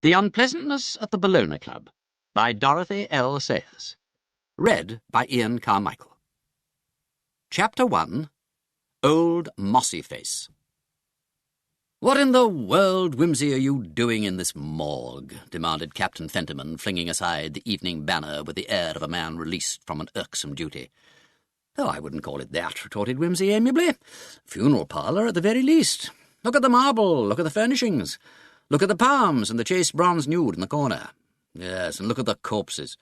The Unpleasantness at the Bellona Club by Dorothy L. Sayers. Read by Ian Carmichael. Chapter 1. Old Mossy Face. "What in the world, Wimsey, are you doing in this morgue?" demanded Captain Fentiman, flinging aside the evening banner with the air of a man released from an irksome duty. "Oh, I wouldn't call it that," retorted Wimsey amiably. "Funeral parlour at the very least. Look at the marble, look at the furnishings. Look at the palms and the chased bronze nude in the corner. Yes, and look at the corpses.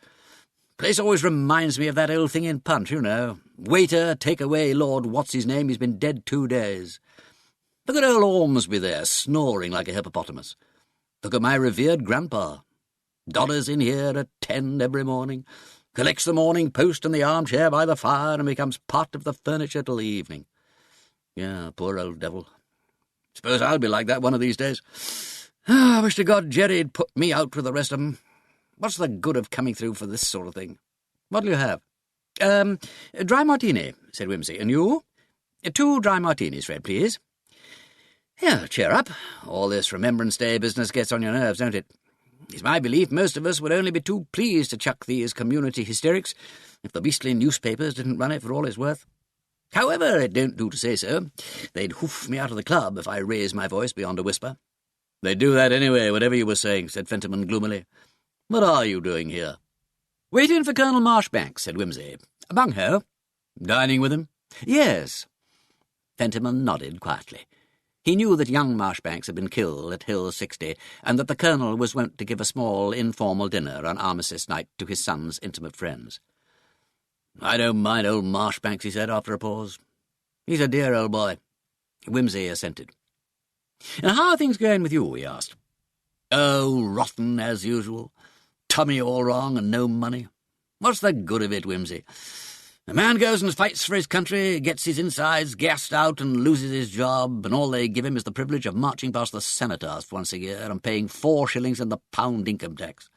Place always reminds me of that old thing in Punch, you know. Waiter, take away Lord What's-his-name, he's been dead 2 days. Look at old Ormsby there, snoring like a hippopotamus. Look at my revered grandpa. Dodders in here at 10 every morning, collects the Morning Post in the armchair by the fire and becomes part of the furniture till the evening. Yeah, poor old devil. Suppose I'll be like that one of these days. I wish to God Jerry'd put me out with the rest of 'em. What's the good of coming through for this sort of thing? What'll you have?" Dry martini," said Wimsey. "And you?" 2 dry martinis, Fred, please." "Yeah, cheer up. All this Remembrance Day business gets on your nerves, don't it? It's my belief most of us would only be too pleased to chuck these community hysterics if the beastly newspapers didn't run it for all it's worth. However, it don't do to say so. They'd hoof me out of the club if I raised my voice beyond a whisper." "They'd do that anyway, whatever you were saying," said Fentiman gloomily. "What are you doing here?" "Waiting for Colonel Marchbanks," said Wimsey. "Bungo." "Dining with him?" "Yes." Fentiman nodded quietly. He knew that young Marchbanks had been killed at Hill 60, and that the Colonel was wont to give a small, informal dinner on Armistice night to his son's intimate friends. "I don't mind old Marchbanks," he said after a pause. "He's a dear old boy." Wimsey assented. "And how are things going with you?" he asked. "Oh, rotten as usual. Tummy all wrong and no money. What's the good of it, Wimsey? A man goes and fights for his country, gets his insides gassed out and loses his job, and all they give him is the privilege of marching past the cenotaph once a year and paying 4 shillings in the pound income tax.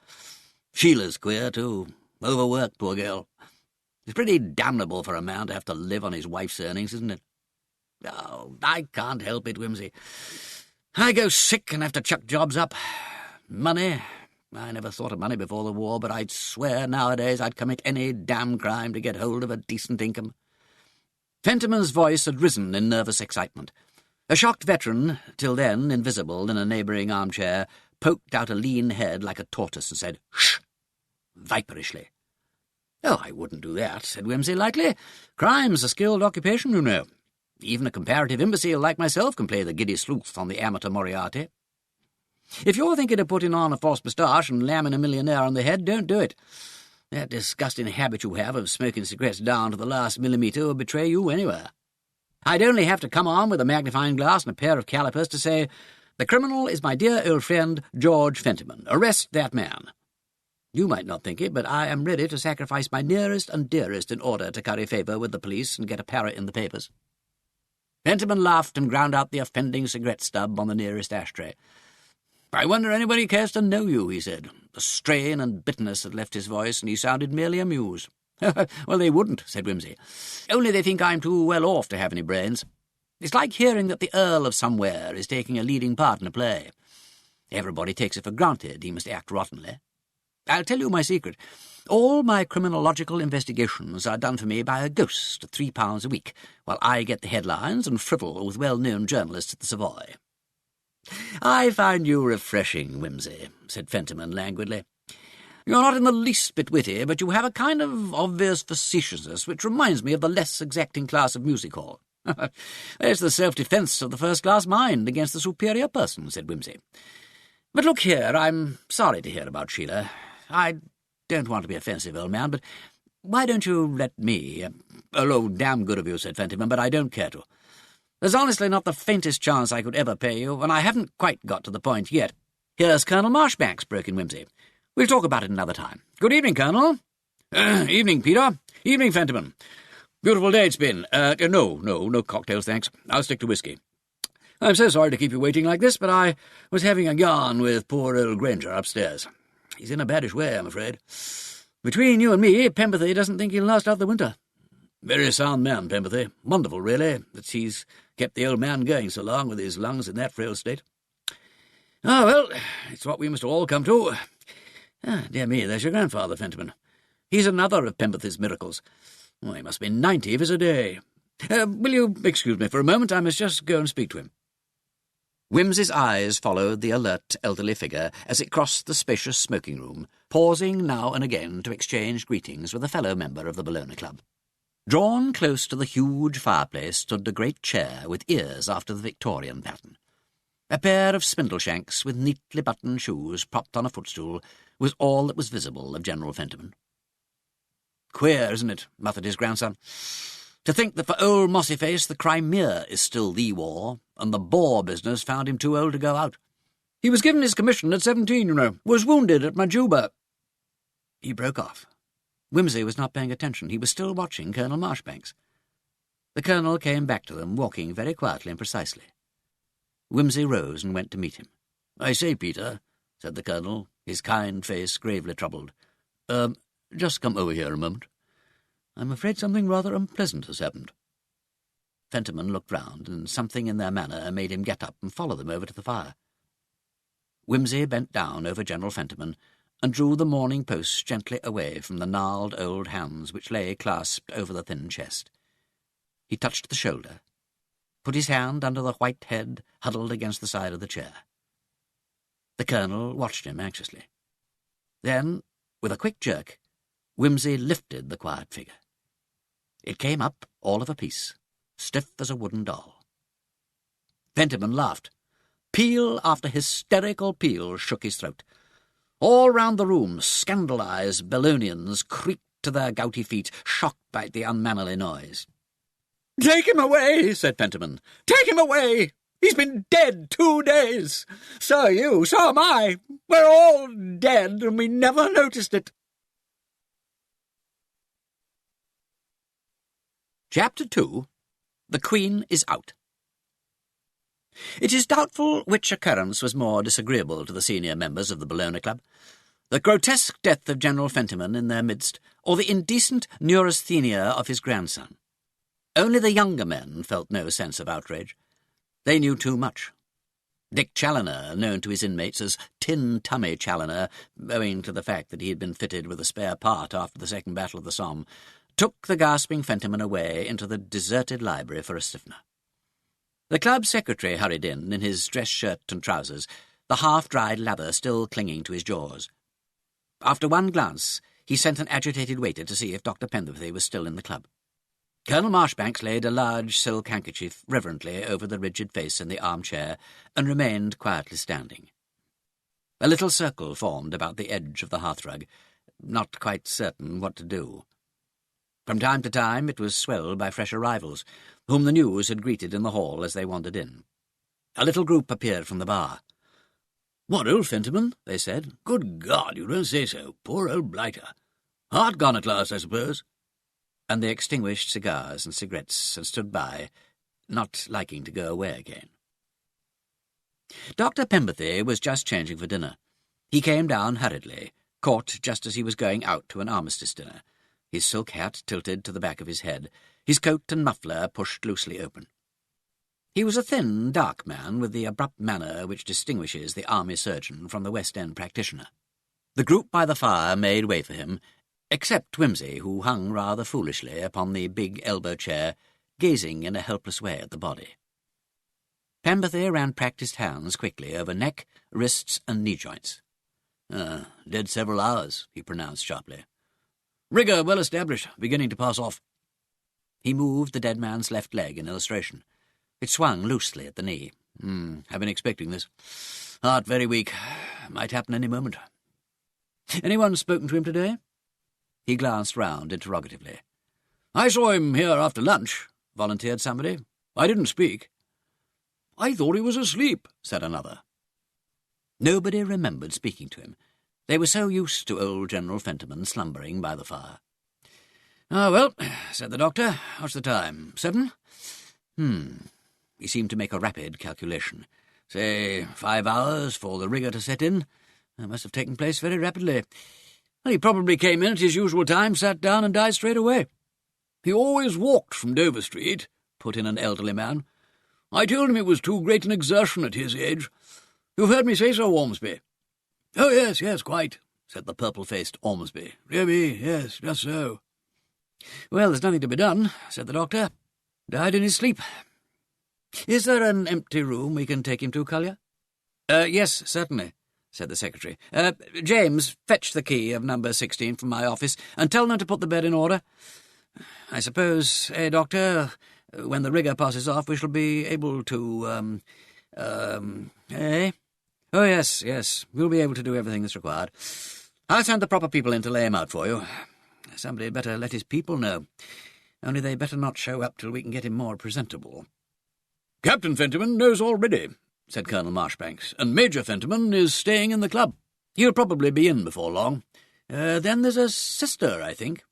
Sheila's queer, too. Overworked, poor girl. It's pretty damnable for a man to have to live on his wife's earnings, isn't it? Oh, I can't help it, Wimsey. I go sick and have to chuck jobs up. Money? I never thought of money before the war, but I'd swear nowadays I'd commit any damn crime to get hold of a decent income." Fentiman's voice had risen in nervous excitement. A shocked veteran, till then invisible in a neighbouring armchair, poked out a lean head like a tortoise and said, "Shh!" viperishly. "Oh, I wouldn't do that," said Wimsey lightly. "Crime's a skilled occupation, you know. Even a comparative imbecile like myself can play the giddy sleuth on the amateur Moriarty. If you're thinking of putting on a false moustache and lambing a millionaire on the head, don't do it. That disgusting habit you have of smoking cigarettes down to the last millimetre will betray you anywhere. I'd only have to come on with a magnifying glass and a pair of calipers to say, 'The criminal is my dear old friend George Fentiman. Arrest that man.' You might not think it, but I am ready to sacrifice my nearest and dearest in order to curry favour with the police and get a para in the papers." Fentiman laughed and ground out the offending cigarette stub on the nearest ashtray. "I wonder anybody cares to know you," he said. The strain and bitterness had left his voice, and he sounded merely amused. "Well, they wouldn't," said Wimsey. "Only they think I'm too well off to have any brains. It's like hearing that the Earl of Somewhere is taking a leading part in a play. Everybody takes it for granted he must act rottenly. I'll tell you my secret. All my criminological investigations are done for me by a ghost at £3 a week, while I get the headlines and frivol with well-known journalists at the Savoy." "I find you refreshing, Wimsey," said Fentiman languidly. "You're not in the least bit witty, but you have a kind of obvious facetiousness which reminds me of the less exacting class of music hall." "There's the self-defence of the first-class mind against the superior person," said Wimsey. "But look here, I'm sorry to hear about Sheila. I don't want to be offensive, old man, but why don't you let me—" "Oh, damn good of you," said Fentiman, "but I don't care to. There's honestly not the faintest chance I could ever pay you, and I haven't quite got to the point yet." "Here's Colonel Marchbanks," broke in Wimsey. "We'll talk about it another time. Good evening, Colonel." "Evening, Peter. Evening, Fentiman. Beautiful day it's been. No cocktails, thanks. I'll stick to whiskey. I'm so sorry to keep you waiting like this, but I was having a yarn with poor old Granger upstairs. He's in a baddish way, I'm afraid. Between you and me, Pempathy doesn't think he'll last out the winter. Very sound man, Pempathy. Wonderful, really, that he's kept the old man going so long with his lungs in that frail state. Ah, well, it's what we must all come to. Dear me, there's your grandfather, Fentiman. He's another of Pemberthy's miracles. Oh, he must be 90 if it's a day. Will you excuse me for a moment? I must just go and speak to him. Wimsey's eyes followed the alert elderly figure as it crossed the spacious smoking room, pausing now and again to exchange greetings with a fellow member of the Bellona Club. Drawn close to the huge fireplace stood a great chair with ears after the Victorian pattern. A pair of spindle-shanks with neatly buttoned shoes propped on a footstool was all that was visible of General Fentiman. "Queer, isn't it?" muttered his grandson. "To think that for old Mossyface the Crimea is still the war, and the Boer business found him too old to go out. He was given his commission at 17, you know, was wounded at Majuba." He broke off. Wimsey was not paying attention. He was still watching Colonel Marchbanks. The Colonel came back to them, walking very quietly and precisely. Wimsey rose and went to meet him. "I say, Peter," said the Colonel, his kind face gravely troubled. Just come over here a moment. I'm afraid something rather unpleasant has happened." Fentiman looked round, and something in their manner made him get up and follow them over to the fire. Wimsey bent down over General Fentiman and drew the Morning Post gently away from the gnarled old hands which lay clasped over the thin chest. He touched the shoulder, put his hand under the white head huddled against the side of the chair. The Colonel watched him anxiously. Then, with a quick jerk, Wimsey lifted the quiet figure. It came up all of a piece, stiff as a wooden doll. Fentiman laughed. Peal after hysterical peal shook his throat. All round the room, scandalised Bellonians creaked to their gouty feet, shocked by the unmannerly noise. "Take him away," said Fentiman. "Take him away! He's been dead 2 days. So are you, so am I. We're all dead, and we never noticed it." Chapter 2. The Queen is Out. It is doubtful which occurrence was more disagreeable to the senior members of the Bellona Club, the grotesque death of General Fentiman in their midst, or the indecent neurasthenia of his grandson. Only the younger men felt no sense of outrage. They knew too much. Dick Challoner, known to his inmates as Tin Tummy Challoner, owing to the fact that he had been fitted with a spare part after the Second Battle of the Somme, took the gasping Fentiman away into the deserted library for a stiffener. The club secretary hurried in his dress shirt and trousers, the half-dried lather still clinging to his jaws. After one glance, he sent an agitated waiter to see if Dr. Pemberthy was still in the club. Colonel Marchbanks laid a large silk handkerchief reverently over the rigid face in the armchair and remained quietly standing. A little circle formed about the edge of the hearthrug, not quite certain what to do. From time to time it was swelled by fresh arrivals, whom the news had greeted in the hall as they wandered in. A little group appeared from the bar. "What, old Fentiman?" they said. "Good God, you don't say so. Poor old blighter. Heart gone at last, I suppose." And they extinguished cigars and cigarettes and stood by, not liking to go away again. Dr. Pemberthy was just changing for dinner. He came down hurriedly, caught just as he was going out to an armistice dinner, his silk hat tilted to the back of his head, his coat and muffler pushed loosely open. He was a thin, dark man with the abrupt manner which distinguishes the army surgeon from the West End practitioner. The group by the fire made way for him, except Wimsey, who hung rather foolishly upon the big elbow chair, gazing in a helpless way at the body. Pemberthy ran practised hands quickly over neck, wrists, and knee joints. "Dead several hours," he pronounced sharply. "Rigour well established, beginning to pass off." He moved the dead man's left leg in illustration. It swung loosely at the knee. "Have been expecting this. Heart very weak. Might happen any moment." "Anyone spoken to him today?" He glanced round interrogatively. "I saw him here after lunch," volunteered somebody. "I didn't speak." "I thought he was asleep," said another. Nobody remembered speaking to him. They were so used to old General Fentiman slumbering by the fire. "Ah, well," said the doctor. "What's the time? 7? He seemed to make a rapid calculation. "Say 5 hours for the rigour to set in. That must have taken place very rapidly. Well, he probably came in at his usual time, sat down and died straight away." "He always walked from Dover Street," put in an elderly man. "I told him it was too great an exertion at his age. You've heard me say so, Ormsby." "Oh, yes, yes, quite," said the purple-faced Ormsby. "Really, yes, just so." "Well, there's nothing to be done," said the doctor. "Died in his sleep. Is there an empty room we can take him to, Collier?" "Yes, certainly," said the secretary. "James, fetch the key of number 16 from my office, and tell them to put the bed in order. I suppose, Doctor, when the rigour passes off, we shall be able to, eh? Oh, yes, yes, we'll be able to do everything that's required. I'll send the proper people in to lay him out for you. Somebody had better let his people know. Only they'd better not show up till we can get him more presentable." "Captain Fentiman knows already," said Colonel Marchbanks, "and Major Fentiman is staying in the club. He'll probably be in before long. Then there's a sister, I think."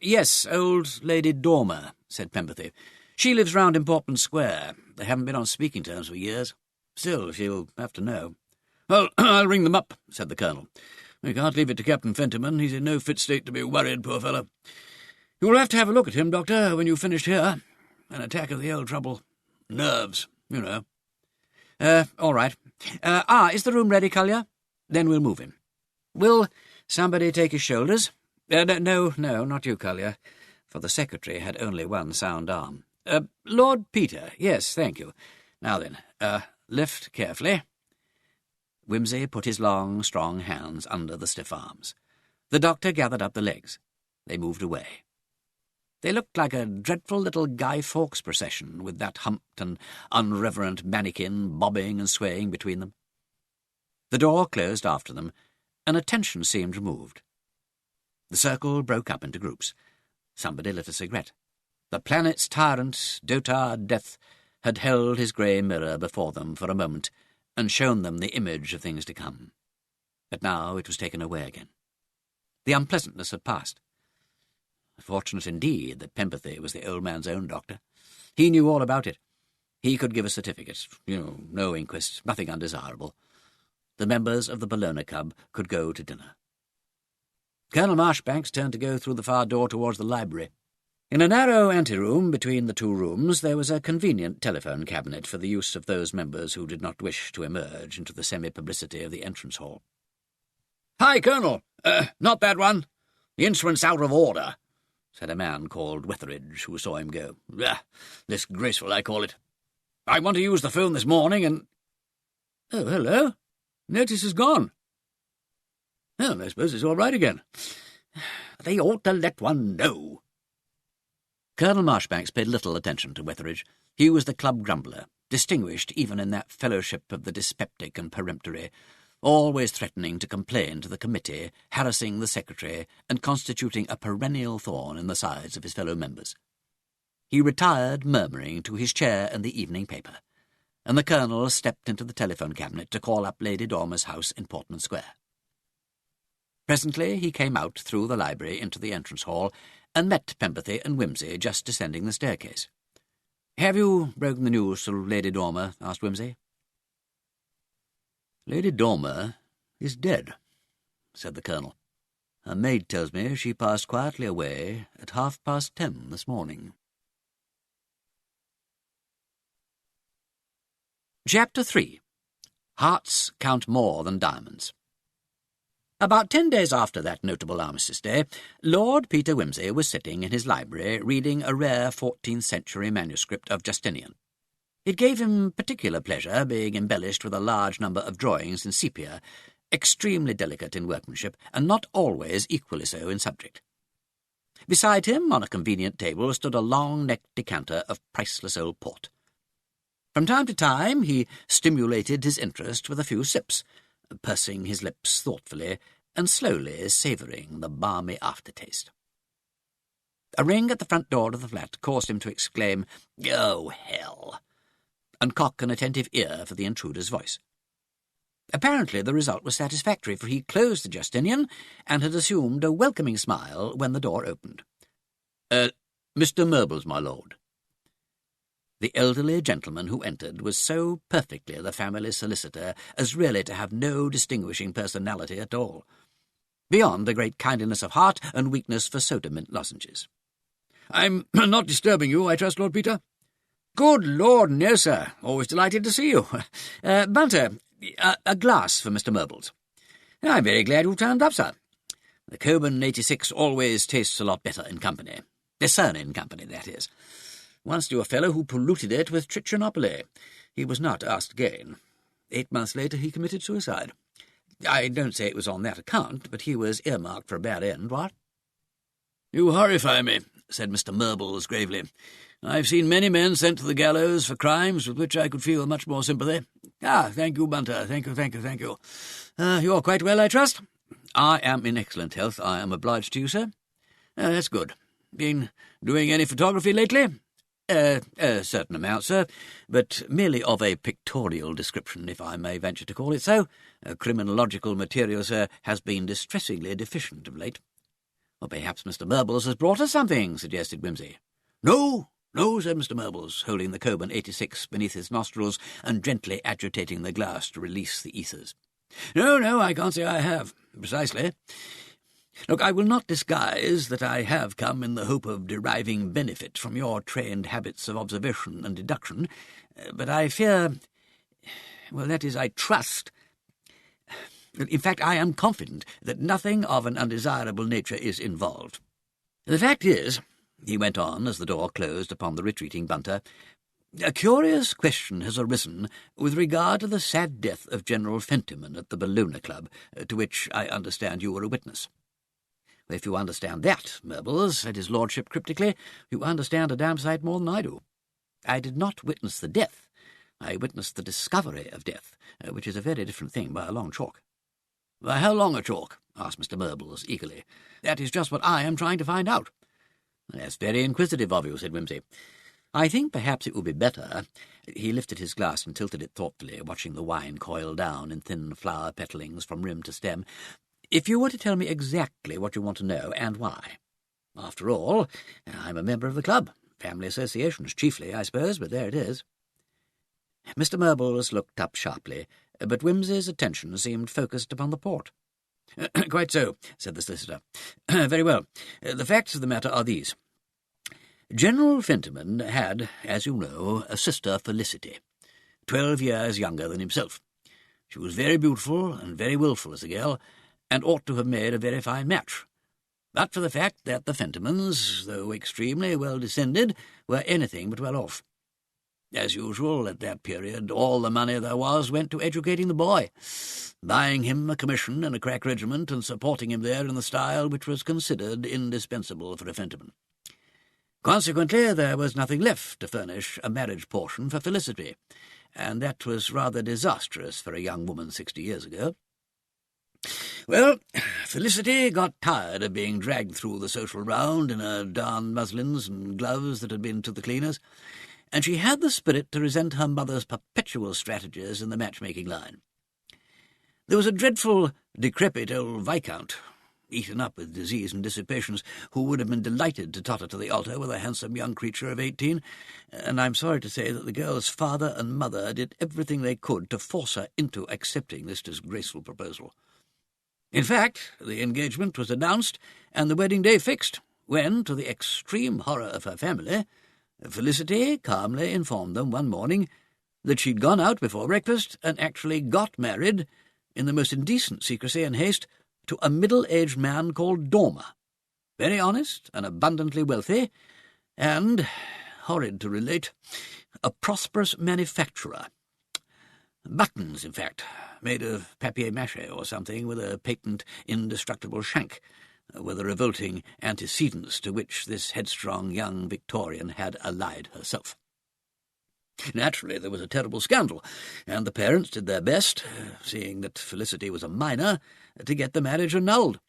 "Yes, old Lady Dormer," said Pemberthy. "She lives round in Portman Square. They haven't been on speaking terms for years. Still, she'll have to know." "Well, I'll ring them up," said the Colonel. "We can't leave it to Captain Fentiman. He's in no fit state to be worried, poor fellow. You'll have to have a look at him, Doctor, when you've finished here. An attack of the old trouble. Nerves, you know." "All right. Is the room ready, Collier? Then we'll move him. Will somebody take his shoulders? No, not you, Collier," for the secretary had only one sound arm. "Lord Peter, yes, thank you. Now then, lift carefully." Wimsey put his long, strong hands under the stiff arms. The doctor gathered up the legs. They moved away. They looked like a dreadful little Guy Fawkes procession, with that humped and unreverent mannequin bobbing and swaying between them. The door closed after them, and a tension seemed removed. The circle broke up into groups. Somebody lit a cigarette. The planet's tyrant, dotard Death, had held his grey mirror before them for a moment, and shown them the image of things to come. But now it was taken away again. The unpleasantness had passed. Fortunate indeed that Pemberthy was the old man's own doctor. He knew all about it. He could give a certificate. No inquest, nothing undesirable. The members of the Bellona Club could go to dinner. Colonel Marchbanks turned to go through the far door towards the library. In a narrow anteroom between the two rooms there was a convenient telephone cabinet for the use of those members who did not wish to emerge into the semi-publicity of the entrance hall. "Hi, Colonel! Not that one. The instrument's out of order," said a man called Wetheridge, who saw him go. "Disgraceful, I call it. I want to use the phone this morning, and—" "Oh, hello. Notice is gone. Well, I suppose it's all right again. They ought to let one know." Colonel Marchbanks paid little attention to Wetheridge. He was the club grumbler, distinguished even in that fellowship of the dyspeptic and peremptory, always threatening to complain to the committee, harassing the secretary, and constituting a perennial thorn in the sides of his fellow members. He retired, murmuring, to his chair and the evening paper, and the Colonel stepped into the telephone cabinet to call up Lady Dormer's house in Portman Square. Presently he came out through the library into the entrance hall, and met Pemberthy and Wimsey just descending the staircase. "Have you broken the news to Lady Dormer?" asked Wimsey. "Lady Dormer is dead," said the Colonel. "Her maid tells me she passed quietly away at 10:30 this morning." Chapter 3. Hearts Count More Than Diamonds. About 10 days after that notable Armistice Day, Lord Peter Wimsey was sitting in his library reading a rare 14th-century manuscript of Justinian. It gave him particular pleasure, being embellished with a large number of drawings in sepia, extremely delicate in workmanship, and not always equally so in subject. Beside him, on a convenient table, stood a long-necked decanter of priceless old port. From time to time he stimulated his interest with a few sips, pursing his lips thoughtfully and slowly savouring the balmy aftertaste. A ring at the front door of the flat caused him to exclaim, "Oh, hell!" and cock an attentive ear for the intruder's voice. Apparently the result was satisfactory, for he closed the Justinian and had assumed a welcoming smile when the door opened. "Mr. Murbles, my lord." The elderly gentleman who entered was so perfectly the family solicitor as really to have no distinguishing personality at all, beyond a great kindliness of heart and weakness for soda-mint lozenges. "I'm not disturbing you, I trust, Lord Peter?" "Good Lord, no, sir. Always delighted to see you. Bunter, A glass for Mr. Murbles. I'm very glad you turned up, sir. The Coburn 86 always tastes a lot better in company. Discerning company, that is. Once knew a fellow who polluted it with trichinopoly. He was not asked again. 8 months later he committed suicide. I don't say it was on that account, but he was earmarked for a bad end, what? You horrify me, said Mr. Murbles gravely. I've seen many men sent to the gallows for crimes with which I could feel much more sympathy. Thank you, Bunter. Thank you. You're quite well, I trust? I am in excellent health, I am obliged to you, sir. That's good. Been doing any photography lately? A certain amount, sir, but merely of a pictorial description, if I may venture to call it so. Criminological material, sir, has been distressingly deficient of late. Well, perhaps Mr. Murbles has brought us something, suggested Wimsey. No, said Mr. Murbles, holding the Coburn 86 beneath his nostrils and gently agitating the glass to release the ethers. No, I can't say I have. Precisely. Look, I will not disguise that I have come in the hope of deriving benefit from your trained habits of observation and deduction, but I fear, I trust. In fact, I am confident that nothing of an undesirable nature is involved. The fact is, he went on as the door closed upon the retreating Bunter, a curious question has arisen with regard to the sad death of General Fentiman at the Bellona Club, to which I understand you were a witness. If you understand that, Murbles, said his lordship cryptically, you understand a damn sight more than I do. I did not witness the death. I witnessed the discovery of death, which is a very different thing by a long chalk. By how long a chalk? Asked Mr. Murbles eagerly. That is just what I am trying to find out. That's very inquisitive of you, said Wimsey. I think perhaps it would be better. He lifted his glass and tilted it thoughtfully, watching the wine coil down in thin flower petalings from rim to stem. If you were to tell me exactly what you want to know and why. After all, I'm a member of the club. Family associations chiefly, I suppose, but there it is. Mr. Murbles looked up sharply, but Wimsey's attention seemed focused upon the port. Quite so, said the solicitor. Very well. The facts of the matter are these. General Fentiman had, as you know, a sister Felicity, 12 years younger than himself. She was very beautiful and very wilful as a girl, and ought to have made a very fine match, but for the fact that the Fentimans, though extremely well descended, were anything but well off. As usual, at that period, all the money there was went to educating the boy, buying him a commission in a crack regiment and supporting him there in the style which was considered indispensable for a Fentiman. Consequently, there was nothing left to furnish a marriage portion for Felicity, and that was rather disastrous for a young woman 60 years ago. Well, Felicity got tired of being dragged through the social round in her darned muslins and gloves that had been to the cleaners, and she had the spirit to resent her mother's perpetual strategies in the matchmaking line. There was a dreadful, decrepit old viscount, eaten up with disease and dissipations, who would have been delighted to totter to the altar with a handsome young creature of 18, and I'm sorry to say that the girl's father and mother did everything they could to force her into accepting this disgraceful proposal. In fact, the engagement was announced and the wedding day fixed, when, to the extreme horror of her family, Felicity calmly informed them one morning that she'd gone out before breakfast and actually got married, in the most indecent secrecy and haste, to a middle-aged man called Dormer, very honest and abundantly wealthy, and, horrid to relate, a prosperous manufacturer. Buttons, in fact, made of papier-mâché or something, with a patent indestructible shank, were the revolting antecedents to which this headstrong young Victorian had allied herself. Naturally, there was a terrible scandal, and the parents did their best, seeing that Felicity was a minor, to get the marriage annulled.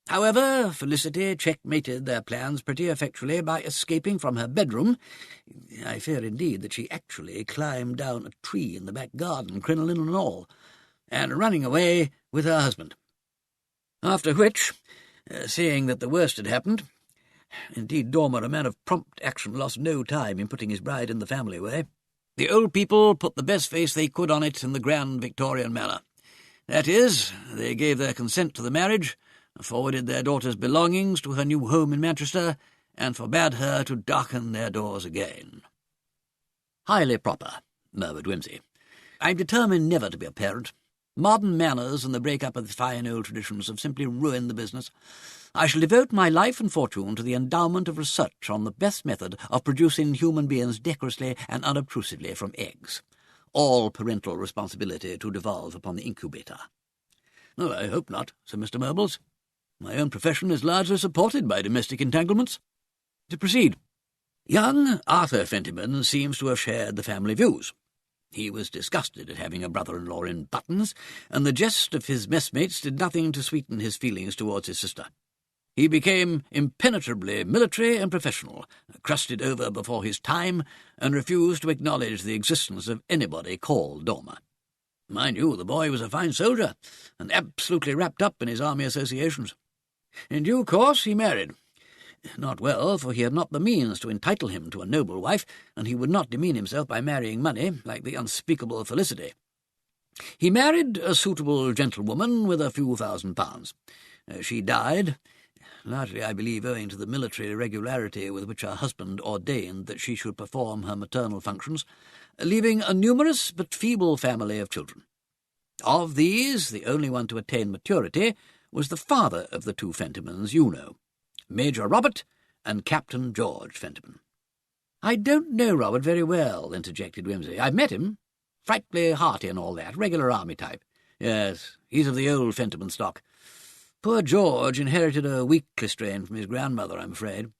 However, Felicity checkmated their plans pretty effectually by escaping from her bedroom. I fear indeed that she actually climbed down a tree in the back garden, crinoline and all, and running away with her husband. After which, seeing that the worst had happened, indeed Dormer, a man of prompt action, lost no time in putting his bride in the family way, the old people put the best face they could on it in the grand Victorian manner. That is, they gave their consent to the marriage, forwarded their daughter's belongings to her new home in Manchester, and forbade her to darken their doors again. Highly proper, murmured Wimsey. I'm determined never to be a parent. Modern manners and the break-up of the fine old traditions have simply ruined the business. I shall devote my life and fortune to the endowment of research on the best method of producing human beings decorously and unobtrusively from eggs. All parental responsibility to devolve upon the incubator." "Well, I hope not," said Mr. Murbles. "My own profession is largely supported by domestic entanglements. To proceed. Young Arthur Fentiman seems to have shared the family views. He was disgusted at having a brother-in-law in buttons, and the jest of his messmates did nothing to sweeten his feelings towards his sister. He became impenetrably military and professional, crusted over before his time, and refused to acknowledge the existence of anybody called Dormer. Mind you, the boy was a fine soldier, and absolutely wrapped up in his army associations. In due course he married. Not well, for he had not the means to entitle him to a noble wife, and he would not demean himself by marrying money, like the unspeakable Felicity. He married a suitable gentlewoman with a few £1,000. She died, largely, I believe, owing to the military irregularity with which her husband ordained that she should perform her maternal functions, leaving a numerous but feeble family of children. Of these, the only one to attain maturity was the father of the two Fentimans you know, Major Robert and Captain George Fentiman." "I don't know Robert very well," interjected Wimsey. "I've met him. Frightfully hearty and all that, regular army type. Yes, he's of the old Fentiman stock. Poor George inherited a weakly strain from his grandmother, I'm afraid."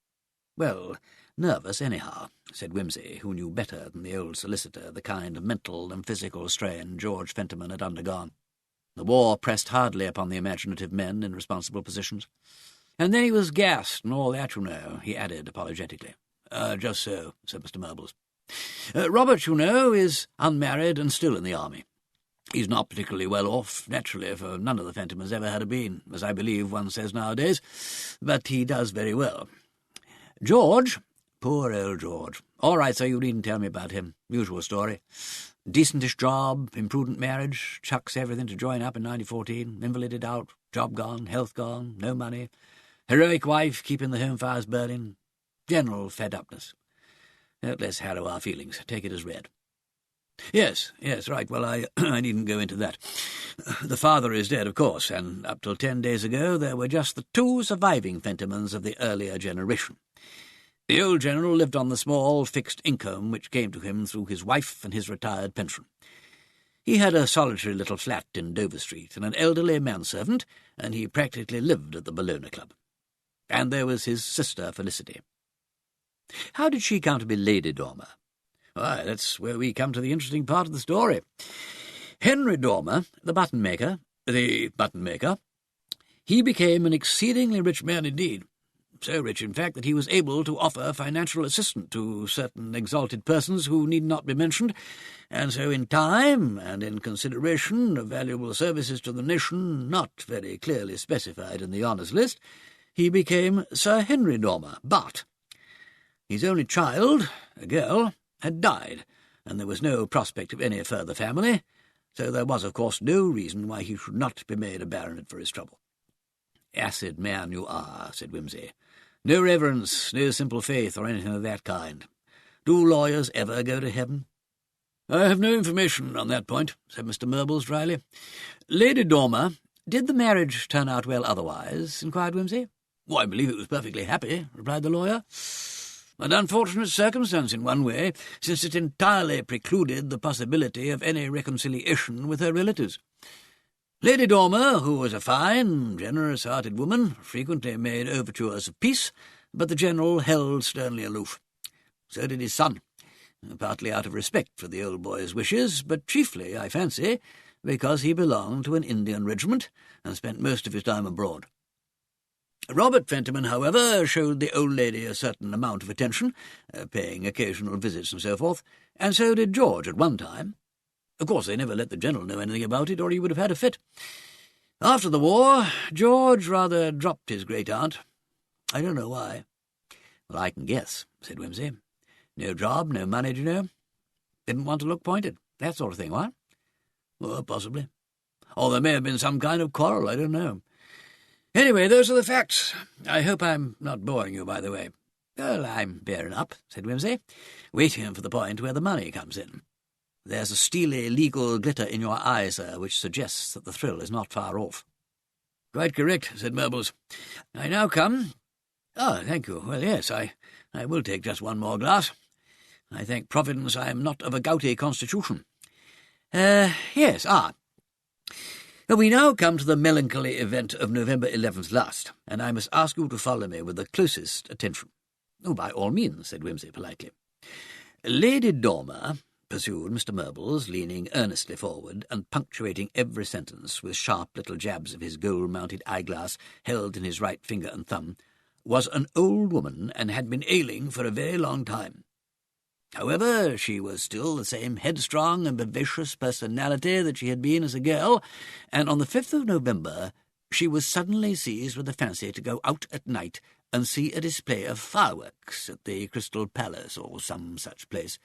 "Well, nervous anyhow," said Wimsey, who knew better than the old solicitor the kind of mental and physical strain George Fentiman had undergone. The war pressed hardly upon the imaginative men in responsible positions. "And then he was gassed and all that, you know," he added apologetically. Just so," said Mr. Murbles. "Robert, you know, is unmarried and still in the army. He's not particularly well off, naturally, for none of the Fentimans ever had been, as I believe one says nowadays, but he does very well. George, poor old George. All right, so you needn't tell me about him. Usual story. Decentish job, imprudent marriage, chucks everything to join up in 1914, invalided out, job gone, health gone, no money, heroic wife keeping the home fires burning, general fed-upness. Don't let's harrow our feelings. Take it as read." Yes, right. Well, I needn't go into that. The father is dead, of course, and up till 10 days ago there were just the two surviving Fentimans of the earlier generation. The old general lived on the small fixed income which came to him through his wife and his retired pension. He had a solitary little flat in Dover Street and an elderly manservant, and he practically lived at the Bellona Club. And there was his sister Felicity. How did she come to be Lady Dormer? Why, that's where we come to the interesting part of the story. Henry Dormer, the button-maker, he became an exceedingly rich man indeed. So rich, in fact, that he was able to offer financial assistance to certain exalted persons who need not be mentioned, and so in time, and in consideration of valuable services to the nation not very clearly specified in the honours list, he became Sir Henry Dormer. But his only child, a girl, had died, and there was no prospect of any further family, so there was, of course, no reason why he should not be made a baronet for his trouble. "Acid man you are," said Wimsey. "No reverence, no simple faith, or anything of that kind. Do lawyers ever go to heaven?" "I have no information on that point," said Mr. Murbles dryly. "Lady Dormer, did the marriage turn out well otherwise?" inquired Wimsey. "I believe it was perfectly happy," replied the lawyer. "An unfortunate circumstance in one way, since it entirely precluded the possibility of any reconciliation with her relatives. Lady Dormer, who was a fine, generous-hearted woman, frequently made overtures of peace, but the general held sternly aloof. So did his son, partly out of respect for the old boy's wishes, but chiefly, I fancy, because he belonged to an Indian regiment and spent most of his time abroad. Robert Fentiman, however, showed the old lady a certain amount of attention, paying occasional visits and so forth, and so did George at one time. Of course, they never let the general know anything about it, or he would have had a fit. After the war, George rather dropped his great-aunt. I don't know why." "Well, I can guess," said Wimsey. "No job, no money, do you know? Didn't want to look pointed, that sort of thing, what?" "Well, possibly. Or there may have been some kind of quarrel, I don't know. Anyway, those are the facts. I hope I'm not boring you, by the way." "Well, I'm bearing up," said Wimsey, "waiting for the point where the money comes in." There's a steely legal glitter in your eye, sir, which suggests that the thrill is not far off." "Quite correct," said Murbles. "I now come—" "Ah, thank you. Well, yes, I will take just one more glass. I thank Providence I am not of a gouty constitution. Yes, we now come to the melancholy event of November 11th last, and I must ask you to follow me with the closest attention." "Oh, by all means," said Wimsey politely. "Lady Dormer," pursued Mr. Murbles, leaning earnestly forward and punctuating every sentence with sharp little jabs of his gold-mounted eyeglass held in his right finger and thumb, "was an old woman and had been ailing for a very long time. However, she was still the same headstrong and vivacious personality that she had been as a girl, and on the 5th of November she was suddenly seized with a fancy to go out at night and see a display of fireworks at the Crystal Palace or some such place.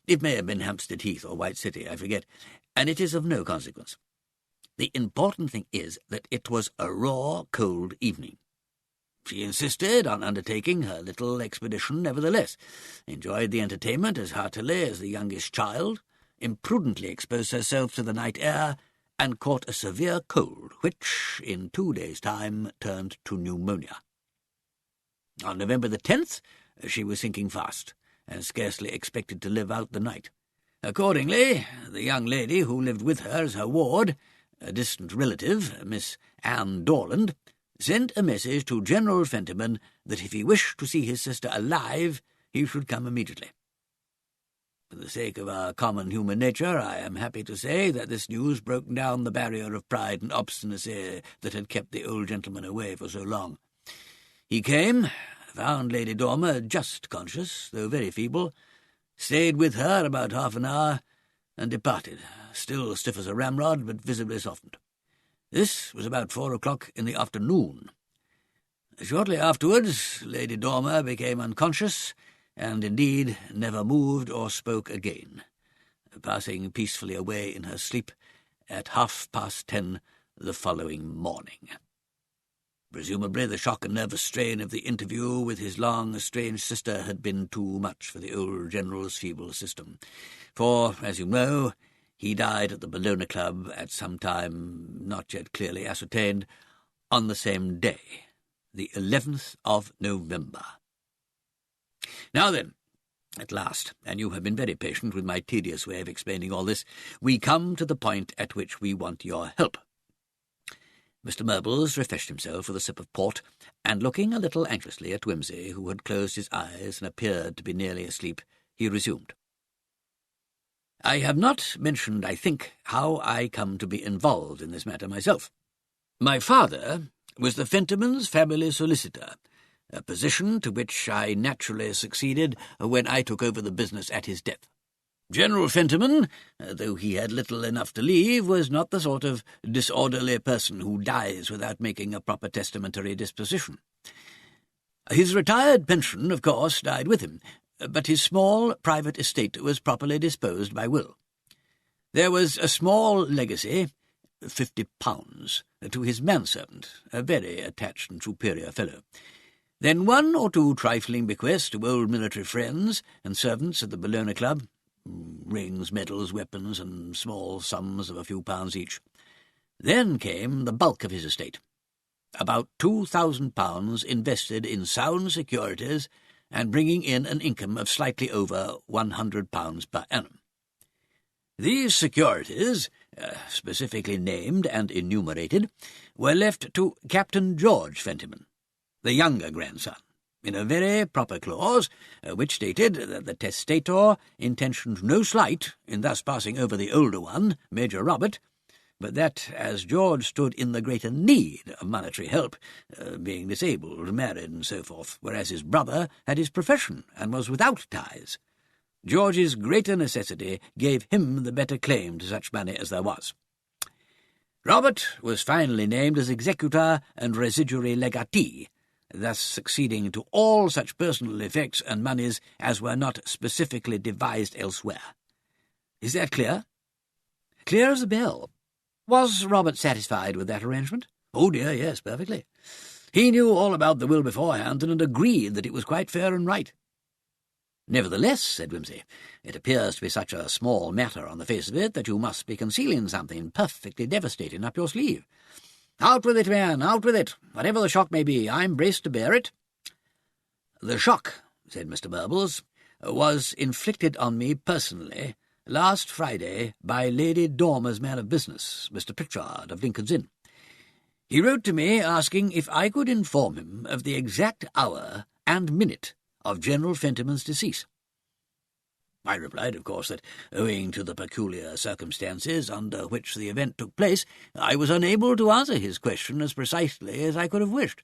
It may have been Hampstead Heath or White City, I forget, and it is of no consequence. The important thing is that it was a raw, cold evening. She insisted on undertaking her little expedition nevertheless, enjoyed the entertainment as heartily as the youngest child, imprudently exposed herself to the night air, and caught a severe cold, which, in 2 days' time, turned to pneumonia. On November the 10th, she was sinking fast, and scarcely expected to live out the night. Accordingly, the young lady who lived with her as her ward, a distant relative, Miss Anne Dorland, sent a message to General Fentiman that if he wished to see his sister alive, he should come immediately. For the sake of our common human nature, I am happy to say that this news broke down the barrier of pride and obstinacy that had kept the old gentleman away for so long. He came, found Lady Dormer just conscious, though very feeble, stayed with her about half an hour, and departed, still stiff as a ramrod, but visibly softened. This was about 4 o'clock in the afternoon. Shortly afterwards, Lady Dormer became unconscious, and indeed never moved or spoke again, passing peacefully away in her sleep at 10:30 the following morning. Presumably the shock and nervous strain of the interview with his long-estranged sister had been too much for the old general's feeble system, for, as you know, he died at the Bellona Club at some time not yet clearly ascertained, on the same day, the 11th of November. Now then, at last, and you have been very patient with my tedious way of explaining all this, we come to the point at which we want your help." Mr. Murbles refreshed himself with a sip of port, and looking a little anxiously at Wimsey, who had closed his eyes and appeared to be nearly asleep, he resumed. "I have not mentioned, I think, how I come to be involved in this matter myself. My father was the Fentimans' family solicitor, a position to which I naturally succeeded when I took over the business at his death. General Fentiman, though he had little enough to leave, was not the sort of disorderly person who dies without making a proper testamentary disposition. His retired pension, of course, died with him, but his small private estate was properly disposed by will. There was a small legacy, £50, to his manservant, a very attached and superior fellow. Then 1 or 2 trifling bequests to old military friends and servants at the Bellona Club, rings, medals, weapons, and small sums of a few pounds each. Then came the bulk of his estate, about £2,000 invested in sound securities and bringing in an income of slightly over £100 per annum. These securities, specifically named and enumerated, were left to Captain George Fentiman, the younger grandson, in a very proper clause, which stated that the testator intentioned no slight in thus passing over the older one, Major Robert, but that, as George stood in the greater need of monetary help, being disabled, married, and so forth, whereas his brother had his profession and was without ties, George's greater necessity gave him the better claim to such money as there was. Robert was finally named as executor and residuary legatee, thus succeeding to all such personal effects and moneys as were not specifically devised elsewhere. Is that clear? Clear as a bell. Was Robert satisfied with that arrangement? Oh dear, yes, perfectly. He knew all about the will beforehand and had agreed that it was quite fair and right. "Nevertheless," said Wimsey, "it appears to be such a small matter on the face of it that you must be concealing something perfectly devastating up your sleeve. Out with it, man, out with it. Whatever the shock may be, I'm braced to bear it." "The shock," said Mr. Burbles, "was inflicted on me personally last Friday by Lady Dormer's man of business, Mr. Pritchard of Lincoln's Inn. He wrote to me asking if I could inform him of the exact hour and minute of General Fentiman's decease. I replied, of course, that owing to the peculiar circumstances under which the event took place, I was unable to answer his question as precisely as I could have wished,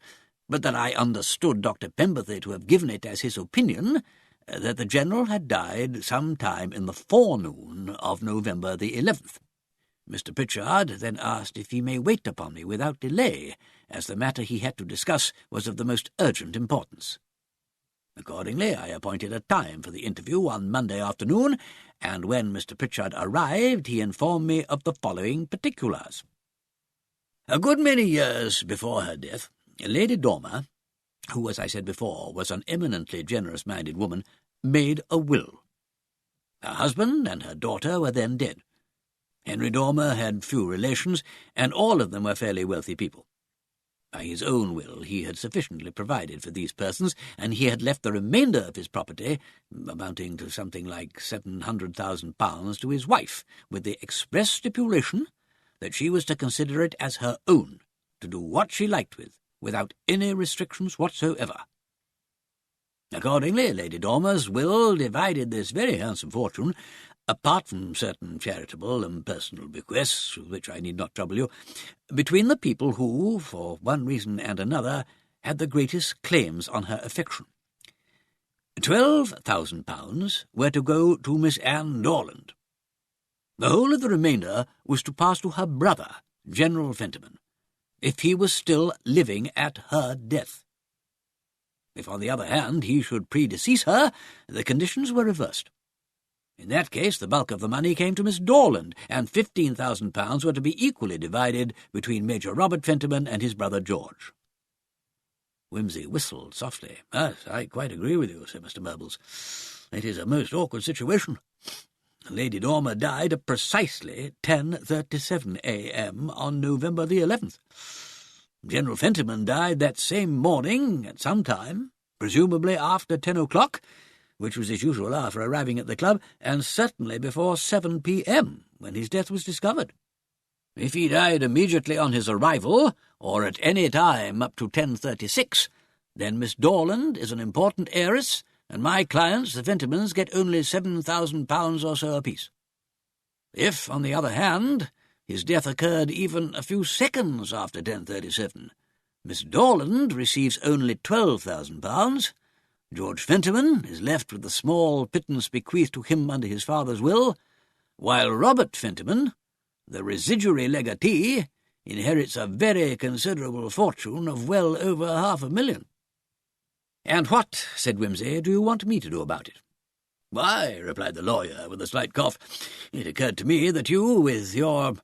but that I understood Dr. Pemberley to have given it as his opinion that the General had died some time in the forenoon of November the 11th. Mr. Pritchard then asked if he may wait upon me without delay, as the matter he had to discuss was of the most urgent importance. Accordingly, I appointed a time for the interview on Monday afternoon, and when Mr. Pritchard arrived, he informed me of the following particulars. A good many years before her death, Lady Dormer, who, as I said before, was an eminently generous-minded woman, made a will. Her husband and her daughter were then dead. Henry Dormer had few relations, and all of them were fairly wealthy people. By his own will he had sufficiently provided for these persons, and he had left the remainder of his property, amounting to something like £700,000, to his wife, with the express stipulation that she was to consider it as her own, to do what she liked with, without any restrictions whatsoever. Accordingly, Lady Dormer's will divided this very handsome fortune, apart from certain charitable and personal bequests, with which I need not trouble you, between the people who, for one reason and another, had the greatest claims on her affection. £12,000 were to go to Miss Anne Dorland. The whole of the remainder was to pass to her brother, General Fentiman, if he was still living at her death. If, on the other hand, he should predecease her, the conditions were reversed. In that case, the bulk of the money came to Miss Dorland, and £15,000 were to be equally divided between Major Robert Fentiman and his brother George. Wimsey whistled softly. "Yes, I quite agree with you," said Mr. Burbles. "It is a most awkward situation. Lady Dormer died at precisely 10:37 a.m. on November the 11th. General Fentiman died that same morning at some time, presumably after 10 o'clock, which was his usual hour for arriving at the club, and certainly before 7 p.m., when his death was discovered. If he died immediately on his arrival, or at any time up to 10:36, then Miss Dorland is an important heiress, and my clients, the Fentimans, get only £7,000 or so apiece. If, on the other hand, his death occurred even a few seconds after 10:37, Miss Dorland receives only £12,000, George Fentiman is left with the small pittance bequeathed to him under his father's will, while Robert Fentiman, the residuary legatee, inherits a very considerable fortune of well over £500,000. "And what," said Wimsey, "do you want me to do about it?" "Why," replied the lawyer, with a slight cough, "it occurred to me that you, with your,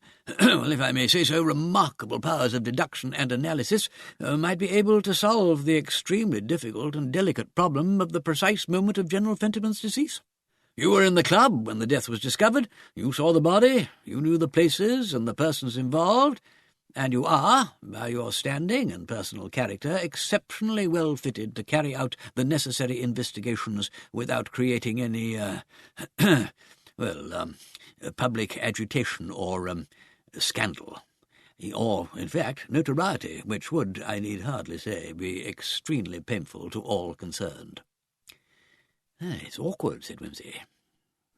well, if I may say so, remarkable powers of deduction and analysis, might be able to solve the extremely difficult and delicate problem of the precise moment of General Fentiman's decease. You were in the club when the death was discovered, you saw the body, you knew the places and the persons involved, and you are, by your standing and personal character, exceptionally well fitted to carry out the necessary investigations without creating any, public agitation or scandal, or, in fact, notoriety, which would, I need hardly say, be extremely painful to all concerned." "It's awkward," said Wimsey.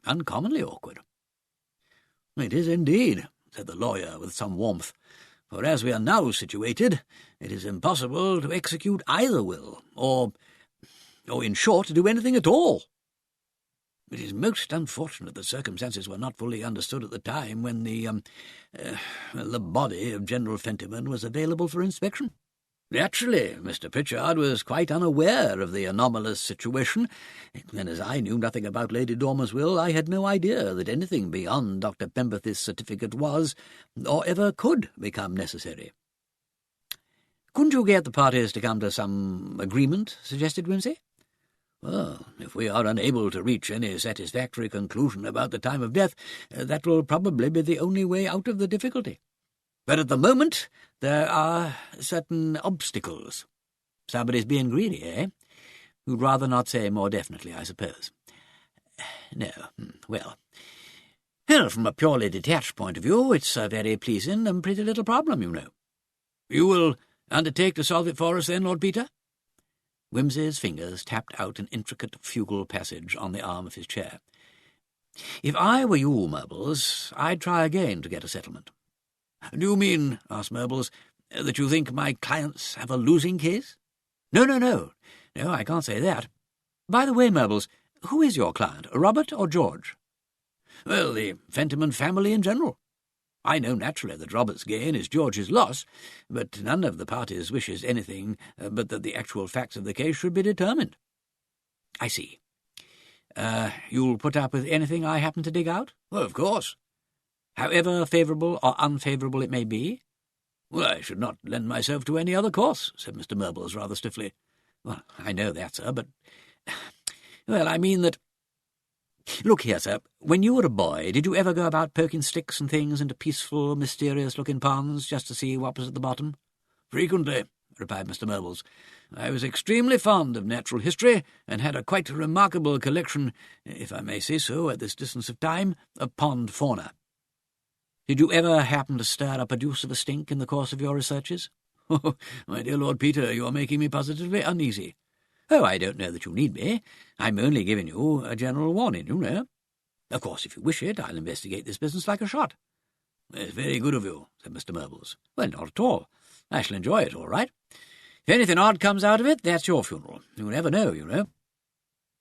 "Uncommonly awkward." "It is indeed," said the lawyer with some warmth. "For as we are now situated, it is impossible to execute either will, or in short, to do anything at all. It is most unfortunate that circumstances were not fully understood at the time when the body of General Fentiman was available for inspection. Naturally, Mr. Pritchard was quite unaware of the anomalous situation, and as I knew nothing about Lady Dormer's will, I had no idea that anything beyond Dr. Pemberley's certificate was, or ever could, become necessary." "Couldn't you get the parties to come to some agreement?" suggested Wimsey. Well, if we are unable to reach any satisfactory conclusion about the time of death, that will probably be the only way out of the difficulty. But at the moment there are certain obstacles. Somebody's being greedy, eh? You'd rather not say more definitely, I suppose. No, well, from a purely detached point of view, it's a very pleasing and pretty little problem, you know. You will undertake to solve it for us then, Lord Peter? Wimsey's fingers tapped out an intricate fugal passage on the arm of his chair. If I were you, Murbles, I'd try again to get a settlement. Do you mean, asked Murbles, that you think my clients have a losing case? No, I can't say that. By the way, Murbles, who is your client, Robert or George? Well, the Fentiman family in general. I know naturally that Robert's gain is George's loss, but none of the parties wishes anything but that the actual facts of the case should be determined. I see. You'll put up with anything I happen to dig out? Well, of course. However favourable or unfavourable it may be? Well, I should not lend myself to any other course, said Mr. Murbles rather stiffly. Well, I know that, sir, but... Well, I mean that... Look here, sir, when you were a boy, did you ever go about poking sticks and things into peaceful, mysterious-looking ponds just to see what was at the bottom? Frequently, replied Mr. Murbles. I was extremely fond of natural history, and had a quite remarkable collection, if I may say so, at this distance of time, of pond fauna. Did you ever happen to stir up a deuce of a stink in the course of your researches? Oh, my dear Lord Peter, you are making me positively uneasy. Oh, I don't know that you need me. I'm only giving you a general warning, you know. Of course, if you wish it, I'll investigate this business like a shot. It's very good of you, said Mr. Murbles. Well, not at all. I shall enjoy it, all right. If anything odd comes out of it, that's your funeral. You never know, you know.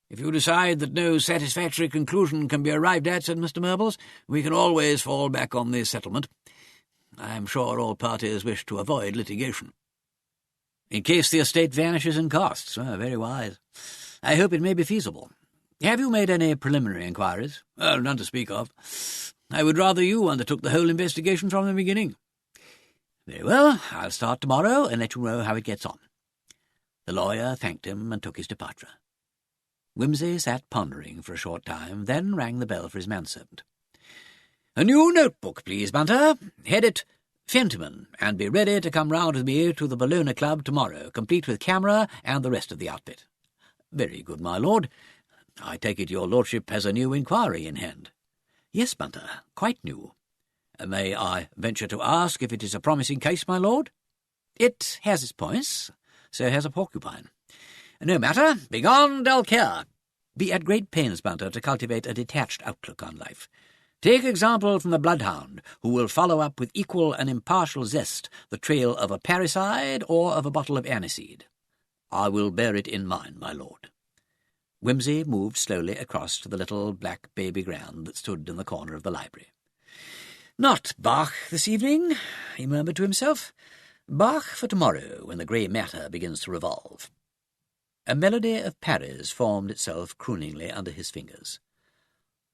If you decide that no satisfactory conclusion can be arrived at, said Mr. Murbles, we can always fall back on the settlement. I'm sure all parties wish to avoid litigation. In case the estate vanishes in costs. Very wise. I hope it may be feasible. Have you made any preliminary inquiries? None to speak of. I would rather you undertook the whole investigation from the beginning. Very well, I'll start tomorrow and let you know how it gets on. The lawyer thanked him and took his departure. Wimsey sat pondering for a short time, then rang the bell for his manservant. A new notebook, please, Bunter. Head it Fentiman, and be ready to come round with me to the Bellona Club tomorrow, complete with camera and the rest of the outfit. Very good, my lord. I take it your lordship has a new inquiry in hand. Yes, Bunter, quite new. May I venture to ask if it is a promising case, my lord? It has its points, so has a porcupine. No matter, begone, dull care. Be at great pains, Bunter, to cultivate a detached outlook on life. Take example from the bloodhound, who will follow up with equal and impartial zest the trail of a parricide or of a bottle of aniseed. I will bear it in mind, my lord. Wimsey moved slowly across to the little black baby ground that stood in the corner of the library. Not Bach this evening, he murmured to himself. Bach for tomorrow, when the grey matter begins to revolve. A melody of parries formed itself crooningly under his fingers.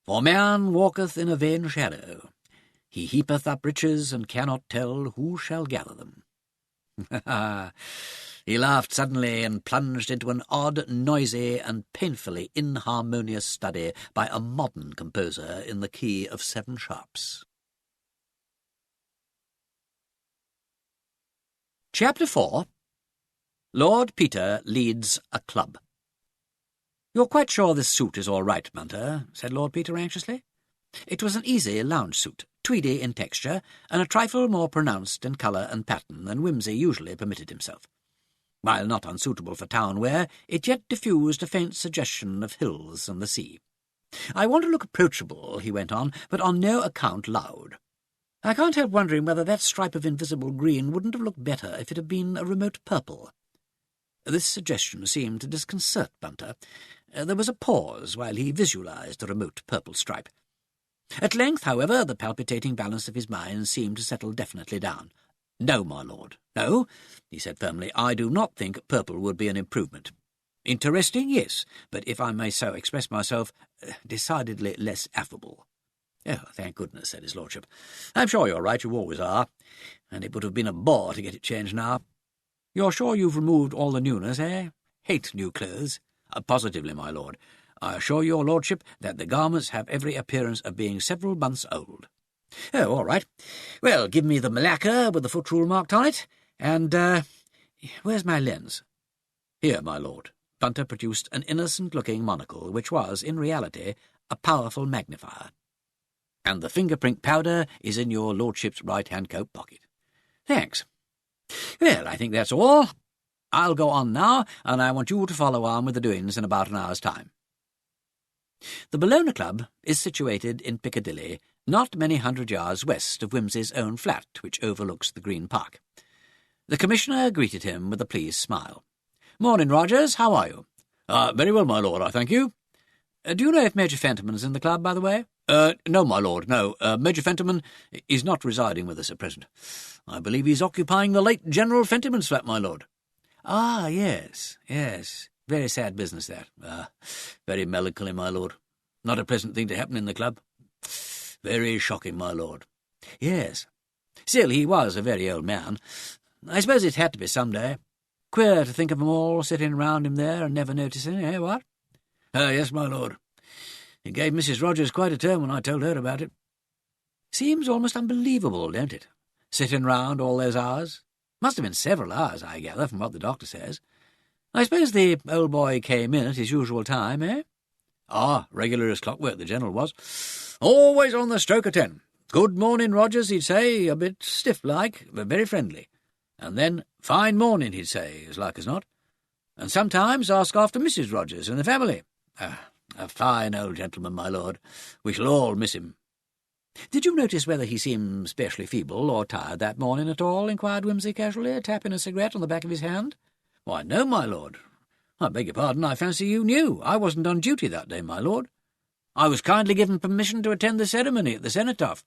For man walketh in a vain shadow. He heapeth up riches, and cannot tell who shall gather them. He laughed suddenly and plunged into an odd, noisy, and painfully inharmonious study by a modern composer in the key of 7 sharps. Chapter 4. Lord Peter leads a club. "You're quite sure this suit is all right, Bunter?" said Lord Peter anxiously. It was an easy lounge suit, tweedy in texture, and a trifle more pronounced in colour and pattern than Wimsey usually permitted himself. While not unsuitable for town wear, it yet diffused a faint suggestion of hills and the sea. "I want to look approachable," he went on, "but on no account loud. I can't help wondering whether that stripe of invisible green wouldn't have looked better if it had been a remote purple." This suggestion seemed to disconcert Bunter. There was a pause while he visualized the remote purple stripe. At length, however, the palpitating balance of his mind seemed to settle definitely down. "No, my lord, no," he said firmly. "I do not think purple would be an improvement. Interesting, yes, but if I may so express myself, decidedly less affable." "Oh, thank goodness," said his lordship. "I'm sure you're right, you always are, and it would have been a bore to get it changed now. You're sure you've removed all the newness, eh? Hate new clothes." Positively, my lord. I assure your lordship that the garments have every appearance of being several months old. Oh, all right. Well, give me the malacca with the foot rule marked on it, and, where's my lens? Here, my lord. Bunter produced an innocent-looking monocle, which was, in reality, a powerful magnifier. And the fingerprint powder is in your lordship's right-hand coat pocket. Thanks. Well, I think that's all. I'll go on now, and I want you to follow on with the doings in about an hour's time. The Bellona Club is situated in Piccadilly, not many hundred yards west of Wimsey's own flat, which overlooks the Green Park. The Commissioner greeted him with a pleased smile. "Morning, Rogers. How are you?" Very well, my lord, I thank you." Do you know if Major Fentiman's in the club, by the way?" No, my lord, no. Major Fentiman is not residing with us at present. I believe he's occupying the late General Fentiman's flat, my lord." "Ah, yes. Very sad business, that." Very melancholy, my lord. Not a pleasant thing to happen in the club. Very shocking, my lord." "Yes. Still, he was a very old man. I suppose it had to be some day. Queer to think of 'em all sitting round him there and never noticing, what?" Yes, my lord. It gave Mrs. Rogers quite a turn when I told her about it." "Seems almost unbelievable, don't it? Sitting round all those hours. Must have been several hours, I gather, from what the doctor says. I suppose the old boy came in at his usual time, eh?" Regular as clockwork, the General was. Always on the stroke of 10. "Good morning, Rogers," he'd say, a bit stiff-like, but very friendly. And then, "Fine morning," he'd say, as like as not. And sometimes ask after Mrs. Rogers and the family. A fine old gentleman, my lord. We shall all miss him." "Did you notice whether he seemed specially feeble or tired that morning at all?" inquired Wimsey casually, tapping a cigarette on the back of his hand. "Why, no, my lord. I beg your pardon, I fancy you knew. I wasn't on duty that day, my lord. I was kindly given permission to attend the ceremony at the cenotaph.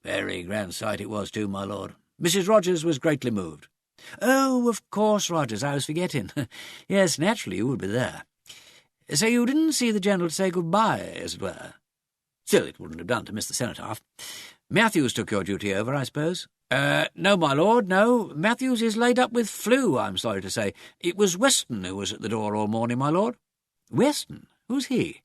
Very grand sight it was, too, my lord. Mrs. Rogers was greatly moved." "Oh, of course, Rogers, I was forgetting. Yes, naturally you would be there. So you didn't see the General say good-bye, as it were?" "Still, it wouldn't have done to miss the cenotaph. Matthews took your duty over, I suppose?" No, my lord, no. Matthews is laid up with flu, I'm sorry to say. It was Weston who was at the door all morning, my lord." "Weston? Who's he?"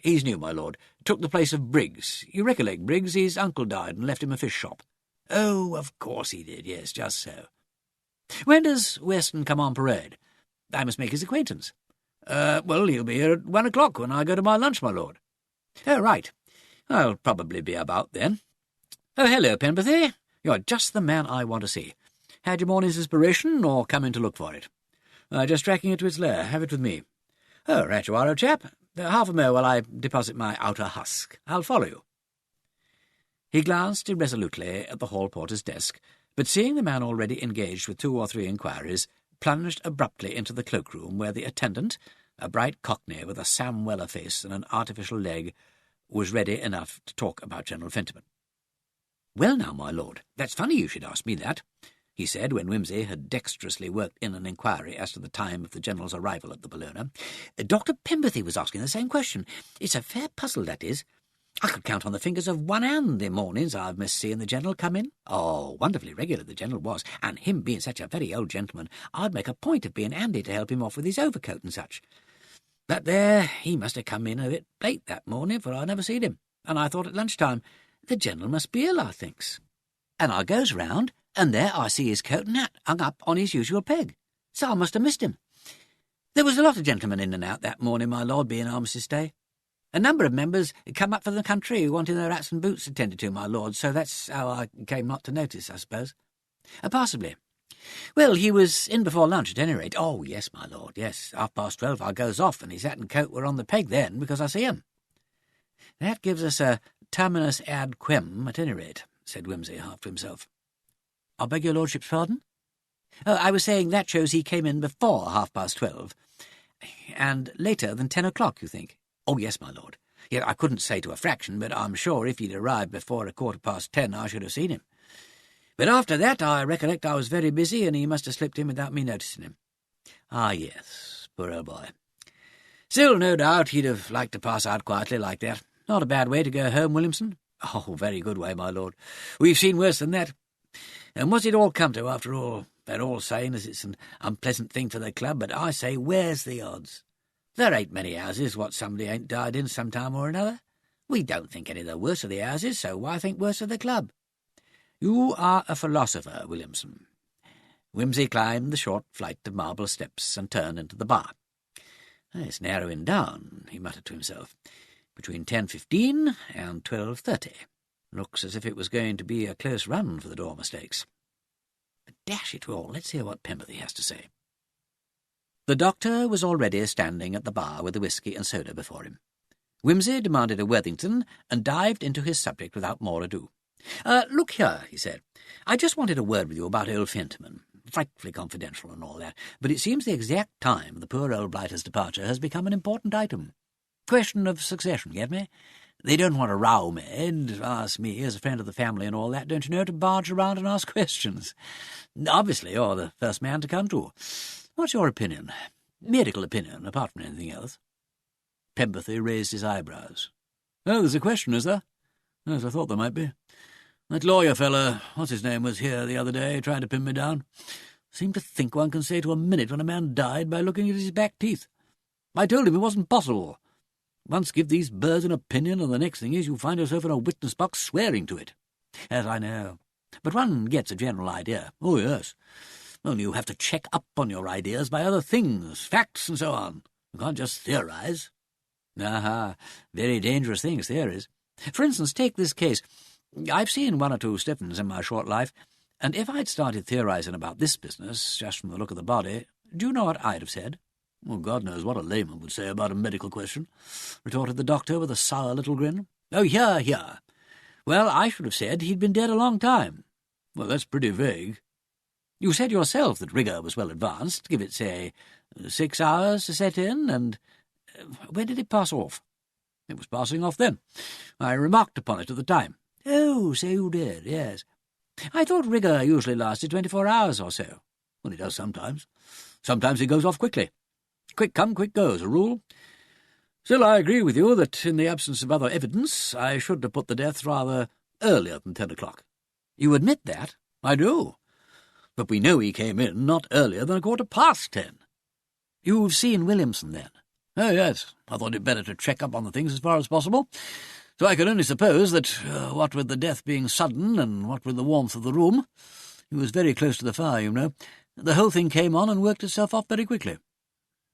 He's new, my lord. Took the place of Briggs. You recollect Briggs? His uncle died and left him a fish shop." "Oh, of course he did, yes, just so. When does Weston come on parade? I must make his acquaintance." Well, he'll be here at 1 o'clock when I go to my lunch, my lord." "Oh, right. I'll probably be about then. Oh, hello, Penberthy. You're just the man I want to see. Had your morning's inspiration, or come in to look for it?" Just tracking it to its lair. Have it with me." "Oh, right you are, old chap. Half a mo while I deposit my outer husk. I'll follow you." He glanced irresolutely at the hall porter's desk, but seeing the man already engaged with 2 or 3 inquiries, plunged abruptly into the cloakroom where the attendant, a bright cockney with a Sam Weller face and an artificial leg, was ready enough to talk about General Fentiman. "Well now, my lord, that's funny you should ask me that," he said when Wimsey had dexterously worked in an inquiry as to the time of the General's arrival at the Bellona. "Dr. Penberthy was asking the same question. It's a fair puzzle, that is. I could count on the fingers of one hand the mornings I've missed seeing the General come in. Oh, wonderfully regular the General was, and him being such a very old gentleman, I'd make a point of being handy to help him off with his overcoat and such. But there, he must have come in a bit late that morning, for I never seen him, and I thought at lunchtime, the General must be ill, I thinks. And I goes round, and there I see his coat and hat hung up on his usual peg, so I must have missed him. There was a lot of gentlemen in and out that morning, my lord, being Armistice Day. A number of members come up from the country wanting their hats and boots attended to, my lord, so that's how I came not to notice, I suppose. Possibly. Well, he was in before lunch, at any rate. Oh, yes, my lord, yes. 12:30 I goes off, and his hat and coat were on the peg then, because I see 'em. That gives us a terminus ad quem, at any rate, said Wimsey, half to himself. I beg your lordship's pardon? I was saying that shows he came in before 12:30, and later than 10 o'clock, you think? Oh, yes, my lord. Yeah, I couldn't say to a fraction, but I'm sure if he'd arrived before 10:15 I should have seen him. But after that I recollect I was very busy, and he must have slipped in without me noticing him. Ah, yes, poor old boy. Still, no doubt he'd have liked to pass out quietly like that. Not a bad way to go home, Williamson. Oh, very good way, my lord. We've seen worse than that. And what's it all come to, after all? They're all saying as it's an unpleasant thing for the club, but I say, where's the odds? There ain't many houses what somebody ain't died in some time or another. We don't think any the worse of the houses, so why think worse of the club? You are a philosopher, Williamson." Wimsey climbed the short flight of marble steps and turned into the bar. "It's narrowing down," he muttered to himself. "Between 10:15 and 12:30. Looks as if it was going to be a close run for the Dormer Stakes. But dash it all, let's hear what Pemberthy has to say." The doctor was already standing at the bar with the whisky and soda before him. Wimsey demanded a Worthington and dived into his subject without more ado. "Look here," he said. "I just wanted a word with you about old Fentiman. Frightfully confidential and all that, but it seems the exact time of the poor old blighter's departure has become an important item. Question of succession, get me? They don't want a row made, ask me as a friend of the family and all that, don't you know, to barge around and ask questions. Obviously you're the first man to come to. What's your opinion? Medical opinion, apart from anything else?" Pemberthy raised his eyebrows. "Oh, there's a question, is there? Yes, I thought there might be. That lawyer fellow, what's his name, was here the other day, trying to pin me down. Seemed to think one can say to a minute when a man died by looking at his back teeth. I told him it wasn't possible. Once give these birds an opinion, and the next thing is you find yourself in a witness box swearing to it. Yes, I know. But one gets a general idea. Oh, yes. Only you have to check up on your ideas by other things, facts and so on. You can't just theorize." "Aha, very dangerous things, theories. For instance, take this case. I've seen one or two stiff uns in my short life, and if I'd started theorizing about this business, just from the look of the body, do you know what I'd have said?" "Well, God knows what a layman would say about a medical question," retorted the doctor with a sour little grin. "Oh, here. Well, I should have said he'd been dead a long time." "Well, that's pretty vague." "You said yourself that rigour was well advanced. Give it, say, 6 hours to set in, and when did it pass off?" "It was passing off then. I remarked upon it at the time." "Oh, so you did, yes. I thought rigour usually lasted 24 hours or so." "Well, it does sometimes. Sometimes it goes off quickly. Quick come, quick go, as a rule. Still, I agree with you that in the absence of other evidence I should have put the death rather earlier than 10 o'clock. "You admit that?" "I do. But we know he came in not earlier than 10:15. "You've seen Williamson, then?" "Oh, yes. I thought it better to check up on the things as far as possible. So I could only suppose that, what with the death being sudden and what with the warmth of the room, he was very close to the fire, you know, the whole thing came on and worked itself off very quickly."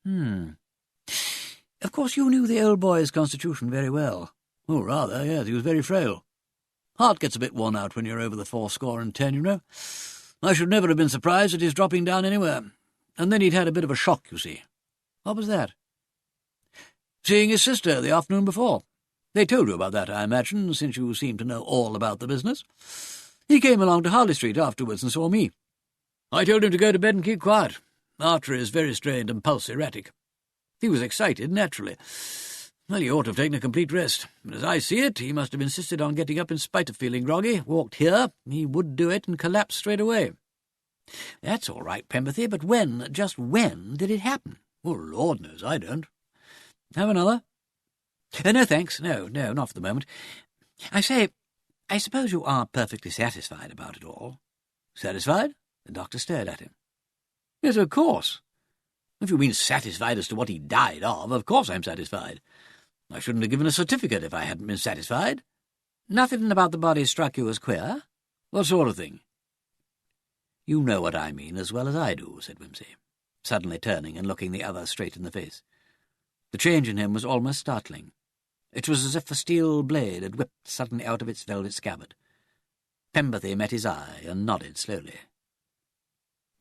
"Of course you knew the old boy's constitution very well." "Oh, rather, yes. He was very frail. Heart gets a bit worn out when you're over the 80, you know. I should never have been surprised at his dropping down anywhere. And then he'd had a bit of a shock, you see." "What was that?" "Seeing his sister the afternoon before. They told you about that, I imagine, since you seem to know all about the business. He came along to Harley Street afterwards and saw me. I told him to go to bed and keep quiet. Artery is very strained and pulse erratic. He was excited, naturally. Well, he ought to have taken a complete rest. But as I see it, he must have insisted on getting up in spite of feeling groggy. Walked here, he would do it, and collapsed straight away." "That's all right, Pemberthy, but just when did it happen?" "Well, Lord knows, I don't." "Have another?" No, thanks. No, not for the moment. I say, I suppose you are perfectly satisfied about it all." "Satisfied?" The doctor stared at him. "Yes, of course. If you mean satisfied as to what he died of course I'm satisfied. I shouldn't have given a certificate if I hadn't been satisfied." "Nothing about the body struck you as queer?" "What sort of thing?" "You know what I mean as well as I do," said Wimsey, suddenly turning and looking the other straight in the face. The change in him was almost startling. It was as if a steel blade had whipped suddenly out of its velvet scabbard. Pemberthy met his eye and nodded slowly.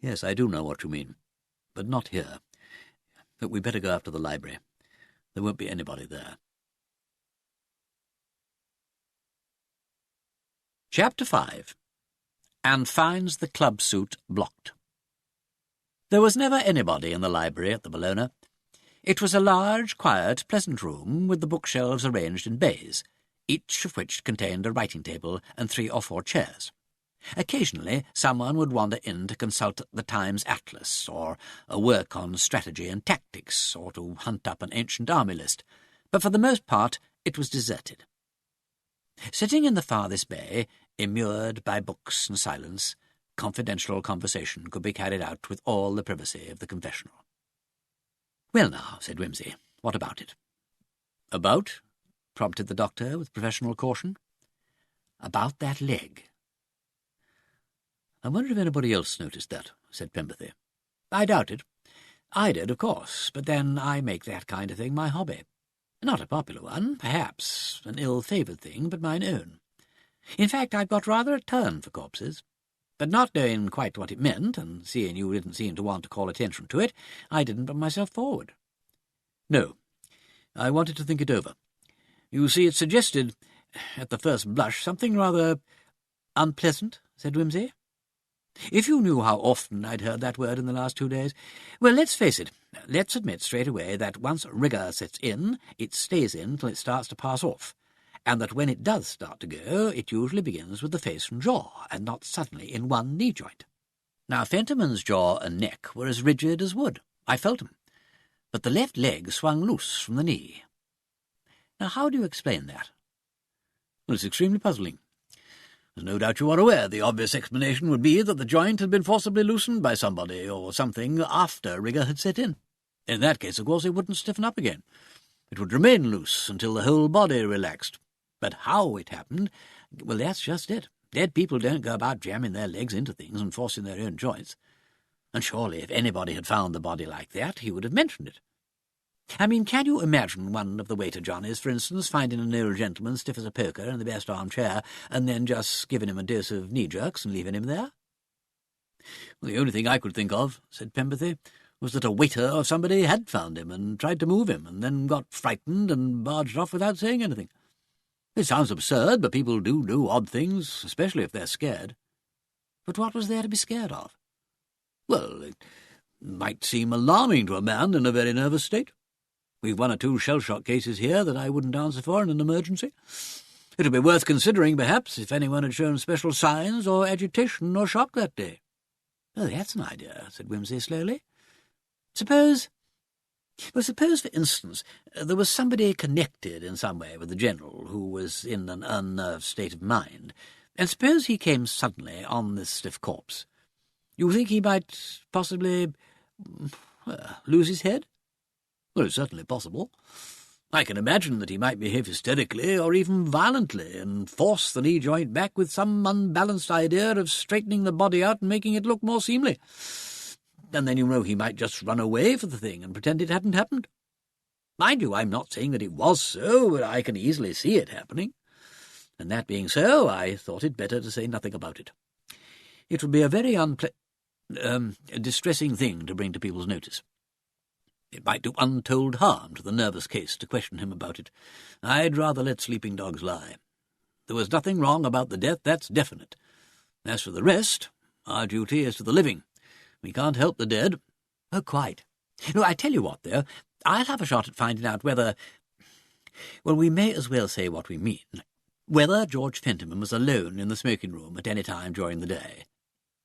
"Yes, I do know what you mean, but not here. But we'd better go up to the library. There won't be anybody there." Chapter 5. And finds the club suit blocked. There was never anybody in the library at the Bellona. It was a large, quiet, pleasant room with the bookshelves arranged in bays, each of which contained a writing table and 3 or 4 chairs. Occasionally someone would wander in to consult the Times Atlas, or a work on strategy and tactics, or to hunt up an ancient army list, but for the most part it was deserted. Sitting in the farthest bay, immured by books and silence, confidential conversation could be carried out with all the privacy of the confessional. "Well now," said Wimsey, What about it? About? Prompted the doctor with professional caution. About that leg. I wonder if anybody else noticed that, said Pemberthy. I doubt it. I did, of course, but then I make that kind of thing my hobby. Not a popular one, perhaps, an ill-favoured thing, but mine own. In fact, I've got rather a turn for corpses. But not knowing quite what it meant, and seeing you didn't seem to want to call attention to it, I didn't put myself forward. No, I wanted to think it over. You see, it suggested, at the first blush, something rather unpleasant, said Wimsey. If you knew how often I'd heard that word in the last 2 days. Well, let's face it. Let's admit straight away that once rigour sets in, it stays in till it starts to pass off, and that when it does start to go, it usually begins with the face and jaw, and not suddenly in one knee joint. Now, Fentiman's jaw and neck were as rigid as wood. I felt 'em. But the left leg swung loose from the knee. Now, how do you explain that? Well, it's extremely puzzling. There's no doubt you are aware the obvious explanation would be that the joint had been forcibly loosened by somebody or something after rigour had set in. In that case, of course, it wouldn't stiffen up again. It would remain loose until the whole body relaxed. But how it happened, well, that's just it. Dead people don't go about jamming their legs into things and forcing their own joints. And surely if anybody had found the body like that, he would have mentioned it. I mean, can you imagine one of the waiter-johnnies, for instance, finding an old gentleman stiff as a poker in the best armchair, and then just giving him a dose of knee-jerks and leaving him there? Well, the only thing I could think of, said Pemberthy, was that a waiter or somebody had found him and tried to move him, and then got frightened and barged off without saying anything. It sounds absurd, but people do odd things, especially if they're scared. But what was there to be scared of? Well, it might seem alarming to a man in a very nervous state. We've 1 or 2 shell-shock cases here that I wouldn't answer for in an emergency. It would be worth considering, perhaps, if anyone had shown special signs or agitation or shock that day. Oh, that's an idea, said Wimsey slowly. Suppose, for instance, there was somebody connected in some way with the General who was in an unnerved state of mind, and suppose he came suddenly on this stiff corpse. You think he might possibly lose his head? Well, it's certainly possible. I can imagine that he might behave hysterically or even violently and force the knee joint back with some unbalanced idea of straightening the body out and making it look more seemly. And then, he might just run away for the thing and pretend it hadn't happened. Mind you, I'm not saying that it was so, but I can easily see it happening. And that being so, I thought it better to say nothing about it. It would be a very distressing thing to bring to people's notice. It might do untold harm to the nervous case to question him about it. I'd rather let sleeping dogs lie. There was nothing wrong about the death, that's definite. As for the rest, our duty is to the living. We can't help the dead. Oh, quite. No, I tell you what, though, I'll have a shot at finding out whether... Well, we may as well say what we mean. Whether George Fentiman was alone in the smoking-room at any time during the day.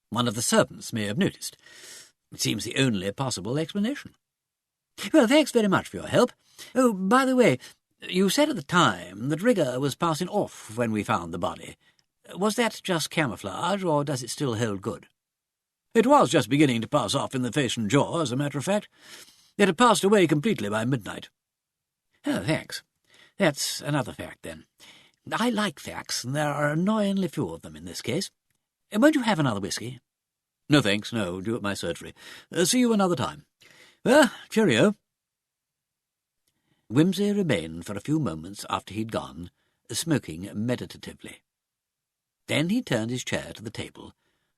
One of the servants may have noticed. It seems the only possible explanation. Well, thanks very much for your help. Oh, by the way, you said at the time that rigour was passing off when we found the body. Was that just camouflage, or does it still hold good? It was just beginning to pass off in the face and jaw, as a matter of fact. It had passed away completely by midnight. Oh, thanks. That's another fact, then. I like facts, and there are annoyingly few of them in this case. Won't you have another whisky? No, thanks, no, due at my surgery. See you another time. Well, cheerio. Wimsey remained for a few moments after he'd gone, smoking meditatively. Then he turned his chair to the table,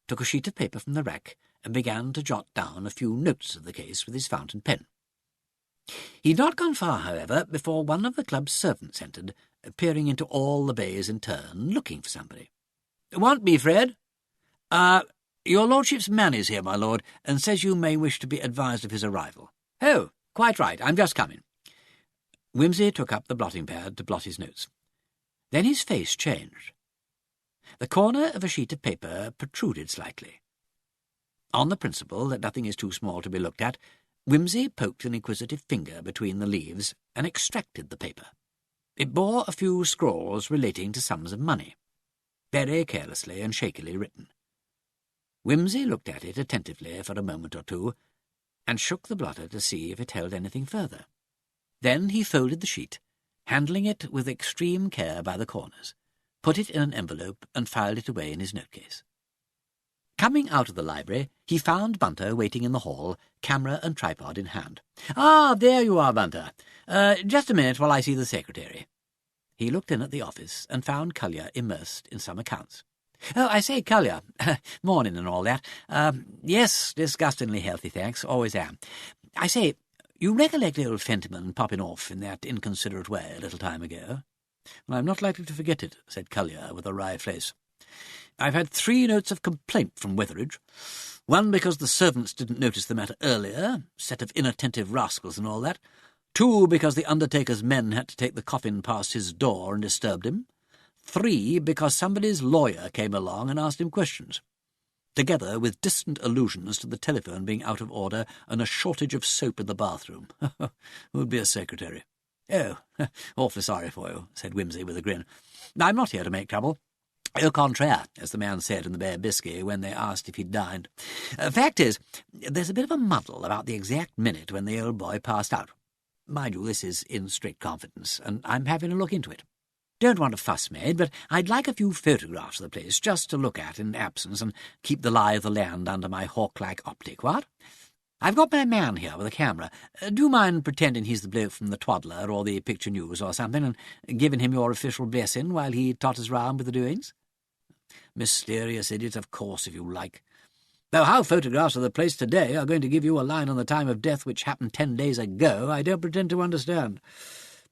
took a sheet of paper from the rack, and began to jot down a few notes of the case with his fountain pen. He'd not gone far, however, before one of the club's servants entered, peering into all the bays in turn, looking for somebody. "Want me, Fred?" Your lordship's man is here, my lord, and says you may wish to be advised of his arrival." "Oh, quite right. I'm just coming." Wimsey took up the blotting pad to blot his notes. Then his face changed. The corner of a sheet of paper protruded slightly. On the principle that nothing is too small to be looked at, Wimsey poked an inquisitive finger between the leaves and extracted the paper. It bore a few scrawls relating to sums of money, very carelessly and shakily written. Wimsey looked at it attentively for a moment or two, and shook the blotter to see if it held anything further. Then he folded the sheet, handling it with extreme care by the corners, put it in an envelope, and filed it away in his note-case. Coming out of the library, he found Bunter waiting in the hall, camera and tripod in hand. "Ah, there you are, Bunter. Just a minute while I see the secretary." He looked in at the office and found Cullier immersed in some accounts. "Oh, I say, Cullier, morning and all that. Yes, disgustingly healthy, thanks, always am. I say, you recollect old Fentiman popping off in that inconsiderate way a little time ago?" "Well, I'm not likely to forget it," said Cullier with a wry face. "I've had 3 notes of complaint from Wetheridge. One because the servants didn't notice the matter earlier, set of inattentive rascals and all that. 2 because the undertaker's men had to take the coffin past his door and disturbed him. 3 because somebody's lawyer came along and asked him questions, together with distant allusions to the telephone being out of order and a shortage of soap in the bathroom. Who'd be a secretary?" "Oh, awfully sorry for you," said Wimsey with a grin. "I'm not here to make trouble. Au contraire, as the man said in the Bear Biscuit when they asked if he'd dined. Fact is, there's a bit of a muddle about the exact minute when the old boy passed out. Mind you, this is in strict confidence, and I'm having a look into it. Don't want a fuss made, but I'd like a few photographs of the place just to look at in absence and keep the lie of the land under my hawk-like optic, what? I've got my man here with a camera. Do you mind pretending he's the bloke from the Twaddler or the Picture News or something, and giving him your official blessing while he totters round with the doings?" "Mysterious idiot, of course, if you like. Though how photographs of the place today are going to give you a line on the time of death which happened 10 days ago, I don't pretend to understand.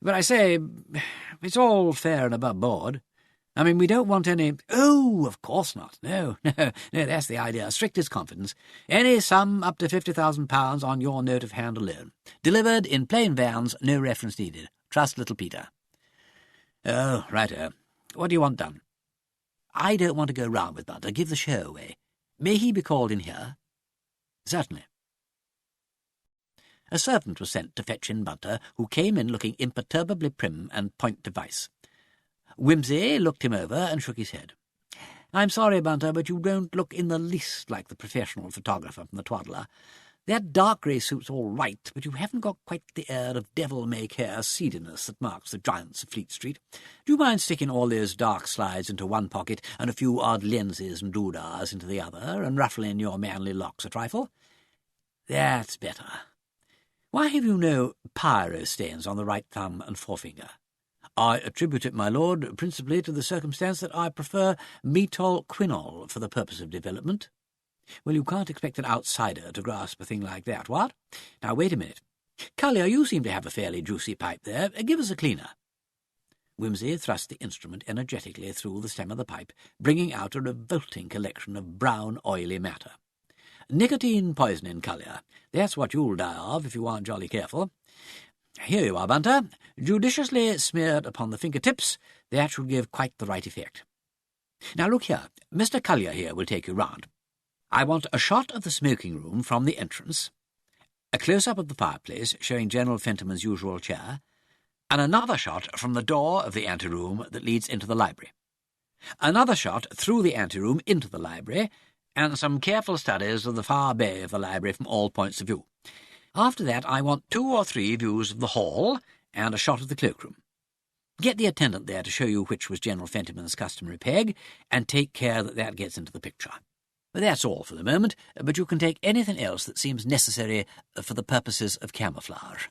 But I say, it's all fair and above board. I mean, we don't want any—" "Oh, of course not. No, that's the idea. Strictest confidence. Any sum up to £50,000 on your note of hand alone. Delivered in plain vans, no reference needed. Trust little Peter." "Oh, righto. What do you want done?" "I don't want to go round with Bunter. Give the show away. May he be called in here?" "Certainly." A servant was sent to fetch in Bunter, who came in looking imperturbably prim and point device. Wimsey looked him over and shook his head. "I'm sorry, Bunter, but you don't look in the least like the professional photographer from the Twaddler. That dark grey suit's all right, but you haven't got quite the air of devil-may-care seediness that marks the giants of Fleet Street. Do you mind sticking all those dark slides into one pocket and a few odd lenses and doodahs into the other, and ruffling your manly locks a trifle? That's better. Why have you no pyro stains on the right thumb and forefinger?" "I attribute it, my lord, principally to the circumstance that I prefer metol quinol for the purpose of development." "Well, you can't expect an outsider to grasp a thing like that, what? Now, wait a minute. Cullier, you seem to have a fairly juicy pipe there. Give us a cleaner." Wimsey thrust the instrument energetically through the stem of the pipe, bringing out a revolting collection of brown, oily matter. "Nicotine poisoning, Cullier. That's what you'll die of if you aren't jolly careful. Here you are, Bunter. Judiciously smeared upon the fingertips, that should give quite the right effect. Now look here, Mr. Cullier here will take you round. I want a shot of the smoking room from the entrance, a close-up of the fireplace showing General Fentiman's usual chair, and another shot from the door of the anteroom that leads into the library. Another shot through the anteroom into the library, and some careful studies of the far bay of the library from all points of view. After that I want 2 or 3 views of the hall and a shot of the cloakroom. Get the attendant there to show you which was General Fentiman's customary peg, and take care that that gets into the picture. That's all for the moment, but you can take anything else that seems necessary for the purposes of camouflage.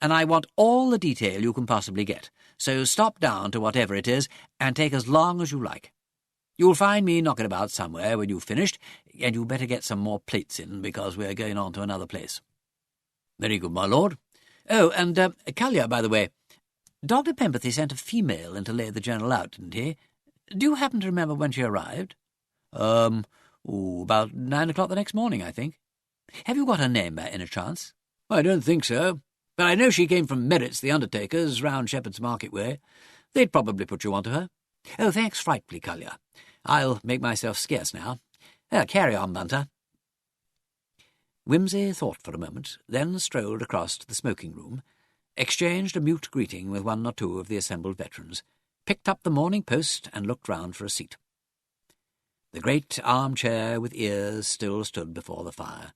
And I want all the detail you can possibly get, so stop down to whatever it is, and take as long as you like. You'll find me knocking about somewhere when you've finished, and you'd better get some more plates in, because we're going on to another place." "Very good, my lord. Oh, and, Cullier, by the way, Dr. Pempathy sent a female in to lay the General out, didn't he? Do you happen to remember when she arrived?" About 9 o'clock the next morning, I think. Have you got her name by any chance?" "I don't think so, but I know she came from Merritt's, the undertaker's, round Shepherd's Market way. They'd probably put you on to her." "Oh, thanks frightfully, Cullier. I'll make myself scarce now. Carry on, Bunter." Wimsey thought for a moment, then strolled across to the smoking-room, exchanged a mute greeting with 1 or 2 of the assembled veterans, picked up the Morning Post, and looked round for a seat. The great armchair with ears still stood before the fire,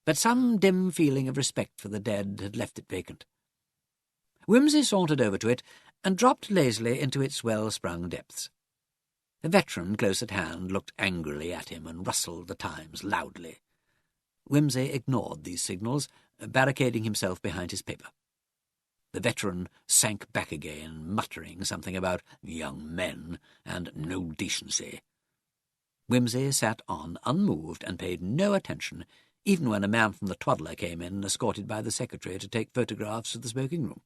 but some dim feeling of respect for the dead had left it vacant. Wimsey sauntered over to it and dropped lazily into its well-sprung depths. The veteran close at hand looked angrily at him and rustled the Times loudly. Wimsey ignored these signals, barricading himself behind his paper. The veteran sank back again, muttering something about young men and no decency. Wimsey sat on unmoved and paid no attention, even when a man from the Twaddler came in, escorted by the secretary, to take photographs of the smoking-room.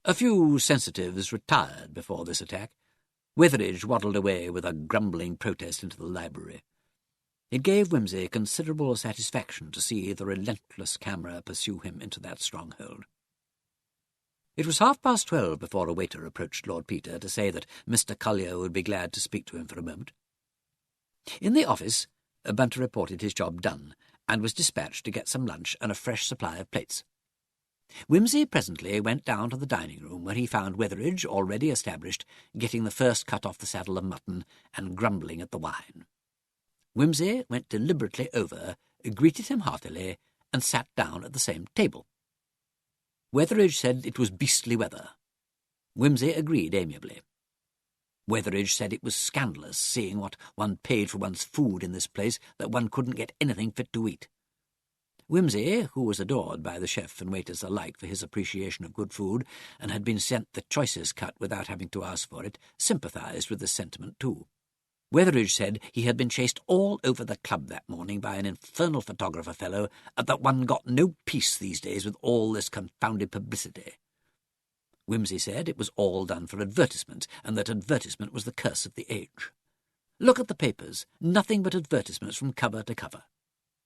A few sensitives retired before this attack. Witheridge waddled away with a grumbling protest into the library. It gave Wimsey considerable satisfaction to see the relentless camera pursue him into that stronghold. It was 12:30 before a waiter approached Lord Peter to say that Mr. Collier would be glad to speak to him for a moment. In the office, Bunter reported his job done, and was dispatched to get some lunch and a fresh supply of plates. Wimsey presently went down to the dining-room, where he found Witheridge, already established, getting the first cut off the saddle of mutton and grumbling at the wine. Wimsey went deliberately over, greeted him heartily, and sat down at the same table. Witheridge said it was beastly weather. Wimsey agreed amiably. Witheridge said it was scandalous, seeing what one paid for one's food in this place, that one couldn't get anything fit to eat. Wimsey, who was adored by the chef and waiters alike for his appreciation of good food, and had been sent the choicest cut without having to ask for it, sympathised with this sentiment too. Witheridge said he had been chased all over the club that morning by an infernal photographer fellow, and that one got no peace these days with all this confounded publicity. Wimsey said it was all done for advertisement, and that advertisement was the curse of the age. Look at the papers, nothing but advertisements from cover to cover.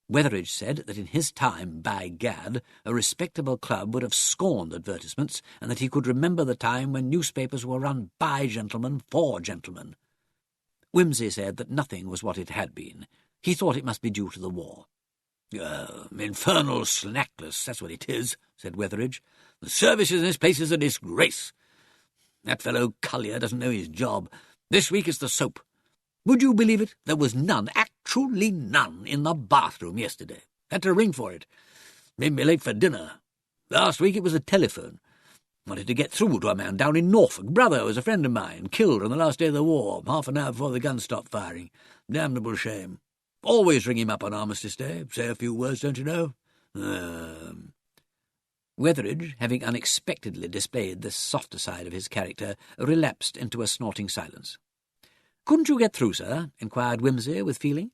Witheridge said that in his time, by gad, a respectable club would have scorned advertisements, and that he could remember the time when newspapers were run by gentlemen for gentlemen. Wimsey said that nothing was what it had been. He thought it must be due to the war. Infernal snackless, that's what it is," said Witheridge. "The service in this place is a disgrace. That fellow Collier doesn't know his job. This week it's the soap. Would you believe it? There was none, actually none, in the bathroom yesterday. Had to ring for it. Made me late for dinner. Last week it was a telephone. Wanted to get through to a man down in Norfolk. Brother was a friend of mine, killed on the last day of the war, half an hour before the guns stopped firing. Damnable shame. Always ring him up on Armistice Day. Say a few words, don't you know? Witheridge, having unexpectedly displayed this softer side of his character, relapsed into a snorting silence. "Couldn't you get through, sir?" inquired Wimsey with feeling.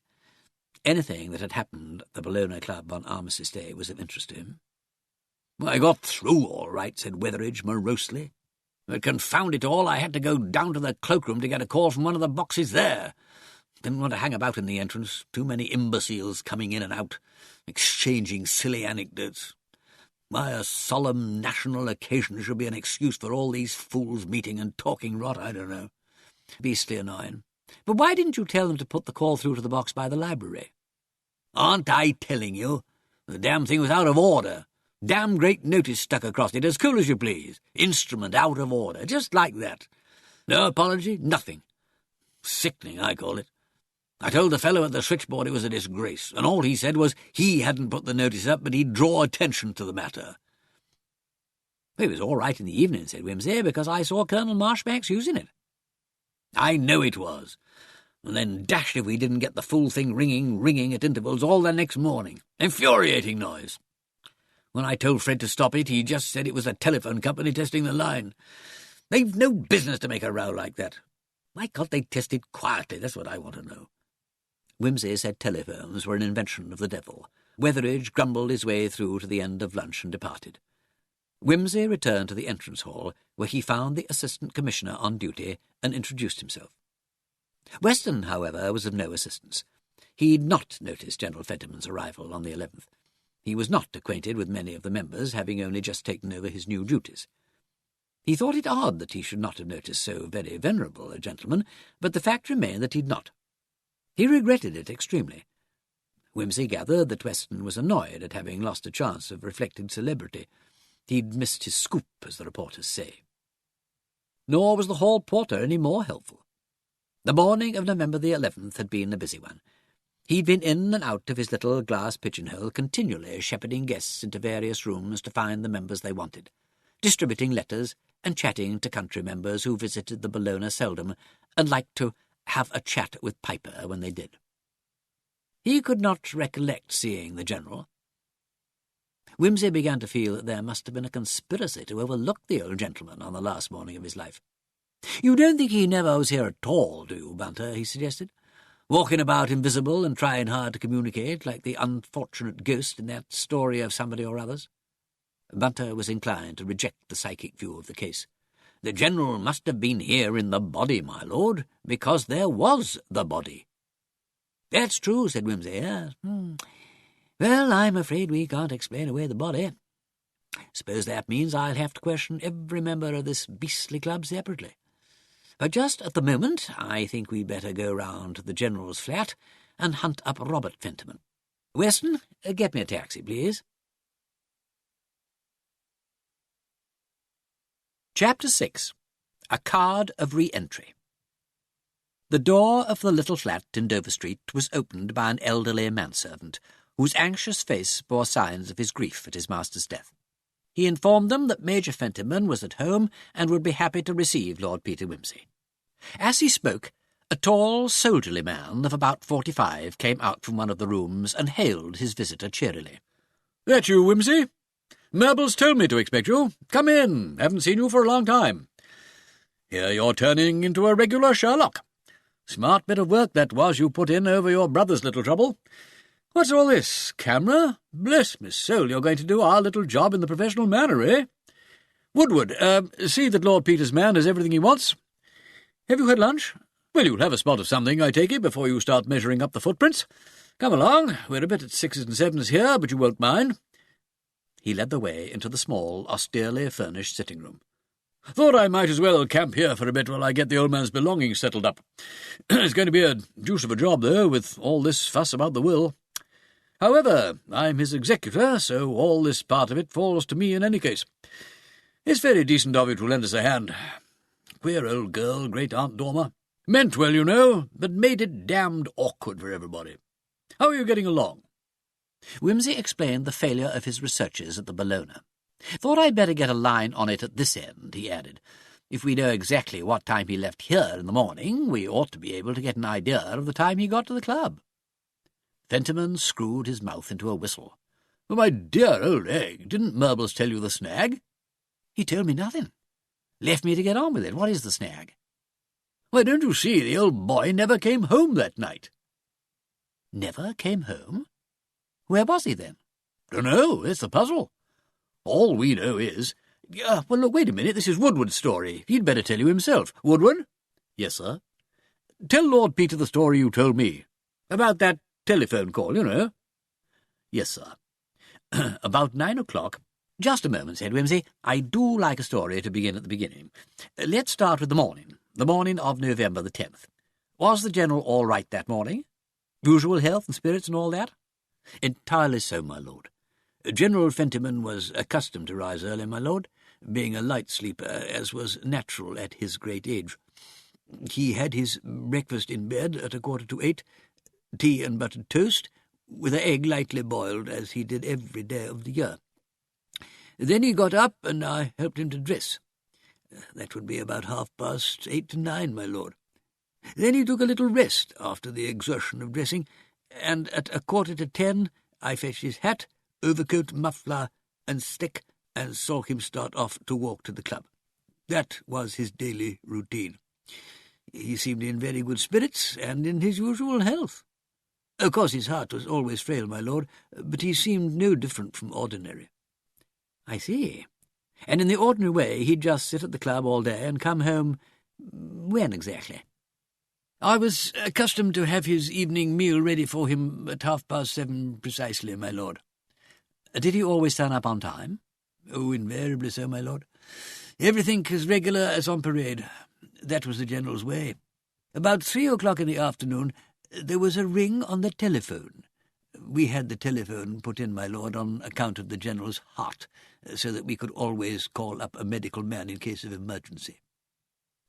Anything that had happened at the Bellona Club on Armistice Day was of interest to him. "I got through all right," said Witheridge morosely. "But confound it all, I had to go down to the cloakroom to get a call from one of the boxes there. Didn't want to hang about in the entrance. Too many imbeciles coming in and out, exchanging silly anecdotes. Why a solemn national occasion should be an excuse for all these fools meeting and talking rot, I don't know. Beastly annoying. But why didn't you tell them to put the call through to the box by the library?" "Aren't I telling you? The damn thing was out of order. Damn great notice stuck across it, as cool as you please. Instrument out of order, just like that. No apology, nothing. Sickening, I call it. I told the fellow at the switchboard it was a disgrace, and all he said was he hadn't put the notice up, but he'd draw attention to the matter." "It was all right in the evening," said Wimsey, "because I saw Colonel Marchbanks using it." "I know it was. And then dashed if we didn't get the fool thing ringing at intervals all the next morning. Infuriating noise. When I told Fred to stop it, he just said it was the telephone company testing the line. They've no business to make a row like that. Why can't they test it quietly? That's what I want to know." Wimsey said telephones were an invention of the devil. Witheridge grumbled his way through to the end of lunch and departed. Wimsey returned to the entrance hall, where he found the Assistant Commissioner on duty and introduced himself. Weston, however, was of no assistance. He'd not noticed General Fetterman's arrival on the 11th. He was not acquainted with many of the members, having only just taken over his new duties. He thought it odd that he should not have noticed so very venerable a gentleman, but the fact remained that he'd not. He regretted it extremely. Wimsey gathered that Weston was annoyed at having lost a chance of reflected celebrity. He'd missed his scoop, as the reporters say. Nor was the hall porter any more helpful. The morning of November the 11th had been a busy one. He'd been in and out of his little glass pigeonhole, continually shepherding guests into various rooms to find the members they wanted. distributing letters and chatting to country members who visited the Bellona seldom and liked to have a chat with Piper when they did. He could not recollect seeing the General. Wimsey began to feel that there must have been a conspiracy to overlook the old gentleman on the last morning of his life. "You don't think he never was here at all, do you, Bunter?" he suggested. "Walking about invisible and trying hard to communicate, like the unfortunate ghost in that story of somebody or other's?" Bunter was inclined to reject the psychic view of the case. "The General must have been here in the body, my lord, because there was the body." "That's true," said Wimsey. "Yes. Well, I'm afraid we can't explain away the body. Suppose that means I'll have to question every member of this beastly club separately. But just at the moment, I think we'd better go round to the General's flat and hunt up Robert Fentiman. Weston, get me a taxi, please." Chapter 6. A Card of Re-Entry. The door of the little flat in Dover Street was opened by an elderly manservant, whose anxious face bore signs of his grief at his master's death. He informed them that Major Fentiman was at home and would be happy to receive Lord Peter Wimsey. As he spoke, a tall, soldierly man of about 45 came out from one of the rooms and hailed his visitor cheerily. "That you, Wimsey? Mabel's told me to expect you. Come in. Haven't seen you for a long time. Here you're turning into a regular Sherlock. Smart bit of work that was you put in over your brother's little trouble. What's all this? Camera? Bless me soul, you're going to do our little job in the professional manner, eh? Woodward, see that Lord Peter's man has everything he wants. Have you had lunch? Well, you'll have a spot of something, I take it, before you start measuring up the footprints. Come along. We're a bit at 6s and 7s here, but you won't mind." He led the way into the small, austerely furnished sitting-room. "Thought I might as well camp here for a bit while I get the old man's belongings settled up. It's going to be a deuce of a job, though, with all this fuss about the will. However, I'm his executor, so all this part of it falls to me in any case. It's very decent of you to lend us a hand. Queer old girl, Great-Aunt Dormer. Meant well, you know, but made it damned awkward for everybody. How are you getting along?" Wimsey explained the failure of his researches at the Bellona. "Thought I'd better get a line on it at this end," he added. "If we know exactly what time he left here in the morning, we ought to be able to get an idea of the time he got to the club." Fentiman screwed his mouth into a whistle. "Oh, my dear old egg, didn't Murbles tell you the snag?" "He told me nothing. Left me to get on with it. What is the snag?" "Why, don't you see, the old boy never came home that night." "Never came home? Where was he then?" "Dunno, it's the puzzle. All we know is— well, look, wait a minute, this is Woodward's story. He'd better tell you himself. Woodward?" "Yes, sir." "Tell Lord Peter the story you told me. About that telephone call, you know." "Yes, sir. About 9 o'clock. Just a moment," said Wimsey. "I do like a story to begin at the beginning. Let's start with the morning of November the 10th. Was the General all right that morning? Usual health and spirits and all that?" "Entirely so, my lord. General Fentiman was accustomed to rise early, my lord, being a light sleeper, as was natural at his great age. He had his breakfast in bed at 7:45, tea and buttered toast, with an egg lightly boiled, as he did every day of the year. Then he got up, and I helped him to dress. That would be about 8:30 to 9, my lord. Then he took a little rest after the exertion of dressing, and at 9:45 I fetched his hat, overcoat, muffler, and stick, and saw him start off to walk to the club. That was his daily routine. He seemed in very good spirits, and in his usual health. Of course his heart was always frail, my lord, but he seemed no different from ordinary." "I see. And in the ordinary way he'd just sit at the club all day and come home when exactly?" "I was accustomed to have his evening meal ready for him at 7:30 precisely, my lord." "Did he always turn up on time?" "Oh, invariably so, my lord. Everything as regular as on parade. That was the General's way. About 3 o'clock in the afternoon there was a ring on the telephone. We had the telephone put in, my lord, on account of the General's heart, so that we could always call up a medical man in case of emergency."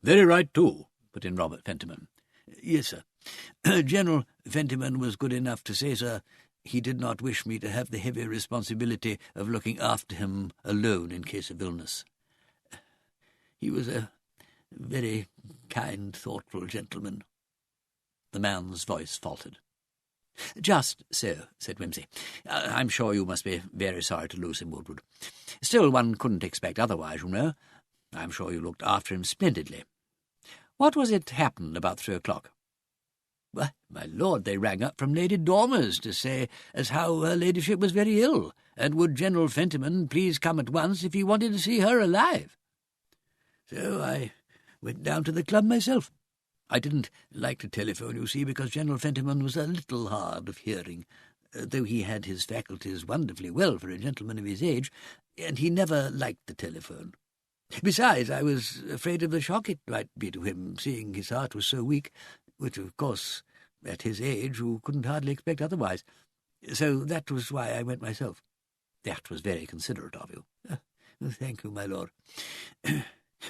"Very right, too," put in Robert Fentiman. "Yes, sir. General Fentiman was good enough to say, sir, he did not wish me to have the heavy responsibility of looking after him alone in case of illness. He was a very kind, thoughtful gentleman." The man's voice faltered. "Just so," said Wimsey. "I'm sure you must be very sorry to lose him, Woodward. Still, one couldn't expect otherwise, you know. I'm sure you looked after him splendidly. What was it happened about 3 o'clock?" "Why, my lord, they rang up from Lady Dormer's to say as how her ladyship was very ill, and would General Fentiman please come at once if he wanted to see her alive. So I went down to the club myself. I didn't like to telephone, you see, because General Fentiman was a little hard of hearing, though he had his faculties wonderfully well for a gentleman of his age, and he never liked the telephone. Besides, I was afraid of the shock it might be to him, seeing his heart was so weak, which, of course, at his age you couldn't hardly expect otherwise. So that was why I went myself." "That was very considerate of you." "Thank you, my lord.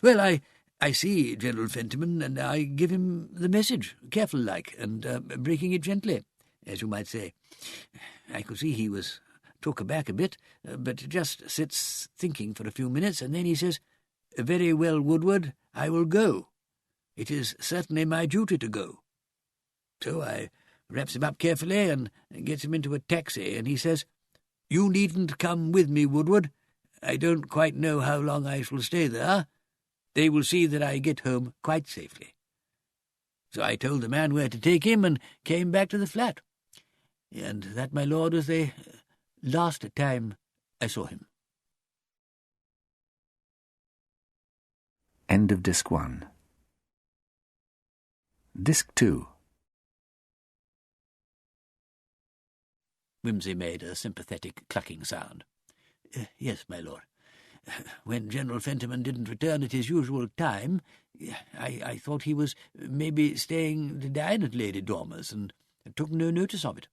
Well, I see General Fentiman, and I give him the message, careful-like, and breaking it gently, as you might say. I could see he was took aback a bit, but just sits thinking for a few minutes, and then he says, 'Very well, Woodward, I will go. It is certainly my duty to go.' So I wraps him up carefully and gets him into a taxi, and he says, 'You needn't come with me, Woodward. I don't quite know how long I shall stay there. They will see that I get home quite safely.' So I told the man where to take him and came back to the flat. And that, my lord, was the last time I saw him." End of Disc 1. Disc 2. Wimsey made a sympathetic clucking sound. "Yes, my lord. When General Fentiman didn't return at his usual time, I thought he was maybe staying to dine at Lady Dormer's, and took no notice of it.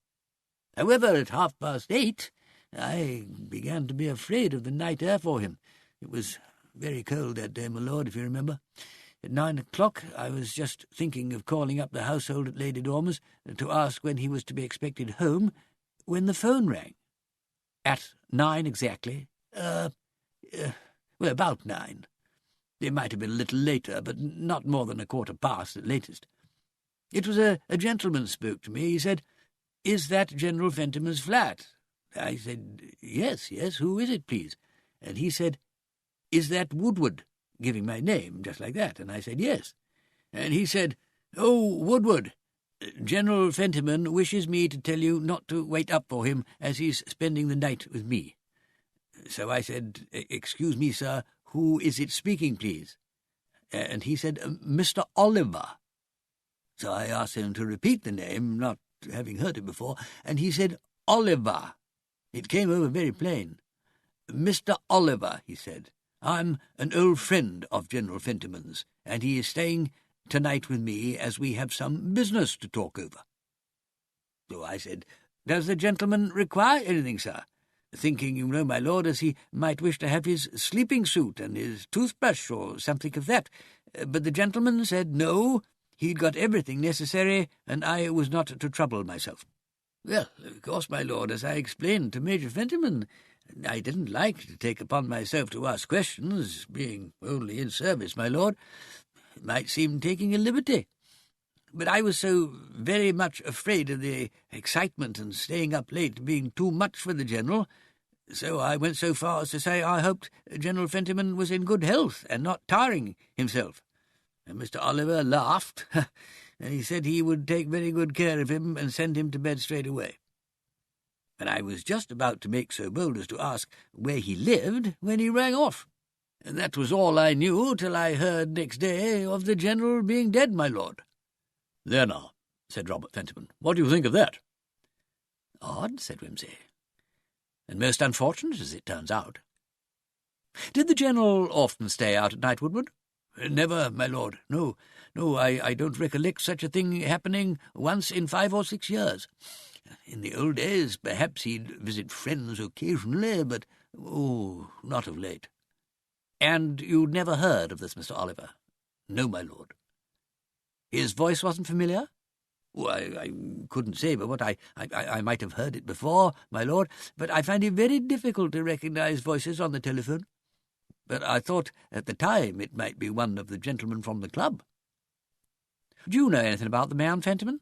However, at 8:30, I began to be afraid of the night air for him. It was very cold that day, my lord, if you remember. At 9 o'clock I was just thinking of calling up the household at Lady Dormer's to ask when he was to be expected home, when the phone rang." "At 9 exactly?" Well, about 9. It might have been a little later, but not more than 1/4 at latest. It was a gentleman spoke to me. He said, 'Is that General Fentiman's flat?' I said, 'Yes, who is it, please?' And he said, 'Is that Woodward?' giving my name, just like that, and I said, 'Yes.' And he said, 'Oh, Woodward, General Fentiman wishes me to tell you not to wait up for him, as he's spending the night with me.' So I said, 'Excuse me, sir, who is it speaking, please?' And he said, 'Mr. Oliver.' So I asked him to repeat the name, not having heard it before, and he said, 'Oliver.' It came over very plain. 'Mr. Oliver,' he said, 'I'm an old friend of General Fentiman's, and he is staying tonight with me, as we have some business to talk over.' So I said, 'Does the gentleman require anything, sir?' Thinking, you know, my lord, as he might wish to have his sleeping suit and his toothbrush or something of that. But the gentleman said no, he'd got everything necessary, and I was not to trouble myself. Well, of course, my lord, as I explained to Major Fentiman, I didn't like to take upon myself to ask questions, being only in service, my lord. It might seem taking a liberty. But I was so very much afraid of the excitement and staying up late being too much for the General, so I went so far as to say I hoped General Fentiman was in good health and not tiring himself. And Mr. Oliver laughed, and he said he would take very good care of him and send him to bed straight away. And I was just about to make so bold as to ask where he lived when he rang off. And that was all I knew till I heard next day of the General being dead, my lord. "There now," said Robert Fentiman. "What do you think of that?" "Odd," said Wimsey, "and most unfortunate, as it turns out." "Did the General often stay out at night, Woodward?" "Never, my lord. No, I don't recollect such a thing happening once in 5 or 6 years. In the old days, perhaps he'd visit friends occasionally, but, not of late." "And you'd never heard of this Mr. Oliver?" "No, my lord." "His voice wasn't familiar?" I couldn't say but what I might have heard it before, my lord, but I find it very difficult to recognise voices on the telephone. but I thought at the time it might be one of the gentlemen from the club. Do you know anything about the man, Fentiman?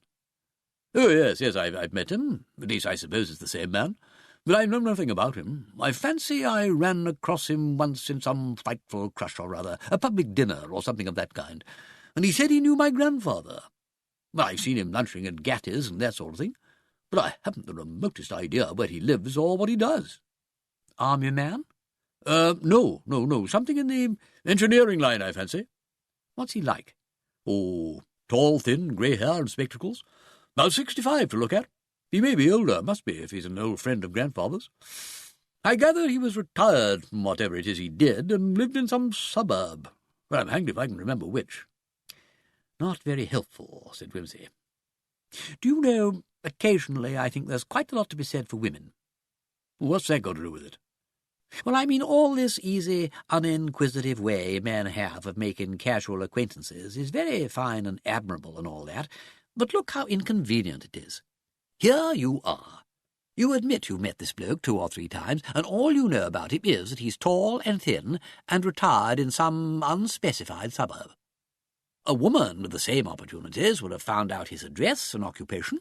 Oh, yes, I've met him. At least I suppose it's the same man. But I know nothing about him. I fancy I ran across him once in some frightful crush or other, a public dinner or something of that kind, and he said he knew my grandfather. Well, I've seen him lunching at Gatti's and that sort of thing, but I haven't the remotest idea where he lives or what he does. Army man? No. Something in the engineering line, I fancy. What's he like? Oh, tall, thin, grey hair and spectacles. About 65 to look at. He may be older, must be, if he's an old friend of grandfather's. I gather he was retired from whatever it is he did and lived in some suburb. Well, I'm hanged if I can remember which. Not very helpful, said Wimsey. Do you know, occasionally I think there's quite a lot to be said for women. What's that got to do with it? Well, I mean, all this easy, uninquisitive way men have of making casual acquaintances is very fine and admirable and all that, but look how inconvenient it is. Here you are. You admit you've met this bloke 2 or 3 times, and all you know about him is that he's tall and thin and retired in some unspecified suburb. A woman with the same opportunities would have found out his address and occupation,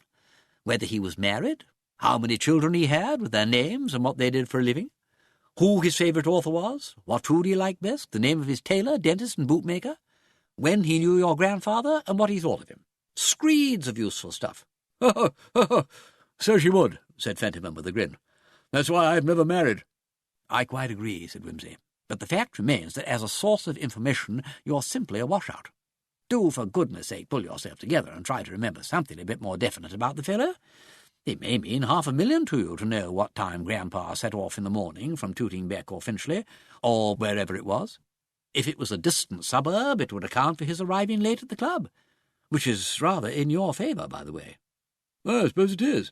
whether he was married, how many children he had, with their names and what they did for a living, who his favourite author was, what food he liked best, the name of his tailor, dentist and bootmaker, when he knew your grandfather, and what he thought of him. Screeds of useful stuff. So she would, said Fentiman with a grin. That's why I've never married. I quite agree, said Wimsey. But the fact remains that as a source of information you're simply a washout. Do, for goodness sake, pull yourself together and try to remember something a bit more definite about the fellow. It may mean $500,000 to you to know what time Grandpa set off in the morning from Tooting Bec or Finchley, or wherever it was. If it was a distant suburb, it would account for his arriving late at the club, which is rather in your favour, by the way. Well, I suppose it is.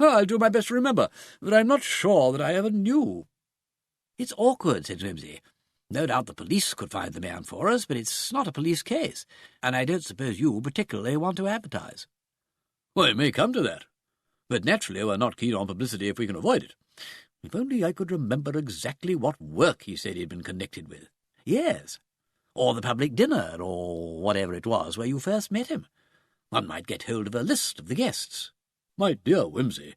I'll do my best to remember, but I'm not sure that I ever knew. It's awkward, said Wimsey. No doubt the police could find the man for us, but it's not a police case, and I don't suppose you particularly want to advertise. Well, it may come to that. But naturally we're not keen on publicity if we can avoid it. If only I could remember exactly what work he said he'd been connected with. Yes, or the public dinner, or whatever it was where you first met him. One might get hold of a list of the guests. My dear Wimsey,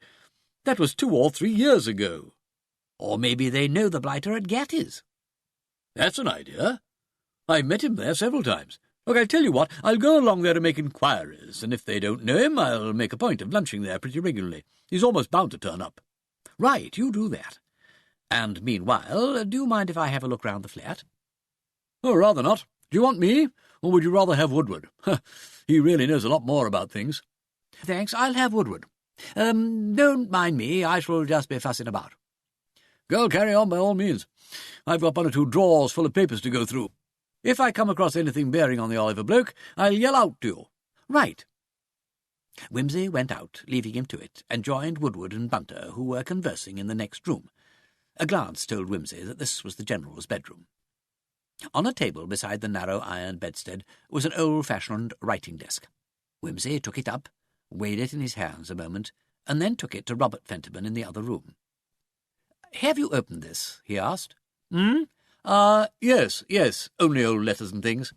that was 2 or 3 years ago. Or maybe they know the blighter at Gatti's. That's an idea. I've met him there several times. Look, I'll tell you what, I'll go along there to make inquiries, and if they don't know him, I'll make a point of lunching there pretty regularly. He's almost bound to turn up. Right, you do that. And meanwhile, do you mind if I have a look round the flat? Oh, rather not. Do you want me, or would you rather have Woodward? He really knows a lot more about things. Thanks, I'll have Woodward. Don't mind me, I shall just be fussing about. Go, carry on by all means. I've got 1 or 2 drawers full of papers to go through. If I come across anything bearing on the Oliver bloke, I'll yell out to you. Right. Wimsey went out, leaving him to it, and joined Woodward and Bunter, who were conversing in the next room. A glance told Wimsey that this was the General's bedroom. On a table beside the narrow iron bedstead was an old-fashioned writing desk. Wimsey took it up, weighed it in his hands a moment, and then took it to Robert Fentiman in the other room. "Have you opened this?" he asked. Yes, only old letters and things.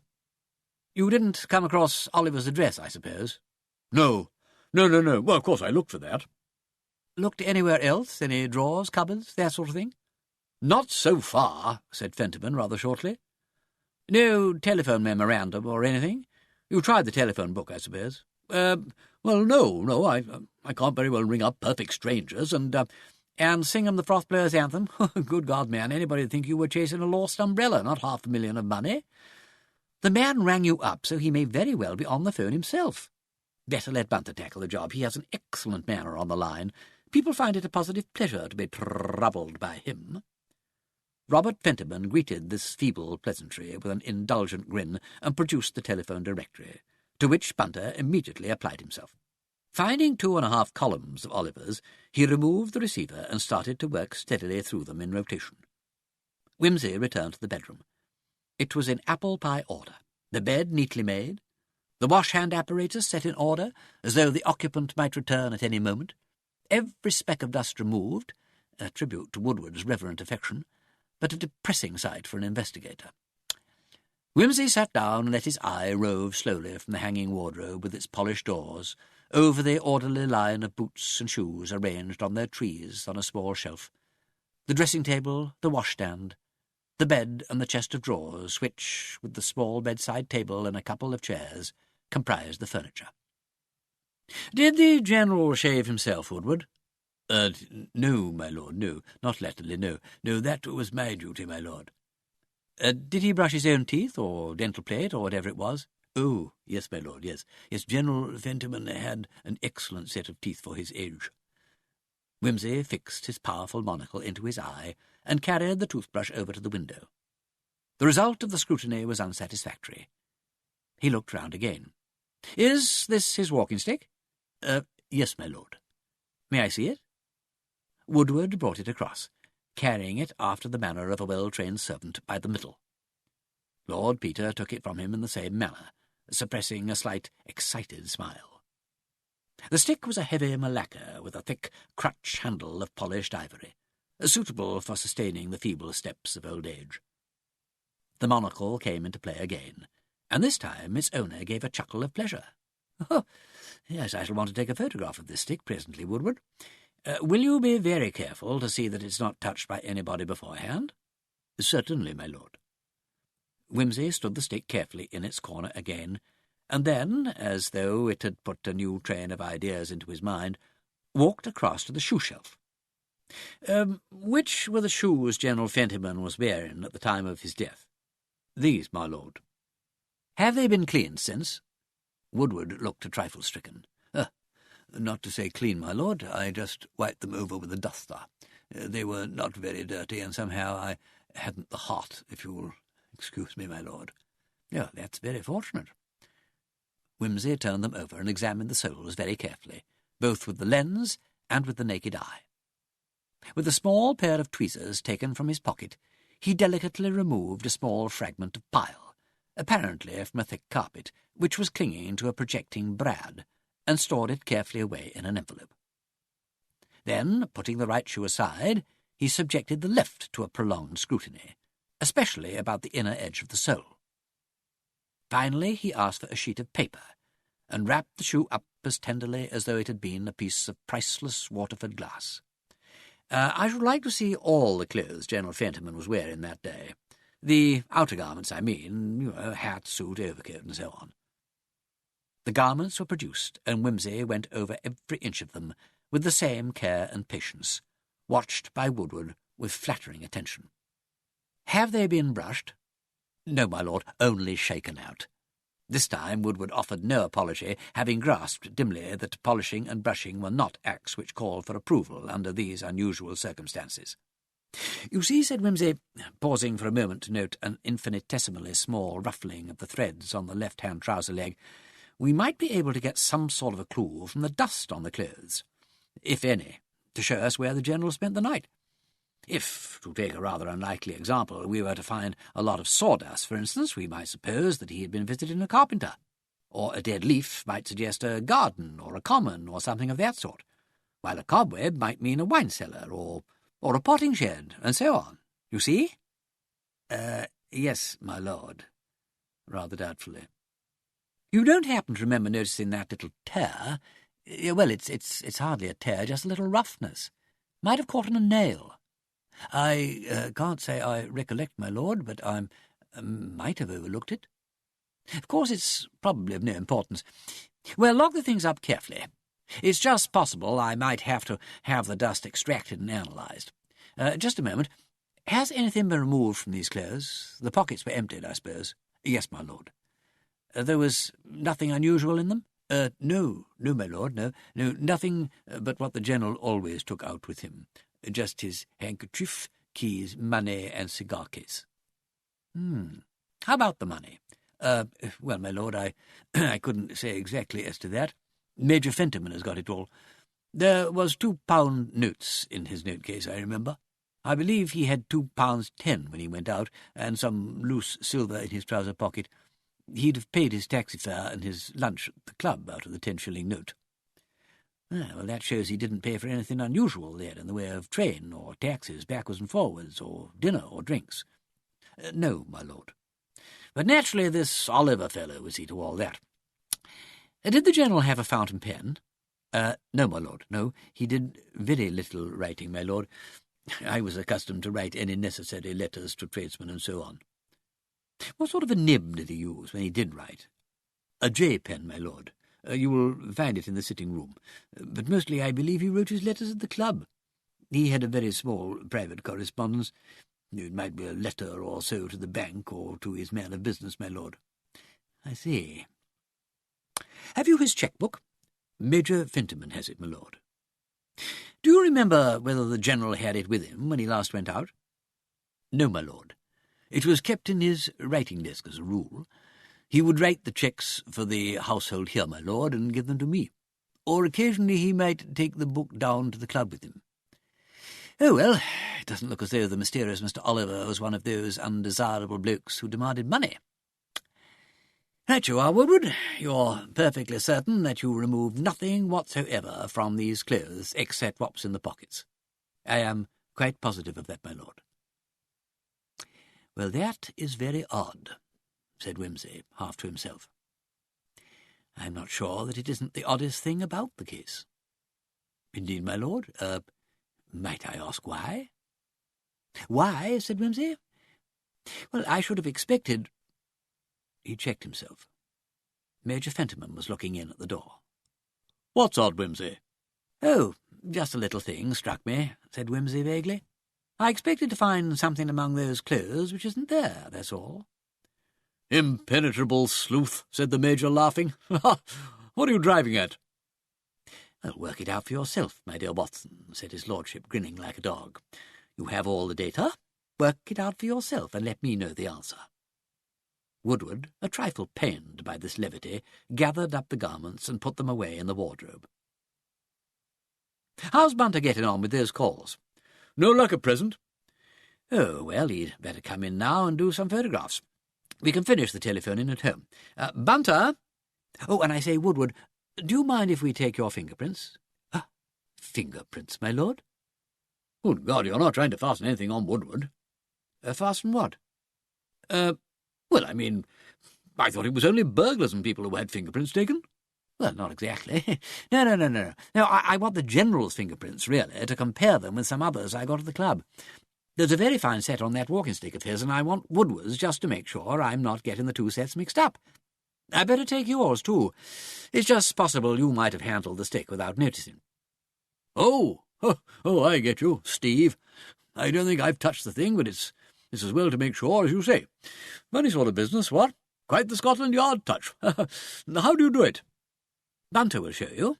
You didn't come across Oliver's address, I suppose? No. Well, of course I looked for that. Looked anywhere else? Any drawers, cupboards, that sort of thing? Not so far, said Fentiman rather shortly. No telephone memorandum or anything? You tried the telephone book, I suppose? Well, no, I can't very well ring up perfect strangers and sing 'em the Frothblowers' anthem? Good God, man, anybody'd think you were chasing a lost umbrella, not $500,000 of money. The man rang you up, so he may very well be on the phone himself. Better let Bunter tackle the job. He has an excellent manner on the line. People find it a positive pleasure to be troubled by him. Robert Fentiman greeted this feeble pleasantry with an indulgent grin and produced the telephone directory, to which Bunter immediately applied himself. Finding 2.5 columns of Oliver's, he removed the receiver and started to work steadily through them in rotation. Wimsey returned to the bedroom. It was in apple pie order, the bed neatly made, the wash-hand apparatus set in order, as though the occupant might return at any moment, every speck of dust removed, a tribute to Woodward's reverent affection, but a depressing sight for an investigator. Wimsey sat down and let his eye rove slowly from the hanging wardrobe with its polished doors over the orderly line of boots and shoes arranged on their trees on a small shelf, the dressing-table, the washstand, the bed and the chest of drawers which, with the small bedside table and a couple of chairs, comprised the furniture. "Did the General shave himself, Woodward?" No, my lord, no. Not latterly, no. No, that was my duty, my lord." Did he brush his own teeth, or dental plate, or whatever it was?" "Oh, yes, my lord, yes. Yes, General Fentiman had an excellent set of teeth for his age." Wimsey fixed his powerful monocle into his eye and carried the toothbrush over to the window. The result of the scrutiny was unsatisfactory. He looked round again. "Is this his walking-stick?" Yes, my lord." "May I see it?" Woodward brought it across, carrying it after the manner of a well-trained servant by the middle. Lord Peter took it from him in the same manner, suppressing a slight, excited smile. The stick was a heavy malacca with a thick crutch handle of polished ivory, suitable for sustaining the feeble steps of old age. The monocle came into play again, and this time its owner gave a chuckle of pleasure. "Oh, yes, I shall want to take a photograph of this stick presently, Woodward. Will you be very careful to see that it's not touched by anybody beforehand?" "Certainly, my lord." Wimsey stood the stick carefully in its corner again, and then, as though it had put a new train of ideas into his mind, walked across to the shoe-shelf. "Which were the shoes General Fentiman was wearing at the time of his death?" "These, my lord." "Have they been cleaned since?" Woodward looked a trifle stricken. "Not to say clean, my lord. I just wiped them over with a duster. They were not very dirty, and somehow I hadn't the heart, if you'll excuse me, my lord." "Oh, that's very fortunate." Wimsey turned them over and examined the soles very carefully, both with the lens and with the naked eye. With a small pair of tweezers taken from his pocket, he delicately removed a small fragment of pile, apparently from a thick carpet, which was clinging to a projecting brad, and stored it carefully away in an envelope. Then, putting the right shoe aside, he subjected the left to a prolonged scrutiny, especially about the inner edge of the sole. Finally, he asked for a sheet of paper, and wrapped the shoe up as tenderly as though it had been a piece of priceless Waterford glass. "I should like to see all the clothes General Fentiman was wearing that day. The outer garments, I mean, hat, suit, overcoat, and so on." The garments were produced, and Wimsey went over every inch of them with the same care and patience, watched by Woodward with flattering attention. "Have they been brushed?" "No, my lord, only shaken out." This time Woodward offered no apology, having grasped dimly that polishing and brushing were not acts which called for approval under these unusual circumstances. "You see," said Wimsey, pausing for a moment to note an infinitesimally small ruffling of the threads on the left-hand trouser leg, "we might be able to get some sort of a clue from the dust on the clothes, if any, to show us where the General spent the night. If, to take a rather unlikely example, we were to find a lot of sawdust, for instance, we might suppose that he had been visiting a carpenter, or a dead leaf might suggest a garden or a common or something of that sort, while a cobweb might mean a wine-cellar or a potting shed, and so on. You see?" Yes, my lord," rather doubtfully. "You don't happen to remember noticing that little tear? Well, it's hardly a tear, just a little roughness. Might have caught on a nail." "I can't say I recollect, my lord, but I might have overlooked it." "Of course, it's probably of no importance. Well, lock the things up carefully. It's just possible I might have to have the dust extracted and analysed. Just a moment. Has anything been removed from these clothes? The pockets were emptied, I suppose." "Yes, my lord." "There was nothing unusual in them?" No, my lord, no, nothing but what the General always took out with him. Just his handkerchief, keys, money, and cigar case." How about the money?" Well, my lord, I couldn't say exactly as to that. Major Fentiman has got it all. There was £2 notes in his note-case, I remember. I believe he had £2.10 when he went out, and some loose silver in his trouser pocket. He'd have paid his taxi fare and his lunch at the club out of the 10-shilling note." Well, that shows he didn't pay for anything unusual there in the way of train or taxis backwards and forwards, or dinner or drinks. No, my lord. But naturally this Oliver fellow would see to all that. Did the General have a fountain pen? No, my lord, no. He did very little writing, my lord. I was accustomed to write any necessary letters to tradesmen and so on. What sort of a nib did he use when he did write? A J pen, my lord. You will find it in the sitting-room. But mostly I believe he wrote his letters at the club. He had a very small private correspondence. It might be a letter or so to the bank or to his man of business, my lord. I see. Have you his cheque-book? Major Fentiman has it, my lord. Do you remember whether the General had it with him when he last went out? No, my lord. It was kept in his writing desk as a rule. He would write the cheques for the household here, my lord, and give them to me. Or occasionally he might take the book down to the club with him. Oh, well, it doesn't look as though the mysterious Mr. Oliver was one of those undesirable blokes who demanded money. Right you are, Woodward. You're perfectly certain that you removed nothing whatsoever from these clothes except what's in the pockets. I am quite positive of that, my lord. Well, that is very odd, said Wimsey, half to himself. I'm not sure that it isn't the oddest thing about the case. Indeed, my lord. Might I ask why? Why? Said Wimsey. Well, I should have expected... He checked himself. Major Fentiman was looking in at the door. What's odd, Wimsey? Oh, just a little thing struck me, said Wimsey vaguely. I expected to find something among those clothes which isn't there, that's all. Impenetrable sleuth, said the Major, laughing. What are you driving at? Well, work it out for yourself, my dear Watson, said his lordship, grinning like a dog. You have all the data. Work it out for yourself, and let me know the answer. Woodward, a trifle pained by this levity, gathered up the garments and put them away in the wardrobe. How's Bunter getting on with those calls? No luck at present. Oh, well, he'd better come in now and do some photographs. We can finish the telephoning at home. Bunter! Oh, and I say, Woodward, do you mind if we take your fingerprints? Fingerprints, my lord? Good God, you're not trying to fasten anything on Woodward. Fasten what? Well, I mean, I thought it was only burglars and people who had fingerprints taken. Well, not exactly. No. No, I want the General's fingerprints, really, to compare them with some others I got at the club. There's a very fine set on that walking stick of his, and I want Woodward's just to make sure I'm not getting the two sets mixed up. I'd better take yours, too. It's just possible you might have handled the stick without noticing. Oh, I get you, Steve. I don't think I've touched the thing, but it's as well to make sure, as you say. Funny sort of business, what? Quite the Scotland Yard touch. How do you do it? Bunter will show you.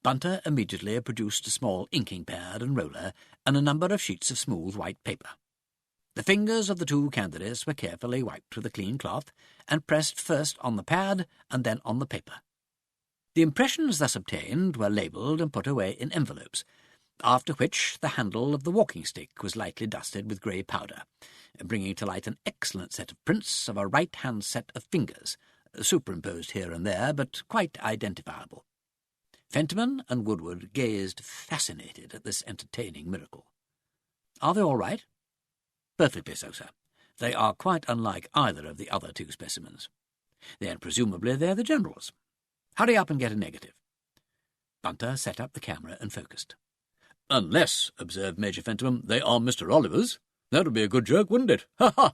Bunter immediately produced a small inking pad and roller and a number of sheets of smooth white paper. The fingers of the two candidates were carefully wiped with a clean cloth and pressed first on the pad and then on the paper. The impressions thus obtained were labelled and put away in envelopes, after which the handle of the walking stick was lightly dusted with grey powder, bringing to light an excellent set of prints of a right-hand set of fingers, superimposed here and there, but quite identifiable. Fentiman and Woodward gazed fascinated at this entertaining miracle. Are they all right? Perfectly so, sir. They are quite unlike either of the other two specimens. Then presumably they're the General's. Hurry up and get a negative. Bunter set up the camera and focused. Unless, observed Major Fentiman, they are Mr. Oliver's. That would be a good joke, wouldn't it? Ha!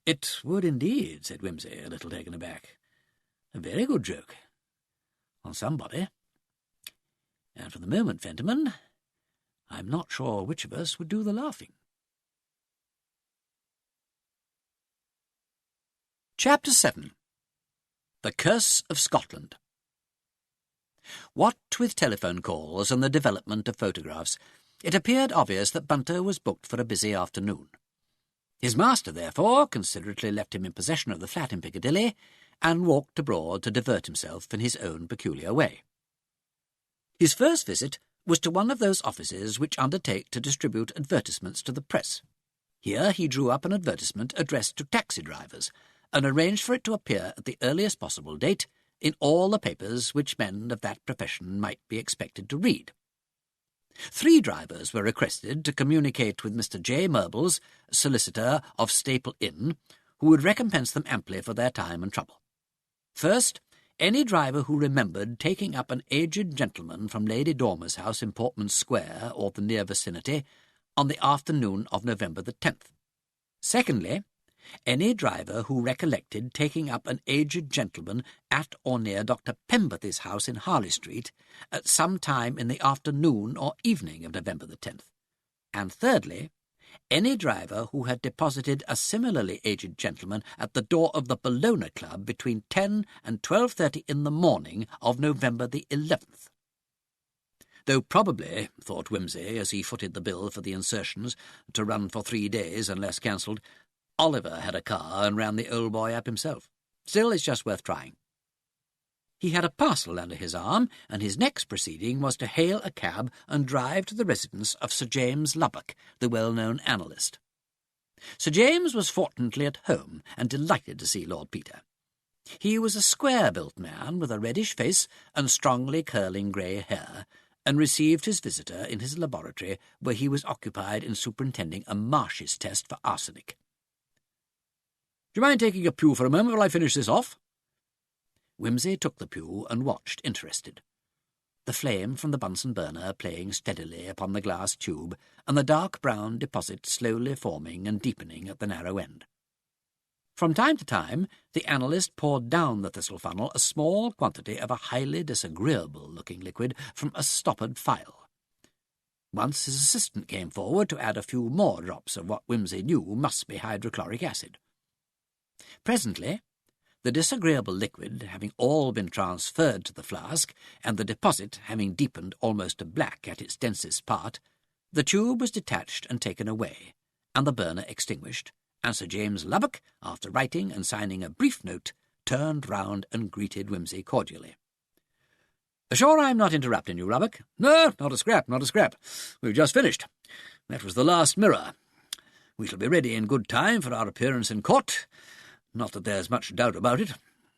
It would indeed, said Wimsey, a little taken aback. A very good joke. On somebody. And for the moment, Fentiman, I'm not sure which of us would do the laughing. Chapter 7. The Curse of Scotland. What with telephone calls and the development of photographs, it appeared obvious that Bunter was booked for a busy afternoon. His master, therefore, considerately left him in possession of the flat in Piccadilly and walked abroad to divert himself in his own peculiar way. His first visit was to one of those offices which undertake to distribute advertisements to the press. Here he drew up an advertisement addressed to taxi drivers, and arranged for it to appear at the earliest possible date in all the papers which men of that profession might be expected to read. 3 drivers were requested to communicate with Mr. J. Murbles, solicitor of Staple Inn, who would recompense them amply for their time and trouble. First, any driver who remembered taking up an aged gentleman from Lady Dormer's house in Portman Square or the near vicinity on the afternoon of November the 10th. Secondly, any driver who recollected taking up an aged gentleman at or near Dr. Pemberthy's house in Harley Street at some time in the afternoon or evening of November the 10th. And thirdly, any driver who had deposited a similarly aged gentleman at the door of the Bellona Club between 10 and 12:30 in the morning of November the 11th. Though probably, thought Wimsey as he footed the bill for the insertions to run for 3 days unless cancelled, Oliver had a car and ran the old boy up himself. Still, it's just worth trying. He had a parcel under his arm, and his next proceeding was to hail a cab and drive to the residence of Sir James Lubbock, the well-known analyst. Sir James was fortunately at home, and delighted to see Lord Peter. He was a square-built man with a reddish face and strongly curling grey hair, and received his visitor in his laboratory, where he was occupied in superintending a Marsh's test for arsenic. "Do you mind taking a pew for a moment while I finish this off?" Wimsey took the pew and watched, interested. The flame from the Bunsen burner playing steadily upon the glass tube, and the dark brown deposit slowly forming and deepening at the narrow end. From time to time, the analyst poured down the thistle funnel a small quantity of a highly disagreeable-looking liquid from a stoppered phial. Once his assistant came forward to add a few more drops of what Wimsey knew must be hydrochloric acid. Presently, the disagreeable liquid having all been transferred to the flask, and the deposit having deepened almost to black at its densest part, the tube was detached and taken away, and the burner extinguished, and Sir James Lubbock, after writing and signing a brief note, turned round and greeted Wimsey cordially. "Sure I'm not interrupting you, Lubbock?" "No, not a scrap, not a scrap. We've just finished. That was the last mirror. We shall be ready in good time for our appearance in court. Not that there's much doubt about it.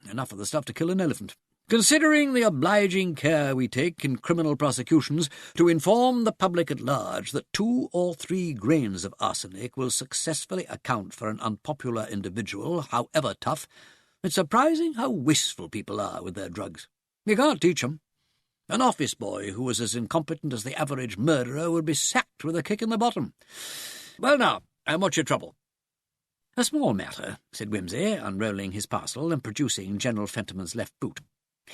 Enough of the stuff to kill an elephant. Considering the obliging care we take in criminal prosecutions to inform the public at large that 2 or 3 grains of arsenic will successfully account for an unpopular individual, however tough, it's surprising how wasteful people are with their drugs. You can't teach 'em. An office boy who was as incompetent as the average murderer would be sacked with a kick in the bottom. Well now, and what's your trouble?" "A small matter," said Wimsey, unrolling his parcel and producing General Fentiman's left boot.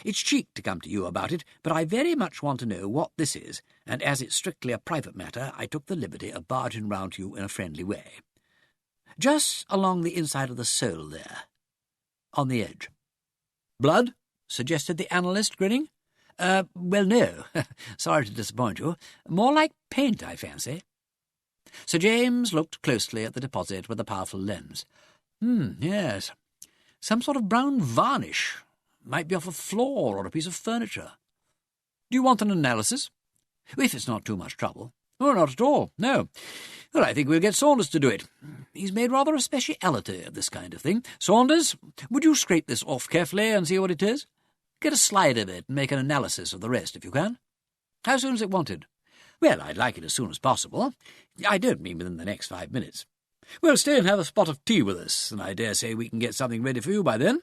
"It's cheek to come to you about it, but I very much want to know what this is, and as it's strictly a private matter, I took the liberty of barging round to you in a friendly way. Just along the inside of the sole there, on the edge." "Blood?" suggested the analyst, grinning. Well, no. Sorry to disappoint you. More like paint, I fancy." Sir James looked closely at the deposit with a powerful lens. Yes. Some sort of brown varnish. Might be off a floor or a piece of furniture. Do you want an analysis?" "If it's not too much trouble." "Oh, not at all, no. Well, I think we'll get Saunders to do it. He's made rather a speciality of this kind of thing. Saunders, would you scrape this off carefully and see what it is? Get a slide of it and make an analysis of the rest, if you can. How soon is it wanted?" "Well, I'd like it as soon as possible. I don't mean within the next 5 minutes." "Well, stay and have a spot of tea with us, and I dare say we can get something ready for you by then.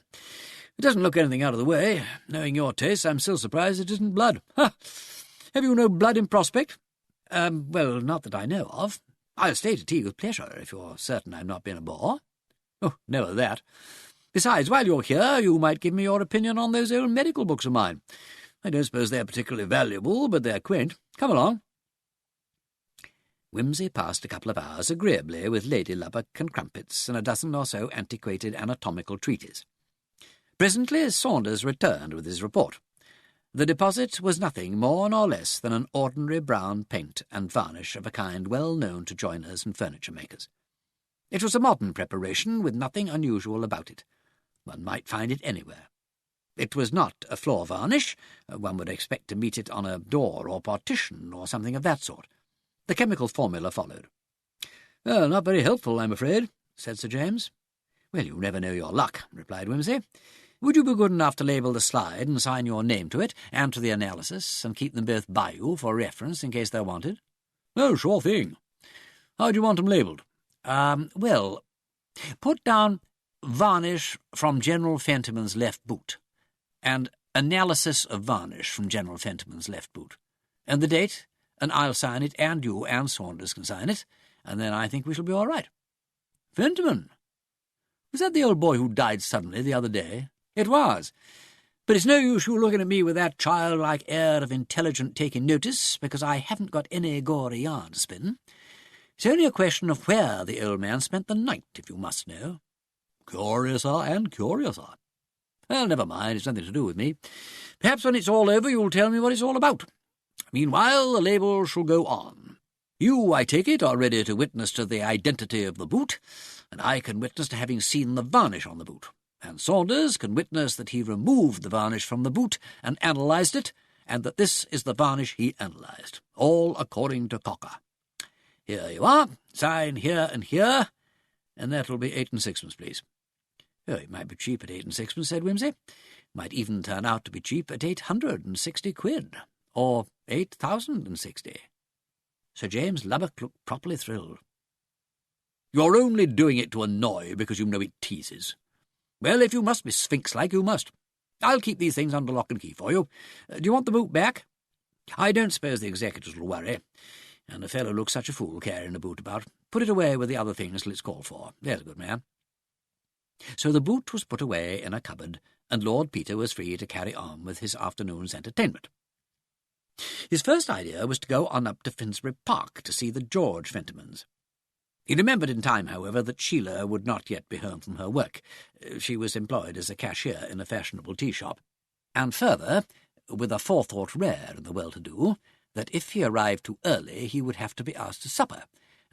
It doesn't look anything out of the way. Knowing your taste, I'm still surprised it isn't blood. Ha! Have you no blood in prospect?" Well, not that I know of. I'll stay to tea with pleasure, if you're certain I'm not being a bore." "Oh, no of that. Besides, while you're here, you might give me your opinion on those old medical books of mine. I don't suppose they're particularly valuable, but they're quaint. Come along." Wimsey passed a couple of hours agreeably with Lady Lubbock and crumpets and a dozen or so antiquated anatomical treatises. Presently Saunders returned with his report. The deposit was nothing more nor less than an ordinary brown paint and varnish of a kind well known to joiners and furniture-makers. It was a modern preparation with nothing unusual about it. One might find it anywhere. It was not a floor varnish. One would expect to meet it on a door or partition or something of that sort. The chemical formula followed. "Well, not very helpful, I'm afraid," said Sir James. "Well, you never know your luck," replied Wimsey. Would you be good enough to label the slide and sign your name to it and to the analysis and keep them both by you for reference in case they're wanted? Oh, sure thing. How do you want them labelled? Well, put down varnish from General Fentiman's left boot and analysis of varnish from General Fentiman's left boot. And the date, and I'll sign it, and you and Saunders can sign it, and then I think we shall be all right. Fentiman? Was that the old boy who died suddenly the other day? It was. But it's no use you looking at me with that childlike air of intelligent taking notice, because I haven't got any gory yarn to spin. It's only a question of where the old man spent the night, if you must know. Curiouser and curiouser. Well, never mind, it's nothing to do with me. Perhaps when it's all over you'll tell me what it's all about. Meanwhile, the label shall go on. You, I take it, are ready to witness to the identity of the boot, and I can witness to having seen the varnish on the boot, and Saunders can witness that he removed the varnish from the boot and analysed it, and that this is the varnish he analysed, all according to Cocker. Here you are, sign here and here, and that'll be 8 and 6pence, please. Oh, it might be cheap at 8 and 6pence, said Wimsey. Might even turn out to be cheap at 860 quid, or 8,060. Sir James Lubbock looked properly thrilled. You're only doing it to annoy because you know it teases. Well, if you must be sphinx-like, you must. I'll keep these things under lock and key for you. Do you want the boot back? I don't suppose the executors will worry, and a fellow looks such a fool carrying a boot about. Put it away with the other things till it's called for. There's a good man. So the boot was put away in a cupboard, and Lord Peter was free to carry on with his afternoon's entertainment. His first idea was to go on up to Finsbury Park to see the George Fentimans. He remembered in time, however, that Sheila would not yet be home from her work. She was employed as a cashier in a fashionable tea shop. And further, with a forethought rare in the well-to-do, that if he arrived too early he would have to be asked to supper,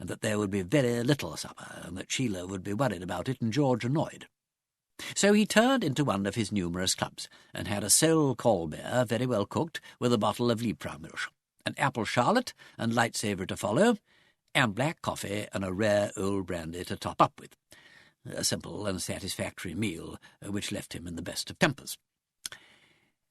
and that there would be very little supper, and that Sheila would be worried about it and George annoyed. So he turned into one of his numerous clubs, and had a sole call-bear very well cooked with a bottle of Liebfraumilch, an apple charlotte and light savour to follow, and black coffee and a rare old brandy to top up with. A simple and satisfactory meal, which left him in the best of tempers.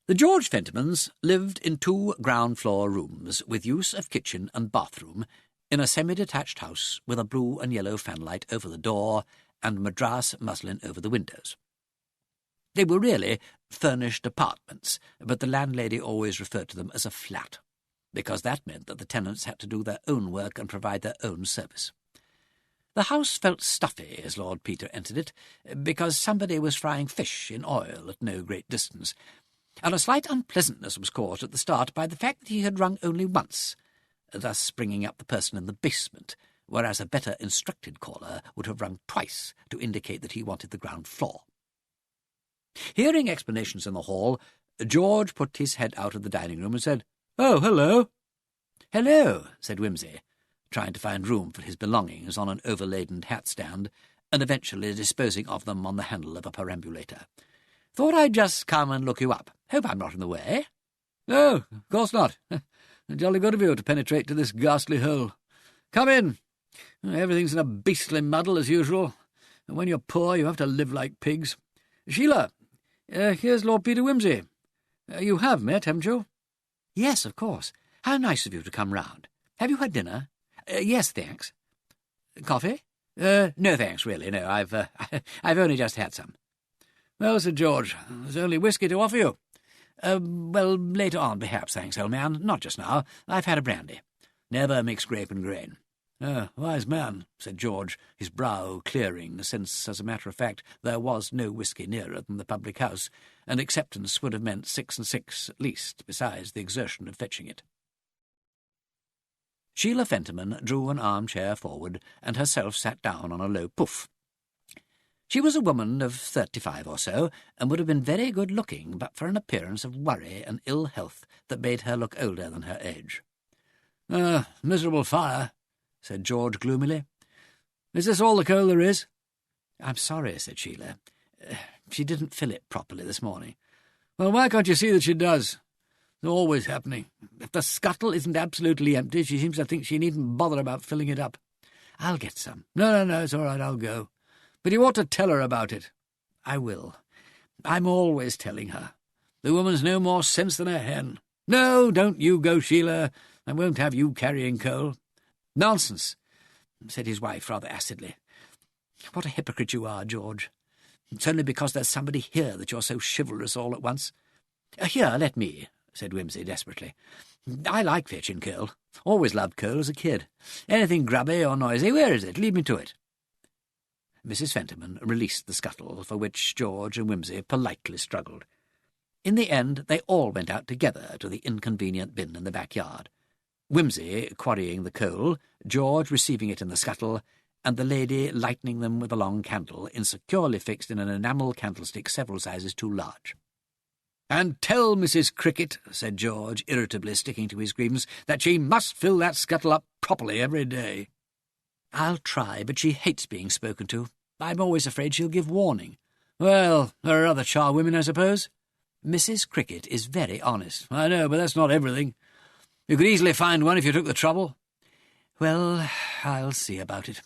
The George Fentimans lived in 2 ground-floor rooms, with use of kitchen and bathroom, in a semi-detached house with a blue and yellow fanlight over the door and madras muslin over the windows. They were really furnished apartments, but the landlady always referred to them as a flat, because that meant that the tenants had to do their own work and provide their own service. The house felt stuffy as Lord Peter entered it, because somebody was frying fish in oil at no great distance, and a slight unpleasantness was caused at the start by the fact that he had rung only once, thus bringing up the person in the basement, whereas a better instructed caller would have rung twice to indicate that he wanted the ground floor. Hearing explanations in the hall, George put his head out of the dining-room and said, "Oh, hello." "Hello," said Wimsey, trying to find room for his belongings on an overladen hat-stand, and eventually disposing of them on the handle of a perambulator. "Thought I'd just come and look you up. Hope I'm not in the way." "No, of course not. Jolly good of you to penetrate to this ghastly hole. Come in. Everything's in a beastly muddle as usual, and when you're poor you have to live like pigs. Sheila, here's Lord Peter Wimsey. You have met, haven't you?" "Yes, of course. How nice of you to come round. Have you had dinner?" "Yes, thanks." "Coffee?" "No, thanks, really, no. I've only just had some." "Well," said George, "there's only whisky to offer you." Well, later on, perhaps, thanks, old man. Not just now. I've had a brandy. Never mix grape and grain." "Wise man," said George, his brow clearing, since, as a matter of fact, there was no whisky nearer than the public-house, and acceptance would have meant 6 and 6 at least, besides the exertion of fetching it. Sheila Fentiman drew an armchair forward, and herself sat down on a low poof. She was a woman of 35 or so, and would have been very good-looking but for an appearance of worry and ill health that made her look older than her age. "Miserable fire," said George gloomily. "Is this all the coal there is?" "I'm sorry," said Sheila. "She didn't fill it properly this morning." "Well, why can't you see that she does? It's always happening. If the scuttle isn't absolutely empty, she seems to think she needn't bother about filling it up." "I'll get some." No, it's all right, I'll go. But you ought to tell her about it." "I will. I'm always telling her. The woman's no more sense than a hen. No, don't you go, Sheila. I won't have you carrying coal. Nonsense, said his wife rather acidly. What a hypocrite you are, George. It's only because there's somebody here that you're so chivalrous all at once. Here, let me, said Wimsey desperately. I like fetching coal. Always loved coal as a kid. Anything grubby or noisy, where is it? Lead me to it. Mrs. Fentiman released the scuttle, for which George and Wimsey politely struggled. In the end, they all went out together to the inconvenient bin in the backyard. Wimsey quarrying the coal, George receiving it in the scuttle, and the lady lighting them with a long candle, insecurely fixed in an enamel candlestick several sizes too large. "And tell Mrs. Cricket," said George, irritably sticking to his grievance, "that she must fill that scuttle up properly every day." "I'll try, but she hates being spoken to. I'm always afraid she'll give warning." "Well, there are other charwomen, I suppose." "Mrs. Cricket is very honest." "I know, but that's not everything. You could easily find one if you took the trouble." "Well, I'll see about it.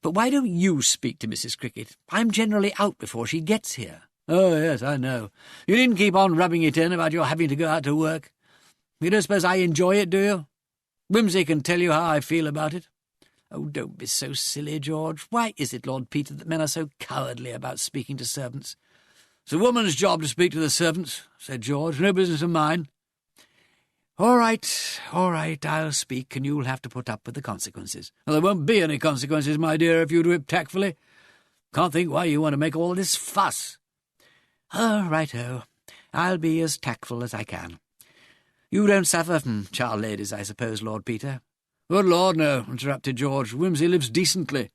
But why don't you speak to Mrs. Cricket? I'm generally out before she gets here." "Oh, yes, I know. You needn't keep on rubbing it in about your having to go out to work. You don't suppose I enjoy it, do you? Wimsey can tell you how I feel about it." "Oh, don't be so silly, George. Why is it, Lord Peter, that men are so cowardly about speaking to servants?" "It's a woman's job to speak to the servants," said George. "No business of mine." All right, I'll speak, and you'll have to put up with the consequences." "Well, there won't be any consequences, my dear, if you do it tactfully. Can't think why you want to make all this fuss." "Oh, righto. I'll be as tactful as I can. You don't suffer from char ladies, I suppose, Lord Peter?" "Good Lord, no," interrupted George. "Wimsey lives decently.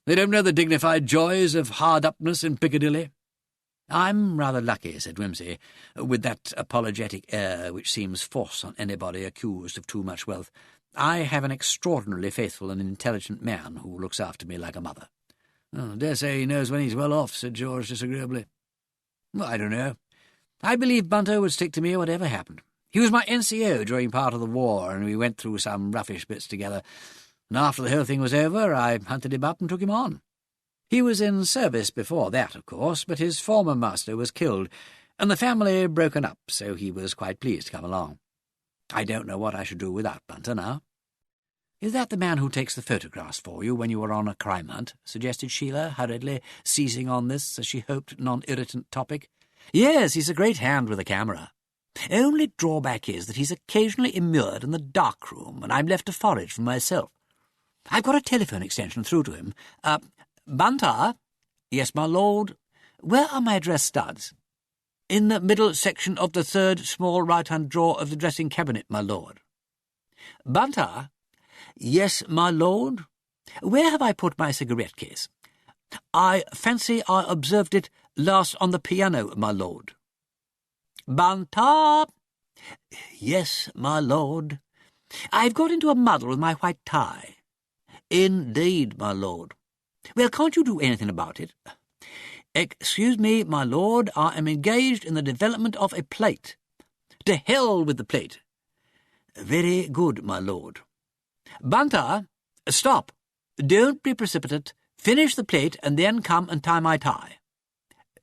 They don't know the dignified joys of hard-upness in Piccadilly." "I'm rather lucky," said Wimsey, with that apologetic air which seems forced on anybody accused of too much wealth. "I have an extraordinarily faithful and intelligent man who looks after me like a mother." "Oh, I dare say he knows when he's well off," said George disagreeably. "Well, I don't know. I believe Bunter would stick to me whatever happened. He was my NCO during part of the war, and we went through some roughish bits together. And after the whole thing was over, I hunted him up and took him on. He was in service before that, of course, but his former master was killed, and the family broken up, so he was quite pleased to come along. I don't know what I should do without Bunter now." "Is that the man who takes the photographs for you when you were on a crime hunt?" suggested Sheila, hurriedly seizing on this, as she hoped, non-irritant topic. "Yes, he's a great hand with a camera. Only drawback is that he's occasionally immured in the dark room, and I'm left to forage for myself. I've got a telephone extension through to him. Bunter?" "Yes, my lord." "Where are my dress studs?" "In the middle section of the third small right-hand drawer of the dressing cabinet, my lord." "Bunter?" "Yes, my lord." "Where have I put my cigarette case?" "I fancy I observed it last on the piano, my lord." "Bunter?" "Yes, my lord." "I've got into a muddle with my white tie." "Indeed, my lord." "Well, can't you do anything about it?" "Excuse me, my lord, I am engaged in the development of a plate." "To hell with the plate." "Very good, my lord." "Bunter, stop. Don't be precipitate. Finish the plate and then come and tie my tie."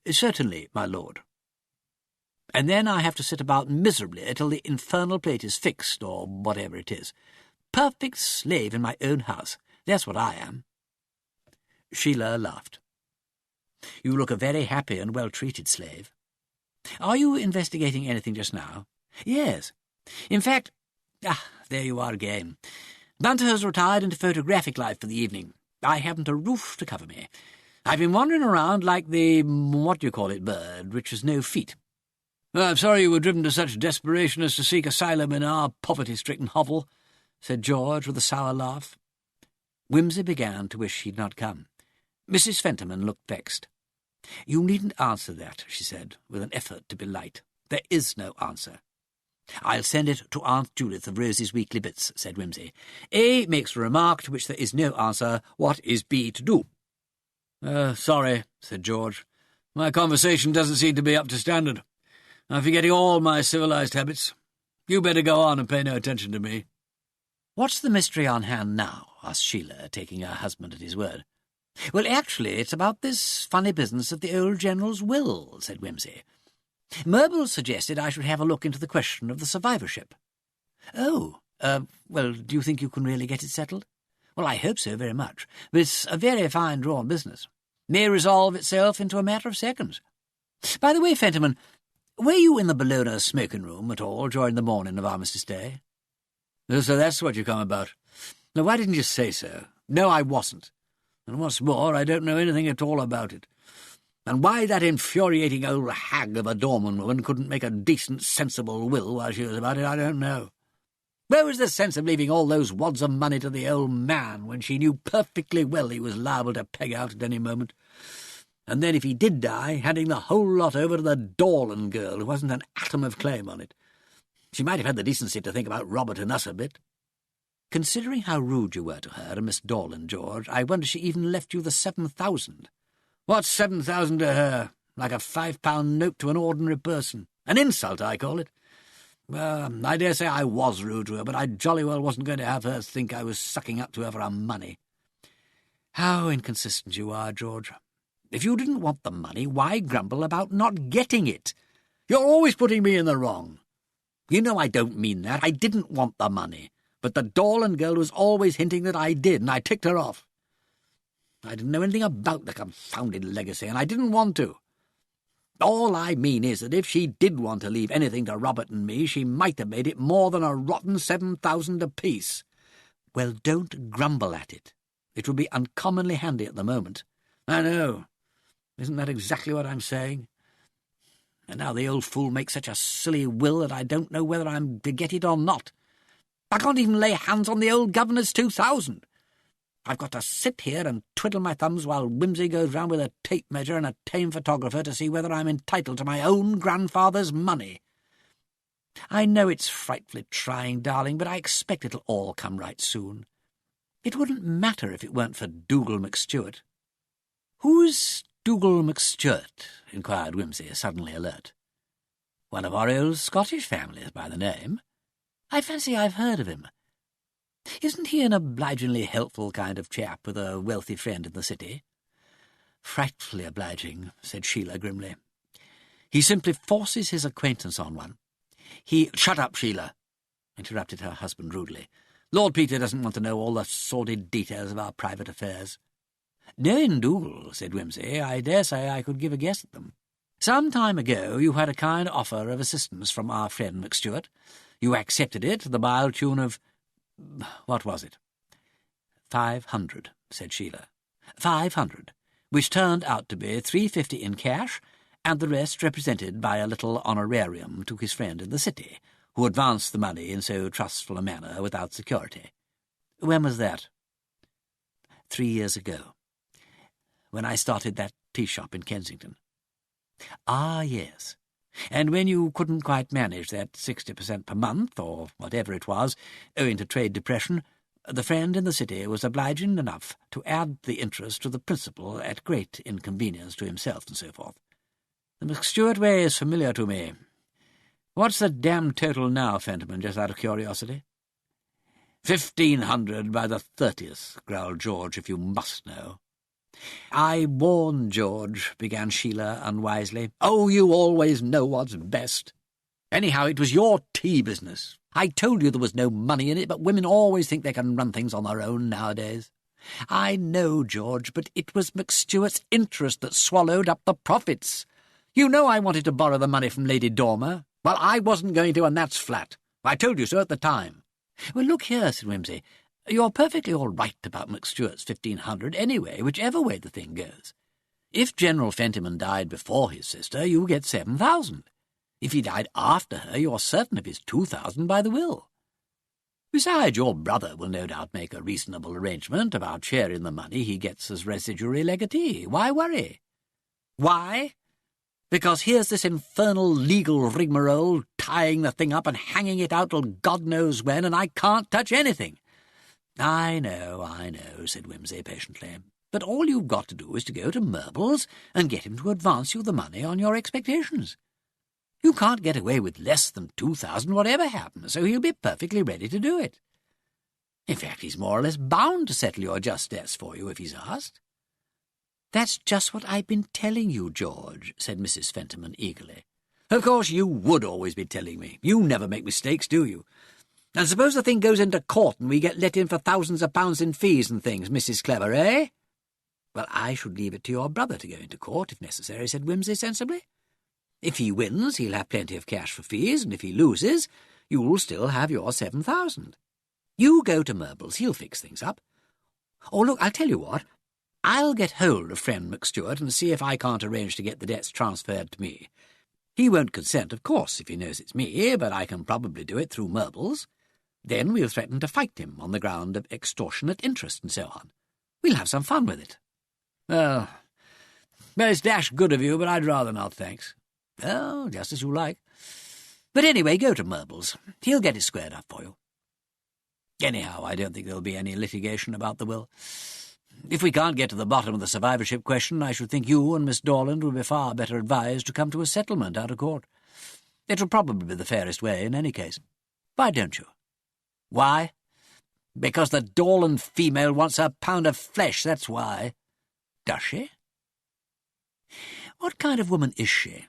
"Certainly, my lord." "And then I have to sit about miserably till the infernal plate is fixed, or whatever it is. Perfect slave in my own house. That's what I am." Sheila laughed. "You look a very happy and well-treated slave. Are you investigating anything just now?" "Yes. In fact, there you are again. Bunter has retired into photographic life for the evening. I haven't a roof to cover me. I've been wandering around like the bird, which has no feet." "I'm sorry you were driven to such desperation as to seek asylum in our poverty-stricken hovel," said George with a sour laugh. Wimsey began to wish he'd not come. Mrs. Fentiman looked vexed. "You needn't answer that," she said, with an effort to be light. "There is no answer." "I'll send it to Aunt Judith of Rosie's Weekly Bits," said Wimsey. "A makes a remark to which there is no answer. What is B to do?" Sorry," said George. "My conversation doesn't seem to be up to standard. I'm forgetting all my civilized habits. You better go on and pay no attention to me." "What's the mystery on hand now?" asked Sheila, taking her husband at his word. "Well, actually, it's about this funny business of the old General's will," said Wimsey. "Murble suggested I should have a look into the question of the survivorship." "Oh, well, do you think you can really get it settled?" "Well, I hope so very much. But it's a very fine drawn business. May resolve itself into a matter of seconds. By the way, Fentiman, were you in the Bellona smoking room at all during the morning of Armistice Day?" "So that's what you come about. Now, why didn't you say so?" "No, I wasn't. And what's more, I don't know anything at all about it. And why that infuriating old hag of a Dorman woman couldn't make a decent, sensible will while she was about it, I don't know. Where was the sense of leaving all those wads of money to the old man when she knew perfectly well he was liable to peg out at any moment? And then, if he did die, handing the whole lot over to the Dorlan girl, who hasn't an atom of claim on it. She might have had the decency to think about Robert and us a bit." "Considering how rude you were to her and Miss Dorlan, George, I wonder she even left you the 7,000. "What's 7,000 to her? Like a £5 note to an ordinary person. An insult, I call it. I dare say I was rude to her, but I jolly well wasn't going to have her think I was sucking up to her for her money." "How inconsistent you are, George. If you didn't want the money, why grumble about not getting it?" "You're always putting me in the wrong." "You know I don't mean that. I didn't want the money. But the Dorlan girl was always hinting that I did, and I ticked her off. I didn't know anything about the confounded legacy, and I didn't want to. All I mean is that if she did want to leave anything to Robert and me, she might have made it more than a rotten 7,000 apiece." "Well, don't grumble at it. It would be uncommonly handy at the moment." "I know. Isn't that exactly what I'm saying? And now the old fool makes such a silly will that I don't know whether I'm to get it or not. I can't even lay hands on the old governor's 2,000. I've got to sit here and twiddle my thumbs while Wimsey goes round with a tape measure and a tame photographer to see whether I'm entitled to my own grandfather's money. I know it's frightfully trying, darling, but I expect it'll all come right soon. It wouldn't matter if it weren't for Dougal McStuart." "Who's Dougal McStuart?" inquired Wimsey, suddenly alert. "One of our old Scottish families by the name. I fancy I've heard of him. Isn't he an obligingly helpful kind of chap with a wealthy friend in the city?" "Frightfully obliging," said Sheila grimly. "He simply forces his acquaintance on one. He—" "Shut up, Sheila," interrupted her husband rudely. "Lord Peter doesn't want to know all the sordid details of our private affairs." "Knowing Dougal," said Wimsey, "I dare say I could give a guess at them. Some time ago you had a kind offer of assistance from our friend McStuart. You accepted it to the mild tune of— what was it?" "500, said Sheila. "500, which turned out to be 350 in cash, and the rest represented by a little honorarium to his friend in the city, who advanced the money in so trustful a manner without security." "When was that?" 3 years ago, when I started that tea shop in Kensington." "Ah, yes. And when you couldn't quite manage that 60% per month, or whatever it was, owing to trade depression, the friend in the city was obliging enough to add the interest to the principal at great inconvenience to himself and so forth. The McStuart way is familiar to me. What's the damned total now, Fentiman, just out of curiosity?" 1,500 by the 30th, growled George, if you must know. "I warned George," began Sheila unwisely. "Oh, you always know what's best. Anyhow, it was your tea business. I told you there was no money in it, but women always think they can run things on their own nowadays." "I know, George, but it was McStuart's interest that swallowed up the profits. You know I wanted to borrow the money from Lady Dormer. Well, I wasn't going to, and that's flat. I told you so at the time." "Well, look here," said Wimsey. "You're perfectly all right about McStuart's 1,500 anyway, whichever way the thing goes. If General Fentiman died before his sister, you get 7,000. If he died after her, you're certain of his 2,000 by the will. Besides, your brother will no doubt make a reasonable arrangement about sharing the money he gets as residuary legatee. Why worry?" "Why? Because here's this infernal legal rigmarole, tying the thing up and hanging it out till God knows when, and I can't touch anything." I know, said Wimsey patiently. "But all you've got to do is to go to Murbles and get him to advance you the money on your expectations. You can't get away with less than 2,000 whatever happens, so he'll be perfectly ready to do it. In fact, he's more or less bound to settle your just debts for you if he's asked. "That's just what I've been telling you, George," said Mrs. Fentiman eagerly. "Of course you would always be telling me. You never make mistakes, do you? And suppose the thing goes into court and we get let in for thousands of pounds in fees and things, Mrs. Clever, eh?" "Well, I should leave it to your brother to go into court, if necessary," said Wimsey sensibly. "If he wins, he'll have plenty of cash for fees, and if he loses, you'll still have your 7,000. You go to Murple's, he'll fix things up. Or look, I'll tell you what, I'll get hold of friend McStuart and see if I can't arrange to get the debts transferred to me. He won't consent, of course, if he knows it's me, but I can probably do it through Murple's. Then we'll threaten to fight him on the ground of extortionate interest and so on. We'll have some fun with it." "Well, it's dashed good of you, but I'd rather not, thanks." "Oh, just as you like. But anyway, go to Murple's. He'll get it squared up for you. Anyhow, I don't think there'll be any litigation about the will. If we can't get to the bottom of the survivorship question, I should think you and Miss Dorland would be far better advised to come to a settlement out of court. It will probably be the fairest way in any case. Why don't you?" "Why? Because the Dorland female wants her pound of flesh, that's why." "Does she? What kind of woman is she?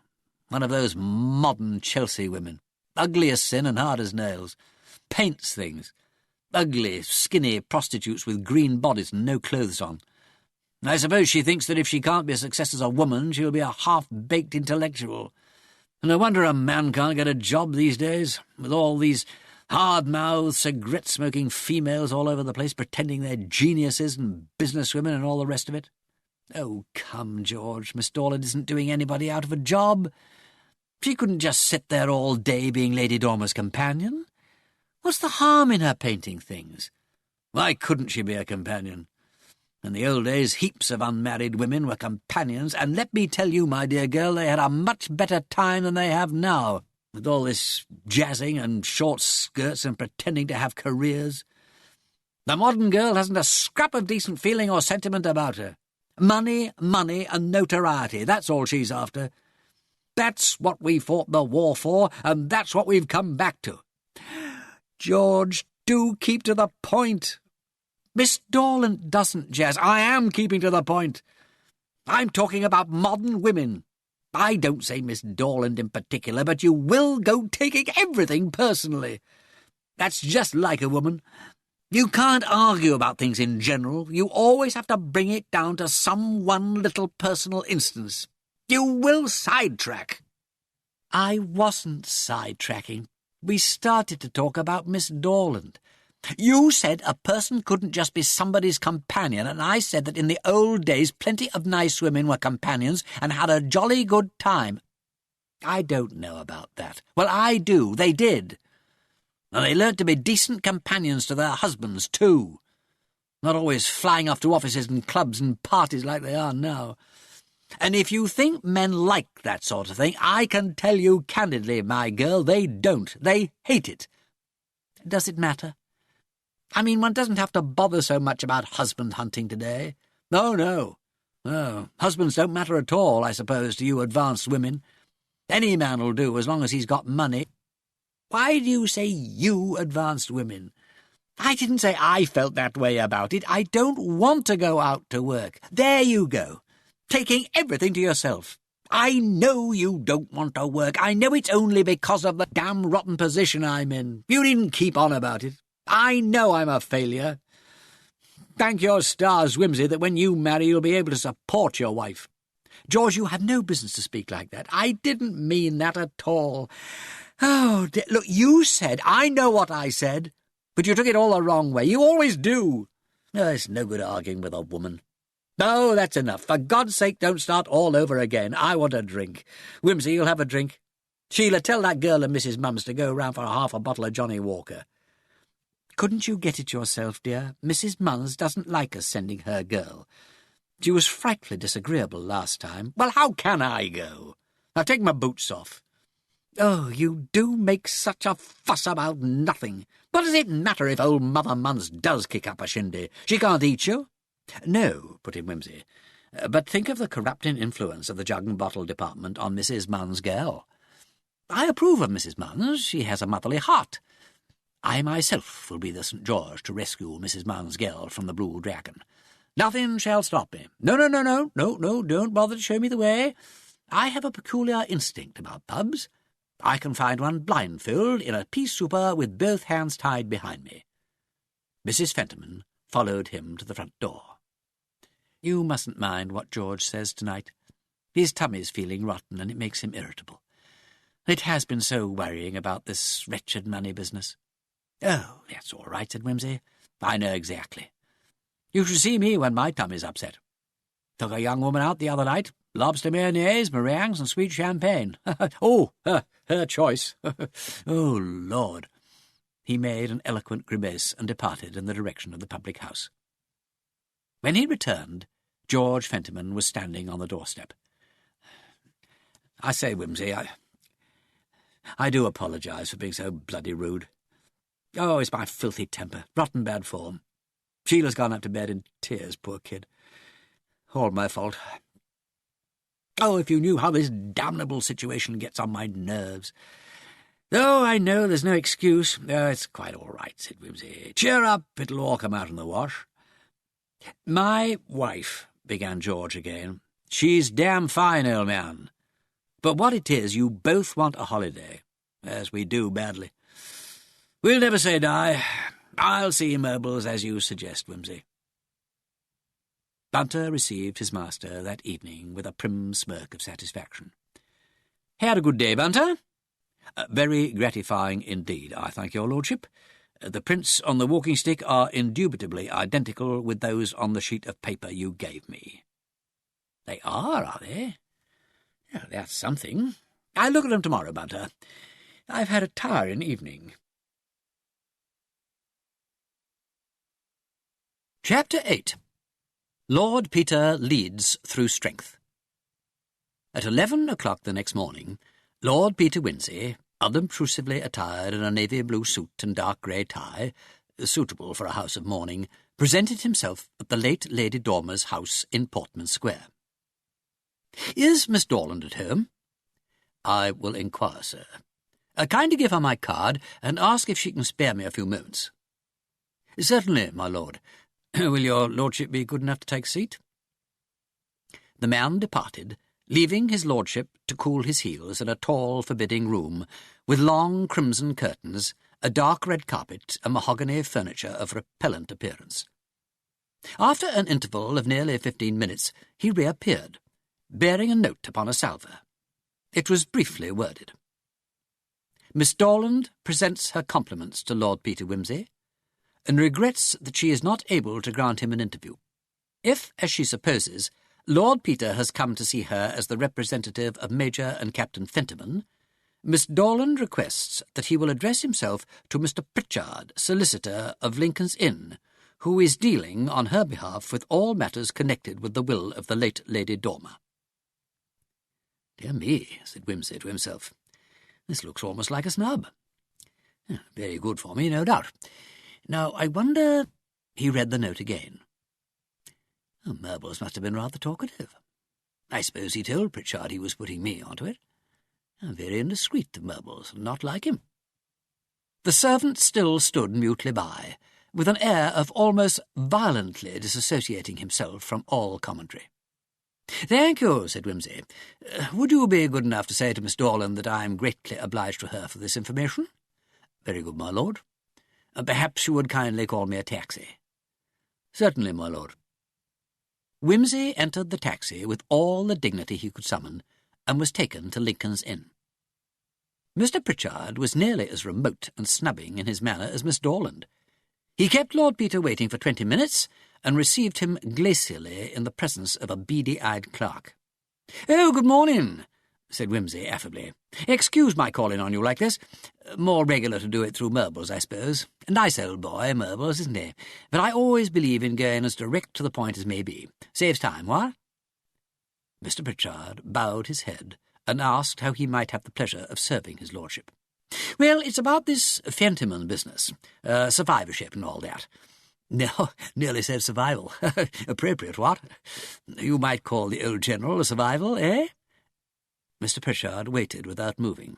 One of those modern Chelsea women, ugly as sin and hard as nails, paints things, ugly, skinny prostitutes with green bodies and no clothes on. I suppose she thinks that if she can't be a success as a woman, she'll be a half-baked intellectual. And no wonder a man can't get a job these days, with all these hard-mouthed, cigarette-smoking females all over the place pretending they're geniuses and businesswomen and all the rest of it. Oh, come, George, Miss Dorland isn't doing anybody out of a job. She couldn't just sit there all day being Lady Dormer's companion. What's the harm in her painting things? Why couldn't she be a companion? In the old days, heaps of unmarried women were companions, and let me tell you, my dear girl, they had a much better time than they have now, with all this jazzing and short skirts and pretending to have careers. The modern girl hasn't a scrap of decent feeling or sentiment about her. Money, money, and notoriety, that's all she's after. That's what we fought the war for, and that's what we've come back to. George, do keep to the point. Miss Dorland doesn't jazz. I am keeping to the point. I'm talking about modern women. I don't say Miss Dorland in particular, but you will go taking everything personally. That's just like a woman. You can't argue about things in general. You always have to bring it down to some one little personal instance. You will sidetrack. I wasn't sidetracking. We started to talk about Miss Dorland. You said a person couldn't just be somebody's companion, and I said that in the old days plenty of nice women were companions and had a jolly good time. I don't know about that. Well, I do. They did. And they learnt to be decent companions to their husbands, too. Not always flying off to offices and clubs and parties like they are now. And if you think men like that sort of thing, I can tell you candidly, my girl, they don't. They hate it. Does it matter? I mean, one doesn't have to bother so much about husband hunting today. Oh, no. No, husbands don't matter at all, I suppose, to you advanced women. Any man'll do, as long as he's got money. Why do you say you advanced women? I didn't say I felt that way about it. I don't want to go out to work. There you go. Taking everything to yourself. I know you don't want to work. I know it's only because of the damn rotten position I'm in. You needn't keep on about it. I know I'm a failure. Thank your stars, Wimsey, that when you marry you'll be able to support your wife. George, you have no business to speak like that. I didn't mean that at all. Oh, dear. Look, you said, I know what I said, but you took it all the wrong way. You always do. Oh, it's no good arguing with a woman. No, that's enough. For God's sake, don't start all over again. I want a drink. Wimsey, you'll have a drink. Sheila, tell that girl and Mrs. Mums to go round for half a bottle of Johnny Walker. Couldn't you get it yourself, dear? Mrs. Mums doesn't like us sending her girl. She was frightfully disagreeable last time. Well, how can I go? I'll take my boots off. Oh, you do make such a fuss about nothing. What does it matter if old Mother Mums does kick up a shindy? She can't eat you. No, put in Wimsey, but think of the corrupting influence of the jug and bottle department on Mrs. Munn's girl. I approve of Mrs. Munn. She has a motherly heart. I myself will be the St. George to rescue Mrs. Munn's girl from the Blue Dragon. Nothing shall stop me. No, don't bother to show me the way. I have a peculiar instinct about pubs. I can find one blindfold in a pea souper with both hands tied behind me. Mrs. Fentiman followed him to the front door. You mustn't mind what George says tonight. His tummy's feeling rotten and it makes him irritable. It has been so worrying about this wretched money business. Oh, that's all right, said Wimsey. I know exactly. You should see me when my tummy's upset. Took a young woman out the other night. Lobster mayonnaise, meringues, and sweet champagne. Oh, her choice. Oh, Lord. He made an eloquent grimace and departed in the direction of the public house. When he returned, George Fentiman was standing on the doorstep. I say, Wimsey, I do apologise for being so bloody rude. Oh, it's my filthy temper, rotten bad form. Sheila's gone up to bed in tears, poor kid. All my fault. Oh, if you knew how this damnable situation gets on my nerves. Oh, I know there's no excuse. Oh, it's quite all right, said Wimsey. Cheer up, it'll all come out in the wash. My wife, began George again. She's damn fine, old man. But what it is, you both want a holiday, as we do badly. We'll never say die. I'll see Myrbles as you suggest, Wimsey. Bunter received his master that evening with a prim smirk of satisfaction. Had a good day, Bunter? Very gratifying indeed, I thank your lordship. The prints on the walking stick are indubitably identical with those on the sheet of paper you gave me. They are they? Well, that's something. I'll look at them tomorrow, Bunter. I've had a tiring evening. Chapter 8. Lord Peter leads through strength. At 11 o'clock the next morning, Lord Peter Wimsey, unobtrusively attired in a navy blue suit and dark grey tie, suitable for a house of mourning, presented himself at the late Lady Dormer's house in Portman Square. Is Miss Dorland at home? I will inquire, sir. Kindly give her my card and ask if she can spare me a few moments. Certainly, my lord. Will your lordship be good enough to take a seat? The man departed, leaving his lordship to cool his heels in a tall, forbidding room, with long crimson curtains, a dark red carpet, and mahogany furniture of repellent appearance. After an interval of nearly 15 minutes, he reappeared, bearing a note upon a salver. It was briefly worded. Miss Dorland presents her compliments to Lord Peter Wimsey, and regrets that she is not able to grant him an interview. If, as she supposes, Lord Peter has come to see her as the representative of Major and Captain Fentiman, Miss Dorland requests that he will address himself to Mr. Pritchard, solicitor of Lincoln's Inn, who is dealing on her behalf with all matters connected with the will of the late Lady Dormer. Dear me, said Wimsey to himself, this looks almost like a snub. Very good for me, no doubt. Now, I wonder... He read the note again. Myrbles must have been rather talkative. I suppose he told Pritchard he was putting me onto it. Very indiscreet of Myrbles, not like him. The servant still stood mutely by, with an air of almost violently disassociating himself from all commentary. "Thank you," said Wimsey. "Would you be good enough to say to Miss Dorland that I am greatly obliged to her for this information?" "Very good, my lord." "Perhaps you would kindly call me a taxi." "Certainly, my lord." Wimsey entered the taxi with all the dignity he could summon, and was taken to Lincoln's Inn. Mr. Pritchard was nearly as remote and snubbing in his manner as Miss Dorland. He kept Lord Peter waiting for 20 minutes, and received him glacially in the presence of a beady-eyed clerk. "Oh, good morning," said Wimsey affably. "Excuse my calling on you like this. More regular to do it through Myrbles, I suppose. Nice old boy, Myrbles, isn't he? But I always believe in going as direct to the point as may be. Saves time, what?" Mr. Pritchard bowed his head and asked how he might have the pleasure of serving his lordship. "Well, it's about this Fentiman business, survivorship and all that." "No, nearly said survival. Appropriate, what? You might call the old general a survival, eh?" Mr. Pritchard waited without moving.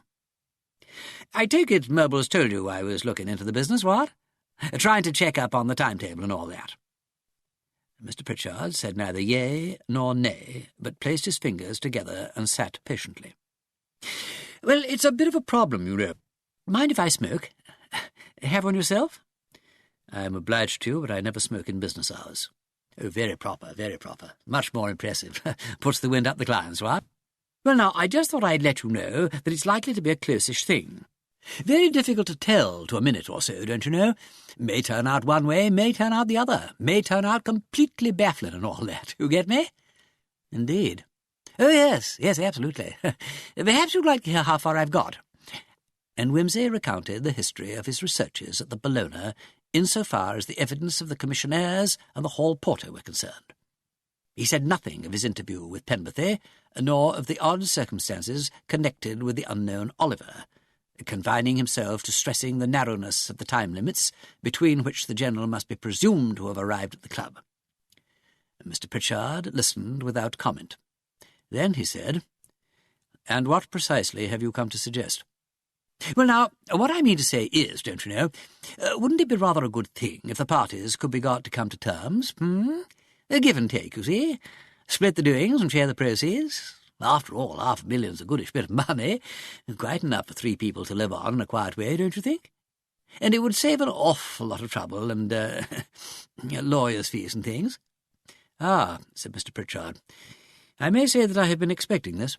"I take it Myrbles told you I was looking into the business, what? Trying to check up on the timetable and all that." Mr. Pritchard said neither yea nor nay, but placed his fingers together and sat patiently. "Well, it's a bit of a problem, you know. Mind if I smoke? Have one yourself?" "I am obliged to, but I never smoke in business hours." "Oh, very proper, very proper. Much more impressive. Puts the wind up the client's, what? Well, now, I just thought I'd let you know that it's likely to be a closish thing. Very difficult to tell to a minute or so, don't you know? May turn out one way, may turn out the other, may turn out completely baffling and all that. You get me?" "Indeed." "Oh, yes, absolutely. Perhaps you'd like to hear how far I've got." And Wimsey recounted the history of his researches at the Bellona insofar as the evidence of the commissionaires and the hall porter were concerned. He said nothing of his interview with Penberthy, nor of the odd circumstances connected with the unknown Oliver, confining himself to stressing the narrowness of the time limits between which the general must be presumed to have arrived at the club. Mr. Pritchard listened without comment. Then he said, "And what precisely have you come to suggest?" "Well, now, what I mean to say is, don't you know, wouldn't it be rather a good thing if the parties could be got to come to terms? A give and take, you see. Split the doings and share the proceeds. After all, $500,000's a goodish bit of money. Quite enough for 3 people to live on in a quiet way, don't you think? And it would save an awful lot of trouble and, lawyers' fees and things." "Ah," said Mr. Pritchard, "I may say that I have been expecting this.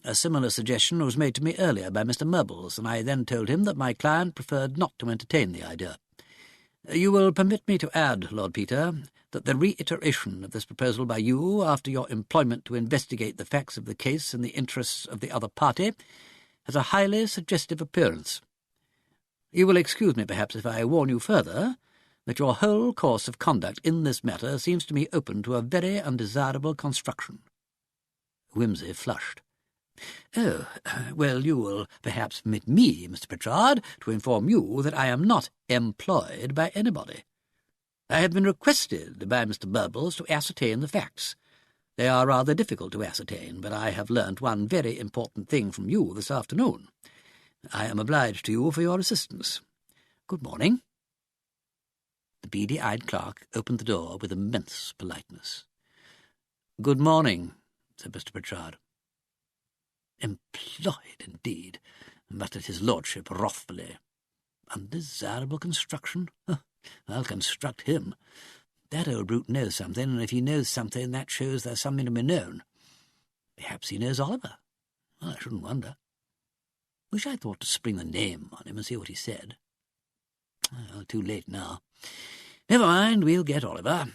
A similar suggestion was made to me earlier by Mr. Murbles, and I then told him that my client preferred not to entertain the idea. You will permit me to add, Lord Peter, that the reiteration of this proposal by you, after your employment to investigate the facts of the case in the interests of the other party, has a highly suggestive appearance. You will excuse me, perhaps, if I warn you further that your whole course of conduct in this matter seems to me open to a very undesirable construction." Wimsey flushed. "Oh, well, you will perhaps permit me, Mr. Pritchard, to inform you that I am not employed by anybody. I have been requested by Mr. Murbles to ascertain the facts. They are rather difficult to ascertain, but I have learnt one very important thing from you this afternoon. I am obliged to you for your assistance. Good morning." The beady-eyed clerk opened the door with immense politeness. "Good morning," said Mr. Pritchard. "Employed, indeed," muttered his lordship wrathfully. "Undesirable construction? I'll construct him. That old brute knows something, and if he knows something, that shows there's something to be known. Perhaps he knows Oliver. Well, I shouldn't wonder. Wish I thought to spring the name on him and see what he said. Well, too late now. Never mind, we'll get Oliver.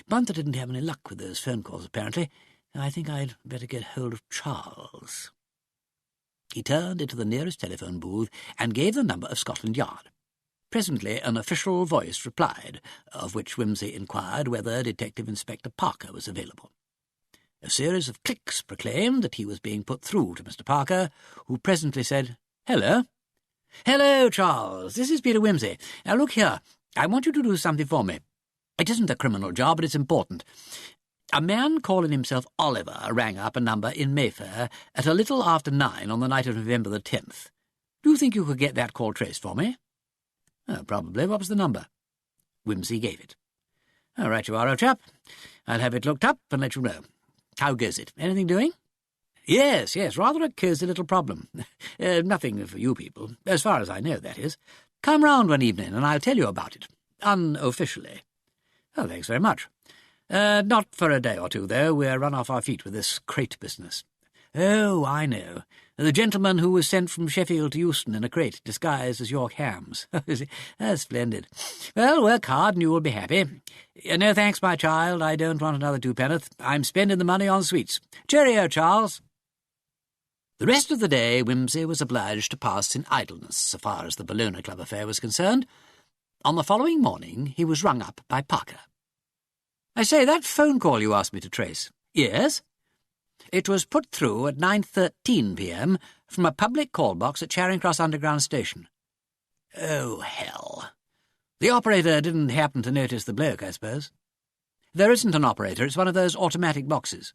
Bunter didn't have any luck with those phone calls, apparently. I think I'd better get hold of Charles." He turned into the nearest telephone booth and gave the number of Scotland Yard. Presently an official voice replied, of which Wimsey inquired whether Detective Inspector Parker was available. A series of clicks proclaimed that he was being put through to Mr. Parker, who presently said, "Hello." "Hello, Charles. This is Peter Wimsey. Now, look here. I want you to do something for me. It isn't a criminal job, but it's important. A man calling himself Oliver rang up a number in Mayfair at a little after 9 on the night of November the 10th. Do you think you could get that call traced for me?" "Probably. What was the number?" Wimsey gave it. "All right you are, old chap. I'll have it looked up and let you know. How goes it? Anything doing?" Yes, rather a cosy little problem. Nothing for you people, as far as I know, that is. Come round one evening and I'll tell you about it, unofficially." "Oh, thanks very much. Not for a day or two, though. We're run off our feet with this crate business." "Oh, I know. The gentleman who was sent from Sheffield to Euston in a crate, disguised as York hams. That's splendid. Well, work hard and you will be happy. No thanks, my child. I don't want another 2 penn'orth. I'm spending the money on sweets. Cheerio, Charles." The rest of the day Wimsey was obliged to pass in idleness so far as the Bellona Club affair was concerned. On the following morning he was rung up by Parker. "I say, that phone call you asked me to trace." "Yes?" "It was put through at 9:13 p.m. from a public call box at Charing Cross Underground Station." "Oh, hell. The operator didn't happen to notice the bloke, I suppose?" "There isn't an operator. It's one of those automatic boxes."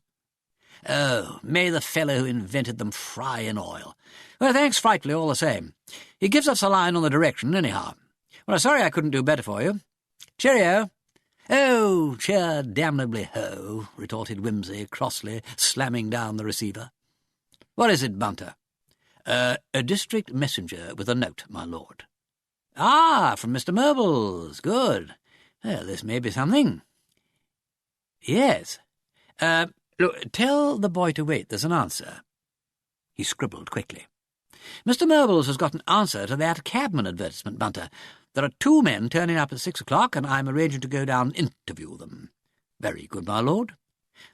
"Oh, may the fellow who invented them fry in oil. Well, thanks frightfully all the same. He gives us a line on the direction, anyhow. Well, I'm sorry I couldn't do better for you. Cheerio. "Oh, cheer damnably ho," retorted Wimsey crossly, slamming down the receiver. "What is it, Bunter?" A district messenger with a note, my lord." "Ah, from Mr. Murbles. Good. Well, this may be something." "Yes. Look, tell the boy to wait. There's an answer." He scribbled quickly. "Mr. Murbles has got an answer to that cabman advertisement, Bunter. There are 2 men turning up at 6 o'clock, and I'm arranging to go down and interview them." "Very good, my lord.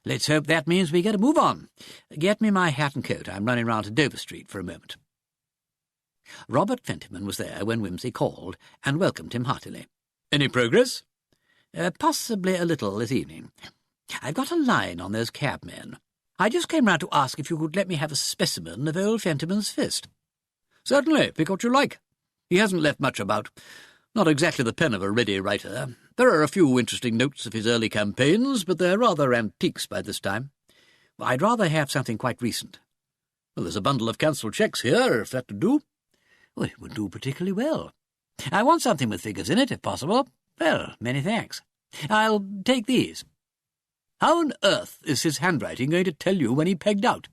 Let's hope that means we get a move on. Get me my hat and coat. I'm running round to Dover Street for a moment." Robert Fentiman was there when Wimsey called, and welcomed him heartily. "Any progress?" Possibly a little this evening. I've got a line on those cabmen. I just came round to ask if you could let me have a specimen of old Fentiman's fist." "Certainly. Pick what you like. He hasn't left much about. Not exactly the pen of a ready writer. There are a few interesting notes of his early campaigns, but they're rather antiques by this time." "I'd rather have something quite recent." "Well, there's a bundle of cancelled cheques here, if that would do." "Well, it would do particularly well. I want something with figures in it, if possible. Well, many thanks. I'll take these." "How on earth is his handwriting going to tell you when he pegged out?"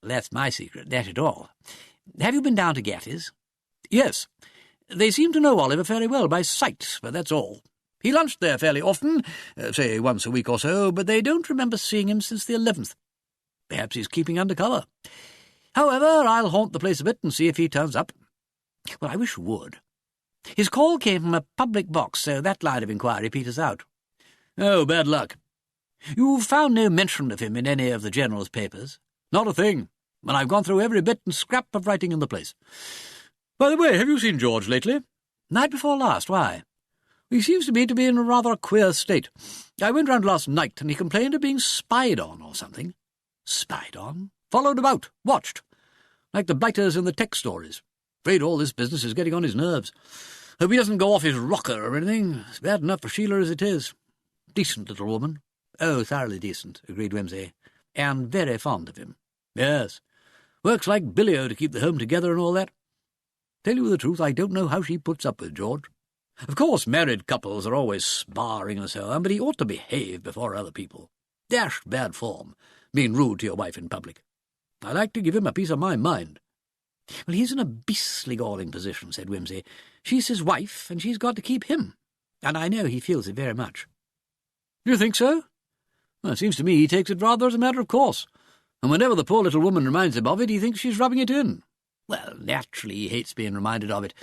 "That's my secret, that it all. Have you been down to Gatty's?" "Yes. They seem to know Oliver fairly well by sight, but that's all. He lunched there fairly often, say once a week or so, but they don't remember seeing him since the 11th. Perhaps he's keeping under cover. However, I'll haunt the place a bit and see if he turns up." "Well, I wish you would. His call came from a public box, so that line of inquiry peters out." "Oh, bad luck." "You've found no mention of him in any of the General's papers?" "Not a thing, and I've gone through every bit and scrap of writing in the place. By the way, have you seen George lately?" "Night before last. Why?" "He seems to me to be in a rather queer state. I went round last night, and he complained of being spied on or something." "Spied on?" "Followed about, watched, like the biters in the tech stories. Afraid all this business is getting on his nerves. Hope he doesn't go off his rocker or anything. It's bad enough for Sheila as it is. Decent little woman." "Oh, thoroughly decent," agreed Wimsey, "and very fond of him." "Yes. Works like Billio to keep the home together and all that. Tell you the truth, I don't know how she puts up with George. Of course, married couples are always sparring and so on, but he ought to behave before other people. Dashed bad form, being rude to your wife in public. I like to give him a piece of my mind." "Well, he's in a beastly galling position," said Wimsey. "She's his wife, and she's got to keep him, and I know he feels it very much." "Do you think so?" "Well, it seems to me he takes it rather as a matter of course, and whenever the poor little woman reminds him of it, he thinks she's rubbing it in. Well, naturally he hates being reminded of it,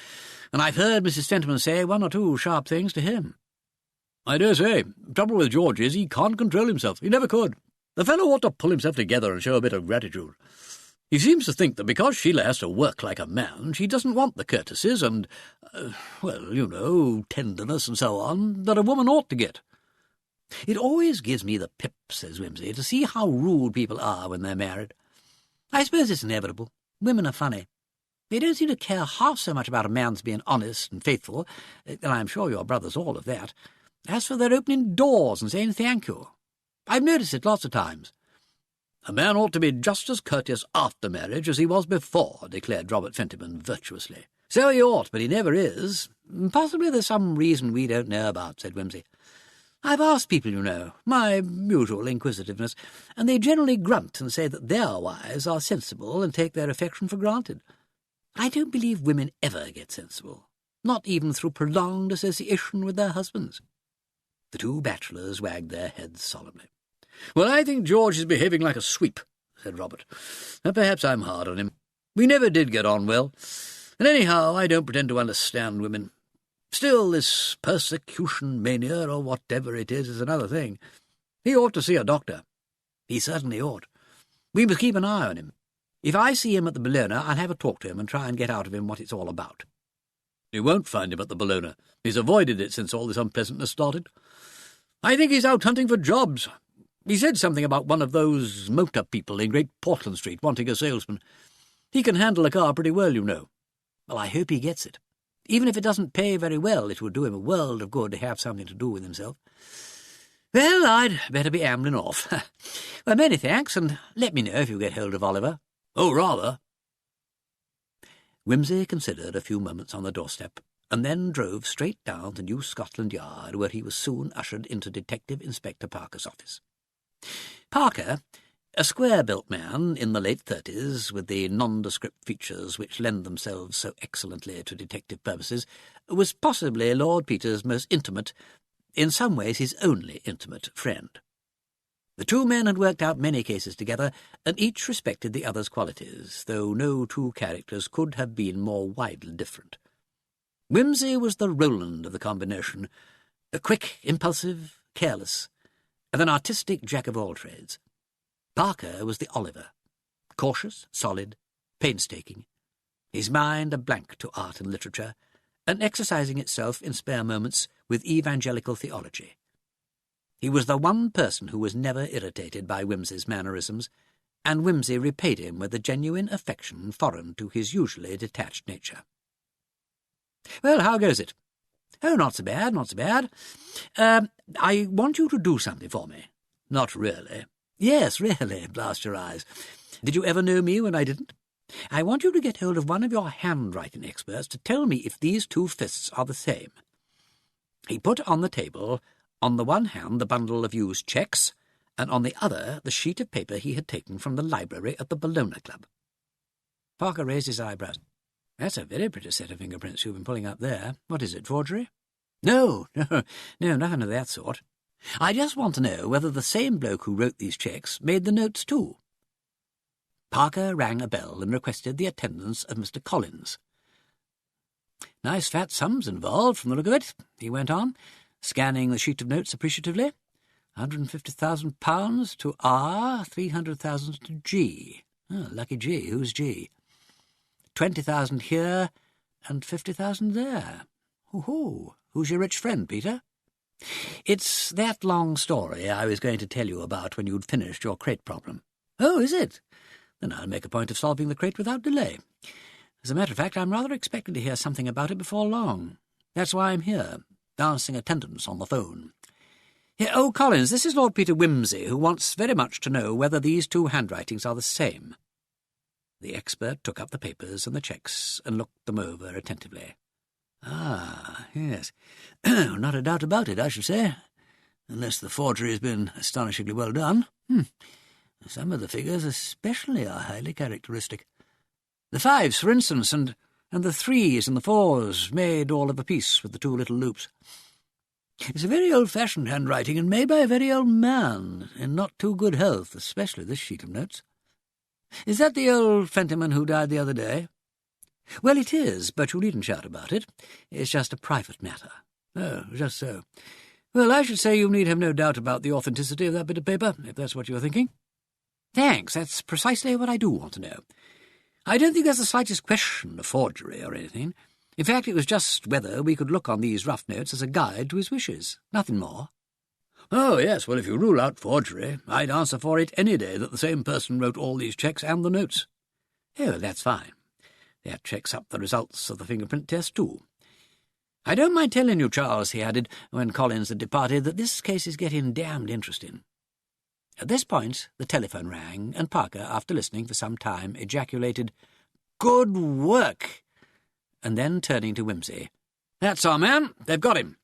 and I've heard Mrs. Fentiman say 1 or 2 sharp things to him." "I dare say. The trouble with George is he can't control himself. He never could. The fellow ought to pull himself together and show a bit of gratitude. He seems to think that because Sheila has to work like a man, she doesn't want the courtesies and, tenderness and so on that a woman ought to get." "It always gives me the pip," says Wimsey, "to see how rude people are when they're married. I suppose it's inevitable. Women are funny. They don't seem to care half so much about a man's being honest and faithful, and I'm sure your brother's all of that, as for their opening doors and saying thank you. I've noticed it lots of times." "A man ought to be just as courteous after marriage as he was before," declared Robert Fentiman virtuously. "So he ought, but he never is. Possibly there's some reason we don't know about," said Wimsey. "I've asked people, you know, my usual inquisitiveness, and they generally grunt and say that their wives are sensible and take their affection for granted. I don't believe women ever get sensible, not even through prolonged association with their husbands." The 2 bachelors wagged their heads solemnly. "Well, I think George is behaving like a sweep," said Robert. "And perhaps I'm hard on him. We never did get on well, and anyhow I don't pretend to understand women. Still, this persecution mania, or whatever it is another thing. He ought to see a doctor." "He certainly ought. We must keep an eye on him. If I see him at the Bellona, I'll have a talk to him and try and get out of him what it's all about." "You won't find him at the Bellona. He's avoided it since all this unpleasantness started. I think he's out hunting for jobs. He said something about one of those motor people in Great Portland Street wanting a salesman. He can handle a car pretty well, you know." "Well, I hope he gets it. Even if it doesn't pay very well, it would do him a world of good to have something to do with himself. Well, I'd better be ambling off. Well, many thanks, and let me know if you get hold of Oliver." "Oh, rather." Wimsey considered a few moments on the doorstep, and then drove straight down to New Scotland Yard, where he was soon ushered into Detective Inspector Parker's office. Parker, a square-built man in the late 30s, with the nondescript features which lend themselves so excellently to detective purposes, was possibly Lord Peter's most intimate, in some ways his only intimate, friend. The two men had worked out many cases together, and each respected the other's qualities, though no two characters could have been more widely different. Wimsey was the Roland of the combination, quick, impulsive, careless, and an artistic jack-of-all-trades. Parker was the Oliver, cautious, solid, painstaking, his mind a blank to art and literature, and exercising itself in spare moments with evangelical theology. He was the one person who was never irritated by Wimsey's mannerisms, and Wimsey repaid him with a genuine affection foreign to his usually detached nature. "Well, how goes it?" "Oh, not so bad, not so bad. I want you to do something for me." "Not really?" "Yes, really, blast your eyes. Did you ever know me when I didn't? I want you to get hold of one of your handwriting experts to tell me if these two fists are the same." He put on the table, on the one hand the bundle of used cheques, and on the other the sheet of paper he had taken from the library at the Bellona Club. Parker raised his eyebrows. "That's a very pretty set of fingerprints you've been pulling up there. What is it, forgery?" No, nothing of that sort. I just want to know whether the same bloke who wrote these cheques made the notes too." Parker rang a bell and requested the attendance of Mr. Collins. "Nice fat sums involved, from the look of it," he went on, scanning the sheet of notes appreciatively. £150,000 to R, 300,000 to G. Oh, lucky G. Who's G? 20,000 here and 50,000 there. Hoo-hoo. Who's your rich friend, Peter? It's that long story I was going to tell you about when you'd finished your crate problem. Oh, is it? Then I'll make a point of solving the crate without delay. As a matter of fact, I'm rather expecting to hear something about it before long. That's why I'm here, dancing attendance on the phone. Here, oh, Collins, this is Lord Peter Wimsey, who wants very much to know whether these two handwritings are the same." The expert took up the papers and the cheques and looked them over attentively. "Ah, yes. Not a doubt about it, I should say, unless the forgery has been astonishingly well done. Some of the figures especially are highly characteristic. The fives, for instance, and the threes and the fours, made all of a piece with the two little loops. It's a very old-fashioned handwriting, and made by a very old man, in not too good health, especially this sheet of notes. Is that the old Fentimore who died the other day?" "Well, it is, but you needn't shout about it. It's just a private matter." "Oh, just so. Well, I should say you need have no doubt about the authenticity of that bit of paper, if that's what you are thinking." "Thanks, that's precisely what I do want to know. I don't think there's the slightest question of forgery or anything. In fact, it was just whether we could look on these rough notes as a guide to his wishes, nothing more." "Oh, yes, well, if you rule out forgery, I'd answer for it any day that the same person wrote all these cheques and the notes." "Oh, that's fine. That checks up the results of the fingerprint test, too. I don't mind telling you, Charles," he added, when Collins had departed, "that this case is getting damned interesting." At this point the telephone rang, and Parker, after listening for some time, ejaculated, "Good work!" and then, turning to Wimsey, "That's our man. They've got him.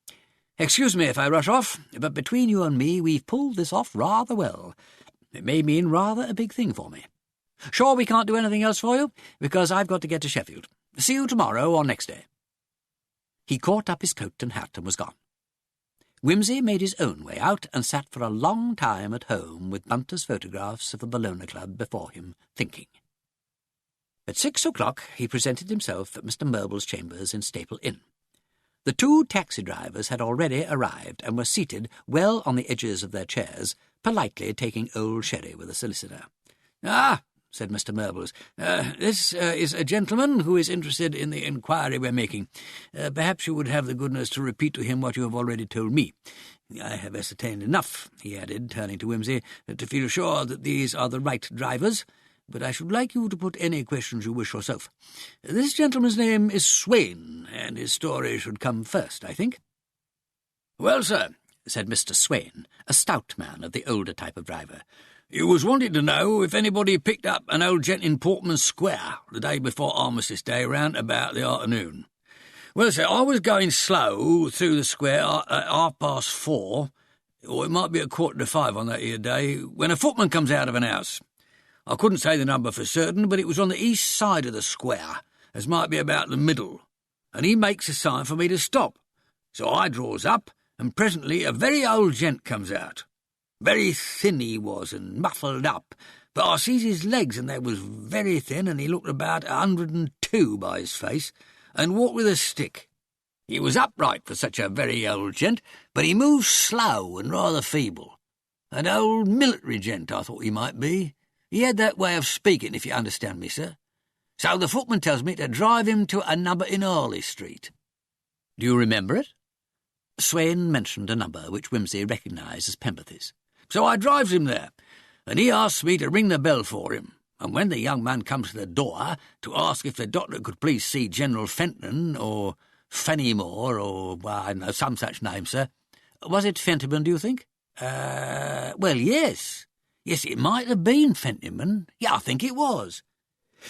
Excuse me if I rush off, but between you and me we've pulled this off rather well. It may mean rather a big thing for me. Sure we can't do anything else for you, because I've got to get to Sheffield. See you tomorrow or next day." He caught up his coat and hat and was gone. Wimsey made his own way out and sat for a long time at home with Bunter's photographs of the Bellona Club before him, thinking. At 6 o'clock he presented himself at Mr. Merble's chambers in Staple Inn. The two taxi drivers had already arrived and were seated well on the edges of their chairs, politely taking old sherry with a solicitor. "Ah," said Mr. Merbles, "this is a gentleman who is interested in the inquiry we're making. Perhaps you would have the goodness to repeat to him what you have already told me. I have ascertained enough," he added, turning to Wimsey, "to feel sure that these are the right drivers, but I should like you to put any questions you wish yourself. This gentleman's name is Swain, and his story should come first, I think." "Well, sir," said Mr. Swain, a stout man of the older type of driver, "you was wanting to know if anybody picked up an old gent in Portman Square the day before Armistice Day round about the afternoon. Well, sir, I was going slow through the square at 4:30, or it might be 4:45 on that here day, when a footman comes out of an house. I couldn't say the number for certain, but it was on the east side of the square, as might be about the middle, and he makes a sign for me to stop. So I draws up, and presently a very old gent comes out. Very thin he was, and muffled up, but I sees his legs, and they was very thin, and he looked about 102 by his face, and walked with a stick. He was upright for such a very old gent, but he moved slow and rather feeble. An old military gent, I thought he might be. He had that way of speaking, if you understand me, sir. So the footman tells me to drive him to a number in Harley Street. Do you remember it? Swain mentioned a number which Wimsey recognised as Pembroke's. So I drives him there, and he asks me to ring the bell for him. And when the young man comes to the door to ask if the doctor could please see General Fenton, or Fenimore, or, well, I don't know, some such name, sir. Was it Fentiman, do you think? Well, yes. Yes, it might have been Fentiman. Yeah, I think it was.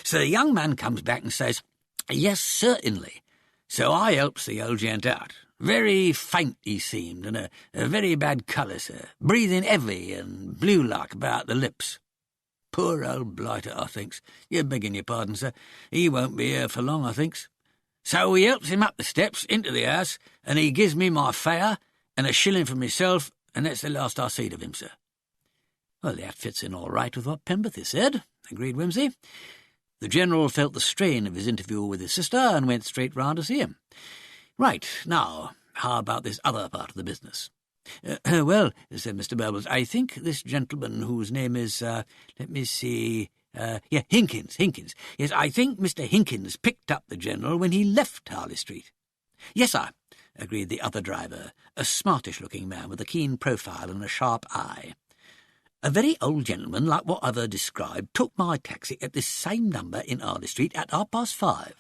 So the young man comes back and says, yes, certainly. So I helps the old gent out. Very faint he seemed, and a very bad colour, sir. Breathing heavy and blue-like about the lips. Poor old blighter, I thinks. You're begging your pardon, sir. He won't be here for long, I thinks. So he helps him up the steps into the house, and he gives me my fare and a shilling for myself, and that's the last I seed of him, sir. Well, that fits in all right with what Pembroke said, agreed Wimsey. The General felt the strain of his interview with his sister and went straight round to see him. Right, now, how about this other part of the business? Well, said Mr. Burbles, I think this gentleman whose name is, let me see, Hinkins. Yes, I think Mr. Hinkins picked up the General when he left Harley Street. Yes, sir, agreed the other driver, a smartish-looking man with a keen profile and a sharp eye. A very old gentleman, like what I've described, took my taxi at this same number in Harley Street at 5:30.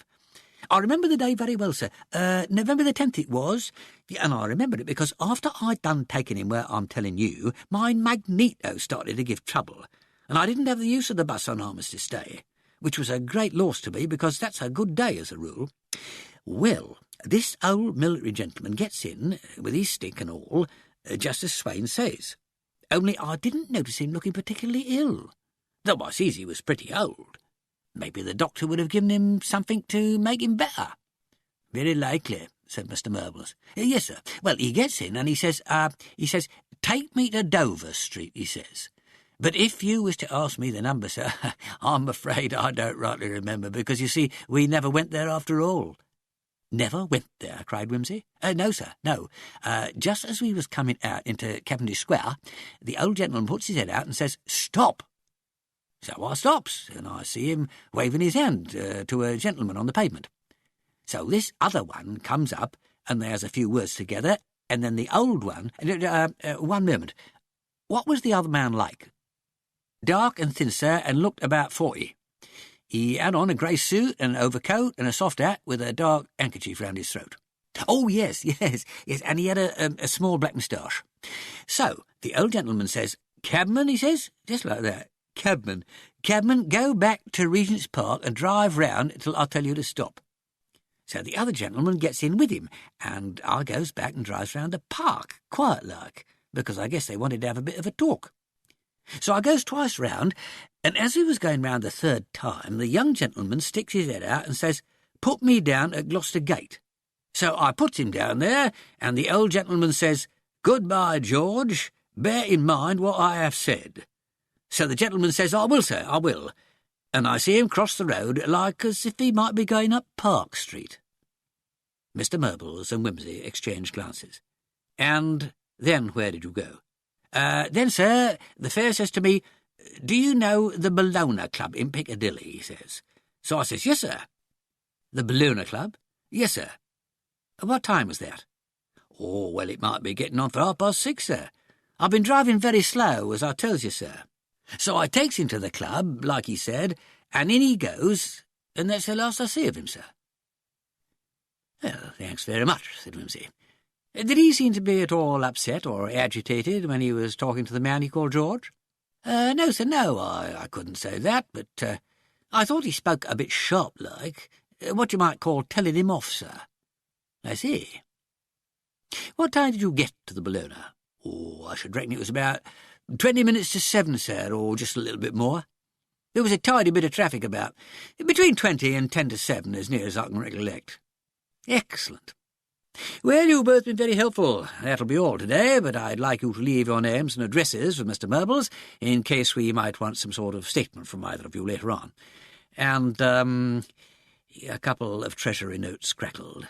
I remember the day very well, sir. November the 10th it was, and I remember it because after I'd done taking him where I'm telling you, my magneto started to give trouble, and I didn't have the use of the bus on Armistice Day, which was a great loss to me because that's a good day as a rule. Well, this old military gentleman gets in, with his stick and all, just as Swain says. Only I didn't notice him looking particularly ill, though I sees he was pretty old. Maybe the doctor would have given him something to make him better. Very likely, said Mr. Murbles. Yes, sir. Well, he gets in and he says, take me to Dover Street, he says. But if you was to ask me the number, sir, I'm afraid I don't rightly remember, because, you see, we never went there after all. Never went there, cried Wimsey. No, sir, no. Just as we was coming out into Cavendish Square, the old gentleman puts his head out and says, stop. So I stops, and I see him waving his hand to a gentleman on the pavement. So this other one comes up, and there's a few words together, and then the old one... one moment. What was the other man like? Dark and thin, sir, and looked about 40. He had on a grey suit and an overcoat and a soft hat with a dark handkerchief round his throat. Oh, yes, and he had a small black moustache. So the old gentleman says, cabman, he says, just like that. Cabman, go back to Regent's Park and drive round till I tell you to stop. So the other gentleman gets in with him, and I goes back and drives round the park, quiet-like, because I guess they wanted to have a bit of a talk. So I goes twice round, and as we was going round the third time, the young gentleman sticks his head out and says, put me down at Gloucester Gate. So I puts him down there, and the old gentleman says, goodbye, George, bear in mind what I have said. So the gentleman says, I will, sir, I will. And I see him cross the road like as if he might be going up Park Street. Mr. Murbles and Wimsey exchanged glances. And then where did you go? Then, sir, the fare says to me, do you know the Bellona Club in Piccadilly, he says. So I says, yes, sir. The Bellona Club? Yes, sir. What time was that? Oh, well, it might be getting on for 6:30, sir. I've been driving very slow, as I tells you, sir. So I takes him to the club, like he said, and in he goes, and that's the last I see of him, sir. Well, thanks very much, said Wimsey. Did he seem to be at all upset or agitated when he was talking to the man he called George? No, sir, no, I couldn't say that, but I thought he spoke a bit sharp-like, what you might call telling him off, sir. I see. What time did you get to the Bellona? Oh, I should reckon it was about 20 minutes to 7, sir, or just a little bit more. There was a tidy bit of traffic about. Between 20 and 10 to 7, as near as I can recollect. Excellent. Well, you've both been very helpful. That'll be all today, but I'd like you to leave your names and addresses with Mr. Murbles, in case we might want some sort of statement from either of you later on. And, a couple of treasury notes crackled.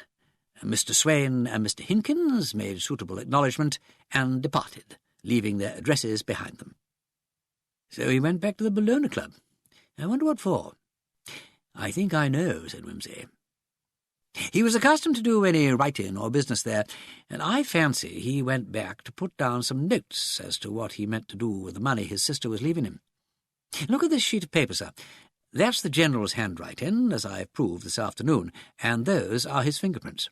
Mr. Swain and Mr. Hinkins made suitable acknowledgment and departed, leaving their addresses behind them. So he went back to the Bellona Club. I wonder what for. I think I know, said Wimsey. He was accustomed to do any writing or business there, and I fancy he went back to put down some notes as to what he meant to do with the money his sister was leaving him. Look at this sheet of paper, sir. That's the General's handwriting, as I've proved this afternoon, and those are his fingerprints.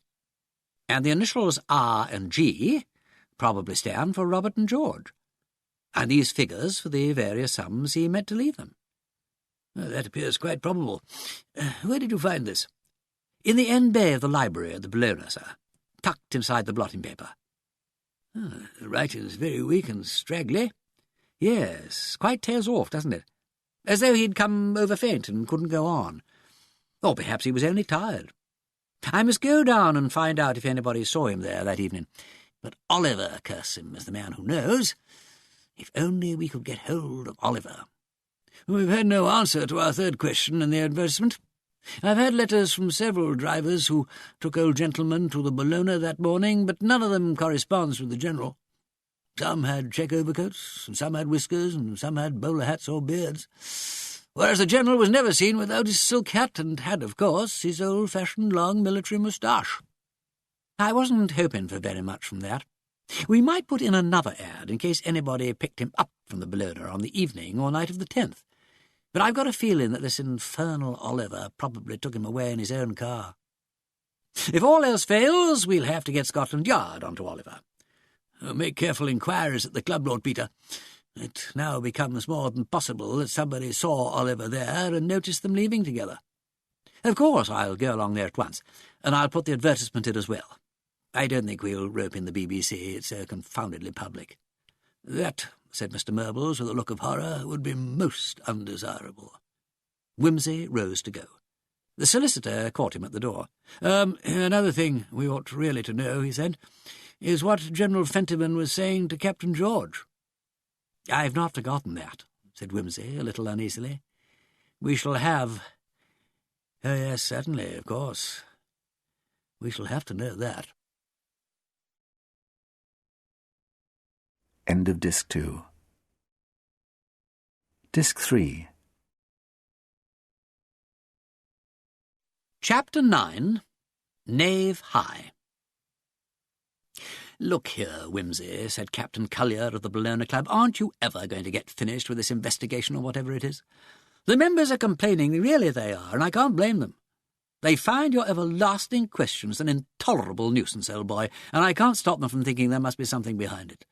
And the initials R and G probably stand for Robert and George, and these figures for the various sums he meant to leave them. Well, that appears quite probable. Where did you find this? In the end bay of the library at the Bellona, sir, tucked inside the blotting paper. The writing's very weak and straggly. Yes, quite tails off, doesn't it? As though he'd come over faint and couldn't go on. Or perhaps he was only tired. I must go down and find out if anybody saw him there that evening. But Oliver, curse him, is the man who knows. If only we could get hold of Oliver. We've had no answer to our third question in the advertisement. I've had letters from several drivers who took old gentlemen to the Bellona that morning, but none of them corresponds with the General. Some had check overcoats, and some had whiskers, and some had bowler hats or beards, whereas the General was never seen without his silk hat and had, of course, his old-fashioned long military moustache. I wasn't hoping for very much from that. We might put in another ad in case anybody picked him up from the Bellona on the evening or night of the 10th. But I've got a feeling that this infernal Oliver probably took him away in his own car. If all else fails, we'll have to get Scotland Yard onto Oliver. Make careful inquiries at the club, Lord Peter. It now becomes more than possible that somebody saw Oliver there and noticed them leaving together. Of course, I'll go along there at once, and I'll put the advertisement in as well. I don't think we'll rope in the BBC. It's so confoundedly public. That, said Mr. Murbles with a look of horror, would be most undesirable. Wimsey rose to go. The solicitor caught him at the door. Another thing we ought really to know, he said, is what General Fentiman was saying to Captain George. I've not forgotten that, said Wimsey, a little uneasily. We shall have... Oh, yes, certainly, of course. We shall have to know that. End of Disc 2. Disc 3. Chapter 9, Knave High. Look here, Wimsey, said Captain Cullier of the Bellona Club, aren't you ever going to get finished with this investigation or whatever it is? The members are complaining, really they are, and I can't blame them. They find your everlasting questions an intolerable nuisance, old boy, and I can't stop them from thinking there must be something behind it.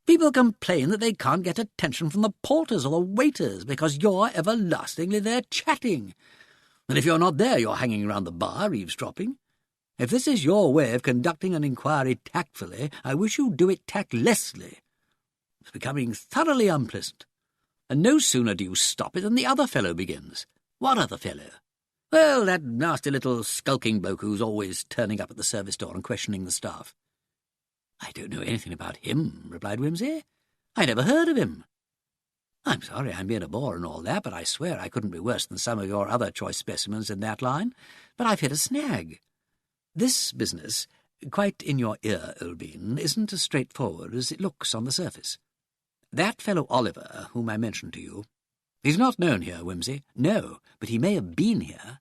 People complain that they can't get attention from the porters or the waiters because you're everlastingly there chatting. And if you're not there, you're hanging around the bar, eavesdropping. If this is your way of conducting an inquiry tactfully, I wish you'd do it tactlessly. It's becoming thoroughly unpleasant. And no sooner do you stop it than the other fellow begins. What other fellow? Well, that nasty little skulking bloke who's always turning up at the service door and questioning the staff. I don't know anything about him, replied Wimsey. I never heard of him. I'm sorry I'm being a bore and all that, but I swear I couldn't be worse than some of your other choice specimens in that line. But I've hit a snag. This business, quite in your ear, old bean, isn't as straightforward as it looks on the surface. That fellow Oliver, whom I mentioned to you, he's not known here, Wimsey. No, but he may have been here.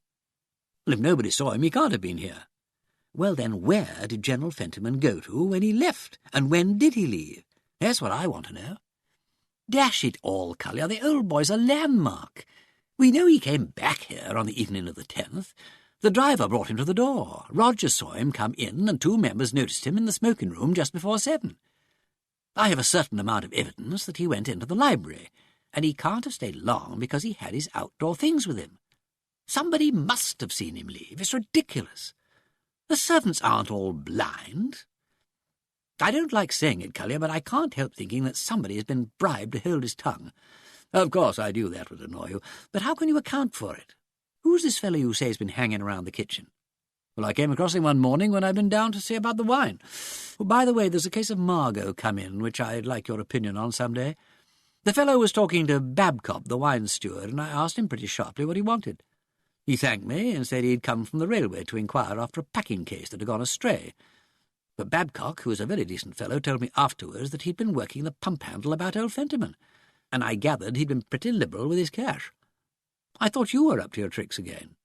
Well, if nobody saw him, he can't have been here. Well, then, where did General Fentiman go to when he left, and when did he leave? That's what I want to know. Dash it all, Cullier, the old boy's a landmark. We know he came back here on the evening of the 10th. The driver brought him to the door. Rogers saw him come in, and 2 members noticed him in the smoking room just before 7. I have a certain amount of evidence that he went into the library, and he can't have stayed long because he had his outdoor things with him. Somebody must have seen him leave. It's ridiculous. The servants aren't all blind. I don't like saying it, Cullier, but I can't help thinking that somebody has been bribed to hold his tongue. Of course, I knew that would annoy you, but how can you account for it? Who's this fellow you say has been hanging around the kitchen? Well, I came across him one morning when I'd been down to see about the wine. Oh, by the way, there's a case of Margot come in, which I'd like your opinion on some day. The fellow was talking to Babcock, the wine steward, and I asked him pretty sharply what he wanted. He thanked me and said he'd come from the railway to inquire after a packing case that had gone astray. But Babcock, who was a very decent fellow, told me afterwards that he'd been working the pump-handle about old Fentiman, and I gathered he'd been pretty liberal with his cash. I thought you were up to your tricks again.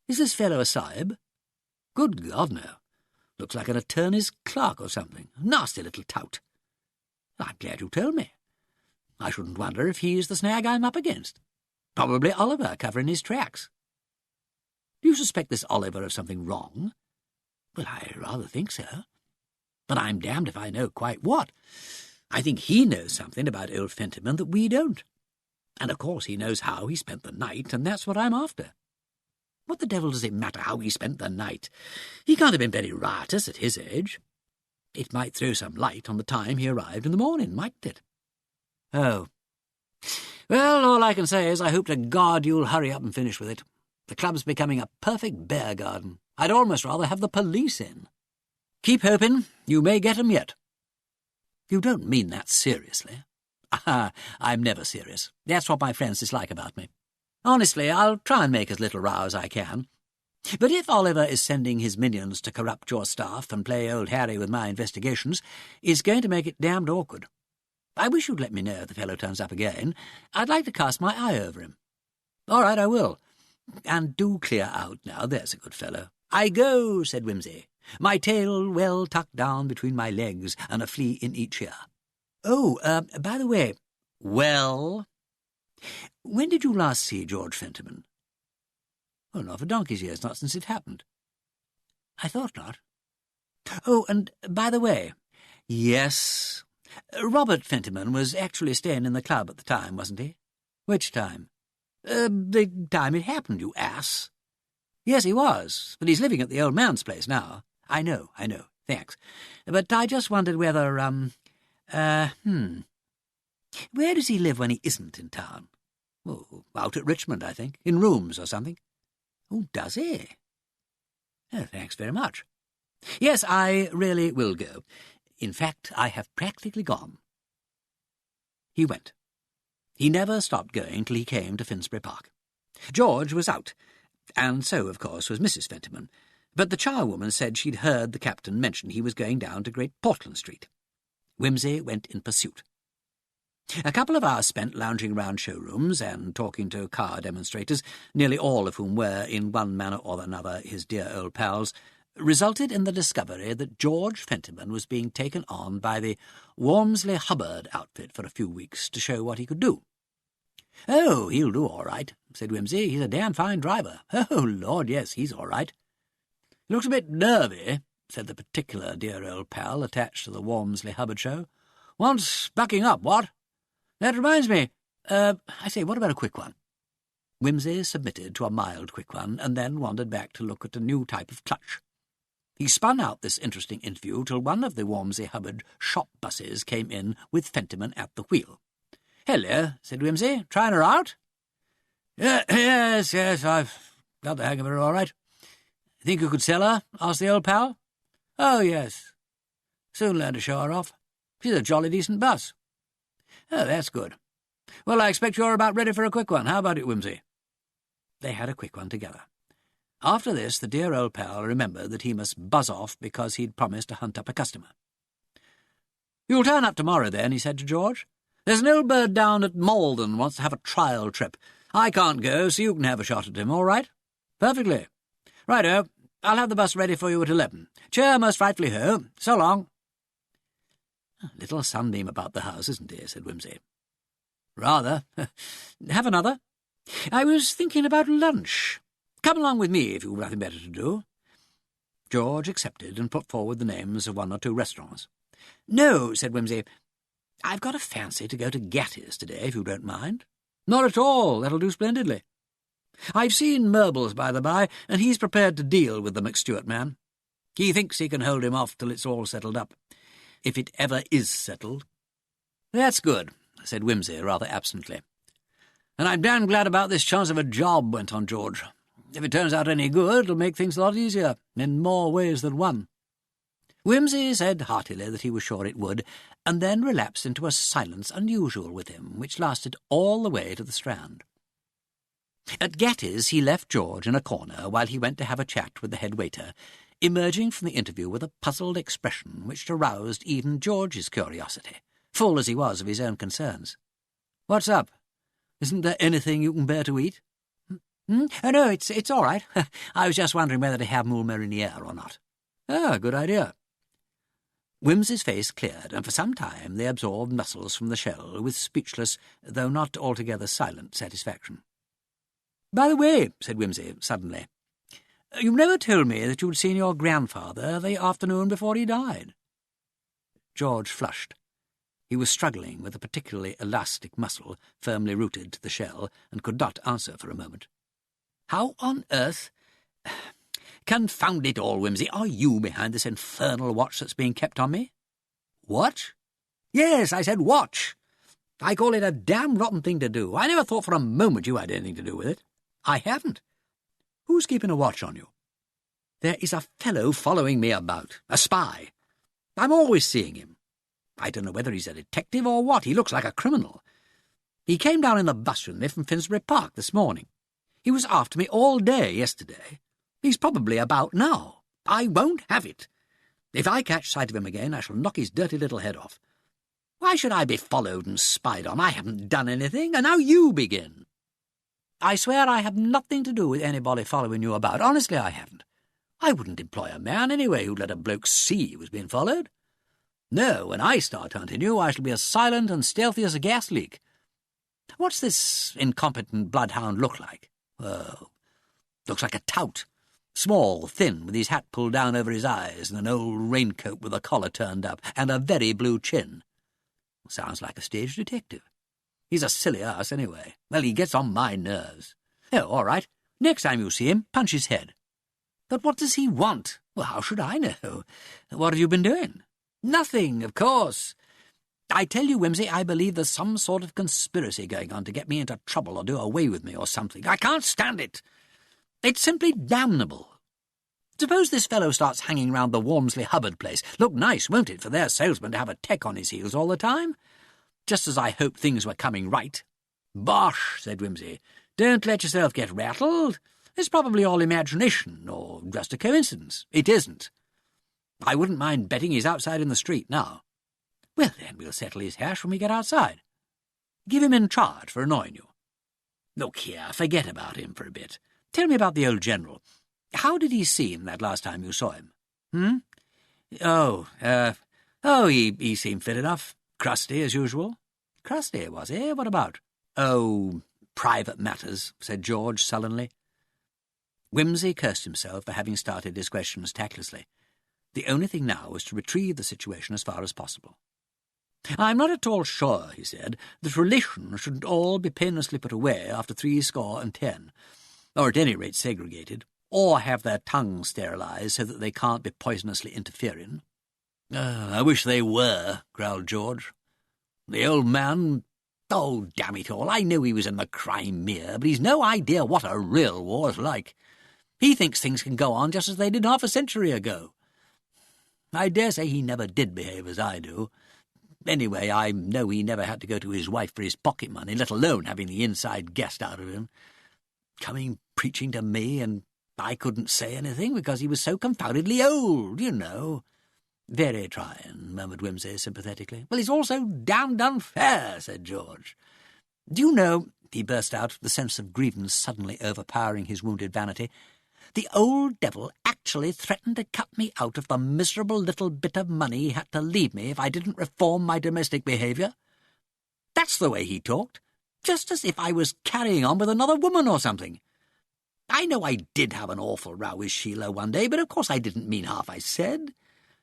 Is this fellow a sahib? Good God, no. Looks like an attorney's clerk or something. Nasty little tout. I'm glad you told me. I shouldn't wonder if he's the snag I'm up against. Probably Oliver covering his tracks. Do you suspect this Oliver of something wrong? Well, I rather think so. But I'm damned if I know quite what. I think he knows something about old Fentiman that we don't. And of course he knows how he spent the night, and that's what I'm after. What the devil does it matter how he spent the night? He can't have been very riotous at his age. It might throw some light on the time he arrived in the morning, mightn't it? Oh. Well, all I can say is I hope to God you'll hurry up and finish with it. The club's becoming a perfect bear garden. I'd almost rather have the police in. Keep hoping. You may get 'em yet. You don't mean that seriously. I'm never serious. That's what my friends dislike about me. Honestly, I'll try and make as little row as I can. But if Oliver is sending his minions to corrupt your staff and play old Harry with my investigations, it's going to make it damned awkward. I wish you'd let me know if the fellow turns up again. I'd like to cast my eye over him. All right, I will. And do clear out now, there's a good fellow. I go, said Wimsey, my tail well tucked down between my legs and a flea in each ear. Oh, by the way, well, when did you last see George Fentiman? Oh, not for donkey's years, not since it happened. I thought not. Oh, and by the way, yes, Robert Fentiman was actually staying in the club at the time, wasn't he? Which time? The time it happened, you ass. Yes, he was, but he's living at the old man's place now. I know, thanks. But I just wondered whether, where does he live when he isn't in town? Oh, out at Richmond, I think, in rooms or something. Oh, does he? Oh, thanks very much. Yes, I really will go. In fact, I have practically gone. He went. He never stopped going till he came to Finsbury Park. George was out, and so, of course, was Mrs. Fentiman, but the charwoman said she'd heard the captain mention he was going down to Great Portland Street. Wimsey went in pursuit. A couple of hours spent lounging round showrooms and talking to car demonstrators, nearly all of whom were, in one manner or another, his dear old pals, resulted in the discovery that George Fentiman was being taken on by the Walmsley Hubbard outfit for a few weeks to show what he could do. Oh, he'll do all right, said Wimsey. He's a damn fine driver. Oh, Lord, yes, he's all right. He looks a bit nervy, said the particular dear old pal attached to the Walmsley Hubbard show. Wants bucking up, what? That reminds me. I say, what about a quick one? Wimsey submitted to a mild quick one, and then wandered back to look at a new type of clutch. He spun out this interesting interview till one of the Walmsley Hubbard shop buses came in with Fentiman at the wheel. "Hello," said Wimsey. "Trying her out?" Yes, I've got the hang of her all right." "Think you could sell her?" asked the old pal. "Oh, yes. Soon learn to show her off. She's a jolly decent bus." "Oh, that's good. Well, I expect you're about ready for a quick one. How about it, Wimsey?" They had a quick one together. After this, the dear old pal remembered that he must buzz off because he'd promised to hunt up a customer. "You'll turn up tomorrow, then," he said to George. "There's an old bird down at Malden wants to have a trial trip. I can't go, so you can have a shot at him, all right?" "Perfectly. Righto. I'll have the bus ready for you at 11. Cheer most frightfully ho. So long." "Little sunbeam about the house, isn't he?" said Wimsey. "Rather. Have another? I was thinking about lunch. Come along with me if you've nothing better to do." George accepted and put forward the names of one or two restaurants. "No," said Wimsey. "I've got a fancy to go to Gatti's today, if you don't mind." "Not at all. That'll do splendidly." I've seen Merbles, by the by, and he's prepared to deal with the McStuart man. He thinks he can hold him off till it's all settled up, if it ever is settled." "That's good," said Wimsey, rather absently. "And I'm damn glad about this chance of a job," went on George. "If it turns out any good, it'll make things a lot easier, in more ways than one." Wimsey said heartily that he was sure it would, and then relapsed into a silence unusual with him, which lasted all the way to the Strand. At Gatty's he left George in a corner while he went to have a chat with the head waiter, emerging from the interview with a puzzled expression which aroused even George's curiosity, full as he was of his own concerns. "What's up? Isn't there anything you can bear to eat?" "Oh, no, it's all right. I was just wondering whether to have moule marinière or not." "Ah, good idea." Wimsey's face cleared, and for some time they absorbed mussels from the shell with speechless, though not altogether silent, satisfaction. "By the way," said Wimsey suddenly, "you never told me that you'd seen your grandfather the afternoon before he died." George flushed. He was struggling with a particularly elastic mussel firmly rooted to the shell, and could not answer for a moment. "How on earth— Confound it all, Wimsey, are you behind this infernal watch that's being kept on me?" "Watch?" "Yes, I said watch. I call it a damn rotten thing to do. I never thought for a moment you had anything to do with it." "I haven't." "Who's keeping a watch on you?" "There is a fellow following me about, a spy. I'm always seeing him. I don't know whether he's a detective or what. He looks like a criminal. He came down in the bus with me from Finsbury Park this morning. He was after me all day yesterday. He's probably about now. I won't have it. If I catch sight of him again, I shall knock his dirty little head off. Why should I be followed and spied on? I haven't done anything, and now you begin." "I swear I have nothing to do with anybody following you about. Honestly, I haven't. I wouldn't employ a man, anyway, who'd let a bloke see he was being followed. No, when I start hunting you, I shall be as silent and stealthy as a gas leak. What's this incompetent bloodhound look like?" "Oh, looks like a tout. Small, thin, with his hat pulled down over his eyes, and an old raincoat with the collar turned up, and a very blue chin. Sounds like a stage detective. He's a silly ass, anyway. Well, he gets on my nerves. Oh, all right. Next time you see him, punch his head." "But what does he want?" "Well, how should I know? What have you been doing?" "Nothing, of course. I tell you, Wimsey, I believe there's some sort of conspiracy going on to get me into trouble or do away with me or something. I can't stand it. It's simply damnable. Suppose this fellow starts hanging round the Walmsley Hubbard place. Look nice, won't it, for their salesman to have a tech on his heels all the time? Just as I hoped things were coming right." "Bosh," said Wimsey. "Don't let yourself get rattled. It's probably all imagination, or just a coincidence. It isn't. I wouldn't mind betting he's outside in the street now." "Well, then we'll settle his hash when we get outside. Give him in charge for annoying you. Look here, forget about him for a bit. Tell me about the old general. How did he seem that last time you saw him?" He seemed fit enough. Crusty, as usual." "Crusty, was he? What about?" "Oh, private matters," said George sullenly. Wimsey cursed himself for having started his questions tactlessly. The only thing now was to retrieve the situation as far as possible. "I'm not at all sure," he said, "that relations shouldn't all be painlessly put away after 70, or at any rate segregated, or have their tongues sterilised so that they can't be poisonously interfering." "I wish they were," growled George. "The old man— Oh, damn it all, I know he was in the Crimea, but he's no idea what a real war's like. He thinks things can go on just as they did half a century ago. I dare say he never did behave as I do. Anyway, I know he never had to go to his wife for his pocket money, let alone having the inside guessed out of him. Coming preaching to me, and I couldn't say anything because he was so confoundedly old, you know." "Very trying," murmured Wimsey sympathetically. "Well, it's all so damned unfair," said George. "Do you know," he burst out, the sense of grievance suddenly overpowering his wounded vanity, "the old devil actually threatened to cut me out of the miserable little bit of money he had to leave me if I didn't reform my domestic behaviour. That's the way he talked, just as if I was carrying on with another woman or something. I know I did have an awful row with Sheila one day, but of course I didn't mean half I said.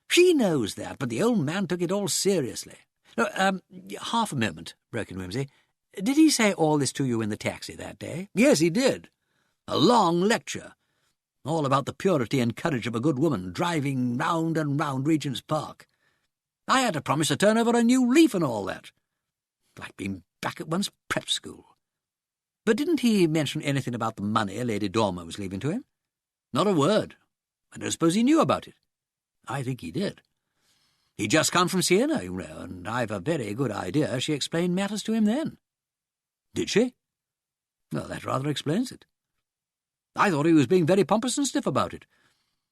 She knows that, but the old man took it all seriously." Half a moment," broke in Wimsey. "Did he say all this to you in the taxi that day?" "Yes, he did. A long lecture, all about the purity and courage of a good woman driving round and round Regent's Park. I had to promise to turn over a new leaf and all that. Like being back at one's prep school. But didn't he mention anything about the money Lady Dormer was leaving to him? Not a word. I don't suppose he knew about it. I think he did. He'd just come from Siena, you know, and I've a very good idea she explained matters to him then. Did she? Well, that rather explains it. I thought he was being very pompous and stiff about it.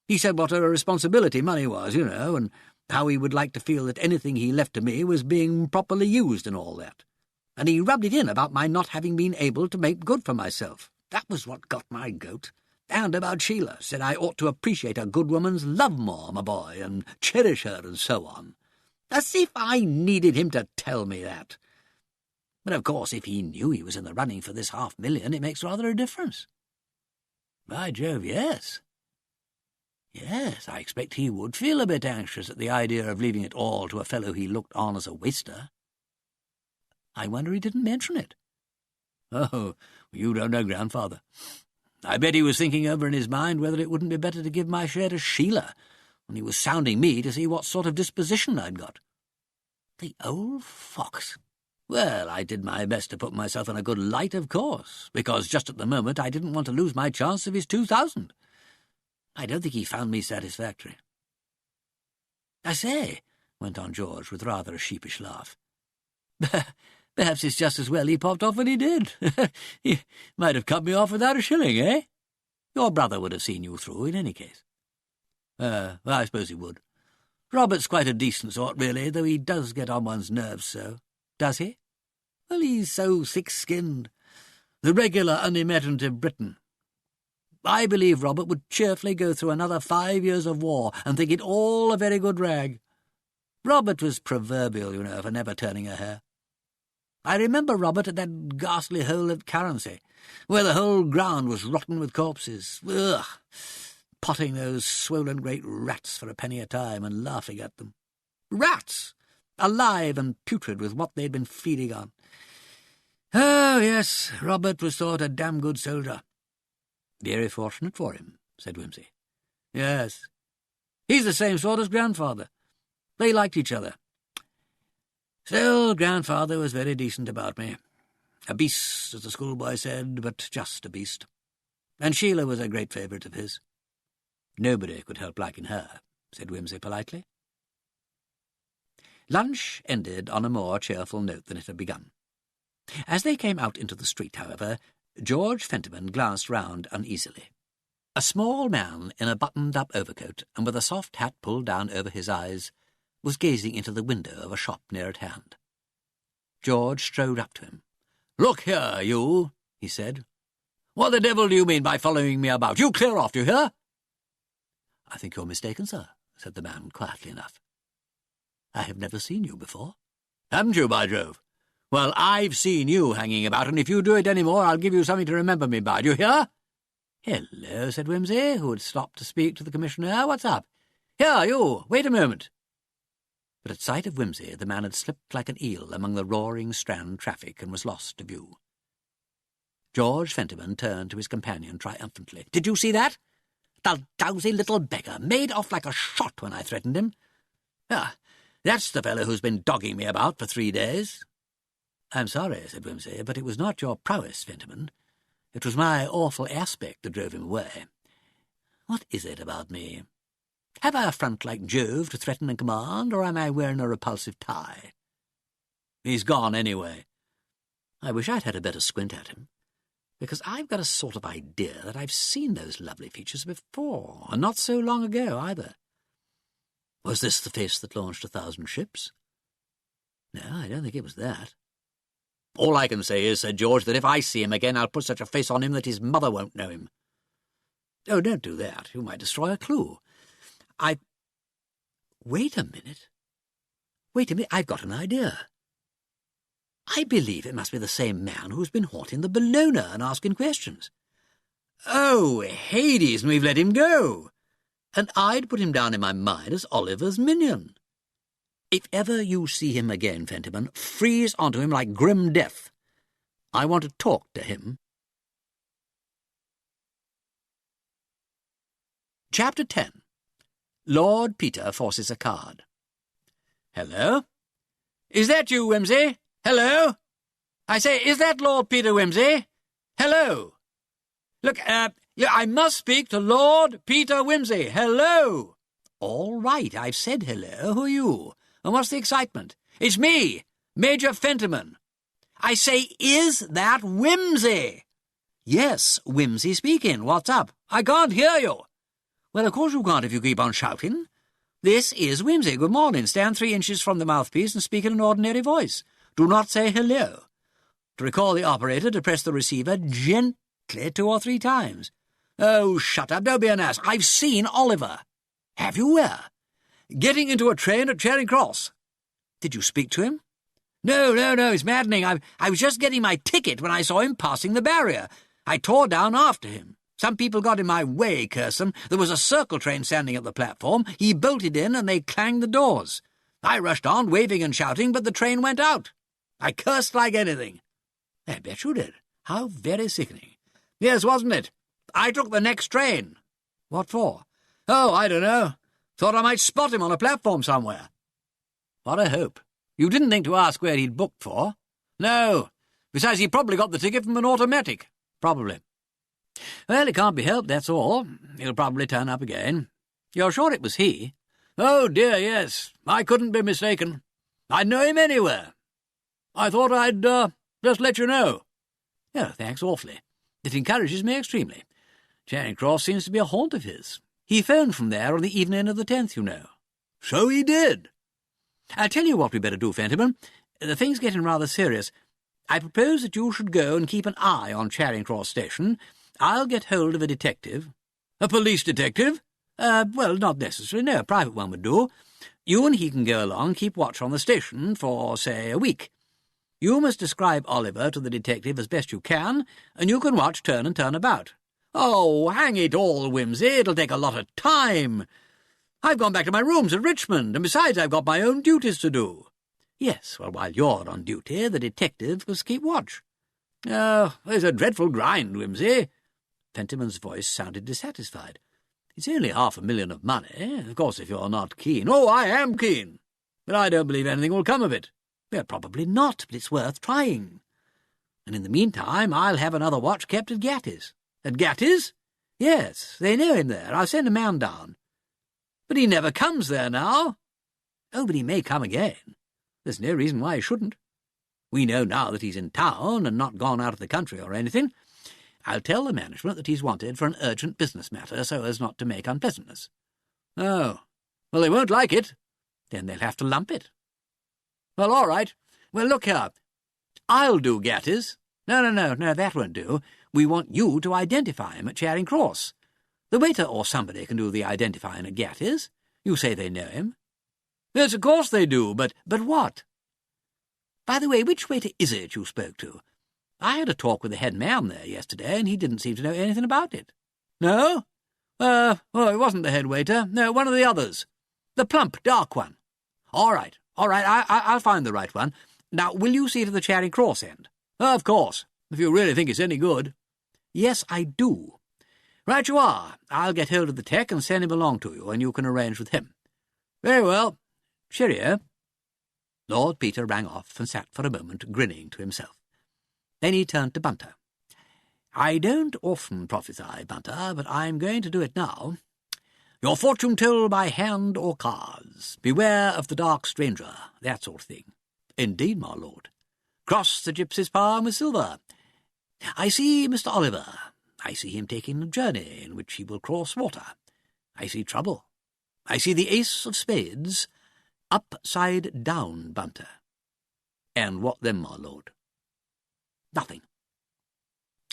He said what a responsibility money was, you know, and how he would like to feel that anything he left to me was being properly used and all that. And he rubbed it in about my not having been able to make good for myself. That was what got my goat. And about Sheila, said I ought to appreciate a good woman's love more, my boy, and cherish her and so on. As if I needed him to tell me that. But of course, if he knew he was in the running for this $500,000, it makes rather a difference. By Jove, yes. Yes, I expect he would feel a bit anxious at the idea of leaving it all to a fellow he looked on as a waster. I wonder he didn't mention it. Oh, you don't know, grandfather. I bet he was thinking over in his mind whether it wouldn't be better to give my share to Sheila, when he was sounding me to see what sort of disposition I'd got. The old fox. Well, I did my best to put myself in a good light, of course, because just at the moment I didn't want to lose my chance of his 2,000. I don't think he found me satisfactory. I say, went on George with rather a sheepish laugh, perhaps it's just as well he popped off when he did. He might have cut me off without a shilling, eh? Your brother would have seen you through in any case. Well, I suppose he would. Robert's quite a decent sort, really, though he does get on one's nerves so. Does he? Well, he's so thick-skinned. The regular unimaginative Briton. I believe Robert would cheerfully go through another 5 years of war and think it all a very good rag. Robert was proverbial, you know, for never turning a hair. I remember Robert at that ghastly hole at Carency, where the whole ground was rotten with corpses. Ugh! Potting those swollen great rats for a penny a time and laughing at them. Rats! Alive and putrid with what they'd been feeding on. Oh, yes, Robert was thought a damn good soldier. Very fortunate for him, said Wimsey. Yes. He's the same sort as grandfather. They liked each other. Still, grandfather was very decent about me. A beast, as the schoolboy said, but just a beast. And Sheila was a great favourite of his. Nobody could help liking her, said Wimsey politely. Lunch ended on a more cheerful note than it had begun. As they came out into the street, however, George Fentiman glanced round uneasily. A small man in a buttoned-up overcoat and with a soft hat pulled down over his eyes was gazing into the window of a shop near at hand. George strode up to him. "Look here, you," he said. "What the devil do you mean by following me about? You clear off, do you hear?" "I think you're mistaken, sir," said the man quietly enough. "I have never seen you before." "Haven't you, by Jove? Well, I've seen you hanging about, and if you do it any more, I'll give you something to remember me by. Do you hear?" "Hello," said Wimsey, who had stopped to speak to the Commissioner. "What's up?" "Here, you, wait a moment." But at sight of Wimsey, the man had slipped like an eel among the roaring Strand traffic and was lost to view. George Fentiman turned to his companion triumphantly. "Did you see that? The lousy little beggar made off like a shot when I threatened him. Ah, that's the fellow who's been dogging me about for 3 days." "I'm sorry," said Wimsey, "but it was not your prowess, Fentiman. It was my awful aspect that drove him away. What is it about me? Have I a front like Jove to threaten and command, or am I wearing a repulsive tie?" "He's gone anyway." "I wish I'd had a better squint at him, because I've got a sort of idea that I've seen those lovely features before, and not so long ago either." "Was this the face that launched 1,000 ships?" "No, I don't think it was that." "All I can say is," said George, "that if I see him again, I'll put such a face on him that his mother won't know him." "Oh, don't do that. You might destroy a clue. Wait a minute. I've got an idea. I believe it must be the same man who's been haunting the Bellona and asking questions." "Oh, Hades, and we've let him go. And I'd put him down in my mind as Oliver's minion. If ever you see him again, Fentiman, freeze onto him like grim death. I want to talk to him." Chapter 10. Lord Peter forces a card. Hello? Is that you, Wimsey? Hello? I say, is that Lord Peter Wimsey? Hello? Look, I must speak to Lord Peter Wimsey. Hello? All right, I've said hello. Who are you? And what's the excitement? It's me, Major Fentiman. I say, is that Wimsey? Yes, Wimsey speaking. What's up? I can't hear you. Well, of course you can't if you keep on shouting. This is Wimsey. Good morning. Stand 3 inches from the mouthpiece and speak in an ordinary voice. Do not say hello. To recall the operator, to press the receiver gently 2 or 3 times. Oh, shut up. Don't be an ass. I've seen Oliver. Have you where? Getting into a train at Charing Cross. Did you speak to him? No, it's maddening. I was just getting my ticket when I saw him passing the barrier. I tore down after him. Some people got in my way, curse them. There was a circle train standing at the platform. He bolted in and they clanged the doors. I rushed on, waving and shouting, but the train went out. I cursed like anything. I bet you did. How very sickening. Yes, wasn't it? I took the next train. What for? Oh, I don't know. Thought I might spot him on a platform somewhere. What a hope. You didn't think to ask where he'd booked for? No. Besides, he probably got the ticket from an automatic. Probably. Well, it can't be helped, that's all. He'll probably turn up again. You're sure it was he? Oh, dear, yes. I couldn't be mistaken. I'd know him anywhere. I thought I'd, just let you know. Oh, thanks awfully. It encourages me extremely. Charing Cross seems to be a haunt of his. He phoned from there on the evening of the 10th, you know. So he did. I'll tell you what we'd better do, Fentiman. The thing's getting rather serious. I propose that you should go and keep an eye on Charing Cross Station. I'll get hold of a detective. A police detective? Well, not necessarily. No, a private one would do. You and he can go along, keep watch on the station for, say, a week. You must describe Oliver to the detective as best you can, and you can watch turn and turn about. Oh, hang it all, Wimsey, it'll take a lot of time. I've gone back to my rooms at Richmond, and besides I've got my own duties to do. Yes, well, while you're on duty, the detective must keep watch. Oh, there's a dreadful grind, Wimsey. Fentiman's voice sounded dissatisfied. It's only $500,000 of money. Of course, if you're not keen— Oh, I am keen. But I don't believe anything will come of it. Well, probably not, but it's worth trying. And in the meantime, I'll have another watch kept at Gatty's. At Gatty's? Yes, they know him there. I'll send a man down. But he never comes there now. Oh, but he may come again. There's no reason why he shouldn't. We know now that he's in town and not gone out of the country or anything. I'll tell the management that he's wanted for an urgent business matter so as not to make unpleasantness. Oh, well, they won't like it. Then they'll have to lump it. Well, all right. Well, look here. I'll do Gatty's. No, that won't do. We want you to identify him at Charing Cross. The waiter or somebody can do the identifying at Gatty's. You say they know him. Yes, of course they do, but what? By the way, which waiter is it you spoke to? I had a talk with the head man there yesterday, and he didn't seem to know anything about it. No? Well, it wasn't the head waiter. No, one of the others. The plump, dark one. All right. I'll find the right one. Now, will you see to the Charing Cross end? Of course, if you really think it's any good. Yes, I do. Right you are. I'll get hold of the tech and send him along to you, and you can arrange with him. Very well. Cheerio. Lord Peter rang off and sat for a moment grinning to himself. Then he turned to Bunter. I don't often prophesy, Bunter, but I'm going to do it now. Your fortune told by hand or cards. Beware of the dark stranger, that sort of thing. Indeed, my lord. Cross the gypsy's palm with silver. I see Mr. Oliver. I see him taking a journey in which he will cross water. I see trouble. I see the ace of spades. Upside down, Bunter. And what then, my lord? Nothing.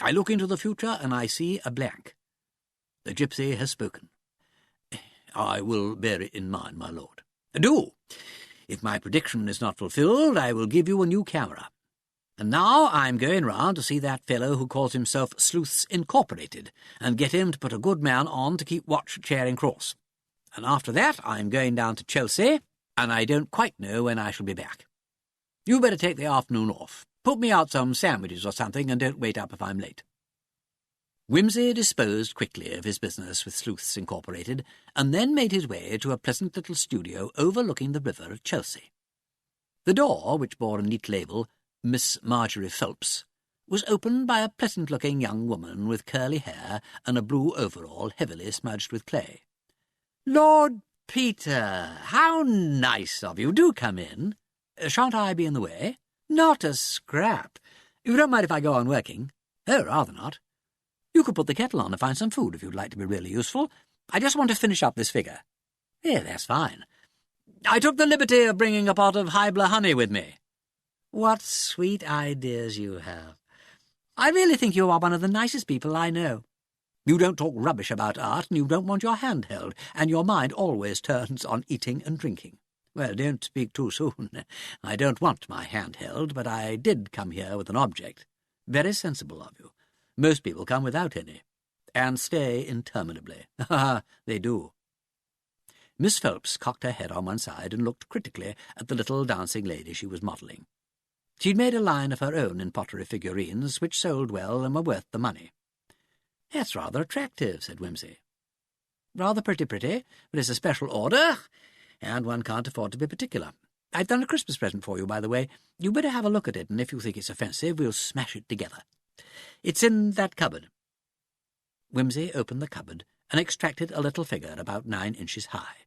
I look into the future and I see a blank. The gypsy has spoken. I will bear it in mind, my lord. Do. If my prediction is not fulfilled, I will give you a new camera. And now I'm going round to see that fellow who calls himself Sleuths Incorporated, and get him to put a good man on to keep watch at Charing Cross. And after that I'm going down to Chelsea, and I don't quite know when I shall be back. You better take the afternoon off. Put me out some sandwiches or something, and don't wait up if I'm late. Wimsey disposed quickly of his business with Sleuths Incorporated, and then made his way to a pleasant little studio overlooking the river at Chelsea. The door, which bore a neat label, Miss Marjorie Phelps, was opened by a pleasant-looking young woman with curly hair and a blue overall heavily smudged with clay. "Lord Peter, how nice of you! Do come in. Shan't I be in the way?" "Not a scrap. You don't mind if I go on working?" "Oh, rather not. You could put the kettle on and find some food if you'd like to be really useful. I just want to finish up this figure." "Yeah, that's fine. I took the liberty of bringing a pot of Hybla honey with me." "What sweet ideas you have. I really think you are one of the nicest people I know. You don't talk rubbish about art, and you don't want your hand held, and your mind always turns on eating and drinking. Well, don't speak too soon. I don't want my hand held, but I did come here with an object. Very sensible of you. Most people come without any, and stay interminably. Ha! They do." Miss Phelps cocked her head on one side and looked critically at the little dancing lady she was modelling. She'd made a line of her own in pottery figurines, which sold well and were worth the money. "That's rather attractive," said Wimsey. "Rather pretty, but it's a special order, and one can't afford to be particular. I've done a Christmas present for you, by the way. You'd better have a look at it, and if you think it's offensive, we'll smash it together. It's in that cupboard." Wimsey opened the cupboard and extracted a little figure about 9 inches high.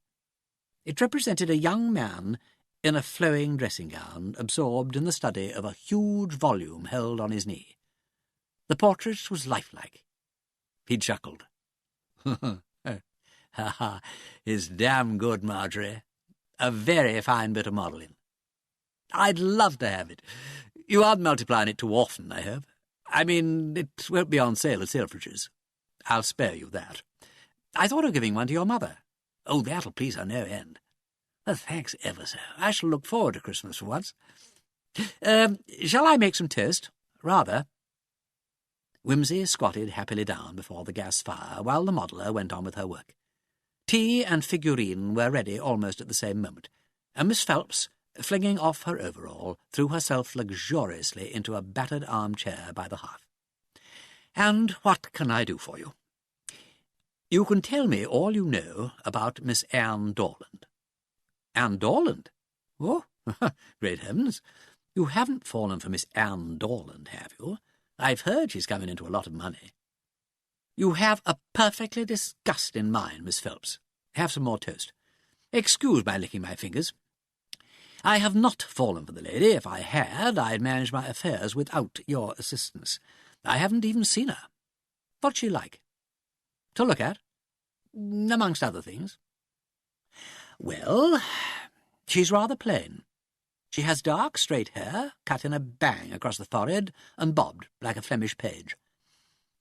It represented a young man in a flowing dressing-gown, absorbed in the study of a huge volume held on his knee. The portrait was lifelike. He chuckled. "Ha! It's damn good, Marjorie. A very fine bit of modelling. I'd love to have it. You aren't multiplying it too often, I hope. I mean, it won't be on sale at Selfridge's. I'll spare you that. I thought of giving one to your mother. Oh, that'll please her no end. Well, thanks ever so. I shall look forward to Christmas for once. Shall I make some toast? Rather." Wimsey squatted happily down before the gas fire while the modeller went on with her work. Tea and figurine were ready almost at the same moment, and Miss Phelps, flinging off her overall, threw herself luxuriously into a battered armchair by the hearth. "And what can I do for you?" "You can tell me all you know about Miss Anne Dorland." "Anne Dorland? Oh, great heavens! You haven't fallen for Miss Anne Dorland, have you? I've heard she's coming into a lot of money." "You have a perfectly disgusting mind, Miss Phelps. Have some more toast. Excuse my licking my fingers. I have not fallen for the lady. If I had, I'd manage my affairs without your assistance. I haven't even seen her. What's she like? To look at, amongst other things." "Well, she's rather plain. She has dark, straight hair, cut in a bang across the forehead and bobbed like a Flemish page.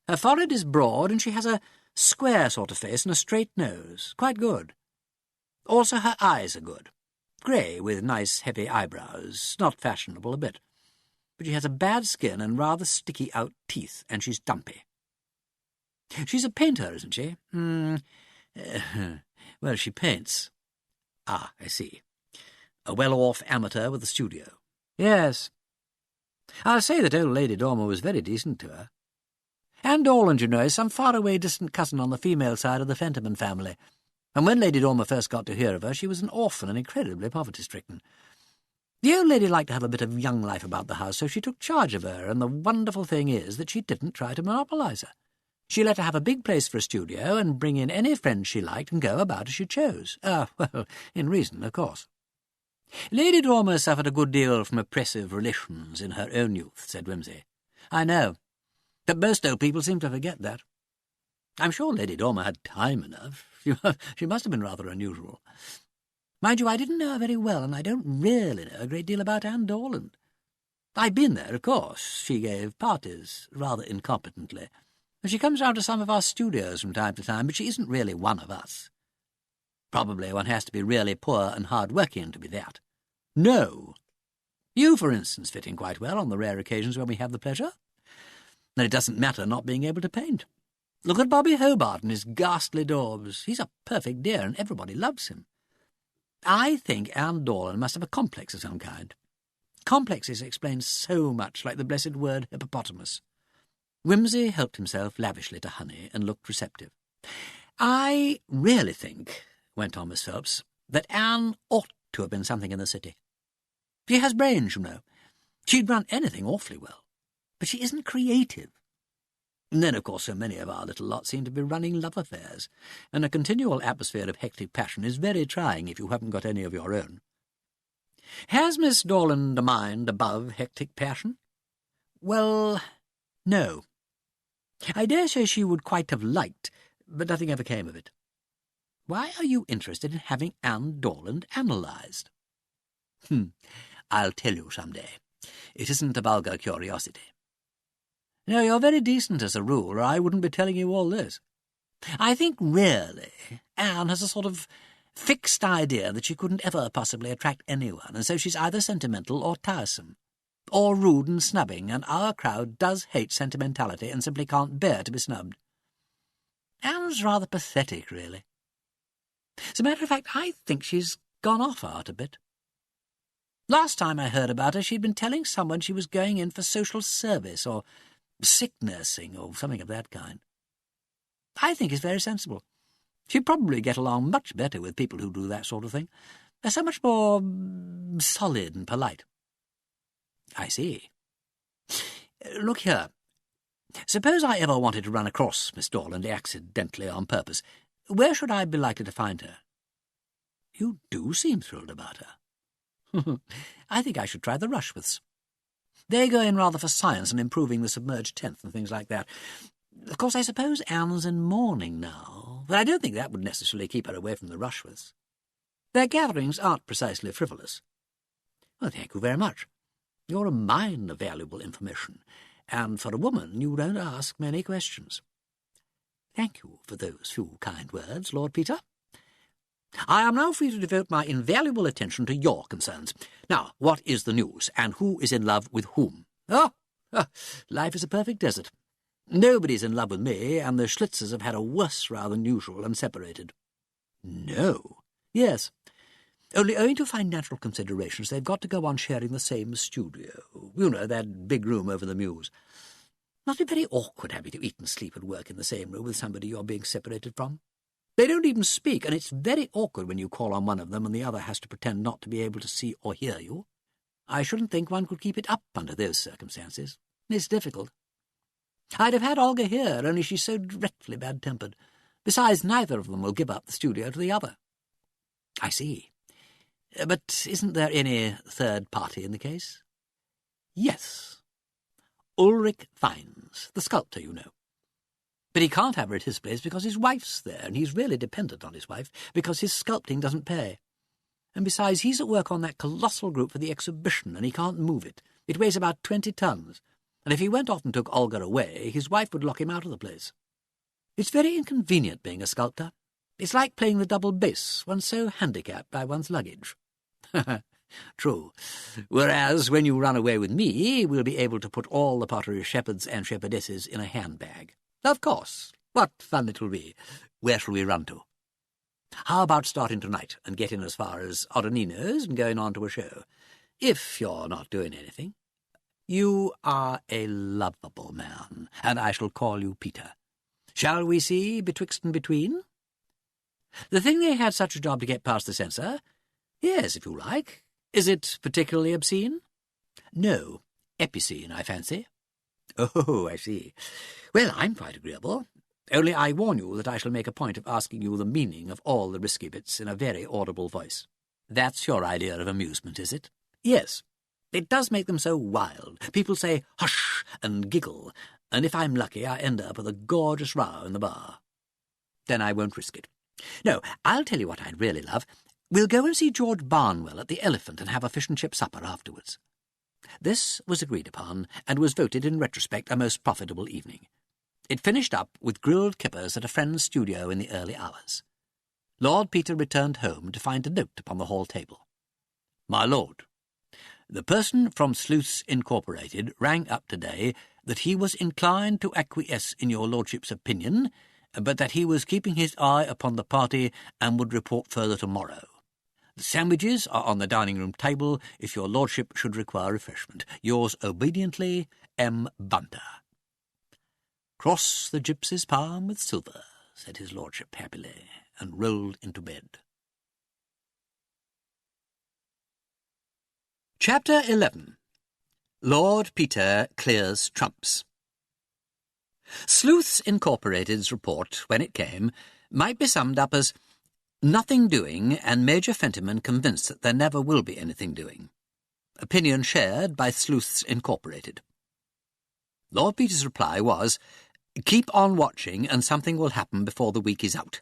Her forehead is broad, and she has a square sort of face and a straight nose. Quite good. Also her eyes are good. Grey, with nice heavy eyebrows. Not fashionable a bit. But she has a bad skin and rather sticky-out teeth, and she's dumpy. She's a painter, isn't she? Well, she paints. Ah, I see. A well-off amateur with a studio. Yes. I'll say that old Lady Dormer was very decent to her. Anne Dorland, you know, is some far-away distant cousin on the female side of the Fenterman family, and when Lady Dormer first got to hear of her, she was an orphan and incredibly poverty-stricken. The old lady liked to have a bit of young life about the house, so she took charge of her, and the wonderful thing is that she didn't try to monopolise her. She let her have a big place for a studio and bring in any friends she liked and go about as she chose. Well, in reason, of course. Lady Dormer suffered a good deal from oppressive relations in her own youth, said Wimsey. I know, but most old people seem to forget that. I'm sure Lady Dormer had time enough. She must have been rather unusual. Mind you, I didn't know her very well, and I don't really know a great deal about Anne Dorland. I've been there, of course. She gave parties, rather incompetently. She comes round to some of our studios from time to time, but she isn't really one of us. Probably one has to be really poor and hard-working to be that. No. You, for instance, fit in quite well on the rare occasions when we have the pleasure. And it doesn't matter not being able to paint. Look at Bobby Hobart and his ghastly daubs. He's a perfect dear, and everybody loves him. I think Anne Dorland must have a complex of some kind. Complexes explain so much, like the blessed word hippopotamus. Wimsey helped himself lavishly to honey and looked receptive. "I really think," went on Miss Phelps, "that Anne ought to have been something in the city. She has brains, you know. She'd run anything awfully well. But she isn't creative. And then, of course, so many of our little lot seem to be running love affairs, and a continual atmosphere of hectic passion is very trying if you haven't got any of your own. Has Miss Dorland a mind above hectic passion? Well, no. I dare say she would quite have liked, but nothing ever came of it. Why are you interested in having Anne Dorland analysed?" "I'll tell you some day. It isn't a vulgar curiosity." "No, you're very decent as a rule, or I wouldn't be telling you all this. I think, really, Anne has a sort of fixed idea that she couldn't ever possibly attract anyone, and so she's either sentimental or tiresome, or rude and snubbing, and our crowd does hate sentimentality and simply can't bear to be snubbed. Anne's rather pathetic, really. As a matter of fact, I think she's gone off art a bit. Last time I heard about her, she'd been telling someone she was going in for social service, or sick nursing, or something of that kind. I think it's very sensible. She'd probably get along much better with people who do that sort of thing. They're so much more solid and polite." "I see. Look here. Suppose I ever wanted to run across Miss Dorland accidentally on purpose. Where should I be likely to find her?" "You do seem thrilled about her." "I think I should try the Rushworths. They go in rather for science and improving the submerged tenth and things like that. Of course, I suppose Anne's in mourning now, but I don't think that would necessarily keep her away from the Rushworths. Their gatherings aren't precisely frivolous." "Well, thank you very much. You're a mine of valuable information, and for a woman you don't ask many questions." "Thank you for those few kind words, Lord Peter. I am now free to devote my invaluable attention to your concerns. Now, what is the news, and who is in love with whom?" Life is a perfect desert. Nobody's in love with me, and the Schlitzers have had a worse row than usual and separated." "No?" "Yes. Only owing to financial considerations, they've got to go on sharing the same studio. You know, that big room over the Mews. Must be very awkward having to eat and sleep and work in the same room with somebody you're being separated from. They don't even speak, and it's very awkward when you call on one of them and the other has to pretend not to be able to see or hear you. I shouldn't think one could keep it up under those circumstances. It's difficult. I'd have had Olga here, only she's so dreadfully bad-tempered. Besides, neither of them will give up the studio to the other." "I see. But isn't there any third party in the case?" "Yes. Ulrich Fiennes, the sculptor, you know. But he can't have her at his place because his wife's there, and he's really dependent on his wife because his sculpting doesn't pay. And besides, he's at work on that colossal group for the exhibition, and he can't move it. It weighs about 20 tons, and if he went off and took Olga away, his wife would lock him out of the place. It's very inconvenient being a sculptor. It's like playing the double bass. One's so handicapped by one's luggage." "True. Whereas when you run away with me, we'll be able to put all the pottery shepherds and shepherdesses in a handbag." "Of course. What fun it will be. Where shall we run to?" "How about starting tonight and getting as far as Oronino's and going on to a show? If you're not doing anything." "You are a lovable man, and I shall call you Peter. Shall we see Betwixt and Between? The thing they had such a job to get past the censor? Yes, if you like. Is it particularly obscene?" "No. Epicene, I fancy." "Oh, I see. Well, I'm quite agreeable. Only I warn you that I shall make a point of asking you the meaning of all the risky bits in a very audible voice." "That's your idea of amusement, is it?" "Yes. It does make them so wild. People say, 'Hush,' and giggle, and if I'm lucky I end up with a gorgeous row in the bar. Then I won't risk it. No, I'll tell you what I'd really love. We'll go and see George Barnwell at the Elephant and have a fish and chip supper afterwards." This was agreed upon, and was voted in retrospect a most profitable evening. It finished up with grilled kippers at a friend's studio in the early hours. Lord Peter returned home to find a note upon the hall table. "My lord, the person from Sleuths Incorporated rang up today that he was inclined to acquiesce in your lordship's opinion, but that he was keeping his eye upon the party and would report further tomorrow. The sandwiches are on the dining-room table if your lordship should require refreshment. Yours obediently, M. Bunter." "Cross the gypsy's palm with silver," said his lordship happily, and rolled into bed. Chapter 11. Lord Peter Clears Trumps. Sleuths Incorporated's report, when it came, might be summed up as nothing doing and Major Fentiman convinced that there never will be anything doing. Opinion shared by Sleuths Incorporated. Lord Peter's reply was, "Keep on watching and something will happen before the week is out."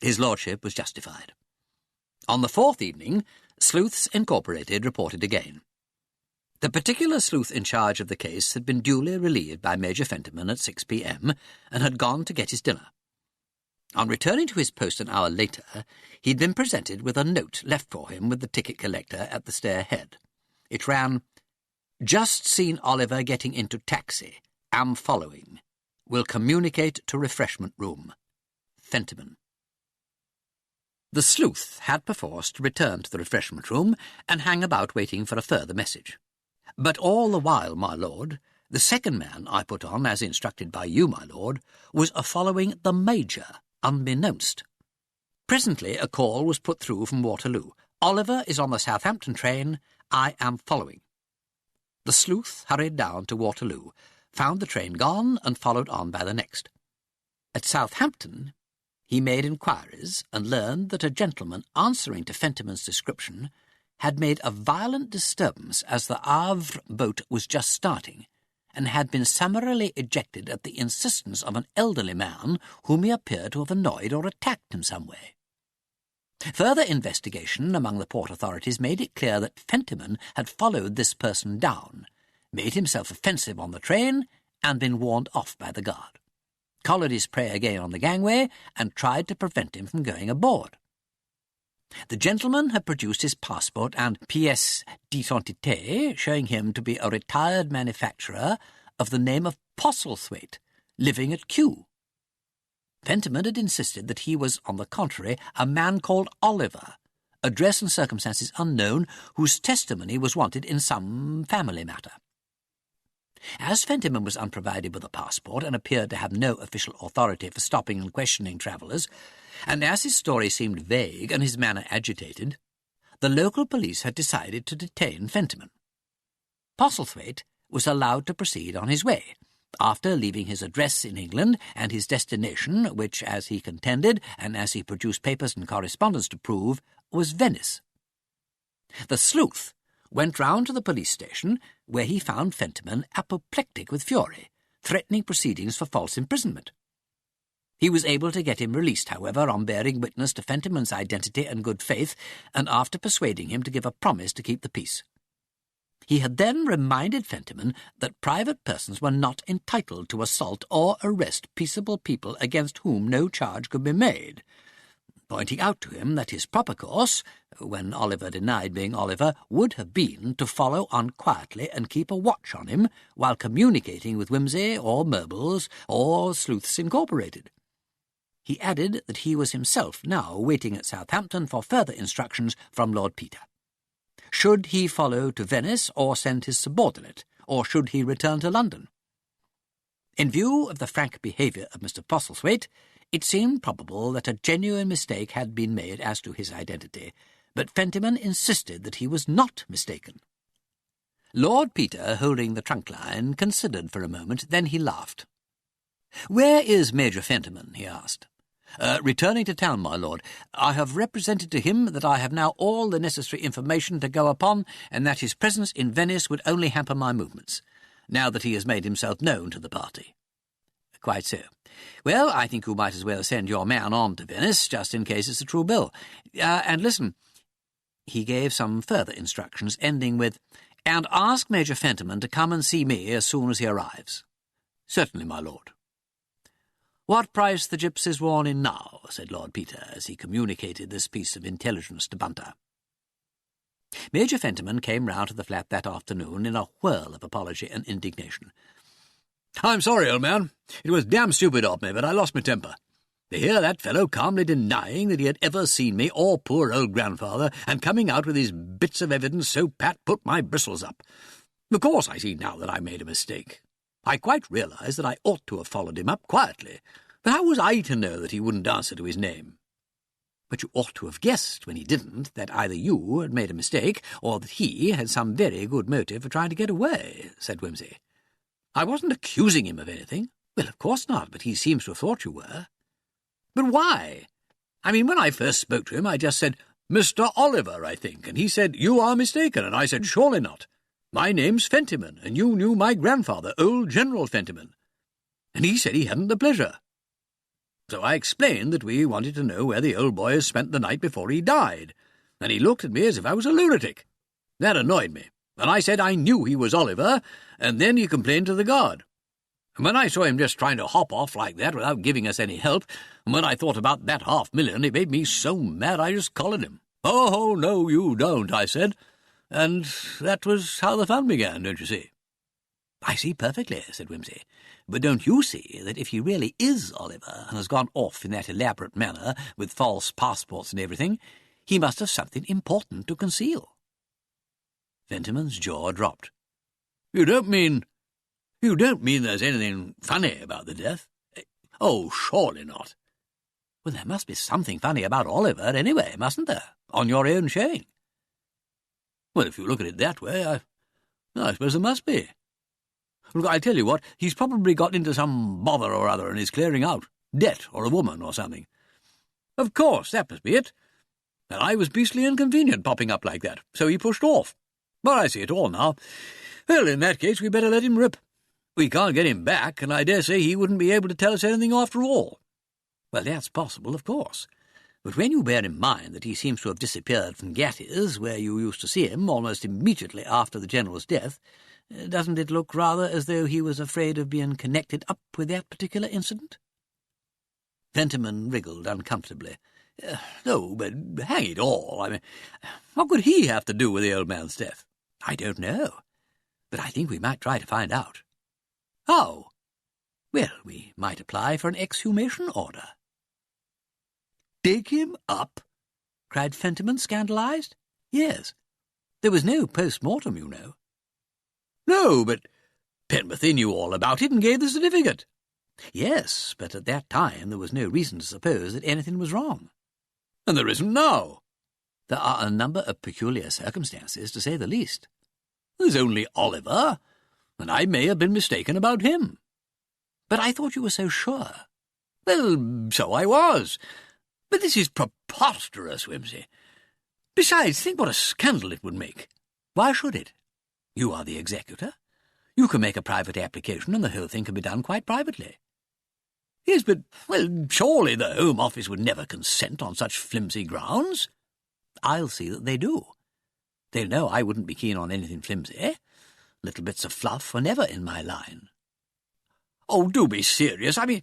His lordship was justified. On the fourth evening, Sleuths Incorporated reported again. The particular sleuth in charge of the case had been duly relieved by Major Fentiman at 6 p.m. and had gone to get his dinner. On returning to his post an hour later, he had been presented with a note left for him with the ticket collector at the stairhead. It ran, "Just seen Oliver getting into taxi. Am following. Will communicate to refreshment room. Fentiman." The sleuth had perforce to return to the refreshment room and hang about waiting for a further message. But all the while, my lord, the second man I put on, as instructed by you, my lord, was following the Major, unbeknownst. Presently a call was put through from Waterloo. "Oliver is on the Southampton train. I am following." The sleuth hurried down to Waterloo, found the train gone, and followed on by the next. At Southampton he made inquiries and learned that a gentleman answering to Fentiman's description had made a violent disturbance as the Havre boat was just starting, and had been summarily ejected at the insistence of an elderly man whom he appeared to have annoyed or attacked in some way. Further investigation among the port authorities made it clear that Fentiman had followed this person down, made himself offensive on the train, and been warned off by the guard, collared his prey again on the gangway, and tried to prevent him from going aboard. The gentleman had produced his passport and pièce d'identité, showing him to be a retired manufacturer of the name of Postlethwaite, living at Kew. Fentiman had insisted that he was, on the contrary, a man called Oliver, address and circumstances unknown, whose testimony was wanted in some family matter. As Fentiman was unprovided with a passport and appeared to have no official authority for stopping and questioning travellers, and as his story seemed vague and his manner agitated, the local police had decided to detain Fentiman. Postlethwaite was allowed to proceed on his way, after leaving his address in England and his destination, which, as he contended, and as he produced papers and correspondence to prove, was Venice. The sleuth went round to the police station, where he found Fentiman apoplectic with fury, threatening proceedings for false imprisonment. He was able to get him released, however, on bearing witness to Fentiman's identity and good faith, and after persuading him to give a promise to keep the peace. He had then reminded Fentiman that private persons were not entitled to assault or arrest peaceable people against whom no charge could be made, pointing out to him that his proper course, when Oliver denied being Oliver, would have been to follow on quietly and keep a watch on him while communicating with Wimsey or Murbles or Sleuths Incorporated. He added that he was himself now waiting at Southampton for further instructions from Lord Peter. Should he follow to Venice or send his subordinate, or should he return to London? In view of the frank behaviour of Mr. Postlethwaite, it seemed probable that a genuine mistake had been made as to his identity, but Fentiman insisted that he was not mistaken. Lord Peter, holding the trunk-line, considered for a moment, then he laughed. "Where is Major Fentiman?" he asked. "Returning to town, my lord. I have represented to him that I have now all the necessary information to go upon, and that his presence in Venice would only hamper my movements, now that he has made himself known to the party." "Quite so. Well, I think you might as well send your man on to Venice, just in case it's a true bill. And listen." He gave some further instructions, ending with, "And ask Major Fentiman to come and see me as soon as he arrives." "Certainly, my lord." "What price the gypsies worn in now?" said Lord Peter, as he communicated this piece of intelligence to Bunter. Major Fentiman came round to the flat that afternoon in a whirl of apology and indignation. "I'm sorry, old man. It was damn stupid of me, but I lost my temper. To hear that fellow calmly denying that he had ever seen me or poor old grandfather, and coming out with these bits of evidence so pat put my bristles up. Of course I see now that I made a mistake. I quite realise that I ought to have followed him up quietly, but how was I to know that he wouldn't answer to his name? But you ought to have guessed, when he didn't, that either you had made a mistake, or that he had some very good motive for trying to get away, said Wimsey. I wasn't accusing him of anything. Well, of course not, but he seems to have thought you were. But why? I mean, when I first spoke to him, I just said, Mr. Oliver, I think, and he said, you are mistaken, and I said, surely not. My name's Fentiman, and you knew my grandfather, old General Fentiman. And he said he hadn't the pleasure. So I explained that we wanted to know where the old boy had spent the night before he died, and he looked at me as if I was a lunatic. That annoyed me, and I said I knew he was Oliver, and then he complained to the guard. And when I saw him just trying to hop off like that without giving us any help, and when I thought about that $500,000, it made me so mad I just collared him. Oh, no, you don't, I said. And that was how the fun began, don't you see? I see perfectly, said Wimsey. But don't you see that if he really is Oliver and has gone off in that elaborate manner with false passports and everything, he must have something important to conceal? Fentiman's jaw dropped. You don't mean there's anything funny about the death? Oh, surely not. Well, there must be something funny about Oliver anyway, mustn't there, on your own showing? Well, if you look at it that way, I suppose there must be. Look, I tell you what, he's probably got into some bother or other and is clearing out. Debt or a woman or something. Of course, that must be it. And I was beastly inconvenient popping up like that, so he pushed off. But I see it all now. Well, in that case, we better let him rip. We can't get him back, and I dare say he wouldn't be able to tell us anything after all. Well, that's possible, of course. But when you bear in mind that he seems to have disappeared from Gatti's, where you used to see him almost immediately after the General's death, doesn't it look rather as though he was afraid of being connected up with that particular incident? Fentiman wriggled uncomfortably. No, but hang it all, I mean, what could he have to do with the old man's death? I don't know, but I think we might try to find out. How? Well, we might apply for an exhumation order. Dig him up? Cried Fentiman, scandalized. Yes. There was no post-mortem, you know. No, but Penberthy knew all about it and gave the certificate. Yes, but at that time there was no reason to suppose that anything was wrong. And there isn't now. There are a number of peculiar circumstances, to say the least. There's only Oliver, and I may have been mistaken about him. But I thought you were so sure. Well, so I was. But this is preposterous, Wimsey. Besides, think what a scandal it would make. Why should it? You are the executor. You can make a private application and the whole thing can be done quite privately. Yes, but, well, surely the Home Office would never consent on such flimsy grounds. I'll see that they do. They'll know I wouldn't be keen on anything flimsy. Little bits of fluff were never in my line. Oh, do be serious. I mean,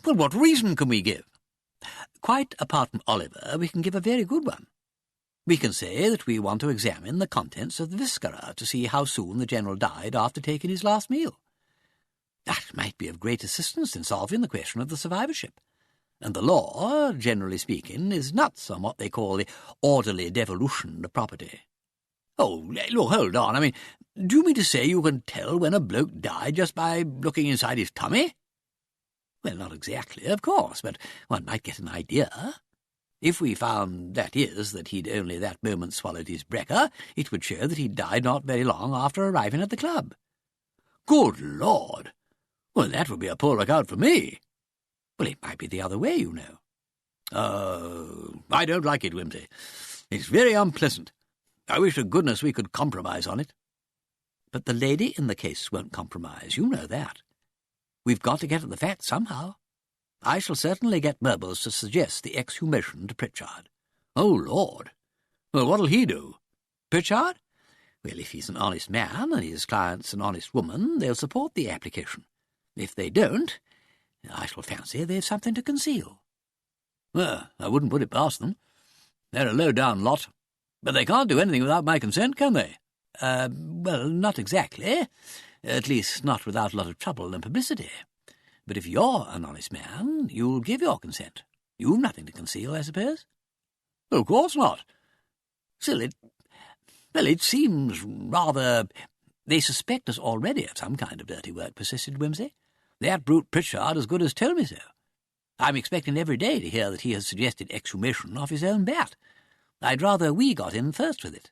well, what reason can we give? Quite apart from Oliver, we can give a very good one. We can say that we want to examine the contents of the viscera to see how soon the General died after taking his last meal. That might be of great assistance in solving the question of the survivorship. And the law, generally speaking, is nuts on what they call the orderly devolution of property. Oh, look, hold on. I mean, do you mean to say you can tell when a bloke died just by looking inside his tummy? Well, not exactly, of course, but one might get an idea. If we found, that is, that he'd only that moment swallowed his brekker, it would show that he died not very long after arriving at the club. Good Lord! Well, that would be a poor lookout for me. Well, it might be the other way, you know. Oh, I don't like it, Wimsey. It's very unpleasant. I wish to goodness we could compromise on it. But the lady in the case won't compromise, you know that. We've got to get at the facts somehow. I shall certainly get Murbles to suggest the exhumation to Pritchard. Oh, Lord! Well, what'll he do? Pritchard? Well, if he's an honest man and his client's an honest woman, they'll support the application. If they don't, I shall fancy they've something to conceal. Well, I wouldn't put it past them. They're a low-down lot. But they can't do anything without my consent, can they? Well, not exactly. At least not without a lot of trouble and publicity. But if you're an honest man, you'll give your consent. You've nothing to conceal, I suppose? Of course not. Still, it seems rather They suspect us already of some kind of dirty work, persisted Wimsey. That brute Pritchard as good as told me so. I'm expecting every day to hear that he has suggested exhumation off his own bat. I'd rather we got in first with it.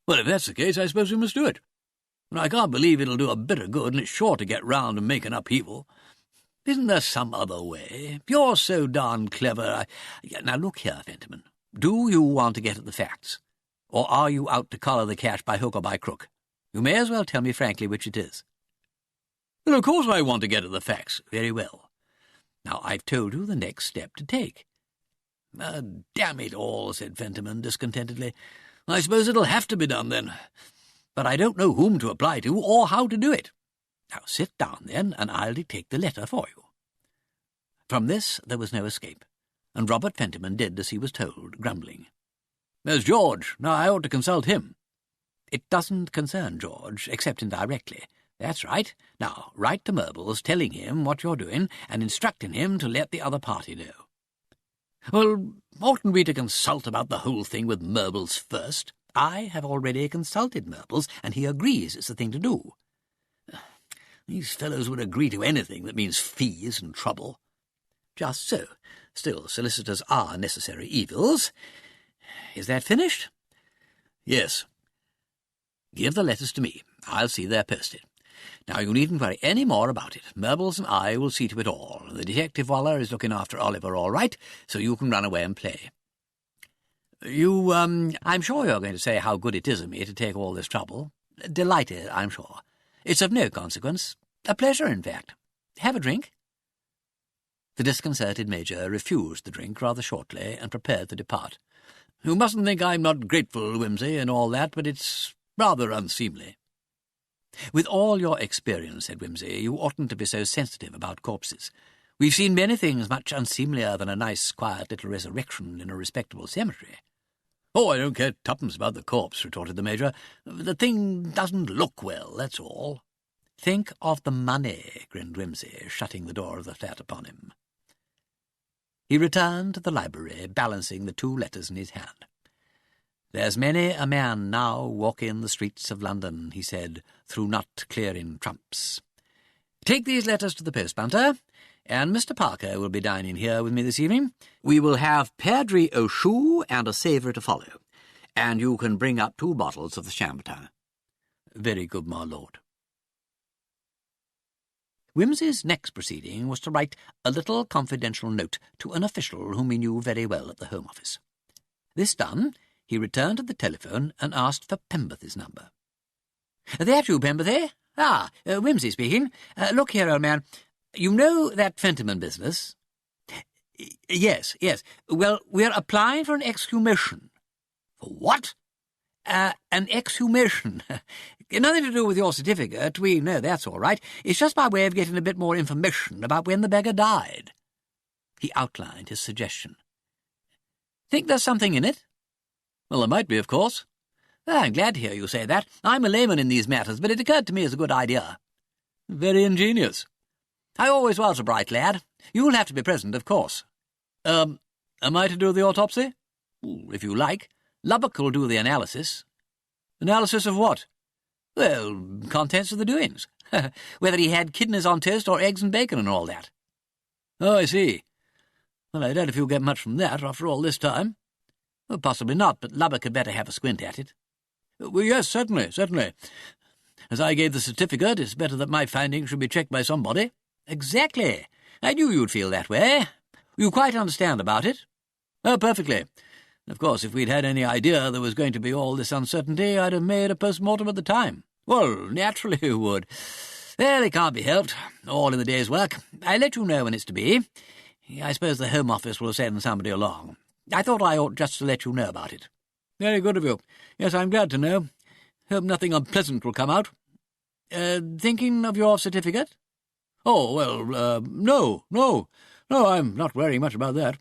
Well, if that's the case, I suppose we must do it. I can't believe it'll do a bit of good, and it's sure to get round and make an upheaval. Isn't there some other way? You're so darn clever. Now, look here, Fentiman. Do you want to get at the facts? Or are you out to collar the cash by hook or by crook? You may as well tell me frankly which it is. Well, of course I want to get at the facts. Very well. Now, I've told you the next step to take. Damn it all, said Fentiman discontentedly. I suppose it'll have to be done, then. But I don't know whom to apply to or how to do it. Now, sit down, then, and I'll dictate the letter for you. From this there was no escape, and Robert Fentiman did as he was told, grumbling. There's George. Now I ought to consult him. It doesn't concern George, except indirectly. That's right. Now, write to Murbles, telling him what you're doing, and instructing him to let the other party know. Well, oughtn't we to consult about the whole thing with Murbles first? I have already consulted Murbles, and he agrees it's the thing to do. These fellows would agree to anything that means fees and trouble. Just so. Still, solicitors are necessary evils. Is that finished? Yes. Give the letters to me. I'll see they're posted. Now, you needn't worry any more about it. Murbles and I will see to it all. The detective Waller is looking after Oliver all right, so you can run away and play. I'm sure you're going to say how good it is of me to take all this trouble. Delighted, I'm sure. It's of no consequence. A pleasure, in fact. Have a drink?" The disconcerted Major refused the drink rather shortly and prepared to depart. "You mustn't think I'm not grateful, Wimsey, and all that, but it's rather unseemly." "With all your experience," said Wimsey, "you oughtn't to be so sensitive about corpses. We've seen many things much unseemlier than a nice, quiet little resurrection in a respectable cemetery." "Oh, I don't care twopence about the corpse," retorted the Major. "The thing doesn't look well, that's all." "Think of the money," grinned Wimsey, shutting the door of the flat upon him. He returned to the library, balancing the 2 letters in his hand. "There's many a man now walking the streets of London," he said, "through not clearing trumps. Take these letters to the post-bunter, and Mr. Parker will be dining here with me this evening. We will have Perdrix au choux and a savoury to follow, and you can bring up 2 bottles of the Chambertin." "Very good, my lord." Wimsey's next proceeding was to write a little confidential note to an official whom he knew very well at the Home Office. This done, he returned to the telephone and asked for Pemberthy's number. "That you, Pemberthy? Wimsey speaking. Look here, old man. You know that Fentiman business?" Yes. Well, we're applying for an exhumation." "For what?" An exhumation. Nothing to do with your certificate. We know that's all right. It's just by way of getting a bit more information about when the beggar died." He outlined his suggestion. "Think there's something in it?" "Well, there might be, of course." "I'm glad to hear you say that. I'm a layman in these matters, but it occurred to me as a good idea." "Very ingenious." "I always was a bright lad. You'll have to be present, of course." Am I to do the autopsy?" "If you like. Lubbock will do the analysis." "Analysis of what?" "Well, contents of the doings. Whether he had kidneys on toast or eggs and bacon and all that." "Oh, I see. Well, I doubt if you'll get much from that after all this time." "Well, possibly not, but Lubbock had better have a squint at it." "Well, yes, certainly. As I gave the certificate, it's better that my findings should be checked by somebody." "Exactly. I knew you'd feel that way. You quite understand about it?" "Oh, perfectly. Of course, if we'd had any idea there was going to be all this uncertainty, I'd have made a post-mortem at the time." "Well, naturally you would. Well, it can't be helped. All in the day's work. I'll let you know when it's to be. I suppose the Home Office will send somebody along. I thought I ought just to let you know about it." "Very good of you. Yes, I'm glad to know. Hope nothing unpleasant will come out." Thinking of your certificate?" "Oh, well, no, I'm not worrying much about that.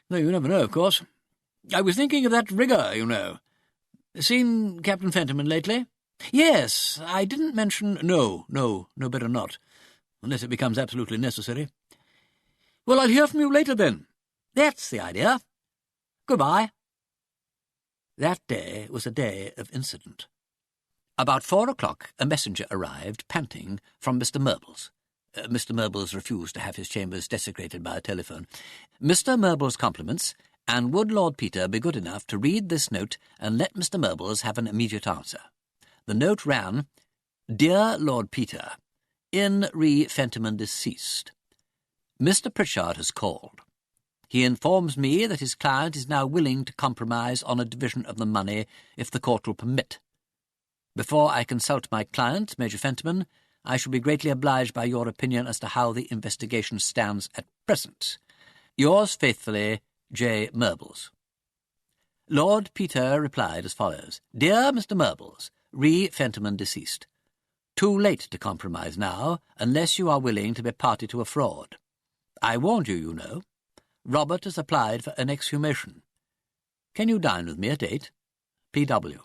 Though you never know, of course. I was thinking of that rigger, you know. Seen Captain Fentiman lately?" "Yes, I didn't mention—" No, better not, unless it becomes absolutely necessary." "Well, I'll hear from you later, then." "That's the idea. Goodbye." That day was a day of incident. About 4 o'clock a messenger arrived, panting, from Mr. Murbles. Mr. Murbles refused to have his chambers desecrated by a telephone. Mr. Murbles' compliments, and would Lord Peter be good enough to read this note and let Mr. Murbles have an immediate answer. The note ran, Dear Lord Peter, in re Fentiman deceased. Mr. Pritchard has called. He informs me that his client is now willing to compromise on a division of the money if the court will permit. Before I consult my client, Major Fentiman, I shall be greatly obliged by your opinion as to how the investigation stands at present. Yours faithfully, J. Murbles. Lord Peter replied as follows. Dear Mr. Murbles, re Fentiman deceased. Too late to compromise now, unless you are willing to be party to a fraud. I warned you, you know. Robert has applied for an exhumation. Can you dine with me at 8? P.W.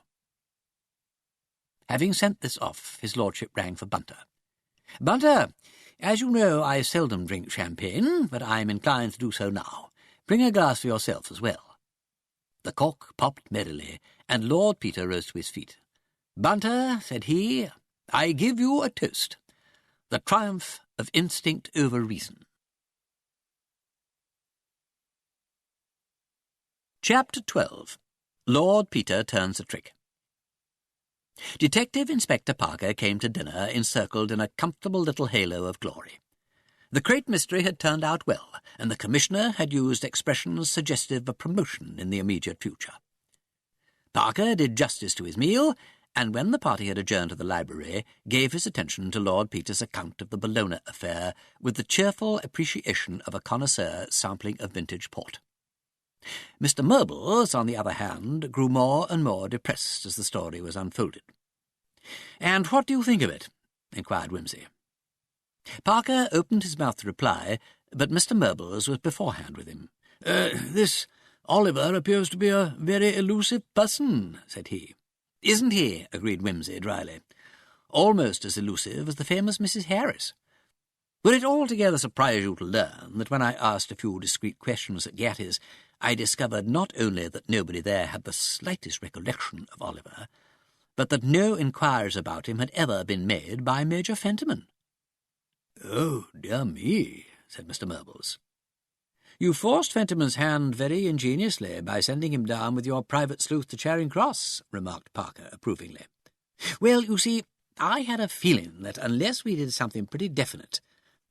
Having sent this off, his lordship rang for Bunter. Bunter, as you know, I seldom drink champagne, but I am inclined to do so now. Bring a glass for yourself as well. The cork popped merrily, and Lord Peter rose to his feet. Bunter, said he, I give you a toast. The triumph of instinct over reason. Chapter 12. Lord Peter Turns a Trick. Detective Inspector Parker came to dinner encircled in a comfortable little halo of glory. The great mystery had turned out well, and the Commissioner had used expressions suggestive of promotion in the immediate future. Parker did justice to his meal, and when the party had adjourned to the library, gave his attention to Lord Peter's account of the Bellona affair with the cheerful appreciation of a connoisseur sampling a vintage port. Mr. Murbles, on the other hand, grew more and more depressed as the story was unfolded. "And what do you think of it?" inquired Wimsey. Parker opened his mouth to reply, but Mr. Murbles was beforehand with him. This Oliver appears to be a very elusive person," said he. "Isn't he?" agreed Wimsey dryly. "Almost as elusive as the famous Mrs. Harris. Would it altogether surprise you to learn that when I asked a few discreet questions at Gatti's, I discovered not only that nobody there had the slightest recollection of Oliver, but that no inquiries about him had ever been made by Major Fentiman?" "Oh, dear me," said Mr. Murbles. "You forced Fentiman's hand very ingeniously by sending him down with your private sleuth to Charing Cross," remarked Parker approvingly. "Well, you see, I had a feeling that unless we did something pretty definite,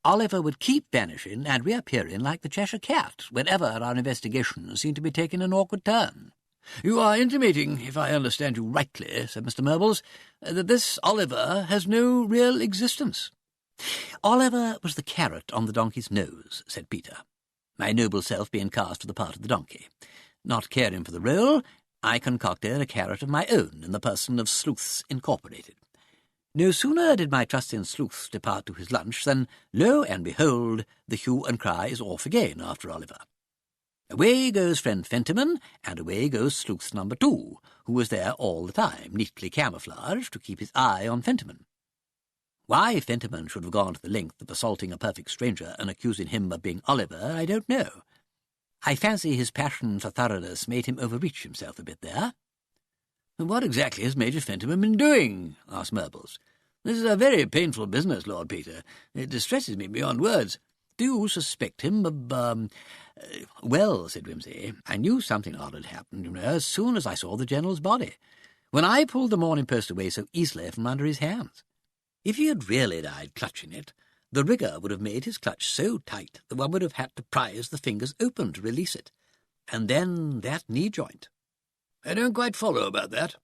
Oliver would keep vanishing and reappearing like the Cheshire Cat whenever our investigations seemed to be taking an awkward turn." "You are intimating, if I understand you rightly," said Mr. Murbles, "that this Oliver has no real existence." "Oliver was the carrot on the donkey's nose," said Peter, my noble self being cast for the part of the donkey. Not caring for the role, I concocted a carrot of my own in the person of Sleuths Incorporated. No sooner did my trusting sleuth depart to his lunch than, lo and behold, the hue and cry is off again after Oliver. Away goes friend Fentiman, and away goes sleuth number 2, who was there all the time, neatly camouflaged, to keep his eye on Fentiman. Why Fentiman should have gone to the length of assaulting a perfect stranger and accusing him of being Oliver, I don't know. I fancy his passion for thoroughness made him overreach himself a bit there. "What exactly has Major Fentiman been doing?" asked Murbles. "This is a very painful business, Lord Peter. It distresses me beyond words. Do you suspect him of, Well," said Wimsey, "I knew something odd had happened, you know, as soon as I saw the General's body, when I pulled the Morning Post away so easily from under his hands. If he had really died clutching it, the rigger would have made his clutch so tight that one would have had to prise the fingers open to release it. And then that knee joint." "I don't quite follow about that."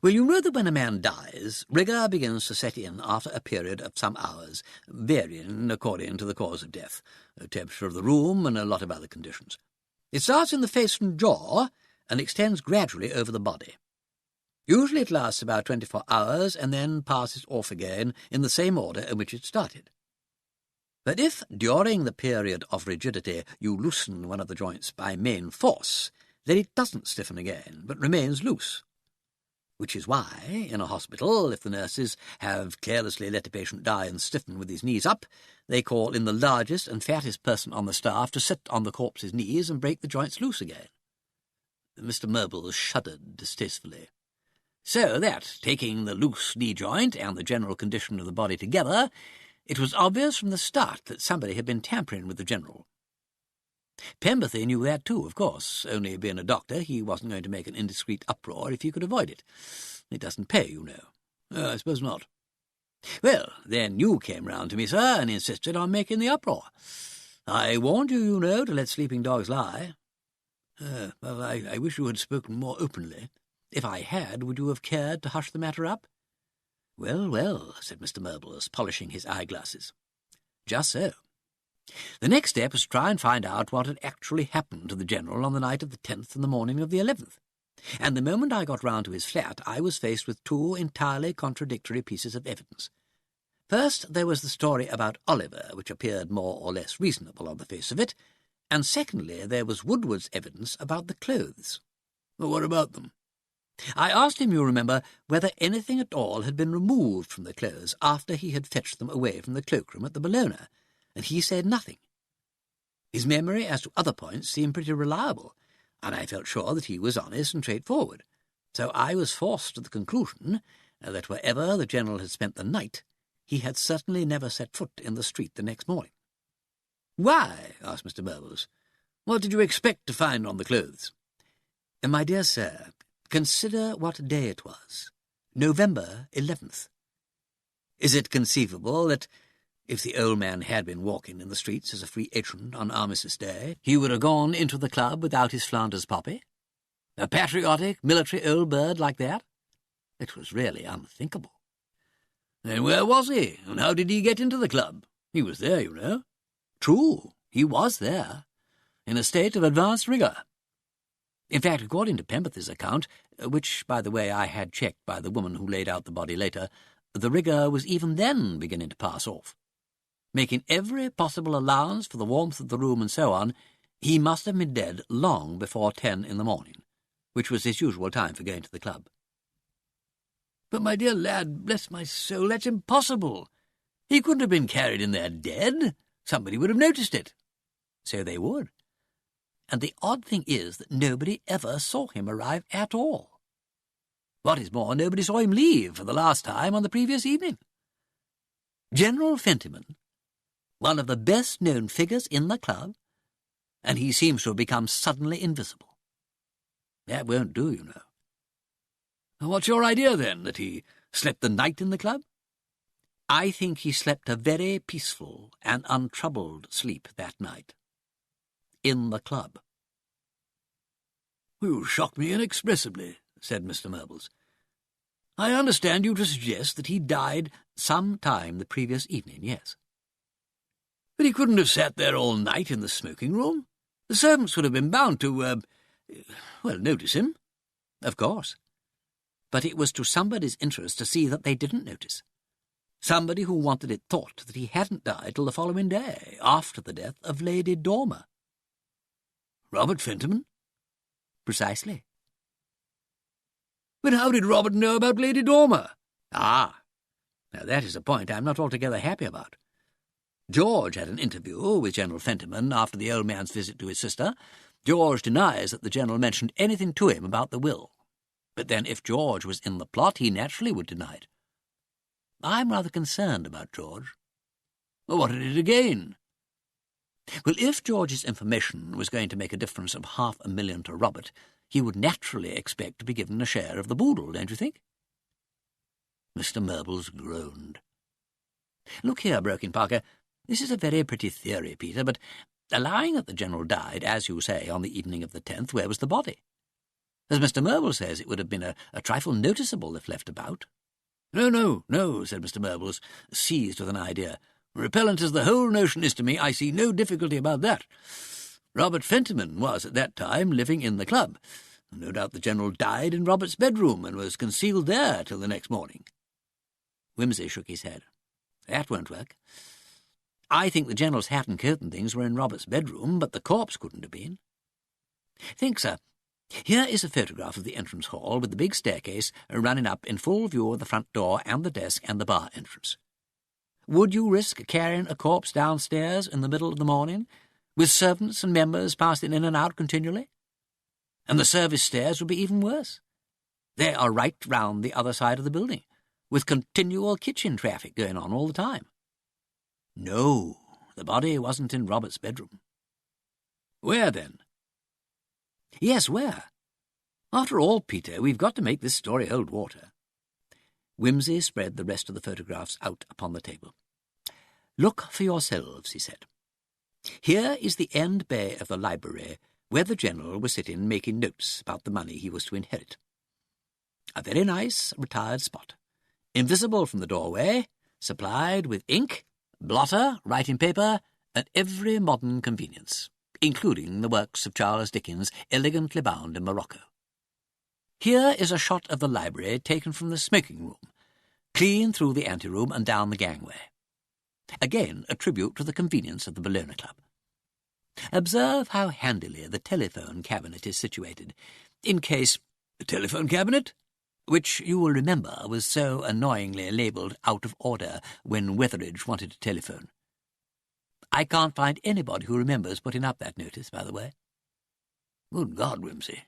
"Well, you know that when a man dies, rigour begins to set in after a period of some hours, varying according to the cause of death, the temperature of the room, and a lot of other conditions. It starts in the face and jaw, and extends gradually over the body. Usually it lasts about 24 hours, and then passes off again in the same order in which it started. But if, during the period of rigidity, you loosen one of the joints by main force, then it doesn't stiffen again, but remains loose. Which is why, in a hospital, if the nurses have carelessly let a patient die and stiffen with his knees up, they call in the largest and fattest person on the staff to sit on the corpse's knees and break the joints loose again." Mr. Murbles shuddered distastefully. So that, taking the loose knee joint and the general condition of the body together, it was obvious from the start that somebody had been tampering with the general. Pemberthy knew that too, of course. Only being a doctor, he wasn't going to make an indiscreet uproar if he could avoid it. It doesn't pay, you know. I suppose not. Well, then you came round to me, sir, and insisted on making the uproar. I warned you, you know, to let sleeping dogs lie. Well, I wish you had spoken more openly. If I had, would you have cared to hush the matter up? Well, well, said Mr. Murbles, polishing his eyeglasses. Just so. The next step was to try and find out what had actually happened to the General on the night of the 10th and the morning of the 11th. And the moment I got round to his flat, I was faced with two entirely contradictory pieces of evidence. First, there was the story about Oliver, which appeared more or less reasonable on the face of it, and secondly, there was Woodward's evidence about the clothes. Well, what about them? I asked him, you remember, whether anything at all had been removed from the clothes after he had fetched them away from the cloakroom at the Bellona, and he said nothing. His memory as to other points seemed pretty reliable, and I felt sure that he was honest and straightforward, so I was forced to the conclusion that wherever the General had spent the night, he had certainly never set foot in the street the next morning. Why? Asked Mr. Murbles. What did you expect to find on the clothes? My dear sir, consider what day it was. November 11th. Is it conceivable that, if the old man had been walking in the streets as a free agent on Armistice Day, he would have gone into the club without his Flanders poppy? A patriotic, military old bird like that? It was really unthinkable. Then where was he, and how did he get into the club? He was there, you know. True, he was there, in a state of advanced rigour. In fact, according to Pemberthy's account, which, by the way, I had checked by the woman who laid out the body later, the rigour was even then beginning to pass off. Making every possible allowance for the warmth of the room and so on, he must have been dead long before 10 in the morning, which was his usual time for going to the club. But, my dear lad, bless my soul, that's impossible. He couldn't have been carried in there dead. Somebody would have noticed it. So they would. And the odd thing is that nobody ever saw him arrive at all. What is more, nobody saw him leave for the last time on the previous evening. General Fentiman, one of the best-known figures in the club, and he seems to have become suddenly invisible. That won't do, you know. And what's your idea, then, that he slept the night in the club? I think he slept a very peaceful and untroubled sleep that night. In the club. You shock me inexpressibly, said Mr. Murbles. I understand you to suggest that he died some time the previous evening, yes. But he couldn't have sat there all night in the smoking room. The servants would have been bound to, notice him. Of course. But it was to somebody's interest to see that they didn't notice. Somebody who wanted it thought that he hadn't died till the following day, after the death of Lady Dormer. Robert Fentiman? Precisely. But how did Robert know about Lady Dormer? Ah, now that is a point I'm not altogether happy about. George had an interview with General Fentiman after the old man's visit to his sister. George denies that the General mentioned anything to him about the will. But then if George was in the plot, he naturally would deny it. I'm rather concerned about George. Well, what had it again? Well, if George's information was going to make a difference of $500,000 to Robert, he would naturally expect to be given a share of the boodle, don't you think? Mr. Murbles groaned. Look here, broke in Parker, this is a very pretty theory, Peter, but allowing that the General died, as you say, on the evening of the 10th, where was the body? As Mr. Murbles says, it would have been a trifle noticeable if left about. No, said Mr. Murbles, seized with an idea. Repellent as the whole notion is to me, I see no difficulty about that. Robert Fentiman was at that time living in the club. No doubt the General died in Robert's bedroom and was concealed there till the next morning. Wimsey shook his head. That won't work. I think the General's hat and coat and things were in Robert's bedroom, but the corpse couldn't have been. Think, sir. Here is a photograph of the entrance hall with the big staircase running up in full view of the front door and the desk and the bar entrance. Would you risk carrying a corpse downstairs in the middle of the morning, with servants and members passing in and out continually? And the service stairs would be even worse. They are right round the other side of the building, with continual kitchen traffic going on all the time. No, the body wasn't in Robert's bedroom. Where, then? Yes, where? After all, Peter, we've got to make this story hold water. Wimsey spread the rest of the photographs out upon the table. Look for yourselves, he said. Here is the end bay of the library, where the General was sitting making notes about the money he was to inherit. A very nice, retired spot, invisible from the doorway, supplied with ink, blotter, writing paper, and every modern convenience, including the works of Charles Dickens, elegantly bound in Morocco. Here is a shot of the library taken from the smoking room, clean through the anteroom and down the gangway. Again, a tribute to the convenience of the Bellona Club. Observe how handily the telephone cabinet is situated, in case... The telephone cabinet? Which, you will remember, was so annoyingly labelled out of order when Wetheridge wanted to telephone. I can't find anybody who remembers putting up that notice, by the way. Good God, Wimsey.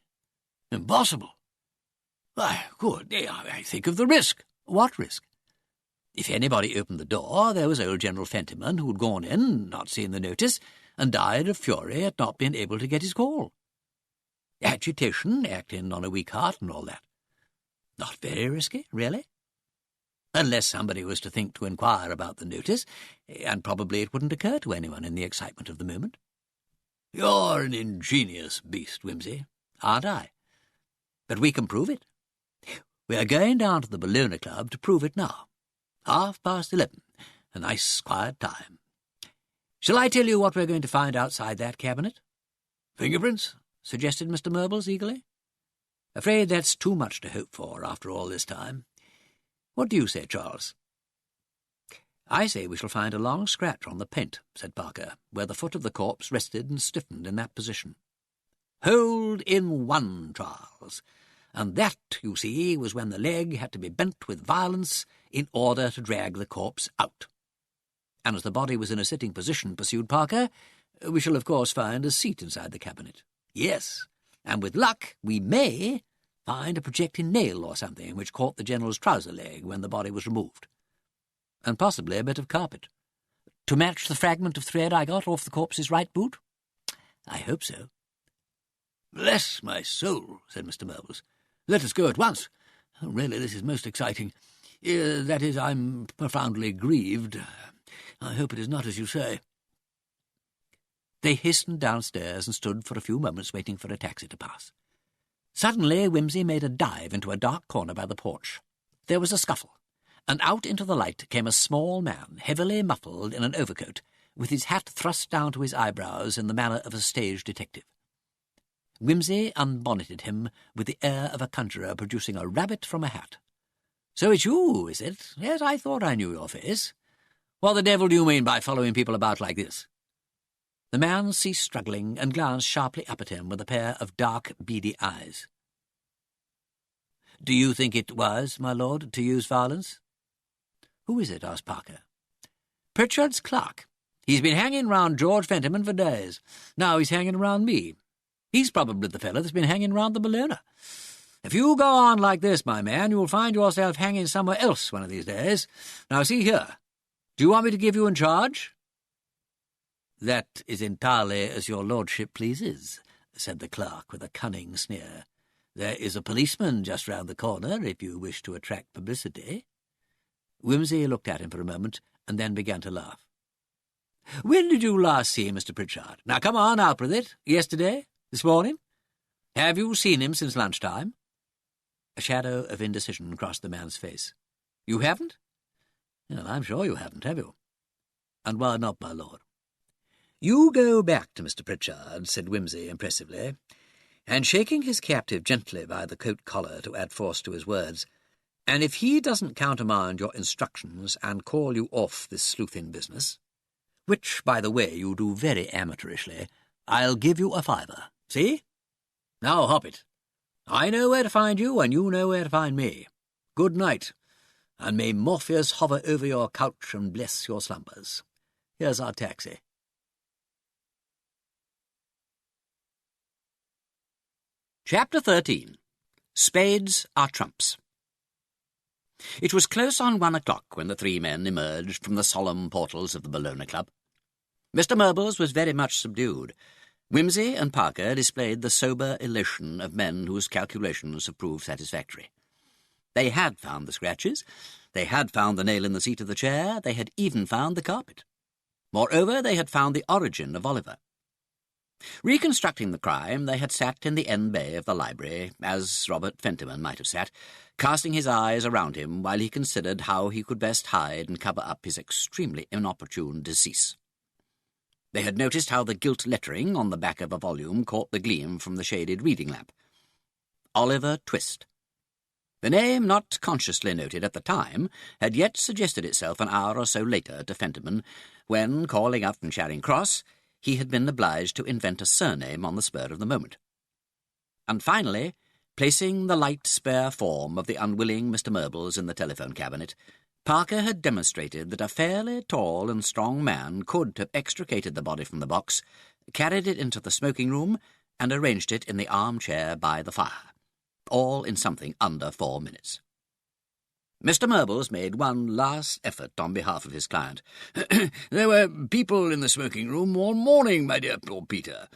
Impossible. Why, good day, I think of the risk. What risk? If anybody opened the door, there was old General Fentiman, who'd gone in, not seen the notice, and died of fury at not being able to get his call. Agitation, acting on a weak heart, and all that. Not very risky, really. Unless somebody was to think to inquire about the notice, and probably it wouldn't occur to anyone in the excitement of the moment. You're an ingenious beast, Wimsey, aren't I? But we can prove it. We are going down to the Bellona Club to prove it now. 11:30, a nice quiet time. Shall I tell you what we're going to find outside that cabinet? Fingerprints? Suggested Mr. Murbles eagerly. Afraid that's too much to hope for after all this time. What do you say, Charles? I say we shall find a long scratch on the paint, said Parker, where the foot of the corpse rested and stiffened in that position. Hold in one, Charles. And that, you see, was when the leg had to be bent with violence in order to drag the corpse out. And as the body was in a sitting position, pursued Parker, we shall of course find a seat inside the cabinet. Yes, and with luck we may find a projecting nail or something which caught the General's trouser leg when the body was removed. And possibly a bit of carpet. To match the fragment of thread I got off the corpse's right boot? I hope so. Bless my soul, said Mr. Murbles. Let us go at once. Oh, really, this is most exciting. That is, I'm profoundly grieved. I hope it is not as you say. They hastened downstairs and stood for a few moments waiting for a taxi to pass. Suddenly Wimsey made a dive into a dark corner by the porch. There was a scuffle, and out into the light came a small man, heavily muffled in an overcoat, with his hat thrust down to his eyebrows in the manner of a stage detective. Wimsey unbonneted him with the air of a conjurer producing a rabbit from a hat. So it's you, is it? Yes, I thought I knew your face. What the devil do you mean by following people about like this? The man ceased struggling and glanced sharply up at him with a pair of dark, beady eyes. Do you think it wise, my lord, to use violence? Who is it? Asked Parker. Pritchard's clerk. He's been hanging round George Fentiman for days. Now he's hanging round me. He's probably the fellow that's been hanging round the Bellona. If you go on like this, my man, you'll find yourself hanging somewhere else one of these days. Now, see here. Do you want me to give you in charge? That is entirely as your lordship pleases, said the clerk with a cunning sneer. There is a policeman just round the corner, if you wish to attract publicity. Wimsey looked at him for a moment, and then began to laugh. When did you last see Mr. Pritchard? Now, come on, out with it. Yesterday? This morning? Have you seen him since lunchtime? A shadow of indecision crossed the man's face. You haven't? Well, I'm sure you haven't, have you? And why not, my lord? You go back to Mr. Pritchard, said Wimsey impressively, and shaking his captive gently by the coat collar to add force to his words, and if he doesn't countermand your instructions and call you off this sleuthing business, which, by the way, you do very amateurishly, I'll give you a fiver. See? Now hop it. I know where to find you, and you know where to find me. Good night, and may Morpheus hover over your couch and bless your slumbers. Here's our taxi. Chapter 13. Spades are trumps. It was close on 1 o'clock when the three men emerged from the solemn portals of the Bellona Club. Mr. Murbles was very much subdued. Wimsey and Parker displayed the sober elation of men whose calculations have proved satisfactory. They had found the scratches, they had found the nail in the seat of the chair, they had even found the carpet. Moreover, they had found the origin of Oliver. Reconstructing the crime, they had sat in the end bay of the library, as Robert Fentiman might have sat, casting his eyes around him while he considered how he could best hide and cover up his extremely inopportune decease. They had noticed how the gilt lettering on the back of a volume caught the gleam from the shaded reading lamp. Oliver Twist. The name, not consciously noted at the time, had yet suggested itself an hour or so later to Fentiman, when, calling up from Charing Cross, he had been obliged to invent a surname on the spur of the moment. And finally, placing the light, spare form of the unwilling Mr. Murbles in the telephone cabinet, Parker had demonstrated that a fairly tall and strong man could have extricated the body from the box, carried it into the smoking-room, and arranged it in the armchair by the fire, all in something under 4 minutes. Mr. Murbles made one last effort on behalf of his client. "There were people in the smoking-room all morning, my dear Lord Peter.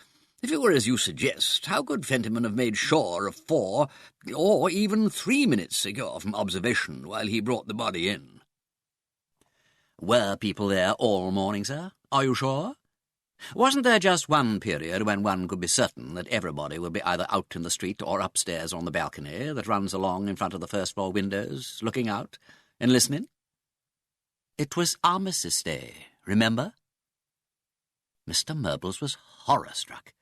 If it were as you suggest, how could Fentiman have made sure of 4 or even 3 minutes ago from observation while he brought the body in?" Were people there all morning, sir? Are you sure? Wasn't there just one period when one could be certain that everybody would be either out in the street or upstairs on the balcony that runs along in front of the first-floor windows, looking out and listening? It was Armistice Day, remember? Mr. Murbles was horror-struck.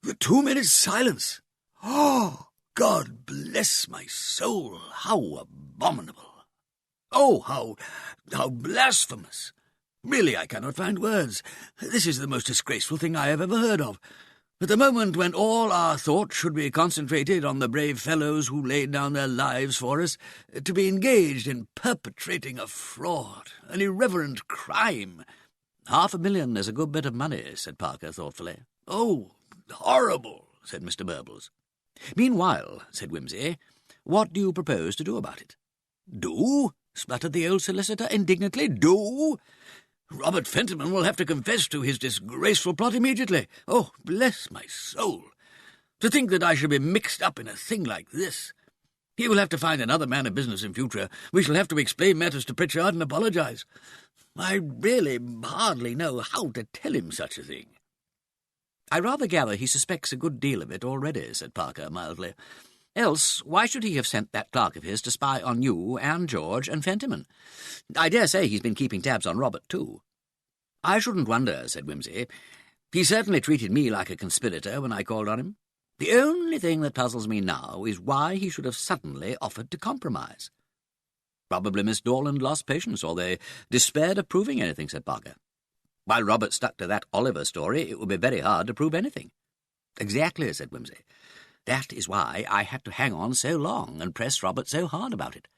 The 2 minutes' silence! Oh, God bless my soul! How abominable! Oh, how blasphemous! Really, I cannot find words. This is the most disgraceful thing I have ever heard of. At the moment when all our thought should be concentrated on the brave fellows who laid down their lives for us, to be engaged in perpetrating a fraud, an irreverent crime. $500,000 is a good bit of money, said Parker thoughtfully. Oh, horrible, said Mr. Murbles. Meanwhile, said Wimsey, what do you propose to do about it? Do? Spluttered the old solicitor indignantly. Do? Robert Fentiman will have to confess to his disgraceful plot immediately. Oh, bless my soul! To think that I should be mixed up in a thing like this. He will have to find another man of business in future. We shall have to explain matters to Pritchard and apologise. I really hardly know how to tell him such a thing. I rather gather he suspects a good deal of it already, said Parker mildly. Else, why should he have sent that clerk of his to spy on you and George and Fentiman? I dare say he's been keeping tabs on Robert, too. I shouldn't wonder, said Wimsey. He certainly treated me like a conspirator when I called on him. The only thing that puzzles me now is why he should have suddenly offered to compromise. Probably Miss Dorland lost patience, or they despaired of proving anything, said Parker. While Robert stuck to that Oliver story, it would be very hard to prove anything. Exactly, said Wimsey. That is why I had to hang on so long and press Robert so hard about it.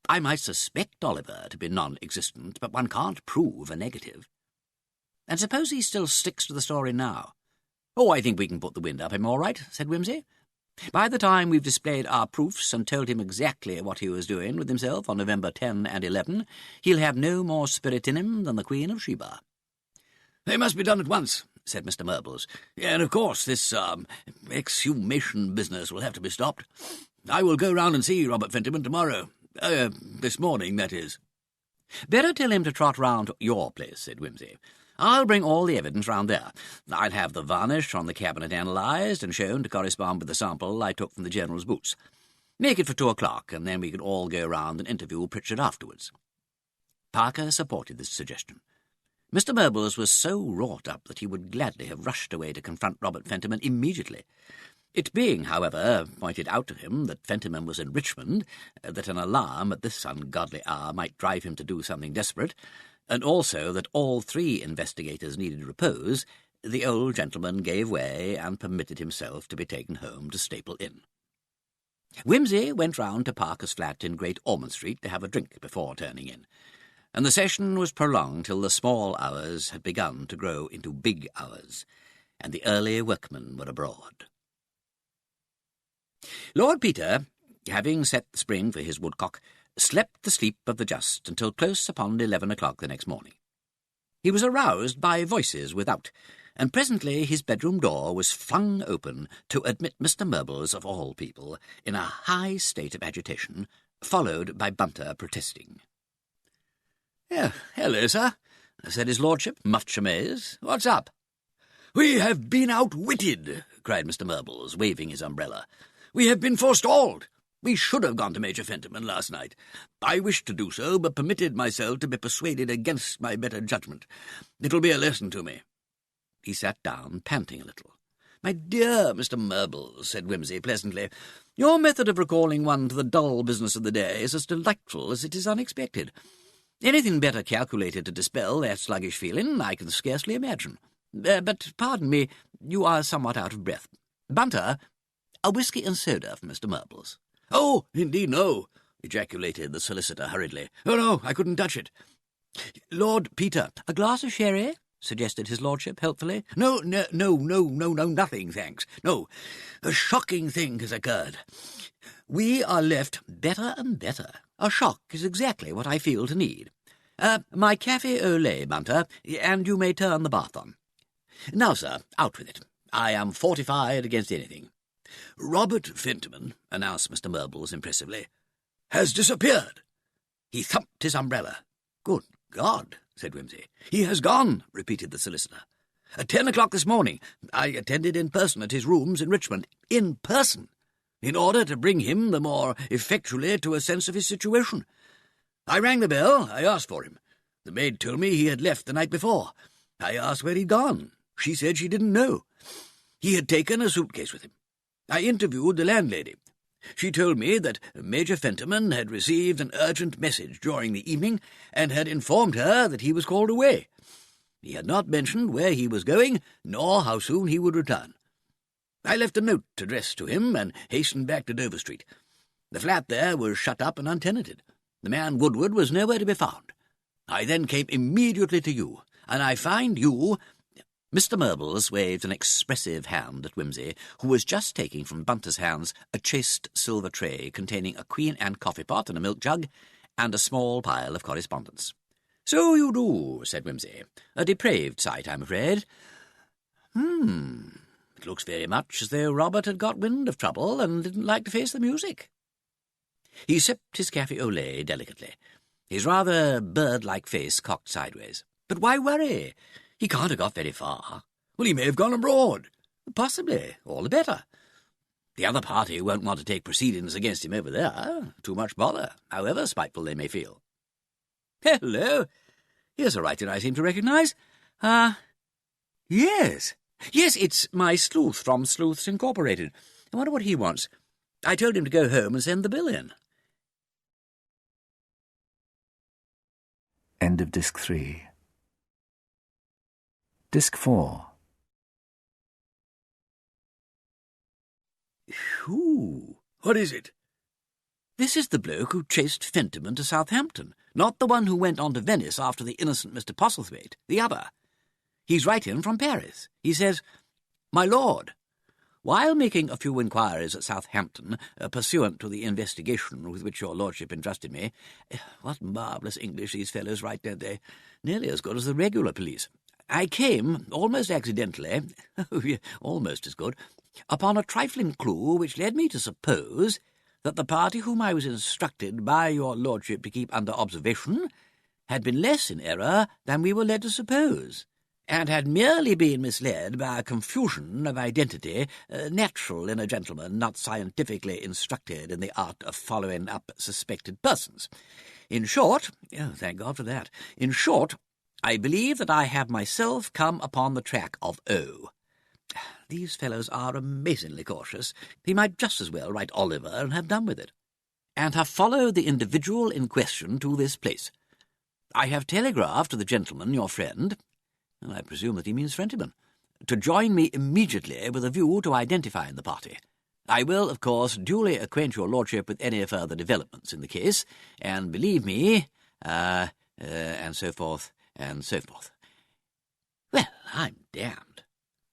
I might suspect Oliver to be non-existent, but one can't prove a negative. And suppose he still sticks to the story now? Oh, I think we can put the wind up him all right, said Wimsey. By the time we've displayed our proofs and told him exactly what he was doing with himself on November 10 and 11, he'll have no more spirit in him than the Queen of Sheba. They must be done at once, said Mr. Murbles. And, of course, this exhumation business will have to be stopped. I will go round and see Robert Fentiman tomorrow. This morning, that is. Better tell him to trot round to your place, said Wimsey. I'll bring all the evidence round there. I'll have the varnish on the cabinet analysed and shown to correspond with the sample I took from the General's boots. Make it for 2 o'clock, and then we can all go round and interview Pritchard afterwards. Parker supported this suggestion. Mr. Murbles was so wrought up that he would gladly have rushed away to confront Robert Fentiman immediately. It being, however, pointed out to him that Fentiman was in Richmond, that an alarm at this ungodly hour might drive him to do something desperate, and also that all 3 investigators needed repose, the old gentleman gave way and permitted himself to be taken home to Staple Inn. Wimsey went round to Parker's flat in Great Ormond Street to have a drink before turning in, and the session was prolonged till the small hours had begun to grow into big hours, and the early workmen were abroad. Lord Peter, having set the spring for his woodcock, slept the sleep of the just until close upon 11 o'clock the next morning. He was aroused by voices without, and presently his bedroom door was flung open to admit Mr. Murbles, of all people, in a high state of agitation, followed by Bunter protesting. Hello, sir," said his lordship, much amazed. "What's up?" "We have been outwitted," cried Mr. Murbles, waving his umbrella. "We have been forestalled. We should have gone to Major Fentiman last night. I wished to do so, but permitted myself to be persuaded against my better judgment. It'll be a lesson to me." He sat down, panting a little. "My dear Mr. Murbles," said Wimsey pleasantly, "your method of recalling one to the dull business of the day is as delightful as it is unexpected. Anything better calculated to dispel that sluggish feeling I can scarcely imagine. But, pardon me, you are somewhat out of breath. Bunter, a whisky and soda for Mr. Murbles." "Oh, indeed, no," ejaculated the solicitor hurriedly. "Oh, no, I couldn't touch it." "Lord Peter, "A glass of sherry?" suggested his lordship helpfully. No, nothing, thanks. No, a shocking thing has occurred. We are left better and better. A shock is exactly what I feel to need. My café au lait, Bunter, and you may turn the bath on. Now, sir, out with it. I am fortified against anything." "Robert Fentiman," announced Mr. Murbles impressively, "has disappeared." He thumped his umbrella. "Good God," said Wimsey. "He has gone," repeated the solicitor. "At 10 o'clock this morning I attended in person at his rooms in Richmond, in person, in order to bring him the more effectually to a sense of his situation. I rang the bell. I asked for him. The maid told me he had left the night before. I asked where he'd gone. She said she didn't know. He had taken a suitcase with him. I interviewed the landlady. She told me that Major Fentiman had received an urgent message during the evening and had informed her that he was called away. He had not mentioned where he was going, nor how soon he would return. I left a note addressed to him and hastened back to Dover Street. The flat there was shut up and untenanted. The man Woodward was nowhere to be found. I then came immediately to you, and I find you—" Mr. Murbles waved an expressive hand at Wimsey, who was just taking from Bunter's hands a chased silver tray containing a Queen Anne coffee-pot and a milk jug, and a small pile of correspondence. "So you do," said Wimsey. "A depraved sight, I'm afraid. It looks very much as though Robert had got wind of trouble and didn't like to face the music." He sipped his café au lait delicately, his rather bird-like face cocked sideways. "But why worry? He can't have got very far." "Well, he may have gone abroad." "Possibly. All the better. The other party won't want to take proceedings against him over there. Too much bother, however spiteful they may feel. Hello. Here's a writing I seem to recognise. Yes, it's my sleuth from Sleuths Incorporated. I wonder what he wants. I told him to go home and send the bill in." End of Disc 3. Disc 4. Whew. What is it? This is the bloke who chased Fentiman to Southampton, not the one who went on to Venice after the innocent Mr. Postlethwaite, the other. He's writing from Paris. He says, "My lord, while making a few inquiries at Southampton, pursuant to the investigation with which your lordship entrusted me—" What marvellous English these fellows write, don't they? Nearly as good as the regular police. "I came, almost accidentally, almost as good, upon a trifling clue which led me to suppose that the party whom I was instructed by your lordship to keep under observation had been less in error than we were led to suppose, and had merely been misled by a confusion of identity natural in a gentleman not scientifically instructed in the art of following up suspected persons. In short, thank God for that, in short, I believe that I have myself come upon the track of O. These fellows are amazingly cautious. He might just as well write Oliver and have done with it. And have followed the individual in question to this place. I have telegraphed to the gentleman, your friend, and I presume that he means Fentiman, to join me immediately with a view to identifying the party. I will, of course, duly acquaint your lordship with any further developments in the case, and believe me, and so forth, and so forth. Well, I'm damned.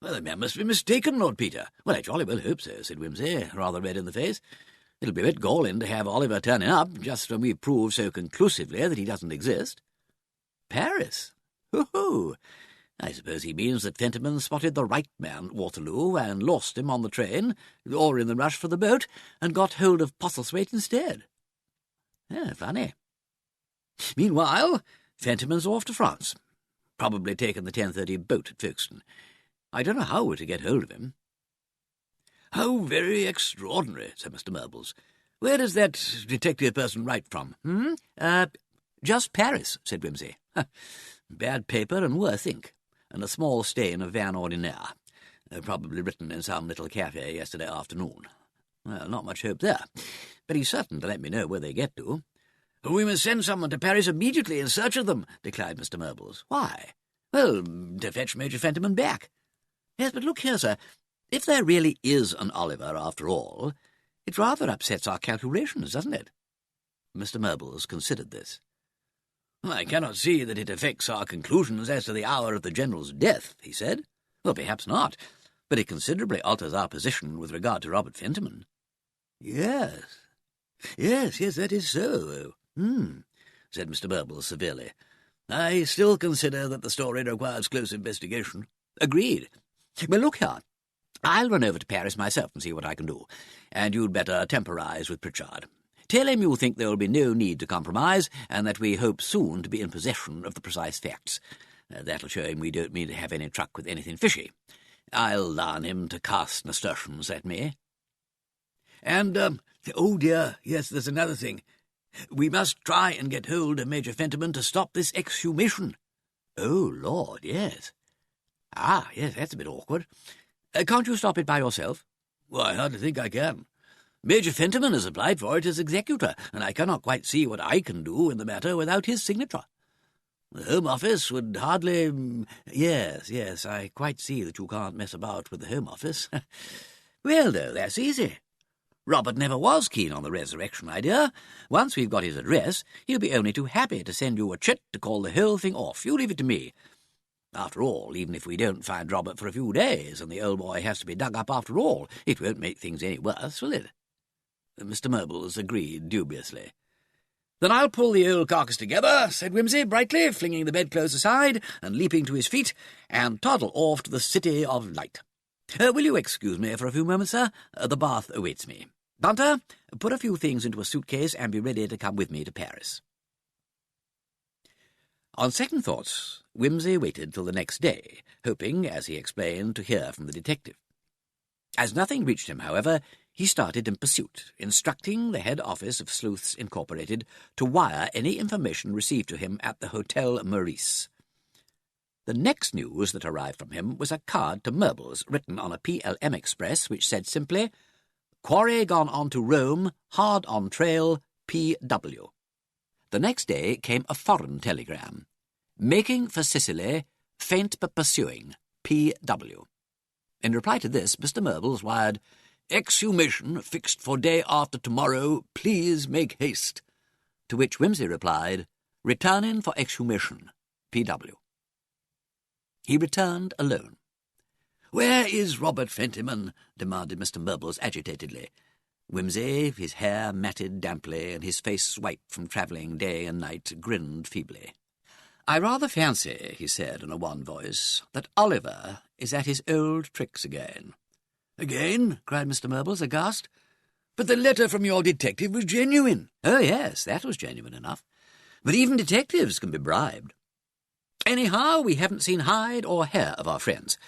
Well, the man must be mistaken, Lord Peter. Well, I jolly well hope so, said Wimsey, rather red in the face. It'll be a bit galling to have Oliver turning up just when we've proved so conclusively that he doesn't exist. Paris? Ho-ho! I suppose he means that Fentiman spotted the right man at Waterloo and lost him on the train, or in the rush for the boat, and got hold of Postlethwaite instead. Funny. Meanwhile, Fentiman's off to France. Probably taken the 10:30 boat at Folkestone. I don't know how we're to get hold of him. How very extraordinary, said Mr. Murbles. Where does that detective person write from? Just Paris, said Wimsey. Bad paper and worse ink, and a small stain of Van Ordinaire, probably written in some little cafe yesterday afternoon. Well, not much hope there, but he's certain to let me know where they get to. We must send someone to Paris immediately in search of them, declared Mr. Murbles. Why? Well, to fetch Major Fentiman back. Yes, but look here, sir. If there really is an Oliver, after all, it rather upsets our calculations, doesn't it? Mr. Murbles considered this. I cannot see that it affects our conclusions as to the hour of the General's death, he said. Well, perhaps not, but it considerably alters our position with regard to Robert Fentiman. Yes, that is so. Said Mr. Murbles severely. I still consider that the story requires close investigation. Agreed. Well, look here. I'll run over to Paris myself and see what I can do, and you'd better temporise with Pritchard. Tell him you think there will be no need to compromise, and that we hope soon to be in possession of the precise facts. That'll show him we don't mean to have any truck with anything fishy. I'll learn him to cast nasturtiums at me. And, oh dear, yes, there's another thing. We must try and get hold of Major Fentiman to stop this exhumation. Oh, Lord, yes. Yes, that's a bit awkward. Can't you stop it by yourself? Well, I hardly think I can. Major Fentiman has applied for it as executor, and I cannot quite see what I can do in the matter without his signature. The Home Office would hardly... Yes, I quite see that you can't mess about with the Home Office. Well, though, that's easy. Robert never was keen on the resurrection idea. Once we've got his address, he'll be only too happy to send you a chit to call the whole thing off. You leave it to me. After all, even if we don't find Robert for a few days, and the old boy has to be dug up after all, it won't make things any worse, will it? Mr. Murbles agreed dubiously. Then I'll pull the old carcass together, said Wimsey brightly, flinging the bedclothes aside and leaping to his feet, and toddle off to the City of Light. Will you excuse me for a few moments, sir? The bath awaits me. Bunter, put a few things into a suitcase and be ready to come with me to Paris. On second thoughts, Wimsey waited till the next day, hoping, as he explained, to hear from the detective. As nothing reached him, however, he started in pursuit, instructing the head office of Sleuths Incorporated to wire any information received to him at the Hotel Meurice. The next news that arrived from him was a card to Murbles, written on a PLM Express, which said simply, "Quarry gone on to Rome, hard on trail, P.W." The next day came a foreign telegram. "Making for Sicily, faint but pursuing, P.W." In reply to this, Mr. Murbles wired, "Exhumation fixed for day after tomorrow, please make haste." To which Wimsey replied, "Returning for exhumation, P.W." He returned alone. "Where is Robert Fentiman?" demanded Mr. Murbles agitatedly. Wimsey, his hair matted damply and his face white from travelling day and night, grinned feebly. "I rather fancy," he said in a wan voice, "that Oliver is at his old tricks again." "Again?" cried Mr. Murbles, aghast. "But the letter from your detective was genuine." "Oh, yes, that was genuine enough. But even detectives can be bribed. Anyhow, we haven't seen hide or hair of our friends.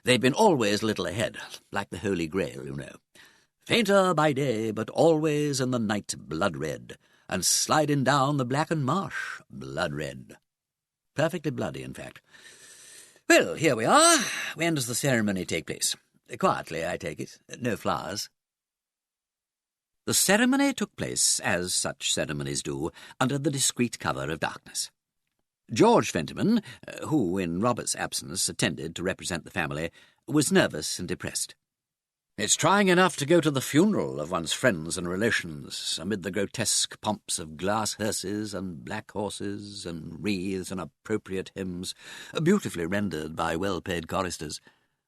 They've been always a little ahead, like the Holy Grail, you know. Fainter by day, but always in the night blood red, and sliding down the blackened marsh blood red. Perfectly bloody, in fact. Well, here we are. When does the ceremony take place? Quietly, I take it. No flowers." The ceremony took place, as such ceremonies do, under the discreet cover of darkness. George Fentiman, who, in Robert's absence, attended to represent the family, was nervous and depressed. It's trying enough to go to the funeral of one's friends and relations, amid the grotesque pomps of glass hearses and black horses and wreaths and appropriate hymns, beautifully rendered by well-paid choristers.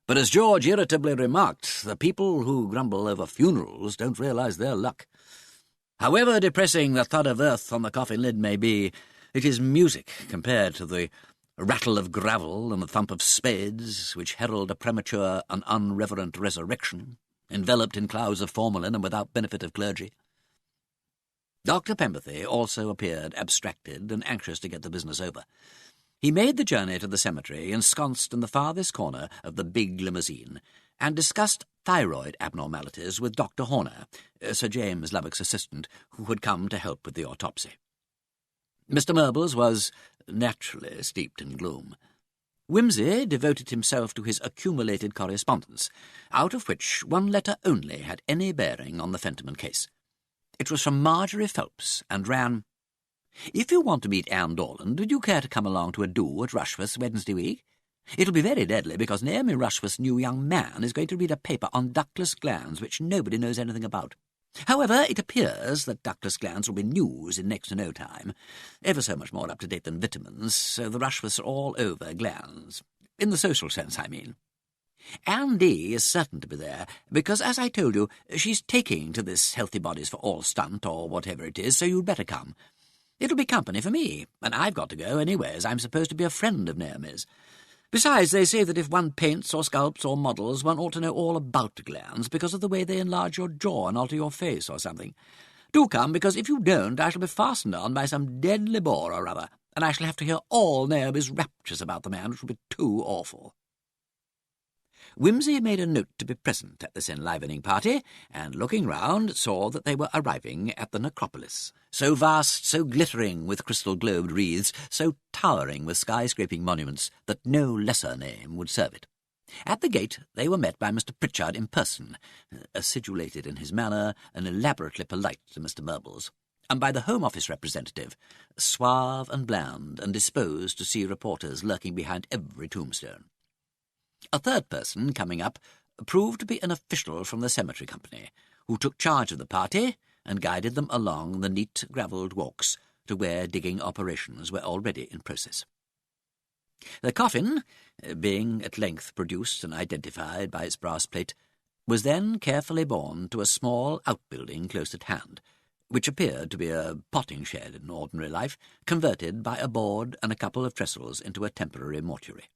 But as George irritably remarked, the people who grumble over funerals don't realise their luck. However depressing the thud of earth on the coffin lid may be, it is music compared to the rattle of gravel and the thump of spades which herald a premature and unreverent resurrection, enveloped in clouds of formalin and without benefit of clergy. Dr. Pemberthy also appeared abstracted and anxious to get the business over. He made the journey to the cemetery, ensconced in the farthest corner of the big limousine, and discussed thyroid abnormalities with Dr. Horner, Sir James Lubbock's assistant, who had come to help with the autopsy. Mr. Murbles was naturally steeped in gloom. Wimsey devoted himself to his accumulated correspondence, out of which one letter only had any bearing on the Fentiman case. It was from Marjorie Phelps, and ran, "If you want to meet Anne Dorland, would you care to come along to a do at Rushworth's Wednesday week? It'll be very deadly, because Naomi Rushworth's new young man is going to read a paper on ductless glands which nobody knows anything about. However, it appears that ductless glands will be news in next to no time, ever so much more up-to-date than vitamins, so the Rushworths are all over glands. In the social sense, I mean. Anne D. is certain to be there, because, as I told you, she's taking to this Healthy Bodies for All stunt, or whatever it is, so you'd better come. It'll be company for me, and I've got to go anyway, as I'm supposed to be a friend of Naomi's. Besides, they say that if one paints or sculpts or models, one ought to know all about glands, because of the way they enlarge your jaw and alter your face or something. Do come, because if you don't, I shall be fastened on by some deadly bore or other, and I shall have to hear all Naomi's raptures about the man, which will be too awful." Wimsey made a note to be present at this enlivening party, and looking round saw that they were arriving at the necropolis, so vast, so glittering with crystal-globed wreaths, so towering with skyscraping monuments that no lesser name would serve it. At the gate they were met by Mr. Pritchard in person, acidulated in his manner and elaborately polite to Mr. Murbles, and by the Home Office representative, suave and bland and disposed to see reporters lurking behind every tombstone. A third person, coming up, proved to be an official from the cemetery company, who took charge of the party and guided them along the neat gravelled walks to where digging operations were already in process. The coffin, being at length produced and identified by its brass plate, was then carefully borne to a small outbuilding close at hand, which appeared to be a potting shed in ordinary life, converted by a board and a couple of trestles into a temporary mortuary.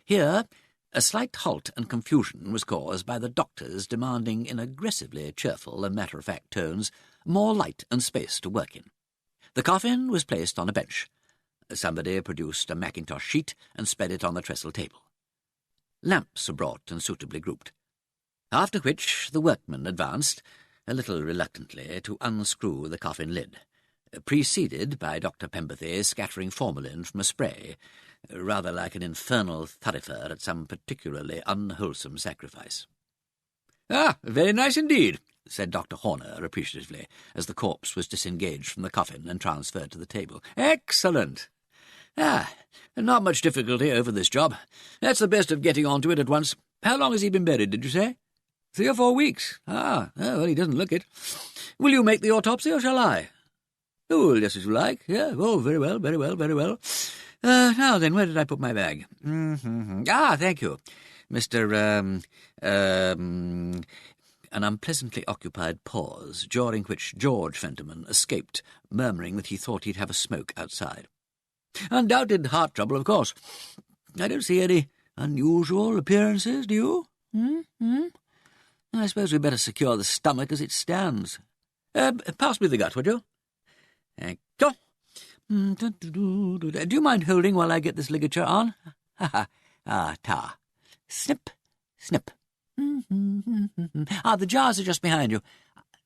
Here a slight halt and confusion was caused by the doctors demanding in aggressively cheerful and matter-of-fact tones more light and space to work in. The coffin was placed on a bench. Somebody produced a mackintosh sheet and spread it on the trestle table. Lamps were brought and suitably grouped, after which the workmen advanced, a little reluctantly, to unscrew the coffin lid, preceded by Dr. Pemberthy scattering formalin from a spray, rather like an infernal thurifer at some particularly unwholesome sacrifice. "Ah, very nice indeed," said Dr. Horner appreciatively, as the corpse was disengaged from the coffin and transferred to the table. "Excellent! Ah, not much difficulty over this job. That's the best of getting on to it at once. How long has he been buried, did you say? 3 or 4 weeks. Ah, well, he doesn't look it. Will you make the autopsy, or shall I?" "Oh, just as you like. Yeah, oh, very well, very well, very well. Now then, where did I put my bag? Ah, thank you. Mr. An unpleasantly occupied pause, during which George Fentiman escaped, murmuring that he thought he'd have a smoke outside. "Undoubted heart trouble, of course. I don't see any unusual appearances, do you? I suppose we'd better secure the stomach as it stands. Pass me the gut, would you? Thank you. Do you mind holding while I get this ligature on? Ta. Snip, snip. The jars are just behind you.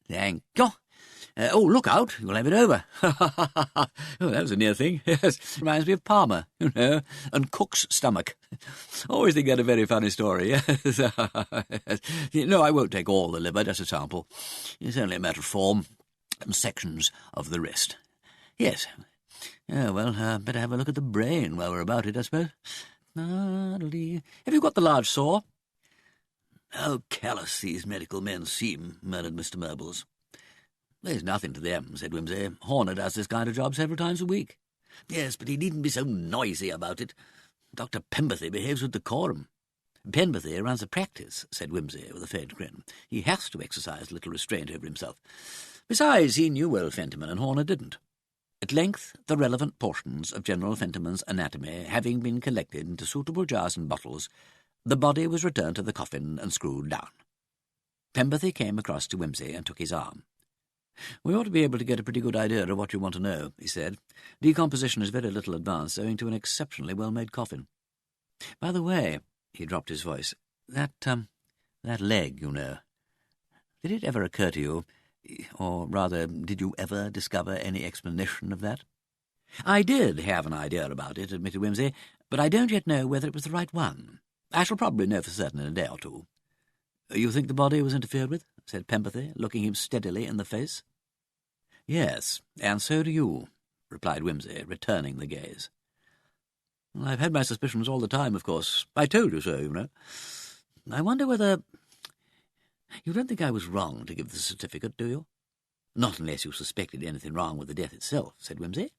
Thank you. Look out, you'll have it over. That was a near thing. Yes, reminds me of Palmer, and Cook's stomach. Always think that a very funny story, yes. No, I won't take all the liver, just a sample. It's only a matter of form, and sections of the rest. Yes. Better have a look at the brain while we're about it, I suppose. Have you got the large saw? How callous these medical men seem, murmured Mr. Murbles. There's nothing to them, said Wimsey. Horner does this kind of job several times a week. Yes, but he needn't be so noisy about it. Dr. Pemberthy behaves with decorum. "Penberthy runs a practice," said Wimsey with a faint grin. "He has to exercise a little restraint over himself. Besides, he knew well Fentiman, and Horner didn't." At length, the relevant portions of General Fentiman's anatomy having been collected into suitable jars and bottles, the body was returned to the coffin and screwed down. Penberthy came across to Wimsey and took his arm. "We ought to be able to get a pretty good idea of what you want to know," he said. "Decomposition is very little advanced, owing to an exceptionally well-made coffin. By the way," he dropped his voice, that leg, you know, did it ever occur to you, or rather, did you ever discover any explanation of that?" "I did have an idea about it," admitted Wimsey, "but I don't yet know whether it was the right one. I shall probably know for certain in a day or two." "You think the body was interfered with?" said Penberthy, looking him steadily in the face. "Yes, and so do you," replied Wimsey, returning the gaze. "I've had my suspicions all the time, of course. I told you so, you know. I wonder whether... You don't think I was wrong to give the certificate, do you?" "Not unless you suspected anything wrong with the death itself," said Wimsey.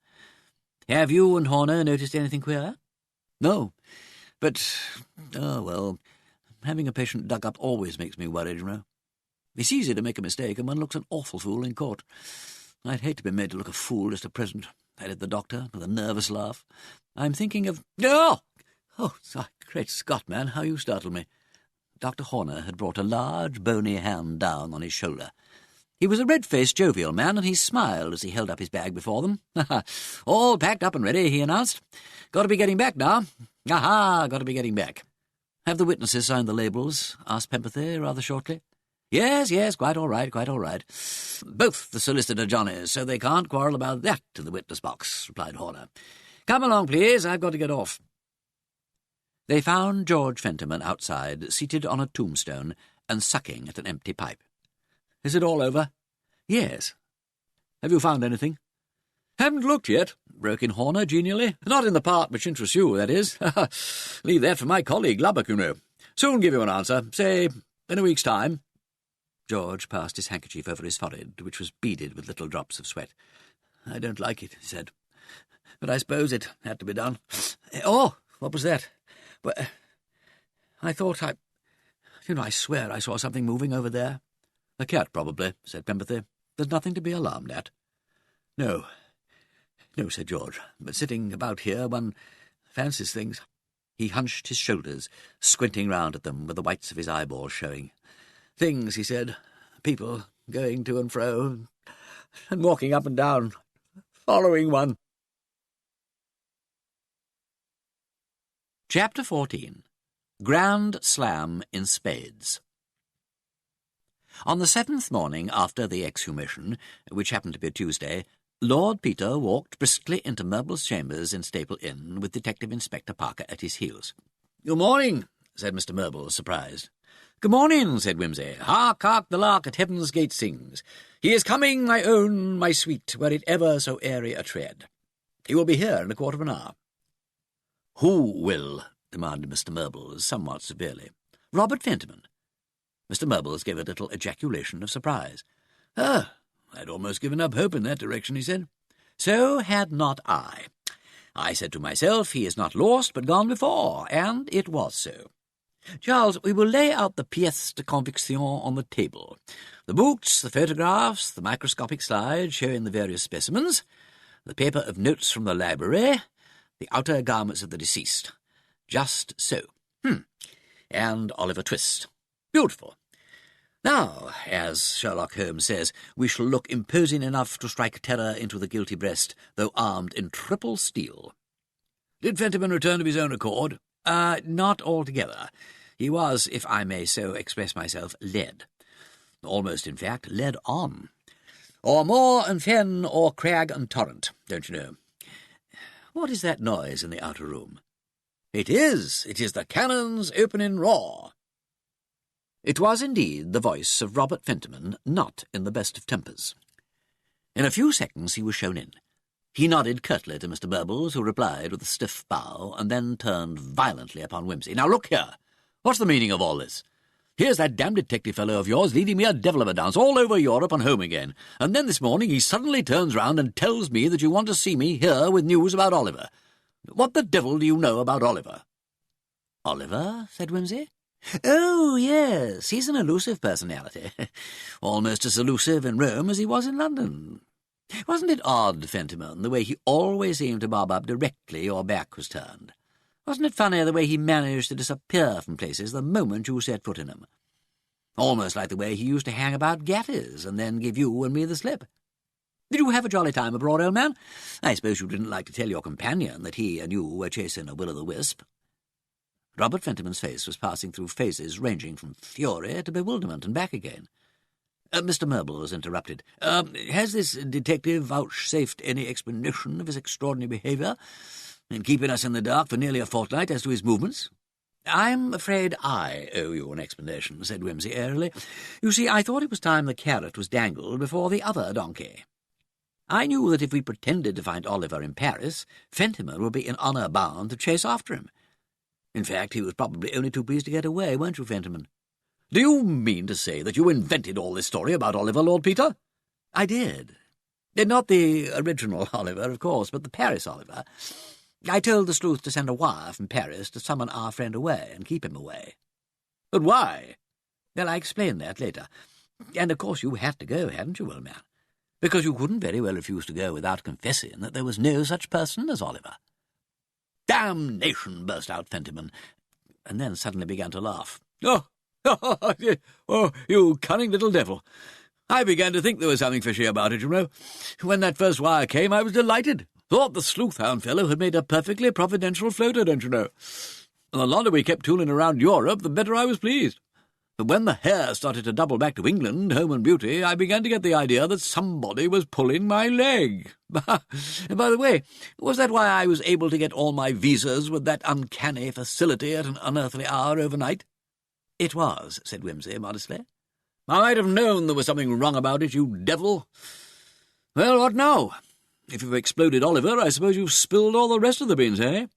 "Have you and Horner noticed anything queer?" "No, but, well, having a patient dug up always makes me worried, you know. It's easy to make a mistake, and one looks an awful fool in court. I'd hate to be made to look a fool just at present," added the doctor, with a nervous laugh. "I'm thinking of... Oh, great Scott, man, how you startled me." Dr. Horner had brought a large, bony hand down on his shoulder. He was a red-faced, jovial man, and he smiled as he held up his bag before them. "All packed up and ready," he announced. "Got to be getting back now. Got to be getting back." "Have the witnesses signed the labels?" asked Penberthy, rather shortly. Yes, quite all right. Both the solicitor Johnnies, so they can't quarrel about that in the witness box," replied Horner. "Come along, please, I've got to get off." They found George Fentiman outside, seated on a tombstone and sucking at an empty pipe. "Is it all over?" "Yes." "Have you found anything?" "Haven't looked yet," broke in Horner genially. "Not in the part which interests you, that is. Leave that for my colleague Lubbock, you know. Soon give you an answer, say, in a week's time." George passed his handkerchief over his forehead, which was beaded with little drops of sweat. "I don't like it," he said, "but I suppose it had to be done. Oh, what was that? Well, I thought I swear I saw something moving over there." "A cat, probably," said Penberthy. "There's nothing to be alarmed at." No, said George, "but sitting about here one fancies things." He hunched his shoulders, squinting round at them with the whites of his eyeballs showing. "Things," he said, "people going to and fro, and walking up and down, following one." Chapter 14. Grand Slam in Spades. On the 7th morning after the exhumation, which happened to be a Tuesday, Lord Peter walked briskly into Murple's chambers in Staple Inn, with Detective Inspector Parker at his heels. "Good morning," said Mr. Murple, surprised. "Good morning," said Wimsey. "Hark, hark, the lark at heaven's gate sings. He is coming, my own, my sweet, were it ever so airy a tread. He will be here in a quarter of an hour." "Who will?" demanded Mr. Murples, somewhat severely. "Robert Fentiman." Mr. Murples gave a little ejaculation of surprise. "I'd almost given up hope in that direction," he said. "So had not I. I said to myself, he is not lost, but gone before, and it was so. Charles, we will lay out the pièces de conviction on the table. The books, the photographs, the microscopic slides showing the various specimens, the paper of notes from the library, the outer garments of the deceased. Just so. And Oliver Twist. Beautiful. Now, as Sherlock Holmes says, we shall look imposing enough to strike terror into the guilty breast, though armed in triple steel." "Did Fentiman return of his own accord?" Not altogether. He was, if I may so express myself, led. Almost, in fact, led on. Or moor and fen, or crag and torrent, don't you know. What is that noise in the outer room?" It is the cannons opening roar." It was indeed the voice of Robert Fentiman, not in the best of tempers. In a few seconds he was shown in. He nodded curtly to Mr. Burbles, who replied with a stiff bow, and then turned violently upon Wimsey. "Now look here, what's the meaning of all this? Here's that damned detective fellow of yours leading me a devil of a dance all over Europe and home again, and then this morning he suddenly turns round and tells me that you want to see me here with news about Oliver. What the devil do you know about Oliver?" Oliver? Said Wimsey. Oh, yes, he's an elusive personality. Almost as elusive in Rome as he was in London. Wasn't it odd, Fentiman, the way he always seemed to bob up directly your back was turned? Wasn't it funny the way he managed to disappear from places the moment you set foot in them? Almost like the way he used to hang about Gatti's and then give you and me the slip. Did you have a jolly time abroad, old man? I suppose you didn't like to tell your companion that he and you were chasing a will-o'-the-wisp. Robert Fentiman's face was passing through phases ranging from fury to bewilderment and back again. Mr. Murble was interrupted. Has this detective vouchsafed any explanation of his extraordinary behaviour in keeping us in the dark for nearly a fortnight as to his movements? I'm afraid I owe you an explanation, said Wimsey airily. You see, I thought it was time the carrot was dangled before the other donkey. I knew that if we pretended to find Oliver in Paris, Fentiman would be in honour bound to chase after him. In fact, he was probably only too pleased to get away, weren't you, Fentiman? Do you mean to say that you invented all this story about Oliver, Lord Peter? I did. Not the original Oliver, of course, but the Paris Oliver. I told the sleuth to send a wire from Paris to summon our friend away and keep him away. But why? Well, I explained that later. And of course you had to go, hadn't you, old man? Because you couldn't very well refuse to go without confessing that there was no such person as Oliver. Damnation, burst out Fentiman, and then suddenly began to laugh. Oh, you cunning little devil. I began to think there was something fishy about it, you know. When that first wire came, I was delighted. Thought the sleuth-hound fellow had made a perfectly providential floater, don't you know. And the longer we kept tooling around Europe, the better I was pleased. But when the hare started to double back to England, home and beauty, I began to get the idea that somebody was pulling my leg. By the way, was that why I was able to get all my visas with that uncanny facility at an unearthly hour overnight? It was, said Wimsey modestly. I might have known there was something wrong about it, you devil. Well, what now? If you've exploded Oliver, I suppose you've spilled all the rest of the beans, eh?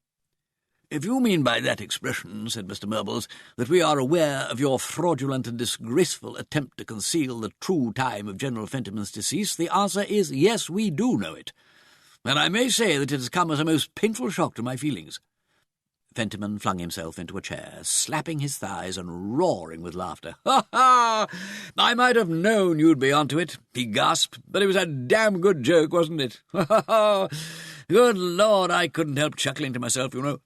If you mean by that expression, said Mr. Murbles, that we are aware of your fraudulent and disgraceful attempt to conceal the true time of General Fentiman's decease, the answer is yes, we do know it. And I may say that it has come as a most painful shock to my feelings. Fentiman flung himself into a chair, slapping his thighs and roaring with laughter. "Ha, ha! I might have known you'd be onto it," he gasped, "but it was a damn good joke, wasn't it? Ha, ha, ha! Good Lord, I couldn't help chuckling to myself, you know.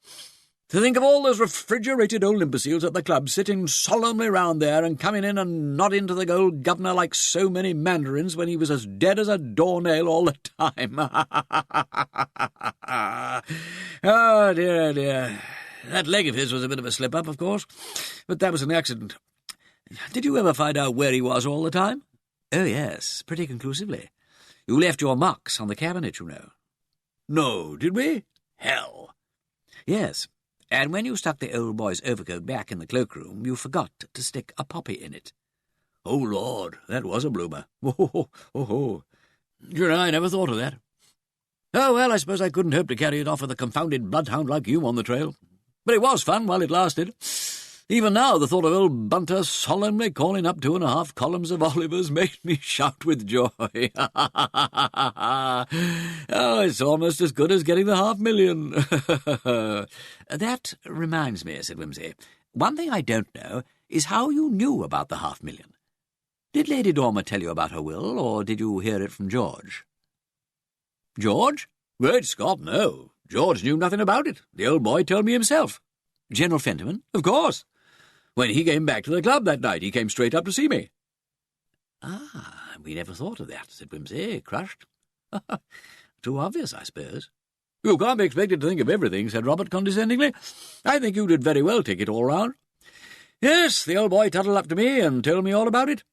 To think of all those refrigerated old imbeciles at the club sitting solemnly round there and coming in and nodding to the old governor like so many mandarins when he was as dead as a doornail all the time. Oh, dear, dear. That leg of his was a bit of a slip-up, of course, but that was an accident. Did you ever find out where he was all the time? Oh, yes, pretty conclusively. You left your marks on the cabinet, you know. No, did we? Hell. Yes. And when you stuck the old boy's overcoat back in the cloakroom, you forgot to stick a poppy in it. Oh, Lord, that was a bloomer. Oh. You know, I never thought of that. Oh, well, I suppose I couldn't hope to carry it off with a confounded bloodhound like you on the trail. But it was fun while it lasted. Even now, the thought of old Bunter solemnly calling up 2.5 columns of Olivers made me shout with joy. Oh, it's almost as good as getting the $500,000. That reminds me, said Wimsey. One thing I don't know is how you knew about the $500,000. Did Lady Dormer tell you about her will, or did you hear it from George? George? Great Scott, no. George knew nothing about it. The old boy told me himself. General Fentiman? Of course. When he came back to the club that night, he came straight up to see me. Ah, we never thought of that, said Wimsey, crushed. Too obvious, I suppose. You can't be expected to think of everything, said Robert condescendingly. I think you did very well take it all round. Yes, the old boy toddled up to me and told me all about it.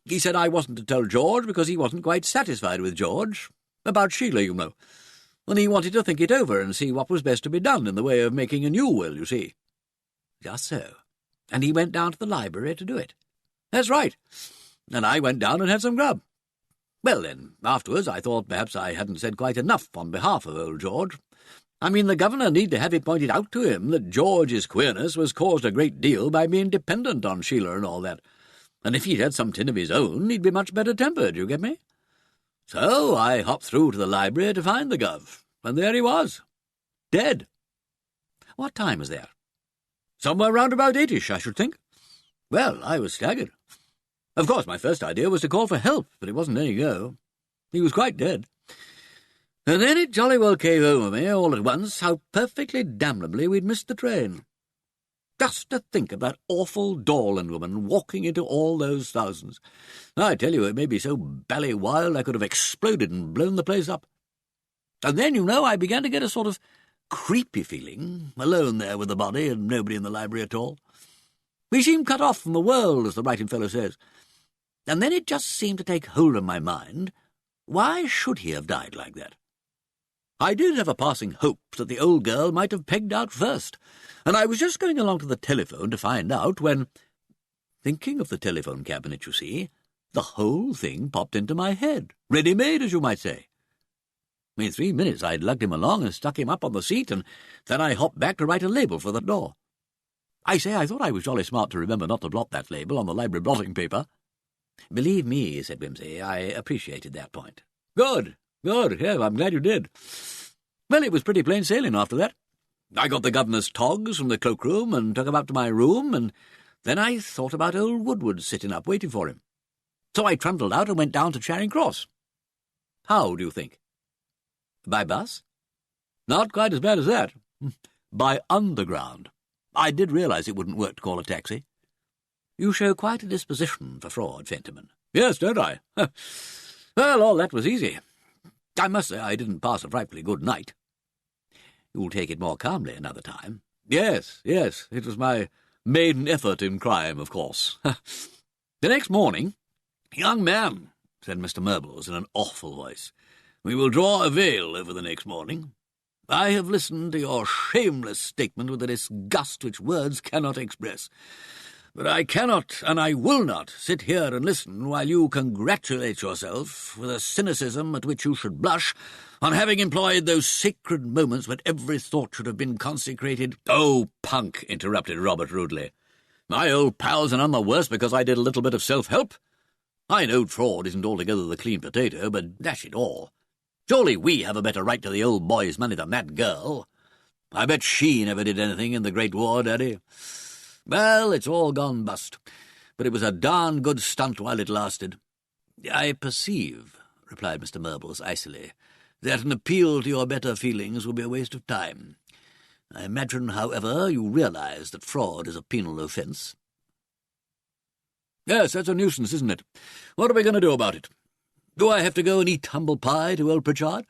He said I wasn't to tell George because he wasn't quite satisfied with George. About Sheila, you know. And he wanted to think it over and see what was best to be done in the way of making a new will, you see. Just so. And he went down to the library to do it. That's right. And I went down and had some grub. Well, then, afterwards I thought perhaps I hadn't said quite enough on behalf of old George. I mean, the governor need to have it pointed out to him that George's queerness was caused a great deal by being dependent on Sheila and all that. And if he'd had some tin of his own, he'd be much better tempered, you get me? So I hopped through to the library to find the gov, and there he was, dead. What time was that? Somewhere round about 8ish, I should think. Well, I was staggered. Of course, my first idea was to call for help, but it wasn't any go. He was quite dead. And then it jolly well came over me all at once how perfectly damnably we'd missed the train. Just to think of that awful Dorland woman walking into all those thousands. I tell you, it made me so bally wild I could have exploded and blown the place up. And then, I began to get a sort of creepy feeling, alone there with the body and nobody in the library at all. We seemed cut off from the world, as the writing fellow says. And then it just seemed to take hold of my mind. Why should he have died like that? I did have a passing hope that the old girl might have pegged out first, and I was just going along to the telephone to find out when, thinking of the telephone cabinet, you see, the whole thing popped into my head, ready-made, as you might say. In 3 minutes I'd lugged him along and stuck him up on the seat, and then I hopped back to write a label for the door. I thought I was jolly smart to remember not to blot that label on the library blotting paper. Believe me, said Wimsey, I appreciated that point. Good. Yeah, I'm glad you did. Well, it was pretty plain sailing after that. I got the governor's togs from the cloakroom and took him up to my room, and then I thought about old Woodward sitting up waiting for him. So I trundled out and went down to Charing Cross. How do you think? By bus? Not quite as bad as that. By underground. I did realise it wouldn't work to call a taxi. You show quite a disposition for fraud, Fentiman. Yes, don't I? Well, all that was easy. I must say I didn't pass a frightfully good night. You'll take it more calmly another time. Yes, it was my maiden effort in crime, of course. The next morning, young man, said Mr. Murbles in an awful voice, we will draw a veil over the next morning. I have listened to your shameless statement with a disgust which words cannot express. But I cannot, and I will not, sit here and listen while you congratulate yourself, with a cynicism at which you should blush, on having employed those sacred moments when every thought should have been consecrated— Oh, punk, interrupted Robert rudely. My old pal's none the worse because I did a little bit of self-help. I know fraud isn't altogether the clean potato, but dash it all, surely we have a better right to the old boy's money than that girl. I bet she never did anything in the Great War, Daddy. Well, it's all gone bust, but it was a darn good stunt while it lasted. I perceive, replied Mr. Murbles icily, that an appeal to your better feelings will be a waste of time. I imagine, however, you realise that fraud is a penal offence. Yes, that's a nuisance, isn't it? What are we going to do about it? Do I have to go and eat humble pie to old Pritchard?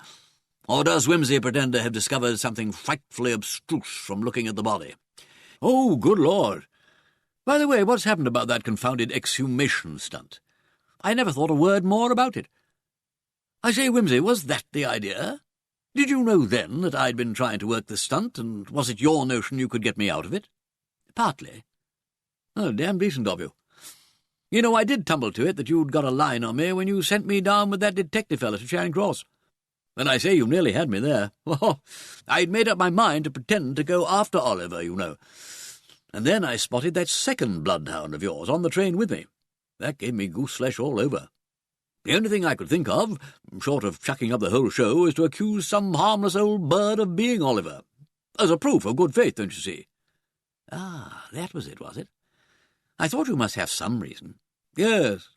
Or does Wimsey pretend to have discovered something frightfully abstruse from looking at the body? Oh, good Lord! By the way, what's happened about that confounded exhumation stunt? I never thought a word more about it. I say, Wimsey, was that the idea? Did you know then that I'd been trying to work the stunt, and was it your notion you could get me out of it? Partly. Oh, damn decent of you. You know, I did tumble to it that you'd got a line on me when you sent me down with that detective fellow to Charing Cross. And I say you nearly had me there. Oh, I'd made up my mind to pretend to go after Oliver, you know. And then I spotted that second bloodhound of yours on the train with me. That gave me goose-flesh all over. The only thing I could think of, short of chucking up the whole show, is to accuse some harmless old bird of being Oliver. As a proof of good faith, don't you see? Ah, that was it, was it? I thought you must have some reason. Yes.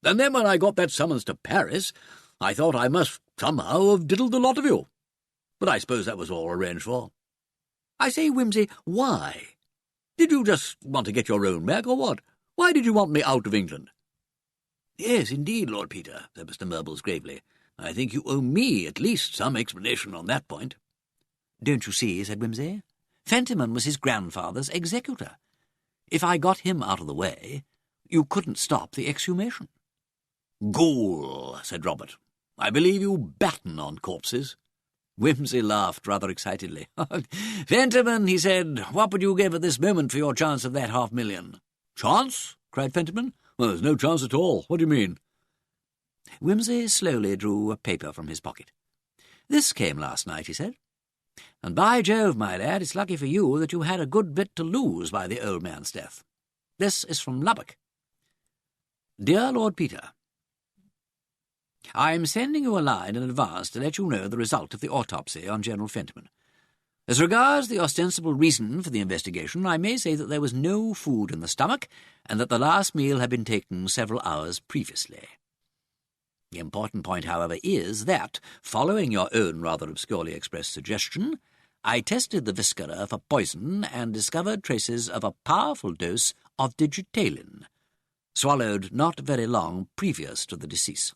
And then when I got that summons to Paris, I thought I must somehow have diddled the lot of you. But I suppose that was all arranged for. I say, Wimsey, why? Did you just want to get your own back, or what? Why did you want me out of England? Yes, indeed, Lord Peter, said Mr. Murbles gravely. I think you owe me at least some explanation on that point. Don't you see, said Wimsey, Fentiman was his grandfather's executor. If I got him out of the way, you couldn't stop the exhumation. Ghoul, said Robert. I believe you batten on corpses. Wimsey laughed rather excitedly. Fentiman, he said, what would you give at this moment for your chance of that $500,000? Chance? Cried Fentiman. Well, there's no chance at all. What do you mean? Wimsey slowly drew a paper from his pocket. This came last night, he said. And by Jove, my lad, it's lucky for you that you had a good bit to lose by the old man's death. This is from Lubbock. Dear Lord Peter, I am sending you a line in advance to let you know the result of the autopsy on General Fentiman. As regards the ostensible reason for the investigation, I may say that there was no food in the stomach, and that the last meal had been taken several hours previously. The important point, however, is that, following your own rather obscurely expressed suggestion, I tested the viscera for poison and discovered traces of a powerful dose of digitalin, swallowed not very long previous to the decease.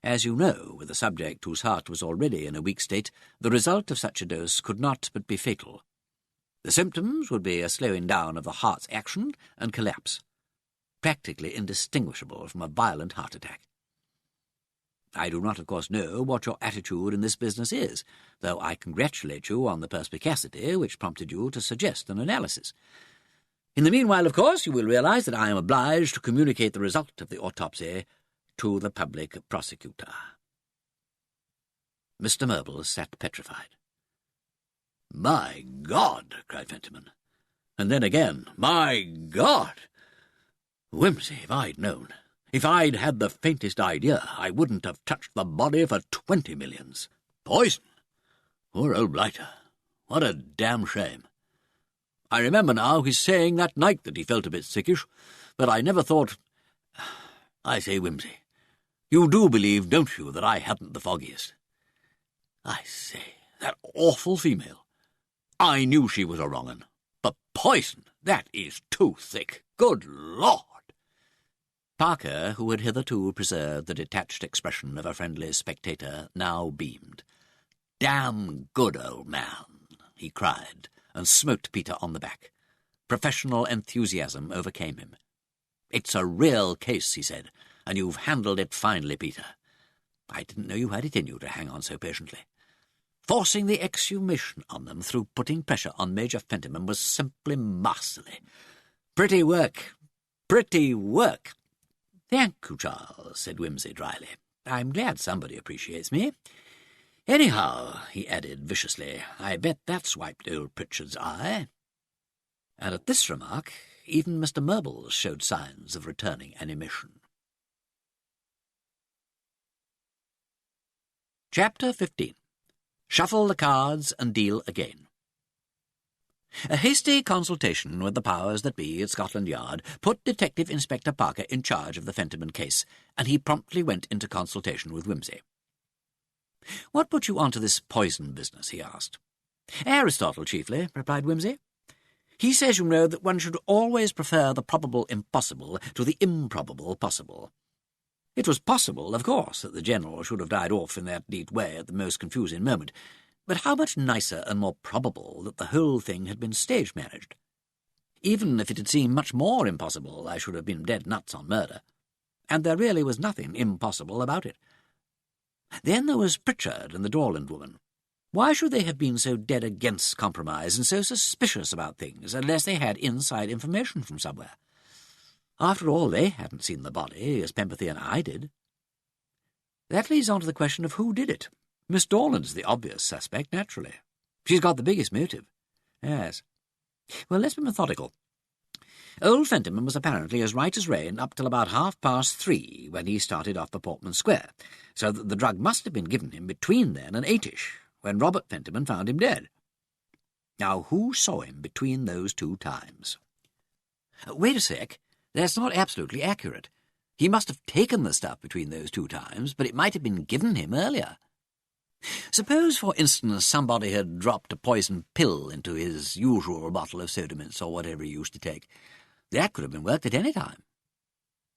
As you know, with a subject whose heart was already in a weak state, the result of such a dose could not but be fatal. The symptoms would be a slowing down of the heart's action and collapse, practically indistinguishable from a violent heart attack. I do not, of course, know what your attitude in this business is, though I congratulate you on the perspicacity which prompted you to suggest an analysis. In the meanwhile, of course, you will realize that I am obliged to communicate the result of the autopsy to the public prosecutor. Mr. Murble sat petrified. "My God!" cried Fentiman. And then again, "My God!" Wimsey, if I'd known, if I'd had the faintest idea, I wouldn't have touched the body for 20 millions. Poison! Poor old blighter. What a damn shame. I remember now his saying that night that he felt a bit sickish, but I never thought... I say, Wimsey, you do believe, don't you, that I hadn't the foggiest? I say, that awful female. I knew she was a wrong 'un, but poison, that is too thick. Good Lord! Parker, who had hitherto preserved the detached expression of a friendly spectator, now beamed. "Damn good old man," he cried, and smote Peter on the back. Professional enthusiasm overcame him. "It's a real case," he said, "and you've handled it finely, Peter. I didn't know you had it in you to hang on so patiently. Forcing the exhumation on them through putting pressure on Major Fentiman was simply masterly. Pretty work, pretty work." "Thank you, Charles," said Wimsey dryly. "I'm glad somebody appreciates me. Anyhow," he added viciously, "I bet that swiped old Pritchard's eye." And at this remark, even Mr. Murble showed signs of returning animation. Chapter 15. Shuffle the cards and deal again. A hasty consultation with the powers that be at Scotland Yard put Detective Inspector Parker in charge of the Fentiman case, and he promptly went into consultation with Wimsey. "What put you onto this poison business?" he asked. "Aristotle, chiefly," replied Wimsey. "He says, you know, that one should always prefer the probable impossible to the improbable possible. It was possible, of course, that the General should have died off in that neat way at the most confusing moment, but how much nicer and more probable that the whole thing had been stage-managed. Even if it had seemed much more impossible, I should have been dead nuts on murder, and there really was nothing impossible about it. Then there was Pritchard and the Dorland woman. Why should they have been so dead against compromise and so suspicious about things unless they had inside information from somewhere? After all, they hadn't seen the body, as Pempathy and I did. That leads on to the question of who did it. Miss Dorland's the obvious suspect, naturally. She's got the biggest motive. Yes. Well, let's be methodical. Old Fentiman was apparently as right as rain up till about 3:30 when he started off for Portman Square, so that the drug must have been given him between then and 8ish, when Robert Fentiman found him dead. Now, who saw him between those two times? Wait a sec. That's not absolutely accurate. He must have taken the stuff between those two times, but it might have been given him earlier. Suppose, for instance, somebody had dropped a poison pill into his usual bottle of soda mints or whatever he used to take. That could have been worked at any time.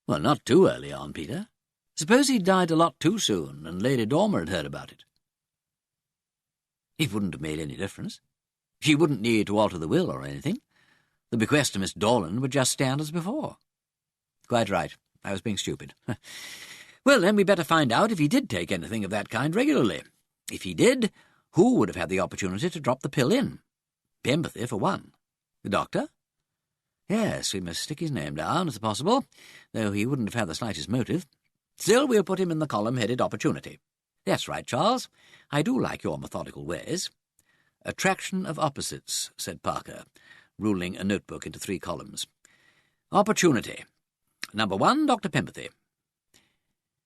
Well, not too early on, Peter. Suppose he'd died a lot too soon and Lady Dormer had heard about it. It wouldn't have made any difference. She wouldn't need to alter the will or anything. The bequest to Miss Dorland would just stand as before. Quite right. I was being stupid. Well, then we'd better find out if he did take anything of that kind regularly. If he did, who would have had the opportunity to drop the pill in? Pempathy, for one. The doctor? Yes, we must stick his name down as possible, though he wouldn't have had the slightest motive. Still, we'll put him in the column headed Opportunity. That's right, Charles. I do like your methodical ways. Attraction of opposites, said Parker, ruling a notebook into 3 columns. Opportunity. Number 1, Dr. Pempathy.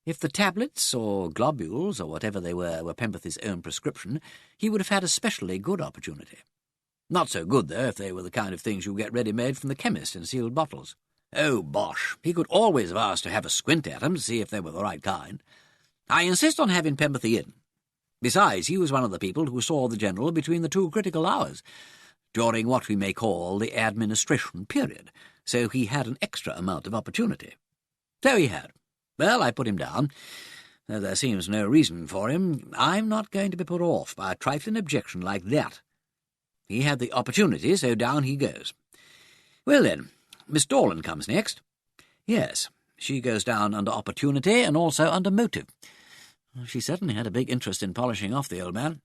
If the tablets or globules or whatever they were Pempathy's own prescription, he would have had a specially good opportunity. Not so good, though, if they were the kind of things you get ready-made from the chemist in sealed bottles. Oh, bosh! He could always have asked to have a squint at 'em to see if they were the right kind. I insist on having Pempathy in. Besides, he was one of the people who saw the General between the two critical hours, during what we may call the administration period, so he had an extra amount of opportunity. So he had. Well, I put him down. Though there seems no reason for him, I'm not going to be put off by a trifling objection like that. He had the opportunity, so down he goes. Well then, Miss Dorland comes next. Yes, she goes down under opportunity and also under motive. She certainly had a big interest in polishing off the old man.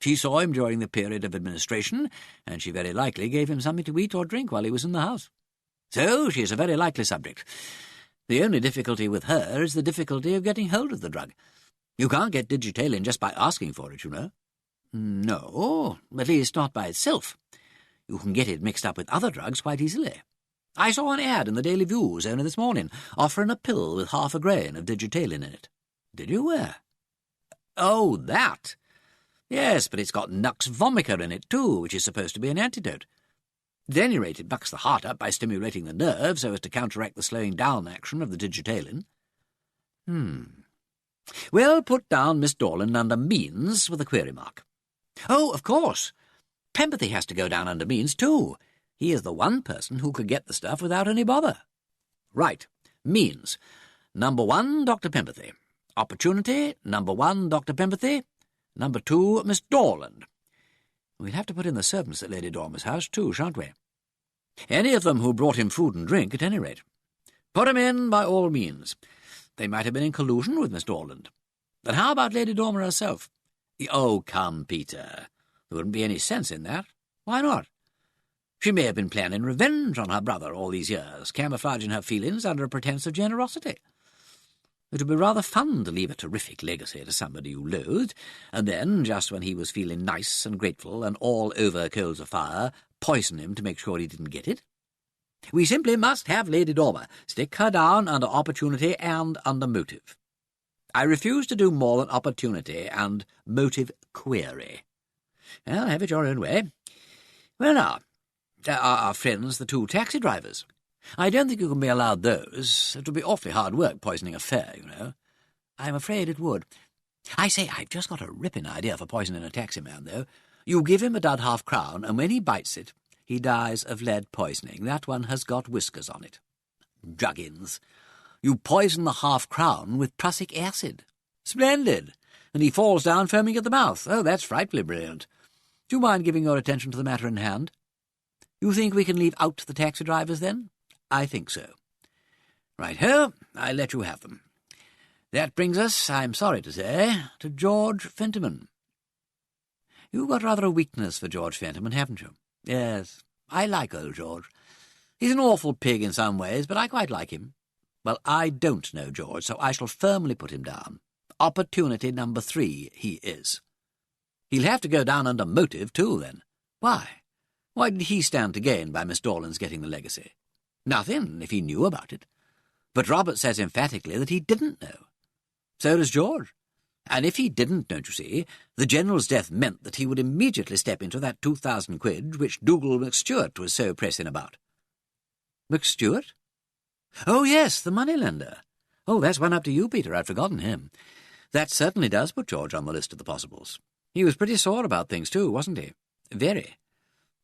She saw him during the period of administration, and she very likely gave him something to eat or drink while he was in the house. So she is a very likely subject. The only difficulty with her is the difficulty of getting hold of the drug. You can't get digitalin just by asking for it, you know. No, at least not by itself. You can get it mixed up with other drugs quite easily. I saw an ad in the Daily Views only this morning, offering a pill with half a grain of digitalin in it. Did you? Where? Oh, that. Yes, but it's got nux vomica in it too, which is supposed to be an antidote. At any rate, it bucks the heart up by stimulating the nerve so as to counteract the slowing down action of the digitalin. Well, put down Miss Dorland under means with a query mark. Oh, of course. Pempathy has to go down under means too. He is the one person who could get the stuff without any bother. Right. Means. Number 1, Dr. Pempathy. Opportunity. Number 1, Dr. Pempathy. Number 2, Miss Dorland. We'll have to put in the servants at Lady Dormer's house too, shan't we? Any of them who brought him food and drink, at any rate. Put 'em in by all means. They might have been in collusion with Miss Dorland. But how about Lady Dormer herself? Oh, come, Peter. There wouldn't be any sense in that. Why not? She may have been planning revenge on her brother all these years, camouflaging her feelings under a pretence of generosity. It would be rather fun to leave a terrific legacy to somebody you loathed, and then, just when he was feeling nice and grateful and all over coals of fire, poison him to make sure he didn't get it. We simply must have Lady Dormer. Stick her down under opportunity and under motive. I refuse to do more than opportunity and motive query. Well, have it your own way. Well, now, our friends, the 2 taxi drivers. I don't think you can be allowed those. It would be awfully hard work poisoning a fare, you know. I'm afraid it would. I say, I've just got a ripping idea for poisoning a taxi-man, though. You give him a dud half-crown, and when he bites it, he dies of lead poisoning. That one has got whiskers on it. Juggins. You poison the half-crown with prussic acid. Splendid. And he falls down foaming at the mouth. Oh, that's frightfully brilliant. Do you mind giving your attention to the matter in hand? You think we can leave out the taxi drivers, then? I think so. Right-ho, I'll let you have them. That brings us, I'm sorry to say, to George Fentiman. You've got rather a weakness for George Fentiman, haven't you? Yes, I like old George. He's an awful pig in some ways, but I quite like him. Well, I don't know George, so I shall firmly put him down. Opportunity number 3 he is. He'll have to go down under motive too, then. Why? Why did he stand to gain by Miss Dorland's getting the legacy? Nothing, if he knew about it. But Robert says emphatically that he didn't know. So does George. And if he didn't, don't you see, the General's death meant that he would immediately step into that 2,000 quid which Dougal McStuart was so pressing about. McStuart? Oh, yes, the moneylender. Oh, that's one up to you, Peter. I'd forgotten him. That certainly does put George on the list of the possibles. He was pretty sore about things too, wasn't he? Very.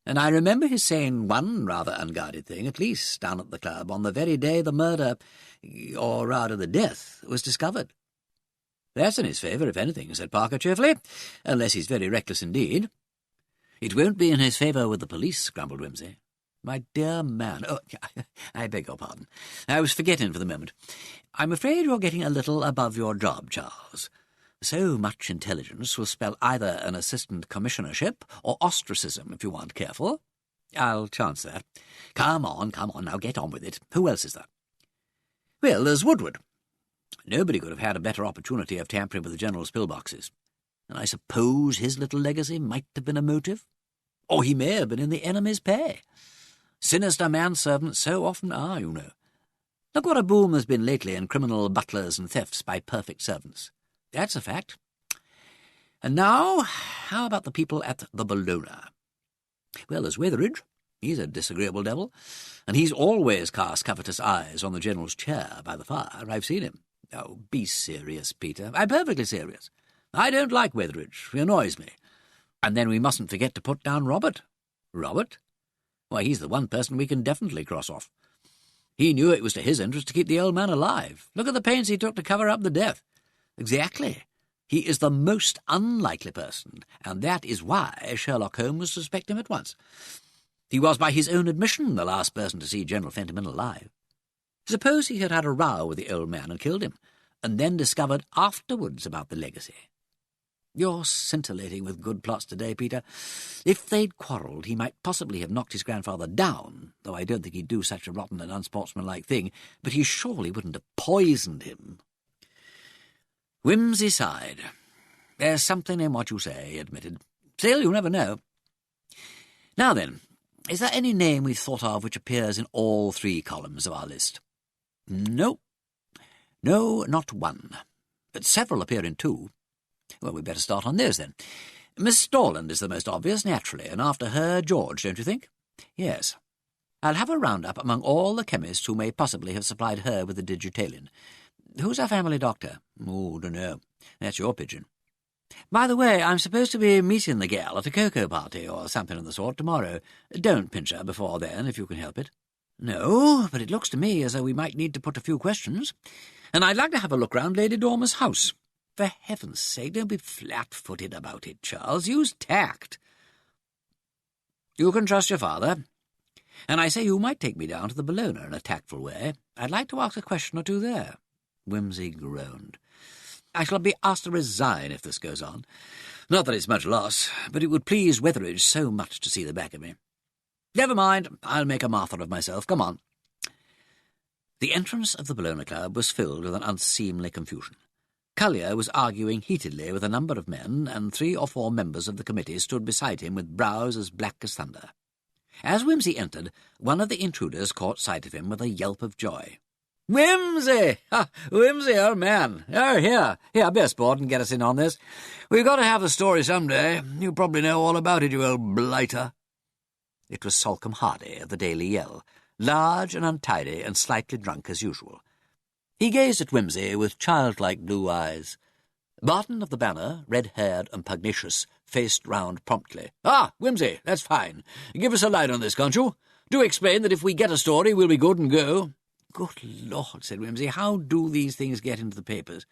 And I remember his saying one rather unguarded thing, at least down at the club, on the very day the murder, or rather the death, was discovered. That's in his favour, if anything, said Parker cheerfully, unless he's very reckless indeed. It won't be in his favour with the police, grumbled Wimsey. My dear man, oh, I beg your pardon. I was forgetting for the moment. I'm afraid you're getting a little above your job, Charles. So much intelligence will spell either an assistant commissionership or ostracism if you aren't careful. I'll chance that. Come on, now get on with it. Who else is there? Well, there's Woodward. Nobody could have had a better opportunity of tampering with the General's pillboxes. And I suppose his little legacy might have been a motive. Or he may have been in the enemy's pay. Sinister manservants so often are, you know. Look what a boom there's been lately in criminal butlers and thefts by perfect servants. That's a fact. And now, how about the people at the Bellona? Well, there's Wetheridge. He's a disagreeable devil, and he's always cast covetous eyes on the General's chair by the fire. I've seen him. Oh, be serious, Peter. I'm perfectly serious. I don't like Wetheridge. He annoys me. And then we mustn't forget to put down Robert. Robert? Why, he's the one person we can definitely cross off. He knew it was to his interest to keep the old man alive. Look at the pains he took to cover up the death. Exactly. He is the most unlikely person, and that is why Sherlock Holmes would suspect him at once. He was, by his own admission, the last person to see General Fentiman alive. Suppose he had had a row with the old man and killed him, and then discovered afterwards about the legacy. You're scintillating with good plots today, Peter. If they'd quarrelled, he might possibly have knocked his grandfather down, though I don't think he'd do such a rotten and unsportsmanlike thing, but he surely wouldn't have poisoned him. Wimsey sighed. There's something in what you say, he admitted. Still, you never know. Now then, is there any name we've thought of which appears in all 3 columns of our list? No. No, not one. But several appear in 2. Well, we'd better start on those, then. Miss Storland is the most obvious, naturally, and after her, George, don't you think? Yes. I'll have a round-up among all the chemists who may possibly have supplied her with the digitalin. Who's our family doctor? Oh, dunno. That's your pigeon. By the way, I'm supposed to be meeting the gal at a cocoa party or something of the sort tomorrow. Don't pinch her before then, if you can help it. No, but it looks to me as though we might need to put a few questions. And I'd like to have a look round Lady Dormer's house. For heaven's sake, don't be flat-footed about it, Charles. Use tact. You can trust your father. And I say you might take me down to the Bellona in a tactful way. I'd like to ask a question or two there. Wimsey groaned. I shall be asked to resign if this goes on. Not that it's much loss, but it would please Wetheridge so much to see the back of me. Never mind, I'll make a martyr of myself. Come on. The entrance of the Bellona Club was filled with an unseemly confusion. Collier was arguing heatedly with a number of men, and 3 or 4 members of the committee stood beside him with brows as black as thunder. As Wimsey entered, one of the intruders caught sight of him with a yelp of joy. Wimsey! Wimsey, old man. Oh, here, be a sport and get us in on this. We've got to have the story some day. You probably know all about it, you old blighter. It was Salcombe Hardy of the Daily Yell, large and untidy and slightly drunk as usual. He gazed at Wimsey with childlike blue eyes. Barton of the Banner, red-haired and pugnacious, faced round promptly. Ah, Wimsey, that's fine. Give us a line on this, can't you? Do explain that if we get a story, we'll be good and go. Good Lord, said Wimsey, how do these things get into the papers?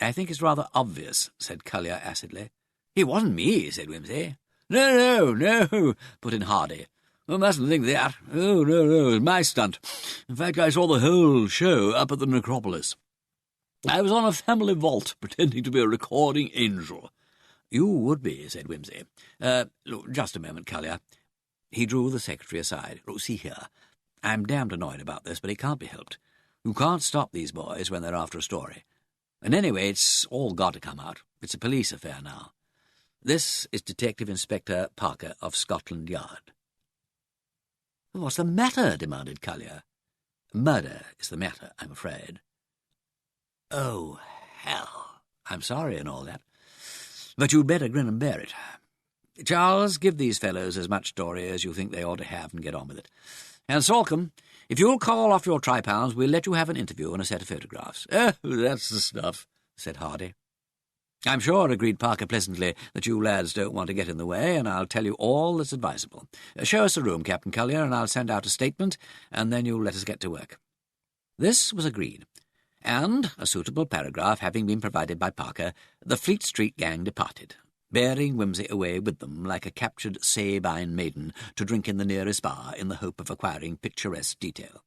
I think it's rather obvious, said Collier acidly. It wasn't me, said Wimsey. No, put in Hardy. You mustn't think that. Oh, no, it's my stunt. In fact, I saw the whole show up at the necropolis. I was on a family vault, pretending to be a recording angel. You would be, said Wimsey. Look, just a moment, Collier. He drew the secretary aside. Look, see here. I'm damned annoyed about this, but it can't be helped. You can't stop these boys when they're after a story. And anyway, it's all got to come out. It's a police affair now. This is Detective Inspector Parker of Scotland Yard. What's the matter? Demanded Collier. Murder is the matter, I'm afraid. Oh, hell. I'm sorry and all that. But you'd better grin and bear it. Charles, give these fellows as much story as you think they ought to have and get on with it. And Salcombe, if you'll call off your £3, we'll let you have an interview and a set of photographs. Oh, that's the stuff, said Hardy. I'm sure, agreed Parker pleasantly, that you lads don't want to get in the way, and I'll tell you all that's advisable. Show us a room, Captain Collier, and I'll send out a statement, and then you'll let us get to work. This was agreed, and, a suitable paragraph having been provided by Parker, the Fleet Street gang departed, bearing Wimsey away with them like a captured Sabine maiden to drink in the nearest bar in the hope of acquiring picturesque detail.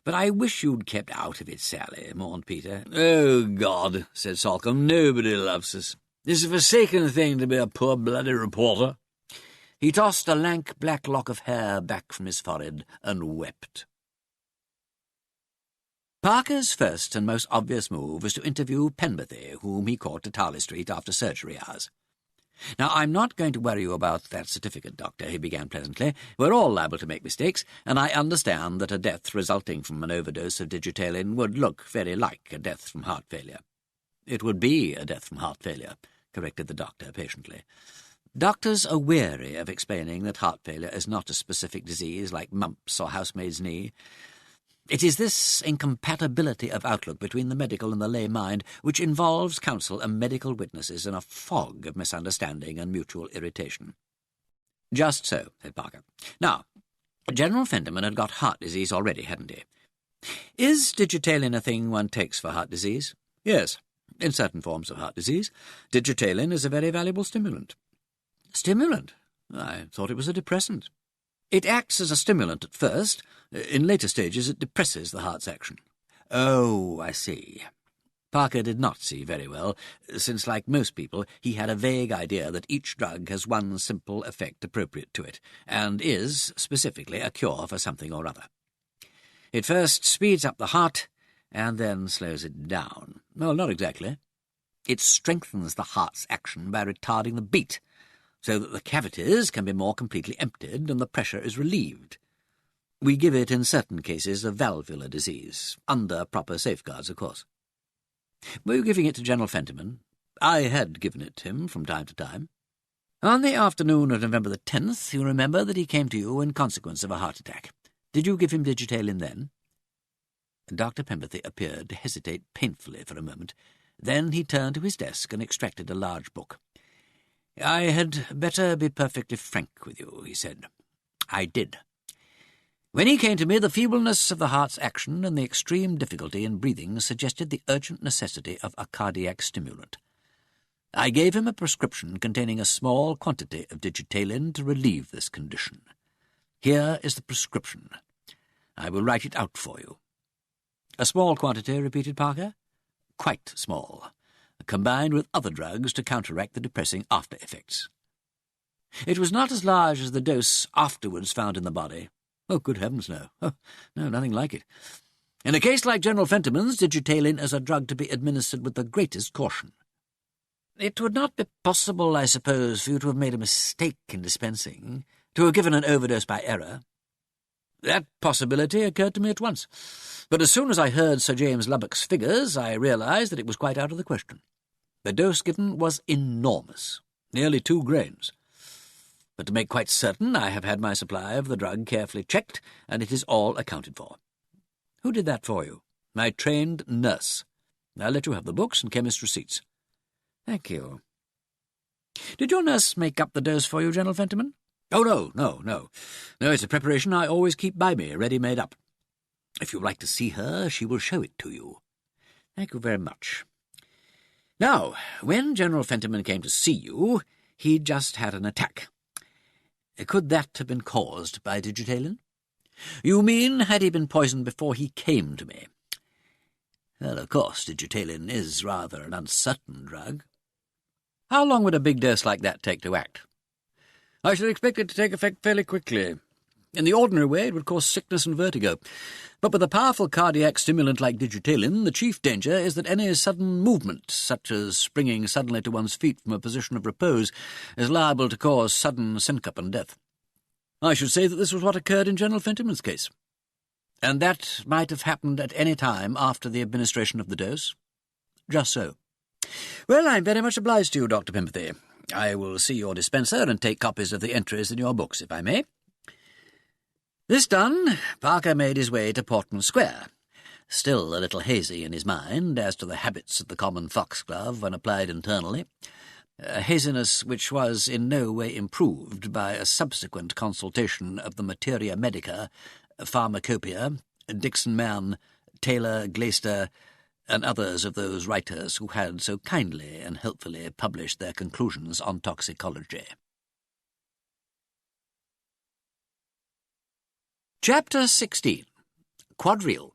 But I wish you'd kept out of it, Sally, mourned Peter. Oh, God, said Salcombe, nobody loves us. It's a forsaken thing to be a poor bloody reporter. He tossed a lank black lock of hair back from his forehead and wept. Parker's first and most obvious move was to interview Penberthy, whom he caught at Harley Street after surgery hours. "Now, I'm not going to worry you about that certificate, Doctor," he began pleasantly. "We're all liable to make mistakes, and I understand that a death resulting from an overdose of digitalin would look very like a death from heart failure." "It would be a death from heart failure," corrected the doctor patiently. Doctors are weary of explaining that heart failure is not a specific disease like mumps or housemaid's knee. It is this incompatibility of outlook between the medical and the lay mind which involves counsel and medical witnesses in a fog of misunderstanding and mutual irritation. "Just so," said Parker. "Now, General Fenderman had got heart disease already, hadn't he? Is digitalin a thing one takes for heart disease?" "Yes, in certain forms of heart disease. Digitalin is a very valuable stimulant." "Stimulant? I thought it was a depressant." "It acts as a stimulant at first. In later stages it depresses the heart's action." "Oh, I see." Parker did not see very well, since, like most people, he had a vague idea that each drug has one simple effect appropriate to it, and is, specifically, a cure for something or other. It first speeds up the heart, and then slows it down. Well, not exactly. It strengthens the heart's action by retarding the beat, so that the cavities can be more completely emptied and the pressure is relieved. We give it in certain cases of valvular disease, under proper safeguards, of course. Were you giving it to General Fenderman? I had given it to him from time to time. On the afternoon of November the 10th, you remember that he came to you in consequence of a heart attack. Did you give him digitalin then? Dr. Pemberthy appeared to hesitate painfully for a moment. Then he turned to his desk and extracted a large book. "I had better be perfectly frank with you," he said. "I did. When he came to me, the feebleness of the heart's action and the extreme difficulty in breathing suggested the urgent necessity of a cardiac stimulant. I gave him a prescription containing a small quantity of digitalin to relieve this condition. Here is the prescription. I will write it out for you." "A small quantity," repeated Parker. "Quite small, combined with other drugs to counteract the depressing after-effects. It was not as large as the dose afterwards found in the body. Oh, good heavens, no. Oh, no, nothing like it. In a case like General Fenderman's, digitalin is a drug to be administered with the greatest caution. It would not be possible, I suppose, for you to have made a mistake in dispensing, to have given an overdose by error." "That possibility occurred to me at once, but as soon as I heard Sir James Lubbock's figures, I realized that it was quite out of the question. The dose given was enormous, nearly 2 grains. But to make quite certain, I have had my supply of the drug carefully checked, and it is all accounted for." "Who did that for you?" "My trained nurse. I'll let you have the books and chemist's receipts." "Thank you. Did your nurse make up the dose for you, General Fenderman?" "Oh, no. No, it's a preparation I always keep by me, ready made up. If you would like to see her, she will show it to you." "Thank you very much. Now, when General Fenderman came to see you, he'd just had an attack. Could that have been caused by digitalin?" "You mean, had he been poisoned before he came to me?" "Well, of course, digitalin is rather an uncertain drug." "How long would a big dose like that take to act?" "I should expect it to take effect fairly quickly. In the ordinary way, it would cause sickness and vertigo. But with a powerful cardiac stimulant like digitalin, the chief danger is that any sudden movement, such as springing suddenly to one's feet from a position of repose, is liable to cause sudden syncope and death. I should say that this was what occurred in General Fenderman's case." "And that might have happened at any time after the administration of the dose?" "Just so." "Well, I'm very much obliged to you, Dr. Pemberthy. I will see your dispenser and take copies of the entries in your books, if I may." This done, Parker made his way to Portman Square, still a little hazy in his mind as to the habits of the common foxglove when applied internally, a haziness which was in no way improved by a subsequent consultation of the Materia Medica, Pharmacopoeia, Dixon Mann, Taylor, Glaister, and others of those writers who had so kindly and helpfully published their conclusions on toxicology. Chapter 16. Quadrille.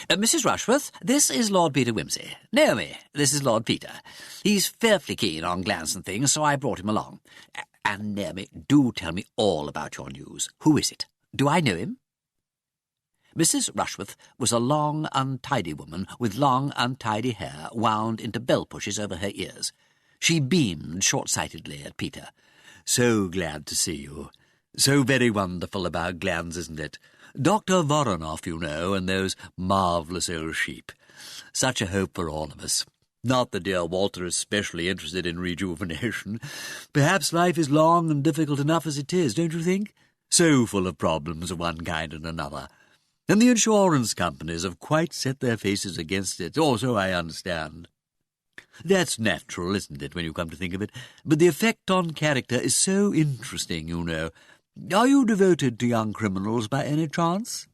"Mrs. Rushworth, this is Lord Peter Wimsey. Naomi, this is Lord Peter. He's fearfully keen on glance and things, so I brought him along. And, Naomi, do tell me all about your news. Who is it? Do I know him?" Mrs. Rushworth was a long, untidy woman with long, untidy hair wound into bell-pushes over her ears. She beamed short-sightedly at Peter. "So glad to see you. So very wonderful about glands, isn't it? Dr. Voronoff, you know, and those marvellous old sheep. Such a hope for all of us. Not that dear Walter is specially interested in rejuvenation. Perhaps life is long and difficult enough as it is, don't you think? So full of problems of one kind and another. And the insurance companies have quite set their faces against it, or so I understand. That's natural, isn't it, when you come to think of it? But the effect on character is so interesting, you know. Are you devoted to young criminals by any chance?"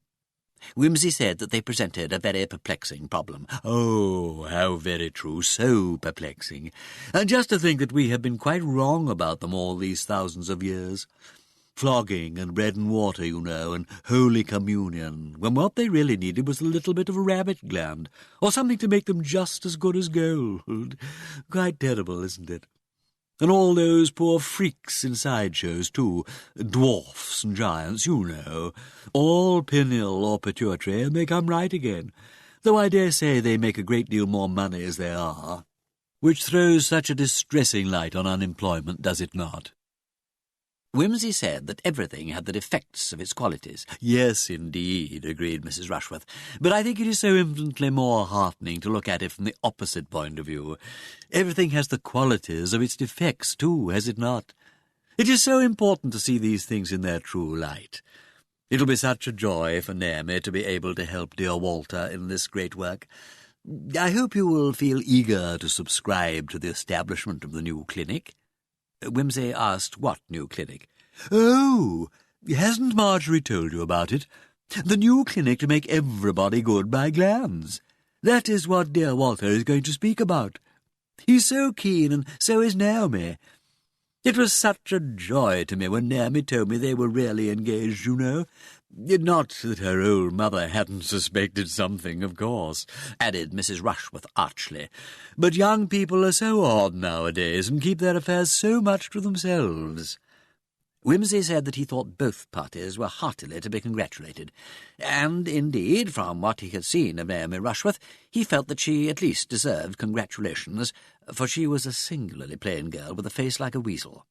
Wimsey said that they presented a very perplexing problem. "Oh, how very true, so perplexing. And just to think that we have been quite wrong about them all these thousands of years. Flogging and bread and water, you know, and Holy Communion, when what they really needed was a little bit of a rabbit gland, or something to make them just as good as gold. Quite terrible, isn't it? And all those poor freaks in sideshows, too, dwarfs and giants, you know, all pineal or pituitary, and they come right again, though I dare say they make a great deal more money as they are, which throws such a distressing light on unemployment, does it not?" Wimsey said that everything had the defects of its qualities. "Yes, indeed," agreed Mrs. Rushworth, "but I think it is so infinitely more heartening to look at it from the opposite point of view. Everything has the qualities of its defects, too, has it not? It is so important to see these things in their true light. It'll be such a joy for Naomi to be able to help dear Walter in this great work. I hope you will feel eager to subscribe to the establishment of the new clinic." Wimsey asked what new clinic. "Oh, hasn't Marjorie told you about it? The new clinic to make everybody good by glands. That is what dear Walter is going to speak about. He's so keen, and so is Naomi. It was such a joy to me when Naomi told me they were really engaged, you know. Not that her old mother hadn't suspected something, of course," added Mrs. Rushworth archly. "But young people are so odd nowadays, and keep their affairs so much to themselves." Wimsey said that he thought both parties were heartily to be congratulated, and, indeed, from what he had seen of Naomi Rushworth, he felt that she at least deserved congratulations, for she was a singularly plain girl with a face like a weasel.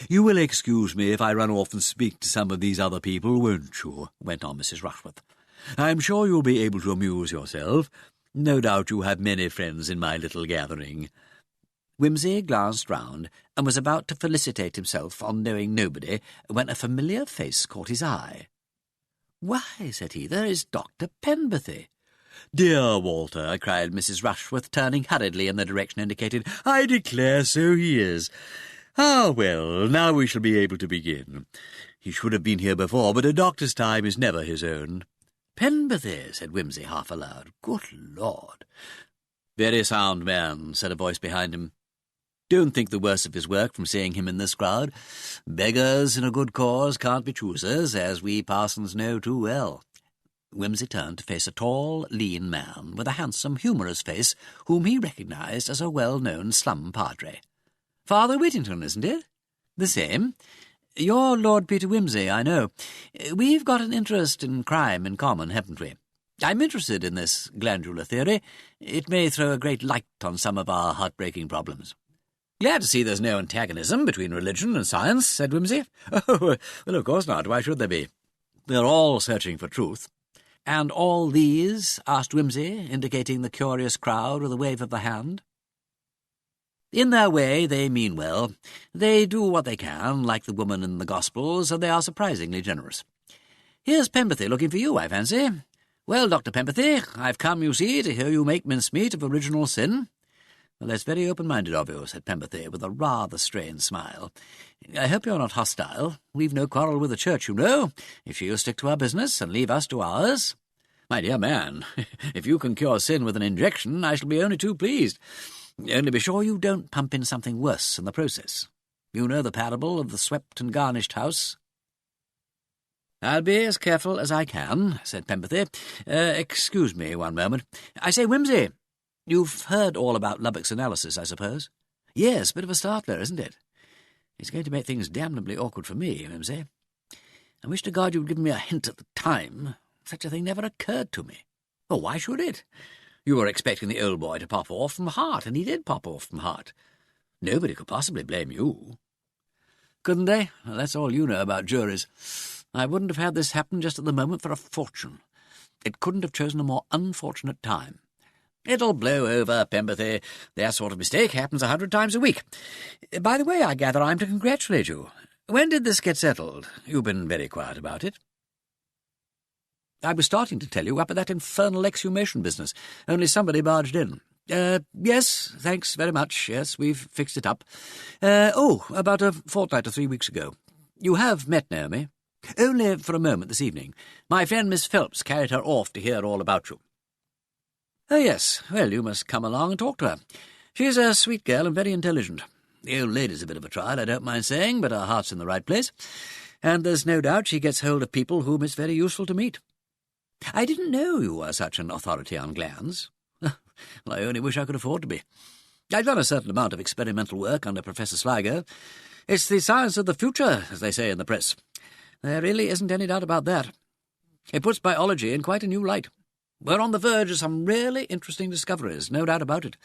"You will excuse me if I run off and speak to some of these other people, won't you?" went on Mrs. Rushworth. "I'm sure you'll be able to amuse yourself. No doubt you have many friends in my little gathering." Wimsey glanced round and was about to felicitate himself on knowing nobody when a familiar face caught his eye. "Why," said he, "there is Dr. Penberthy." "Dear Walter," cried Mrs. Rushworth, turning hurriedly in the direction indicated, "I declare so he is. Ah, well, now we shall be able to begin. He should have been here before, but a doctor's time is never his own." "Penberthy," said Wimsey half aloud. "Good Lord!" "Very sound man," said a voice behind him. "Don't think the worse of his work from seeing him in this crowd. Beggars in a good cause can't be choosers, as we parsons know too well." Wimsey turned to face a tall, lean man with a handsome, humorous face, whom he recognised as a well-known slum padre. "Father Whittington, isn't it?" "The same. You're Lord Peter Wimsey, I know. We've got an interest in crime in common, haven't we? I'm interested in this glandular theory. It may throw a great light on some of our heartbreaking problems." "Glad to see there's no antagonism between religion and science," said Wimsey. "Oh, well, of course not. Why should there be? They're all searching for truth." "And all these?" asked Wimsey, indicating the curious crowd with a wave of the hand. "In their way, they mean well. They do what they can, like the woman in the Gospels, and they are surprisingly generous. Here's Penberthy looking for you, I fancy. Well, Dr. Penberthy, I've come, you see, to hear you make mincemeat of original sin." "Well, that's very open-minded of you," said Penberthy, with a rather strained smile. "I hope you're not hostile. We've no quarrel with the Church, you know, if she'll stick to her business and leave us to ours." "My dear man, if you can cure sin with an injection, I shall be only too pleased. Only be sure you don't pump in something worse in the process. You know the parable of the swept and garnished house." "I'll be as careful as I can," said Penberthy. Excuse me one moment. I say, Wimsey, you've heard all about Lubbock's analysis, I suppose?" "Yes, bit of a startler, isn't it?" "It's going to make things damnably awkward for me, Wimsey. I wish to God you'd given me a hint at the time. Such a thing never occurred to me." "Oh, why should it? You were expecting the old boy to pop off from heart, and he did pop off from heart. Nobody could possibly blame you. Couldn't they? Well, that's all you know about juries. I wouldn't have had this happen just at the moment for a fortune. It couldn't have chosen a more unfortunate time. It'll blow over, Pemberthy. That sort of mistake happens 100 times a week. By the way, I gather I'm to congratulate you. When did this get settled? You've been very quiet about it. I was starting to tell you up at that infernal exhumation business, only somebody barged in. Yes, thanks very much. Yes, we've fixed it up. About a fortnight or 3 weeks ago. You have met Naomi? Only for a moment this evening. My friend Miss Phelps carried her off to hear all about you. Oh, yes. Well, you must come along and talk to her. She's a sweet girl and very intelligent. The old lady's a bit of a trial, I don't mind saying, but her heart's in the right place. And there's no doubt she gets hold of people whom it's very useful to meet. I didn't know you were such an authority on glands. Well, I only wish I could afford to be. I've done a certain amount of experimental work under Professor Sligo. It's the science of the future, as they say in the press. There really isn't any doubt about that. It puts biology in quite a new light. We're on the verge of some really interesting discoveries, no doubt about it.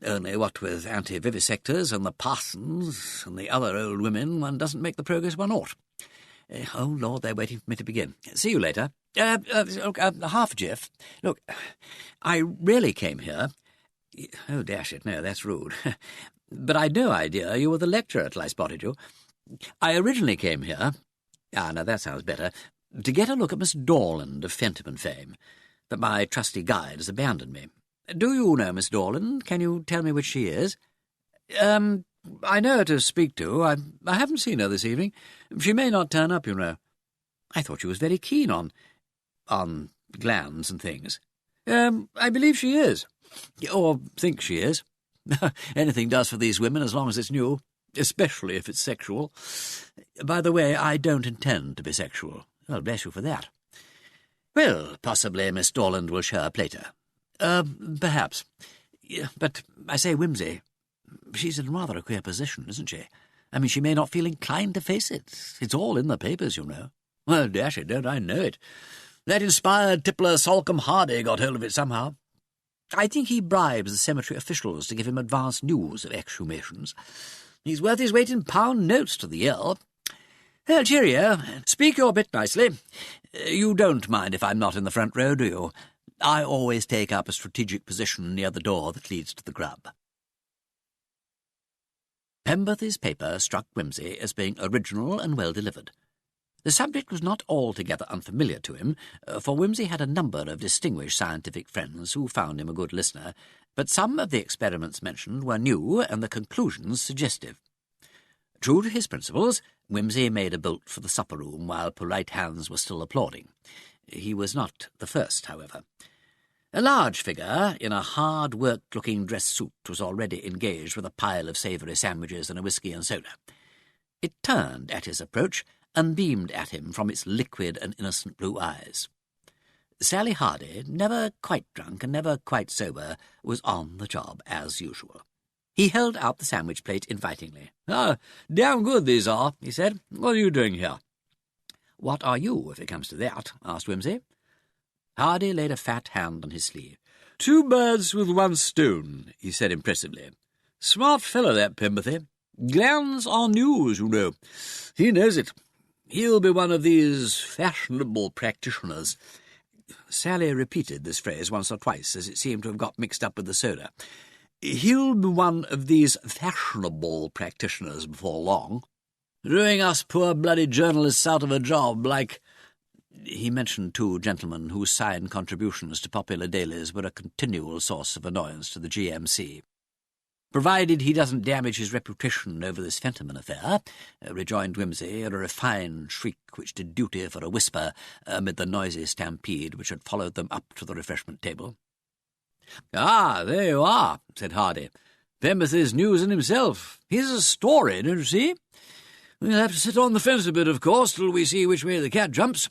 Only what with anti-vivisectors and the parsons and the other old women, one doesn't make the progress one ought. Oh, Lord, they're waiting for me to begin. See you later. Half a jiff. Look, I really came here... Oh, dash it, no, that's rude. But I'd no idea you were the lecturer till I spotted you. I originally came here... Ah, now that sounds better. To get a look at Miss Dorland of Fentiman fame. But my trusty guide has abandoned me. Do you know Miss Dorland? Can you tell me which she is? I know her to speak to. I haven't seen her this evening. She may not turn up, you know. I thought she was very keen on glands and things. I believe she is. Or think she is. Anything does for these women as long as it's new, especially if it's sexual. By the way, I don't intend to be sexual. Well, bless you for that. Well, possibly Miss Dorland will show up later. Perhaps. But I say, Wimsey, she's in rather a queer position, isn't she? I mean, she may not feel inclined to face it. It's all in the papers, you know. Well, dash it, don't I know it. That inspired tippler Salcombe Hardy got hold of it somehow. I think he bribes the cemetery officials to give him advance news of exhumations. He's worth his weight in pound notes to the Earl. Well, cheerio. Speak your bit nicely. You don't mind if I'm not in the front row, do you? I always take up a strategic position near the door that leads to the grub. Pemberthy's paper struck Wimsey as being original and well delivered. The subject was not altogether unfamiliar to him, for Wimsey had a number of distinguished scientific friends who found him a good listener, but some of the experiments mentioned were new and the conclusions suggestive. True to his principles, Wimsey made a bolt for the supper-room while polite hands were still applauding. He was not the first, however. A large figure, in a hard-worked-looking dress suit, was already engaged with a pile of savoury sandwiches and a whisky and soda. It turned at his approach and beamed at him from its liquid and innocent blue eyes. Sally Hardy, never quite drunk and never quite sober, was on the job as usual. He held out the sandwich plate invitingly. "Ah, damn good these are," he said. "What are you doing here?" "What are you, if it comes to that?" asked Wimsey. Hardy laid a fat hand on his sleeve. "Two birds with one stone," he said impressively. "Smart fellow, that Pemberthy. Glands are news, you know. He knows it. He'll be one of these fashionable practitioners." Sally repeated this phrase once or twice, as it seemed to have got mixed up with the soda. "He'll be one of these fashionable practitioners before long. Doing us poor bloody journalists out of a job like—" He mentioned two gentlemen whose signed contributions to popular dailies were a continual source of annoyance to the GMC. "Provided he doesn't damage his reputation over this Fentiman affair," rejoined Wimsey, a refined shriek which did duty for a whisper amid the noisy stampede which had followed them up to the refreshment table. "Ah, there you are," said Hardy. "Pemberthy's news in himself. He's a story, don't you see? We'll have to sit on the fence a bit, of course, till we see which way the cat jumps.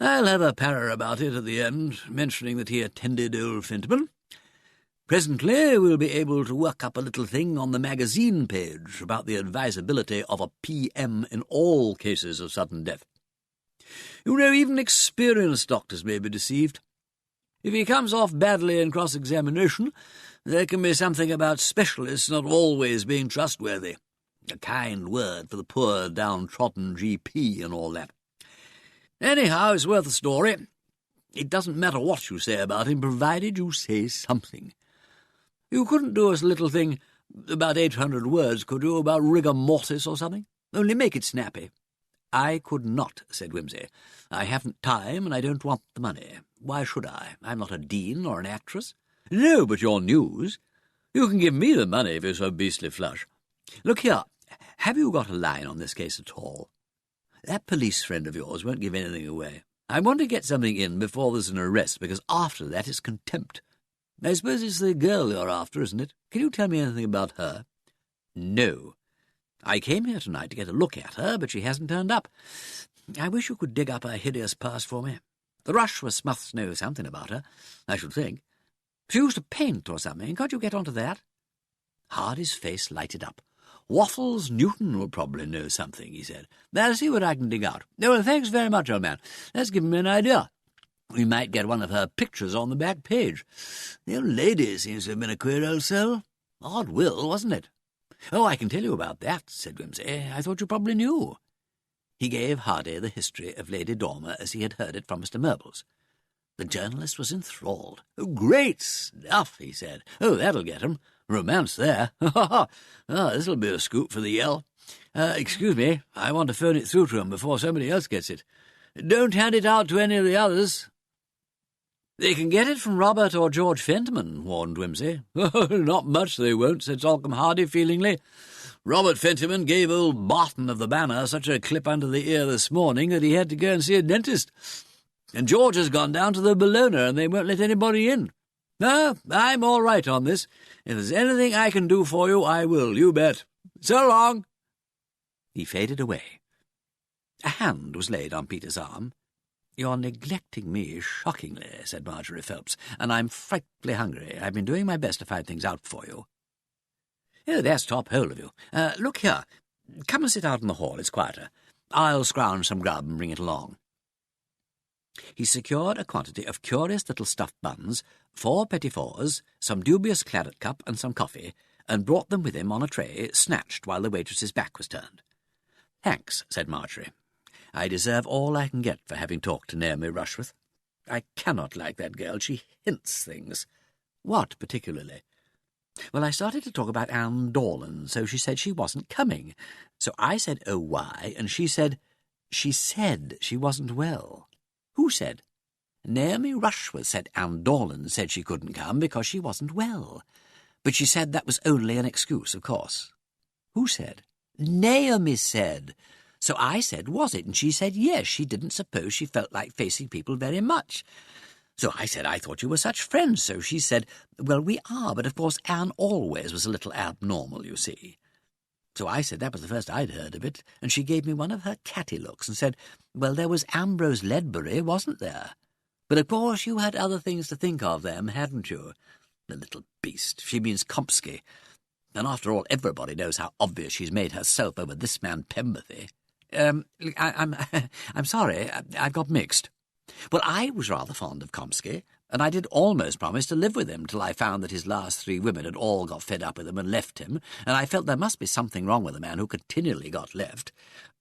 I'll have a para about it at the end, mentioning that he attended old Fentiman. Presently we'll be able to work up a little thing on the magazine page about the advisability of a PM in all cases of sudden death. You know, even experienced doctors may be deceived. If he comes off badly in cross-examination, There can be something about specialists not always being trustworthy. A kind word for the poor downtrodden GP and all that. Anyhow, it's worth a story. It doesn't matter what you say about him, provided you say something. You couldn't do us a little thing about 800 words, could you, about rigor mortis or something? Only make it snappy. I could not, said Wimsey. I haven't time, and I don't want the money. Why should I? I'm not a dean or an actress. No, but you're news. You can give me the money if you're so beastly flush. Look here, have you got a line on this case at all? That police friend of yours won't give anything away. I want to get something in before there's an arrest, because after that it's contempt. I suppose it's the girl you're after, isn't it? Can you tell me anything about her? No. I came here tonight to get a look at her, but she hasn't turned up. I wish you could dig up her hideous past for me. The Rushworths must know something about her, I should think. She used to paint or something. Can't you get onto that? Hardy's face lighted up. Waffles Newton will probably know something, he said. I'll see what I can dig out. Oh, thanks very much, old man. That's given me an idea. We might get one of her pictures on the back page. The old lady seems to have been a queer old soul. Odd will, wasn't it? Oh, I can tell you about that, said Wimsey. I thought you probably knew. He gave Hardy the history of Lady Dormer as he had heard it from Mr. Murbles. The journalist was enthralled. Oh, great stuff, he said. Oh, that'll get him. Romance there. This'll be a scoop for the Yell. Excuse me, I want to phone it through to him before somebody else gets it. Don't hand it out to any of the others. They can get it from Robert or George Fentiman, warned Wimsey. Not much they won't, said Salcombe Hardy feelingly. Robert Fentiman gave old Barton of the Banner such a clip under the ear this morning that he had to go and see a dentist. And George has gone down to the Bellona, and they won't let anybody in. No, I'm all right on this. If there's anything I can do for you, I will, you bet. So long. He faded away. A hand was laid on Peter's arm. You're neglecting me shockingly, said Marjorie Phelps, and I'm frightfully hungry. I've been doing my best to find things out for you. Oh, that's top hole of you. Look here. Come and sit out in the hall. It's quieter. I'll scrounge some grub and bring it along. He secured a quantity of curious little stuffed buns, 4 petits fours, some dubious claret cup, and some coffee, and brought them with him on a tray, snatched while the waitress's back was turned. Thanks, said Marjorie. I deserve all I can get for having talked to Naomi Rushworth. I cannot like that girl. She hints things. What, particularly? Well, I started to talk about Anne Dorland, so she said she wasn't coming. So I said, oh, why? And she said she wasn't well. Who said? Naomi Rushworth said Anne Dorland said she couldn't come because she wasn't well. But she said that was only an excuse, of course. Who said? Naomi said. So I said, was it? And she said, yes, she didn't suppose she felt like facing people very much. So I said, I thought you were such friends. So she said, well, we are, but of course Anne always was a little abnormal, you see. So I said that was the first I'd heard of it, and she gave me one of her catty looks and said, well, there was Ambrose Ledbury, wasn't there? But of course you had other things to think of them, hadn't you? The little beast. She means Compsky. And after all, everybody knows how obvious she's made herself over this man Pemberthy. I'm sorry, I got mixed. Well, I was rather fond of Compsky, and I did almost promise to live with him till I found that his last 3 women had all got fed up with him and left him, and I felt there must be something wrong with a man who continually got left.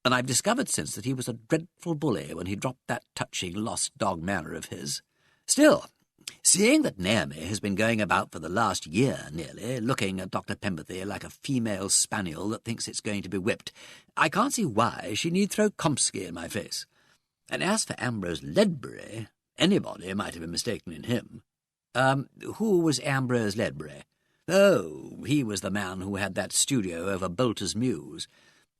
And I've discovered since that he was a dreadful bully when he dropped that touching lost dog manner of his. Still, seeing that Naomi has been going about for the last year nearly, looking at Dr. Pemberthy like a female spaniel that thinks it's going to be whipped, I can't see why she need throw Compsky in my face. And as for Ambrose Ledbury, anybody might have been mistaken in him. Who was Ambrose Ledbury? Oh, he was the man who had that studio over Bolter's Mews.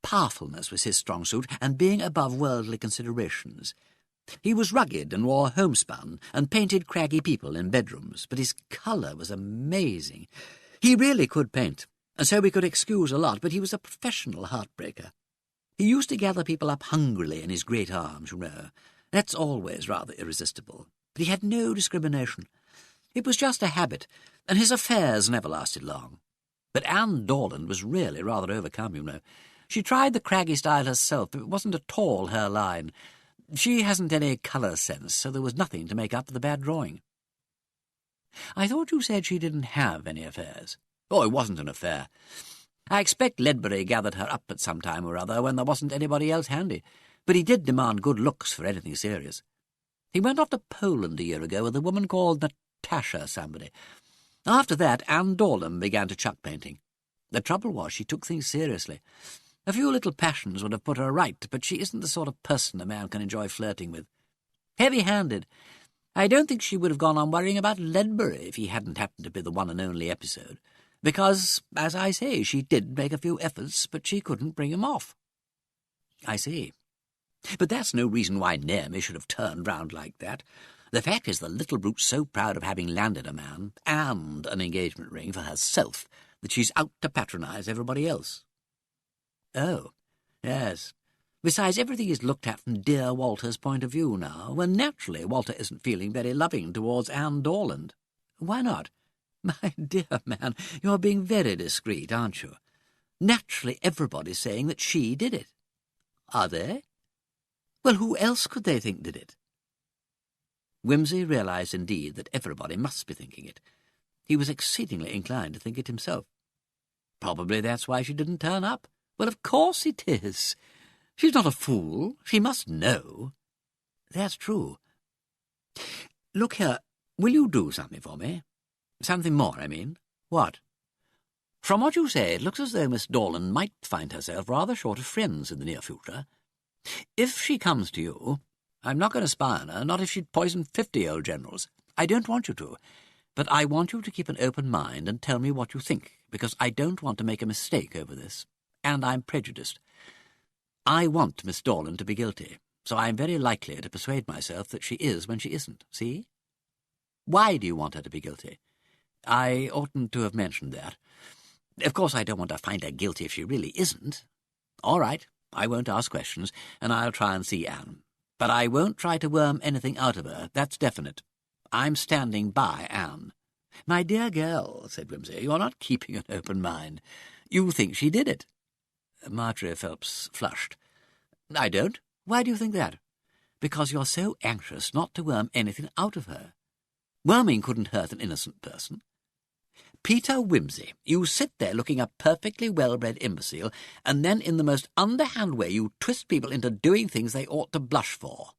Powerfulness was his strong suit, and being above worldly considerations. He was rugged and wore homespun, and painted craggy people in bedrooms, but his colour was amazing. He really could paint, and so we could excuse a lot, but he was a professional heartbreaker. He used to gather people up hungrily in his great arms, you know. That's always rather irresistible. But he had no discrimination. It was just a habit, and his affairs never lasted long. But Anne Dorland was really rather overcome, you know. She tried the craggy style herself, but it wasn't at all her line. She hasn't any colour sense, so there was nothing to make up for the bad drawing. I thought you said she didn't have any affairs. Oh, it wasn't an affair. I expect Ledbury gathered her up at some time or other when there wasn't anybody else handy, but he did demand good looks for anything serious. He went off to Poland a year ago with a woman called Natasha somebody. After that, Anne Dorland began to chuck painting. The trouble was she took things seriously. A few little passions would have put her right, but she isn't the sort of person a man can enjoy flirting with. Heavy-handed. I don't think she would have gone on worrying about Ledbury if he hadn't happened to be the one and only episode, because, as I say, she did make a few efforts, but she couldn't bring him off. I see. But that's no reason why Naomi should have turned round like that. The fact is the little brute's so proud of having landed a man and an engagement ring for herself that she's out to patronise everybody else. Oh, yes. Besides, everything is looked at from dear Walter's point of view now, when naturally Walter isn't feeling very loving towards Anne Dorland. Why not? My dear man, you're being very discreet, aren't you? Naturally everybody's saying that she did it. Are they? Well, who else could they think did it? Wimsey realised indeed that everybody must be thinking it. He was exceedingly inclined to think it himself. Probably that's why she didn't turn up. Well, of course it is. She's not a fool. She must know. That's true. Look here, will you do something for me? Something more, I mean. What? From what you say, it looks as though Miss Dorland might find herself rather short of friends in the near future. If she comes to you, I'm not going to spy on her, not if she'd poisoned 50 old generals. I don't want you to, but I want you to keep an open mind and tell me what you think, because I don't want to make a mistake over this, and I'm prejudiced. I want Miss Dorland to be guilty, so I'm very likely to persuade myself that she is when she isn't, see? Why do you want her to be guilty? I oughtn't to have mentioned that. Of course I don't want to find her guilty if she really isn't. All right, I won't ask questions, and I'll try and see Anne. But I won't try to worm anything out of her, that's definite. I'm standing by Anne. My dear girl, said Wimsey, you're not keeping an open mind. You think she did it. Marjorie Phelps flushed. I don't. Why do you think that? Because you're so anxious not to worm anything out of her. Worming couldn't hurt an innocent person. Peter Wimsey, you sit there looking a perfectly well-bred imbecile, and then in the most underhand way you twist people into doing things they ought to blush for.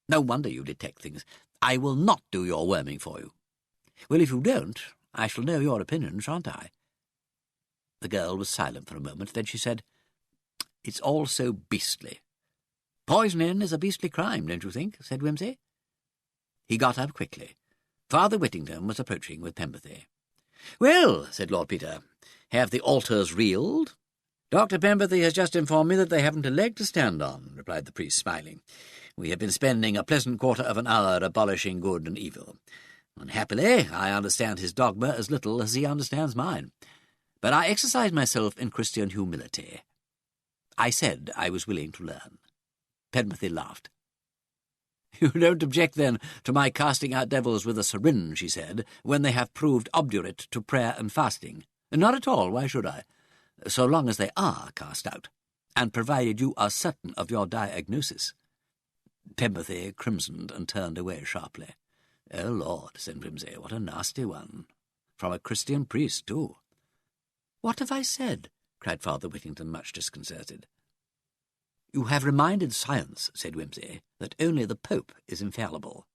No wonder you detect things. I will not do your worming for you. Well, if you don't, I shall know your opinion, shan't I? The girl was silent for a moment, then she said, It's all so beastly. Poisoning is a beastly crime, don't you think? Said Wimsey. He got up quickly. Father Whittington was approaching with Pemberthy. Well, said Lord Peter, have the altars reeled? Dr. Pemberthy has just informed me that they haven't a leg to stand on, replied the priest, smiling. We have been spending a pleasant quarter of an hour abolishing good and evil. Unhappily, I understand his dogma as little as he understands mine. But I exercise myself in Christian humility. I said I was willing to learn. Pemberthy laughed. You don't object, then, to my casting out devils with a syringe, he said, when they have proved obdurate to prayer and fasting. Not at all, why should I? So long as they are cast out, and provided you are certain of your diagnosis. Pemberthy crimsoned and turned away sharply. Oh, Lord, said Wimsey, what a nasty one. From a Christian priest, too. What have I said? Cried Father Whittington, much disconcerted. You have reminded science, said Wimsey, that only the Pope is infallible.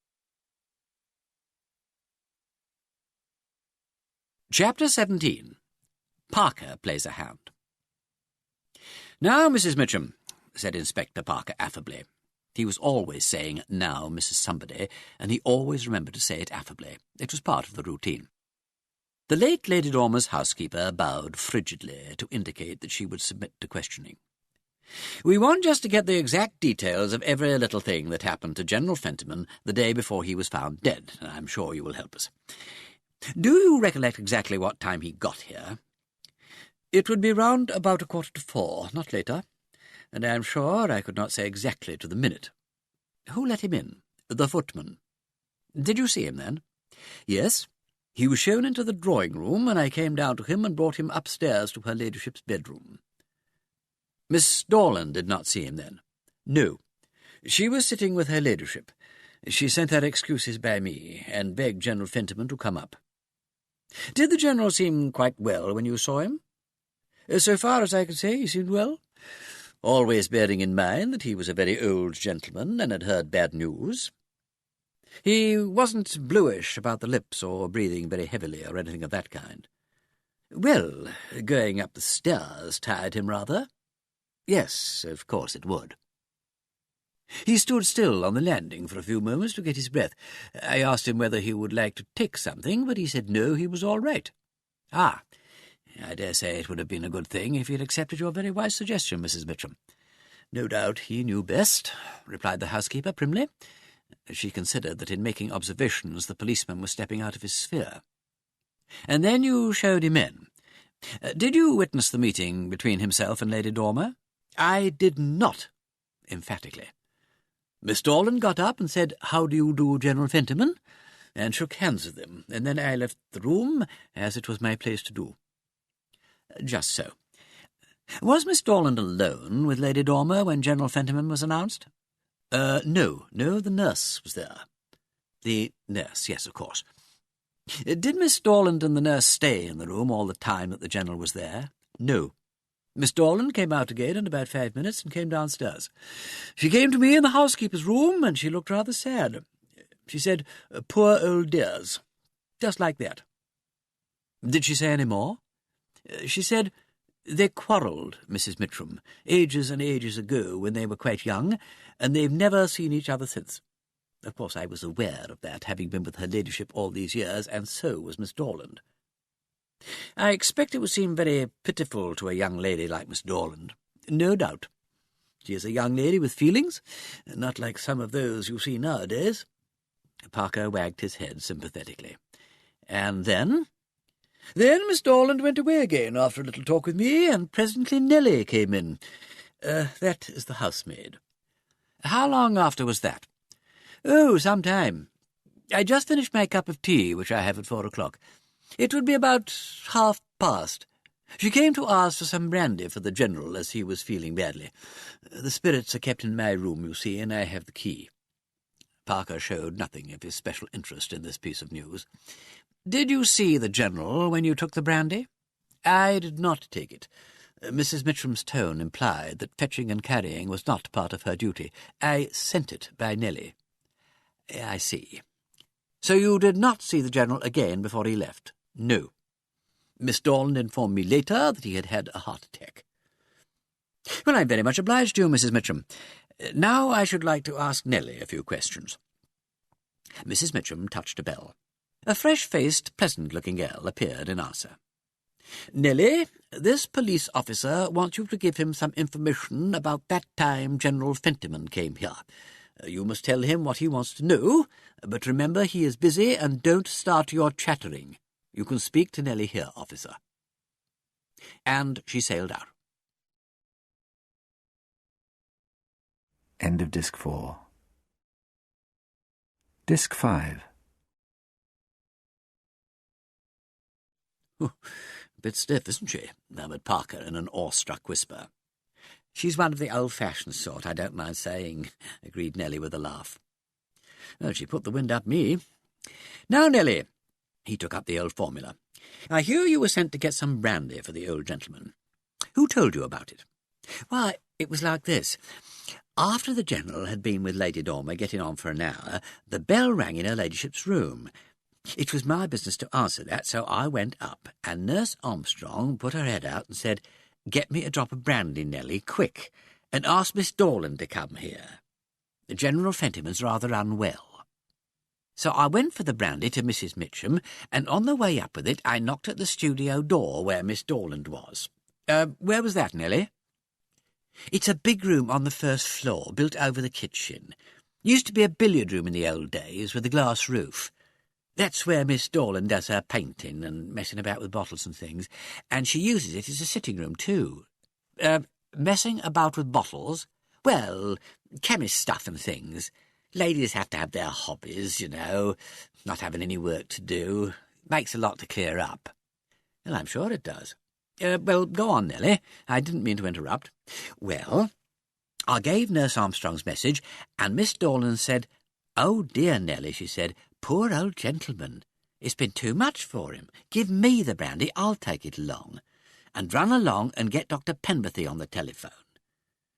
Chapter 17. Parker Plays a Hand. Now, Mrs. Mitchum, said Inspector Parker affably. He was always saying, now, Mrs. Somebody, and he always remembered to say it affably. It was part of the routine. The late Lady Dormer's housekeeper bowed frigidly to indicate that she would submit to questioning. We want just to get the exact details of every little thing that happened to General Fentiman the day before he was found dead, and I'm sure you will help us. Do you recollect exactly what time he got here? It would be round about 3:45, not later, and I am sure I could not say exactly to the minute. Who let him in? The footman. Did you see him then? Yes. He was shown into the drawing-room, and I came down to him and brought him upstairs to her ladyship's bedroom. Miss Dorland did not see him then? No. She was sitting with her ladyship. She sent her excuses by me, and begged General Fentiman to come up. Did the General seem quite well when you saw him? So far as I could say, he seemed well, always bearing in mind that he was a very old gentleman and had heard bad news. He wasn't bluish about the lips or breathing very heavily or anything of that kind. Well, going up the stairs tired him rather. Yes, of course it would. He stood still on the landing for a few moments to get his breath. I asked him whether he would like to take something, but he said no, he was all right. Ah, I dare say it would have been a good thing if he had accepted your very wise suggestion, Mrs. Mitcham. No doubt he knew best, replied the housekeeper primly. She considered that in making observations the policeman was stepping out of his sphere. And then you showed him in. Did you witness the meeting between himself and Lady Dormer? I did not, emphatically. Miss Dorland got up and said, "How do you do, General Fentiman?" and shook hands with him, and then I left the room, as it was my place to do. Just so. Was Miss Dorland alone with Lady Dormer when General Fentiman was announced? No, the nurse was there. The nurse, yes, of course. Did Miss Dorland and the nurse stay in the room all the time that the General was there? No. Miss Dorland came out again in about 5 minutes and came downstairs. She came to me in the housekeeper's room, and she looked rather sad. She said, "Poor old dears," just like that. Did she say any more? She said, "They quarrelled, Mrs. Mitcham, ages and ages ago when they were quite young, and they've never seen each other since." Of course, I was aware of that, having been with her ladyship all these years, and so was Miss Dorland. I expect it would seem very pitiful to a young lady like Miss Dorland. No doubt. She is a young lady with feelings, not like some of those you see nowadays. Parker wagged his head sympathetically. And then? Then Miss Dorland went away again after a little talk with me, and presently Nellie came in. That is the housemaid. How long after was that? Oh, some time. I just finished my cup of tea, which I have at 4 o'clock. It would be about past. She came to ask for some brandy for the General, as he was feeling badly. The spirits are kept in my room, you see, and I have the key. Parker showed nothing of his special interest in this piece of news. Did you see the General when you took the brandy? I did not take it. Mrs. Mitcham's tone implied that fetching and carrying was not part of her duty. I sent it by Nellie. I see. So you did not see the General again before he left? No. Miss Dorland informed me later that he had had a heart attack. Well, I'm very much obliged to you, Mrs. Mitcham. Now I should like to ask Nellie a few questions. Mrs. Mitcham touched a bell. A fresh-faced, pleasant-looking girl appeared in answer. Nellie, this police officer wants you to give him some information about that time General Fentiman came here. You must tell him what he wants to know, but remember he is busy and don't start your chattering. You can speak to Nellie here, officer. And she sailed out. End of Disc 4. Disc 5. A bit stiff, isn't she? Murmured Parker in an awestruck whisper. She's one of the old-fashioned sort, I don't mind saying, agreed Nellie with a laugh. Well, she put the wind up me. Now, Nellie, he took up the old formula, I hear you were sent to get some brandy for the old gentleman. Who told you about it? Why, it was like this. After the General had been with Lady Dormer getting on for an hour, the bell rang in her ladyship's room. It was my business to answer that, so I went up, and Nurse Armstrong put her head out and said, "Get me a drop of brandy, Nellie, quick, and ask Miss Dorland to come here. General Fentiman's rather unwell." So I went for the brandy to Mrs. Mitcham, and on the way up with it I knocked at the studio door where Miss Dorland was. Where was that, Nellie? It's a big room on the first floor, built over the kitchen. Used to be a billiard room in the old days, with a glass roof. That's where Miss Dorland does her painting and messing about with bottles and things, and she uses it as a sitting room, too. Messing about with bottles? Well, chemist stuff and things. Ladies have to have their hobbies, you know, not having any work to do. Makes a lot to clear up. Well, I'm sure it does. Well, go on, Nellie. I didn't mean to interrupt. Well, I gave Nurse Armstrong's message, and Miss Dorland said, "Oh, dear, Nelly," she said, "poor old gentleman. It's been too much for him. Give me the brandy, I'll take it along. And run along and get Dr. Penberthy on the telephone."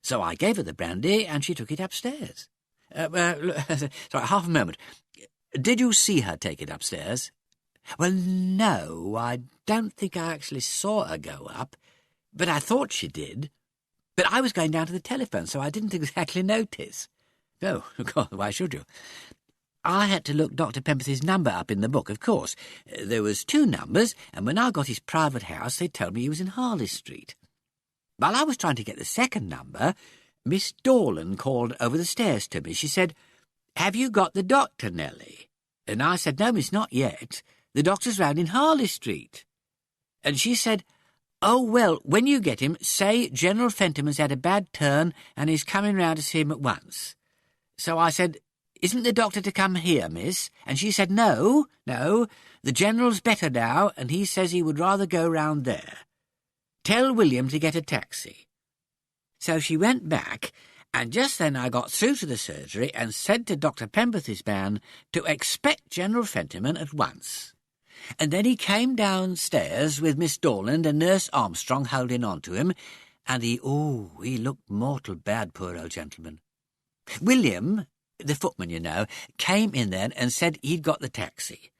So I gave her the brandy, and she took it upstairs. Sorry, half a moment. Did you see her take it upstairs? Well, no, I don't think I actually saw her go up, but I thought she did. But I was going down to the telephone, so I didn't exactly notice. Oh, of course, why should you? I had to look Dr. Penberthy's number up in the book, of course. There was 2 numbers, and when I got his private house, they told me he was in Harley Street. While I was trying to get the second number, Miss Dorland called over the stairs to me. She said, "Have you got the doctor, Nelly?" And I said, "No, miss, not yet. The doctor's round in Harley Street." And she said, "Oh, well, when you get him, say General Fentiman's had a bad turn and he's coming round to see him at once." So I said, "Isn't the doctor to come here, miss?" And she said, No, the General's better now, and he says he would rather go round there. Tell William to get a taxi." So she went back, and just then I got through to the surgery and said to Dr. Penberthy's man to expect General Fentiman at once. And then he came downstairs with Miss Dorland and Nurse Armstrong holding on to him, and he looked mortal bad, poor old gentleman. William, the footman, you know, came in then and said he'd got the taxi,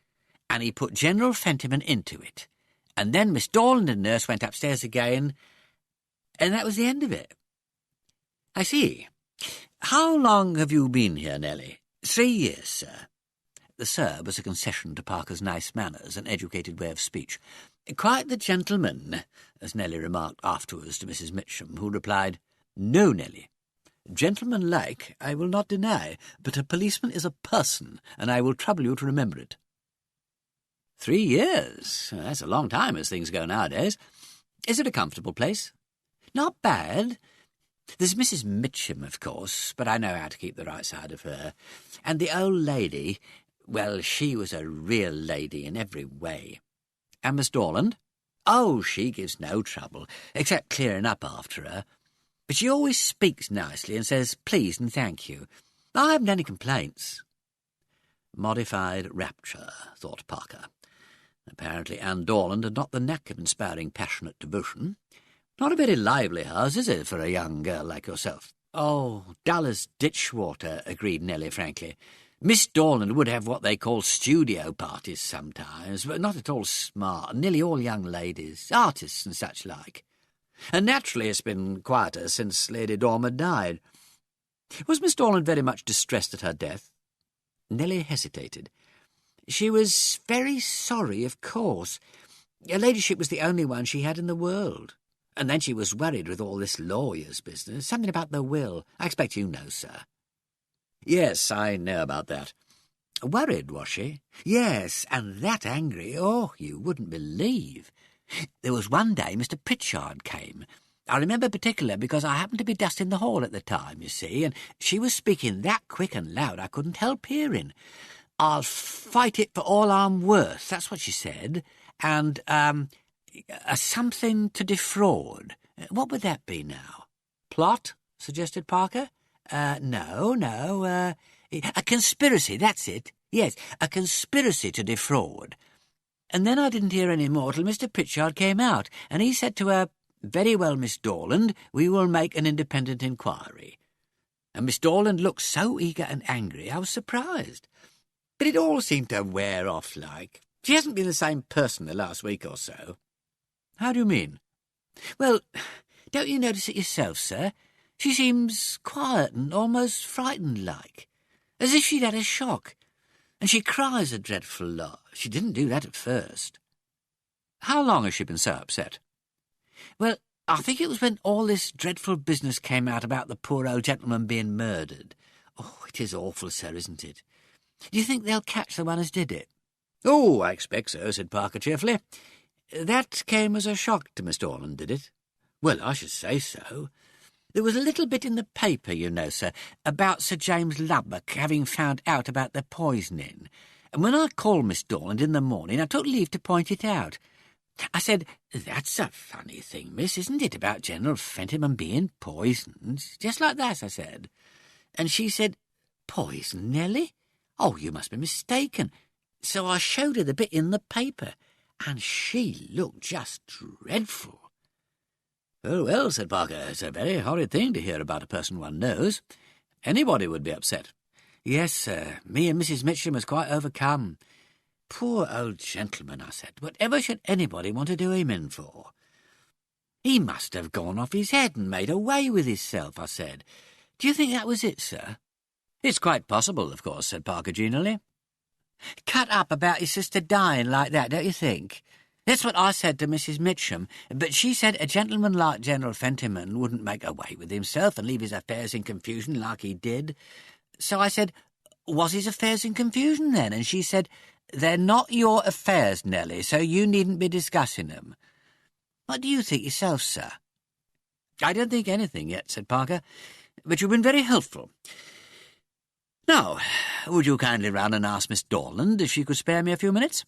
and he put General Fentiman into it. And then Miss Dorland and Nurse went upstairs again, and that was the end of it. I see. How long have you been here, Nelly? 3 years, sir. The "sir" was a concession to Parker's nice manners and educated way of speech. "Quite the gentleman," as Nelly remarked afterwards to Mrs. Mitcham, who replied, "No, Nelly. Gentleman-like, I will not deny, but a policeman is a person, and I will trouble you to remember it." 3 years? That's a long time as things go nowadays. Is it a comfortable place? Not bad. There's Mrs. Mitcham, of course, but I know how to keep the right side of her. And the old lady, well, she was a real lady in every way. And Miss Dorland? Oh, she gives no trouble, except clearing up after her. But she always speaks nicely and says please and thank you. I haven't any complaints. Modified rapture, thought Parker. Apparently Anne Dorland had not the knack of inspiring passionate devotion. Not a very lively house, is it, for a young girl like yourself? Oh, dull as ditch water, agreed Nelly frankly. Miss Dorland would have what they call studio parties sometimes, but not at all smart. Nearly all young ladies, artists and such like. And naturally it's been quieter since Lady Dormer died. Was Miss Dorland very much distressed at her death? Nelly hesitated. She was very sorry, of course. Her ladyship was the only one she had in the world. And then she was worried with all this lawyer's business. Something about the will. I expect you know, sir. Yes, I know about that. Worried, was she? Yes, and that angry. Oh, you wouldn't believe. There was one day Mr. Pritchard came. I remember particular because I happened to be dusting the hall at the time, you see, and she was speaking that quick and loud I couldn't help hearing. "I'll fight it for all I'm worth," that's what she said, and, something to defraud. What would that be now? Plot? Suggested Parker. No, a conspiracy, that's it. Yes, a conspiracy to defraud. And then I didn't hear any more till Mr. Pritchard came out, and he said to her, "Very well, Miss Dorland, we will make an independent inquiry." And Miss Dorland looked so eager and angry, I was surprised. But it all seemed to wear off like. She hasn't been the same person the last week or so. How do you mean? Well, don't you notice it yourself, sir? She seems quiet and almost frightened-like, as if she'd had a shock. And she cries a dreadful lot. She didn't do that at first. How long has she been so upset? Well, I think it was when all this dreadful business came out about the poor old gentleman being murdered. Oh, it is awful, sir, isn't it? Do you think they'll catch the one as did it? Oh, I expect so, said Parker cheerfully. That came as a shock to Miss Dorland, did it? Well, I should say so. There was a little bit in the paper, you know, sir, about Sir James Lubbock having found out about the poisoning. And when I called Miss Dorland in the morning, I took leave to point it out. I said, "That's a funny thing, miss, isn't it, about General Fentiman being poisoned?" Just like that, I said. And she said, "Poison, Nelly? "Oh, you must be mistaken. So I showed her the bit in the paper, and she looked just dreadful." "Oh, well," said Parker, "it's a very horrid thing to hear about a person one knows. Anybody would be upset." "Yes, sir. Me and Mrs. Mitchum was quite overcome. 'Poor old gentleman,' I said. 'Whatever should anybody want to do him in for?' 'He must have gone off his head and made away with himself,' I said. 'Do you think that was it, sir?' 'It's quite possible, of course,' said Parker genially. 'Cut up about his sister dying like that, don't you think? That's what I said to Mrs. Mitchum, but she said a gentleman like General Fentiman wouldn't make away with himself and leave his affairs in confusion like he did. So I said, was his affairs in confusion then? And she said, they're not your affairs, Nelly, so you needn't be discussing them. What do you think yourself, sir?' 'I don't think anything yet,' said Parker, "but you've been very helpful. Now, would you kindly run and ask Miss Dorland if she could spare me a few minutes?'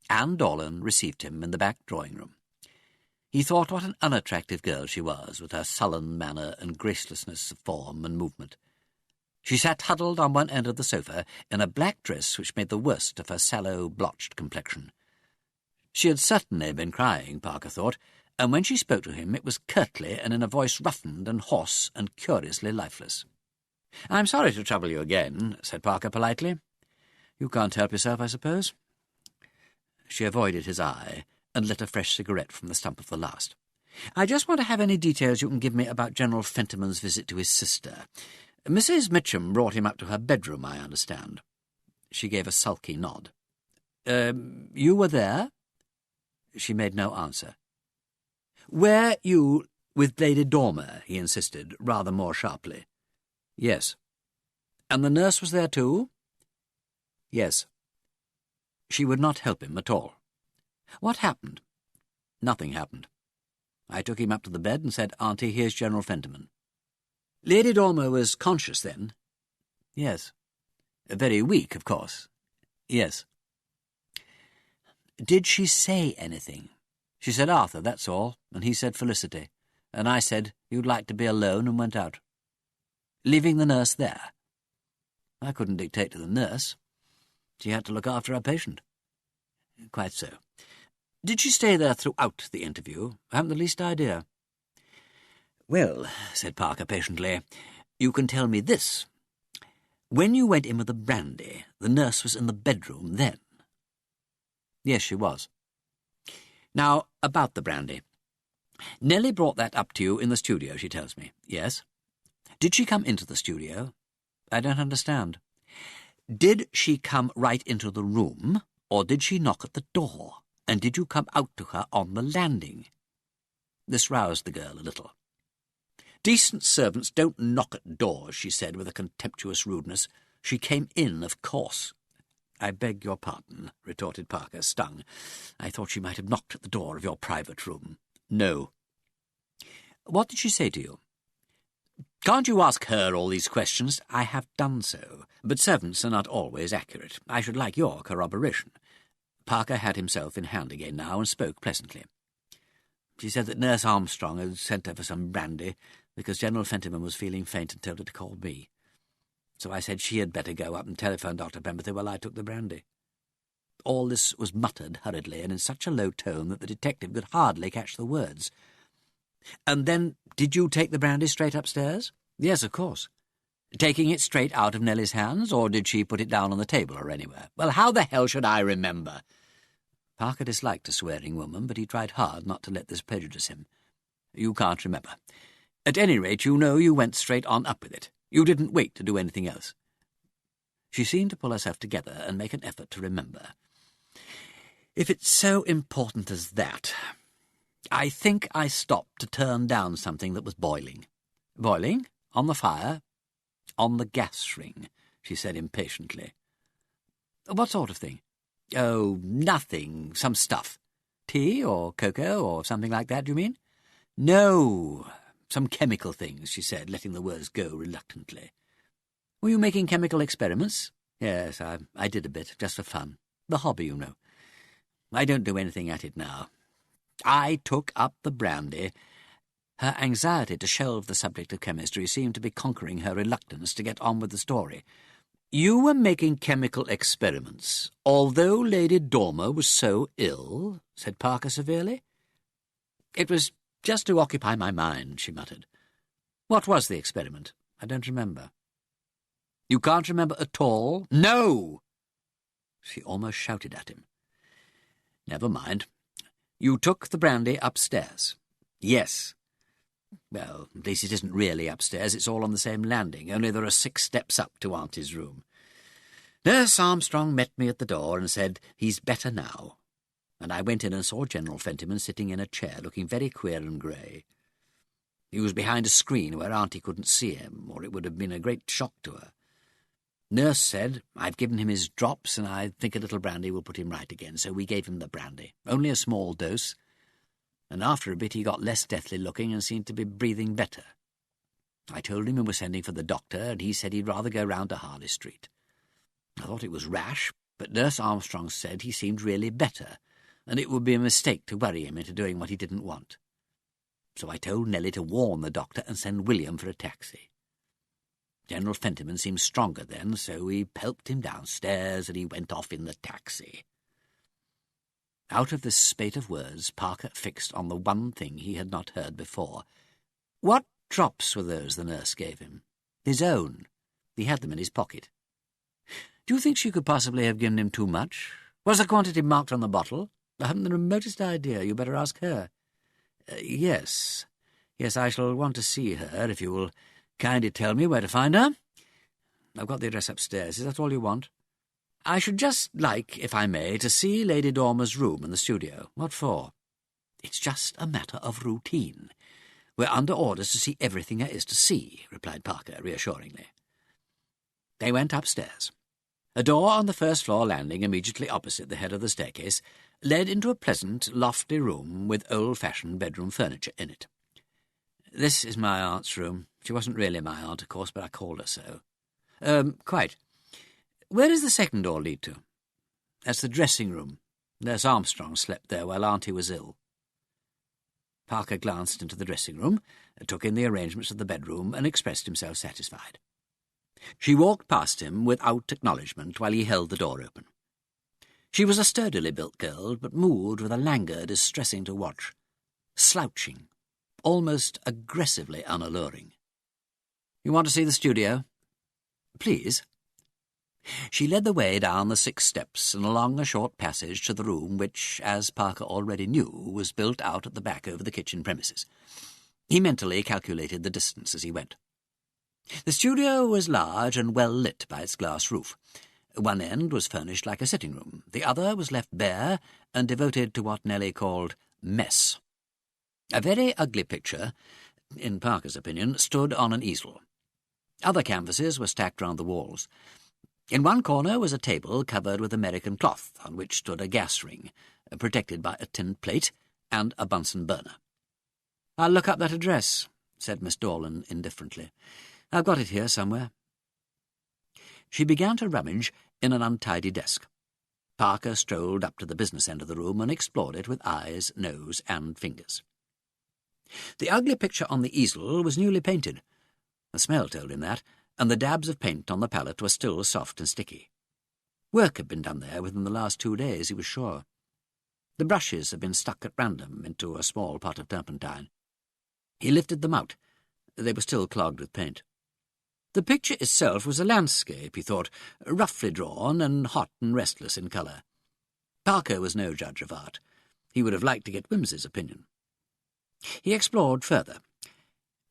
Anne Dorland received him in the back drawing-room. He thought what an unattractive girl she was, with her sullen manner and gracelessness of form and movement. She sat huddled on one end of the sofa in a black dress which made the worst of her sallow, blotched complexion. She had certainly been crying, Parker thought, and when she spoke to him it was curtly and in a voice roughened and hoarse and curiously lifeless. "I'm sorry to trouble you again," said Parker politely. "You can't help yourself, I suppose?" She avoided his eye and lit a fresh cigarette from the stump of the last. "I just want to have any details you can give me about General Fentiman's visit to his sister. Mrs. Mitchum brought him up to her bedroom, I understand." She gave a sulky nod. You were there?" She made no answer. "Were you with Lady Dormer?" he insisted, rather more sharply. "Yes." "And the nurse was there too?" "Yes." She would not help him at all. "What happened?" "Nothing happened. I took him up to the bed and said, 'Auntie, here's General Fentiman.'" "Lady Dormer was conscious then?" "Yes." "Very weak, of course?" "Yes." "Did she say anything?" "She said Arthur, that's all, and he said Felicity, and I said you'd like to be alone and went out." "Leaving the nurse there?" "I couldn't dictate to the nurse. She had to look after her patient." "Quite so. Did she stay there throughout the interview? I haven't the least idea." "Well," said Parker patiently, "you can tell me this. When you went in with the brandy, the nurse was in the bedroom then?" "Yes, she was." "Now, about the brandy. Nellie brought that up to you in the studio, she tells me." "Yes." "Did she come into the studio?" "I don't understand." "Did she come right into the room, or did she knock at the door? And did you come out to her on the landing?" This roused the girl a little. "Decent servants don't knock at doors," she said with a contemptuous rudeness. "She came in, of course." "I beg your pardon," retorted Parker, stung. "I thought she might have knocked at the door of your private room." "No." "What did she say to you?" "Can't you ask her all these questions?" "I have done so, but servants are not always accurate. I should like your corroboration." Parker had himself in hand again now and spoke pleasantly. "She said that Nurse Armstrong had sent her for some brandy because General Fentiman was feeling faint and told her to call me. So I said she had better go up and telephone Dr. Pemberton while I took the brandy." All this was muttered hurriedly and in such a low tone that the detective could hardly catch the words. "And then did you take the brandy straight upstairs?" "Yes, of course." "Taking it straight out of Nellie's hands, or did she put it down on the table or anywhere?" "Well, how the hell should I remember?" Parker disliked a swearing woman, but he tried hard not to let this prejudice him. "You can't remember. At any rate, you know you went straight on up with it. You didn't wait to do anything else." She seemed to pull herself together and make an effort to remember. "If it's so important as that, I think I stopped to turn down something that was boiling." "Boiling? On the fire?" "On the gas ring," she said impatiently. "What sort of thing?" "Oh, nothing. Some stuff. Tea or cocoa or something like that, do you mean?" "No, some chemical things," she said, letting the words go reluctantly. "Were you making chemical experiments?" "Yes, I did a bit, just for fun. The hobby, you know. I don't do anything at it now. I took up the brandy." Her anxiety to shelve the subject of chemistry seemed to be conquering her reluctance to get on with the story. You were making chemical experiments, although Lady Dormer was so ill, said Parker severely. It was just to occupy my mind, she muttered. What was the experiment? I don't remember. You can't remember at all? No! She almost shouted at him. Never mind. You took the brandy upstairs? Yes. Well, at least it isn't really upstairs. It's all on the same landing, only there are 6 steps up to Auntie's room. Nurse Armstrong met me at the door and said, "He's better now." And I went in and saw General Fentiman sitting in a chair, looking very queer and grey. He was behind a screen where Auntie couldn't see him, or it would have been a great shock to her. Nurse said, "I've given him his drops, and I think a little brandy will put him right again," so we gave him the brandy. Only a small dose. And after a bit he got less deathly looking and seemed to be breathing better. I told him we were sending for the doctor, and he said he'd rather go round to Harley Street. I thought it was rash, but Nurse Armstrong said he seemed really better, and it would be a mistake to worry him into doing what he didn't want. So I told Nellie to warn the doctor and send William for a taxi. General Fentiman seemed stronger then, so we helped him downstairs, and he went off in the taxi. Out of this spate of words, Parker fixed on the one thing he had not heard before. What drops were those the nurse gave him? His own. He had them in his pocket. Do you think she could possibly have given him too much? Was the quantity marked on the bottle? I haven't the remotest idea. You better ask her. Yes. Yes, I shall want to see her, if you will kindly tell me where to find her. I've got the address upstairs. Is that all you want? I should just like, if I may, to see Lady Dormer's room in the studio. What for? It's just a matter of routine. We're under orders to see everything there is to see, replied Parker reassuringly. They went upstairs. A door on the first-floor landing immediately opposite the head of the staircase led into a pleasant, lofty room with old-fashioned bedroom furniture in it. This is my aunt's room. She wasn't really my aunt, of course, but I called her so. Quite. Where does the second door lead to? That's the dressing-room. Nurse Armstrong slept there while Auntie was ill. Parker glanced into the dressing-room, took in the arrangements of the bedroom, and expressed himself satisfied. She walked past him without acknowledgment while he held the door open. She was a sturdily built girl, but moved with a languor distressing to watch, slouching, almost aggressively unalluring. You want to see the studio? Please. She led the way down the 6 steps and along a short passage to the room which, as Parker already knew, was built out at the back over the kitchen premises. He mentally calculated the distance as he went. The studio was large and well lit by its glass roof. One end was furnished like a sitting room. The other was left bare and devoted to what Nellie called mess. A very ugly picture, in Parker's opinion, stood on an easel. Other canvases were stacked round the walls. In one corner was a table covered with American cloth, on which stood a gas ring, protected by a tin plate and a Bunsen burner. "I'll look up that address," said Miss Dorland indifferently. "I've got it here somewhere." She began to rummage in an untidy desk. Parker strolled up to the business end of the room and explored it with eyes, nose, and fingers. The ugly picture on the easel was newly painted. The smell told him that, and the dabs of paint on the palette were still soft and sticky. Work had been done there within the last 2 days, he was sure. The brushes had been stuck at random into a small pot of turpentine. He lifted them out. They were still clogged with paint. The picture itself was a landscape, he thought, roughly drawn and hot and restless in colour. Parker was no judge of art. He would have liked to get Wimsey's opinion. He explored further.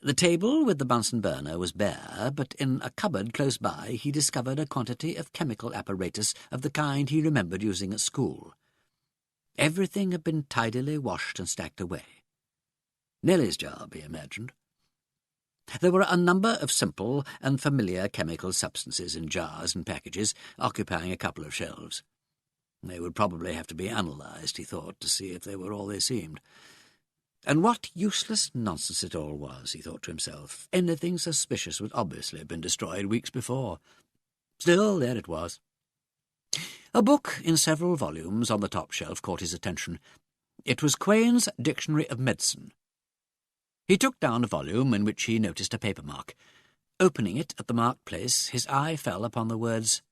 The table with the Bunsen burner was bare, but in a cupboard close by he discovered a quantity of chemical apparatus of the kind he remembered using at school. Everything had been tidily washed and stacked away. Nellie's job, he imagined. There were a number of simple and familiar chemical substances in jars and packages, occupying a couple of shelves. They would probably have to be analysed, he thought, to see if they were all they seemed. And what useless nonsense it all was, he thought to himself. Anything suspicious would obviously have been destroyed weeks before. Still, there it was. A book in several volumes on the top shelf caught his attention. It was Quain's Dictionary of Medicine. He took down a volume in which he noticed a paper mark. Opening it at the marked place, his eye fell upon the words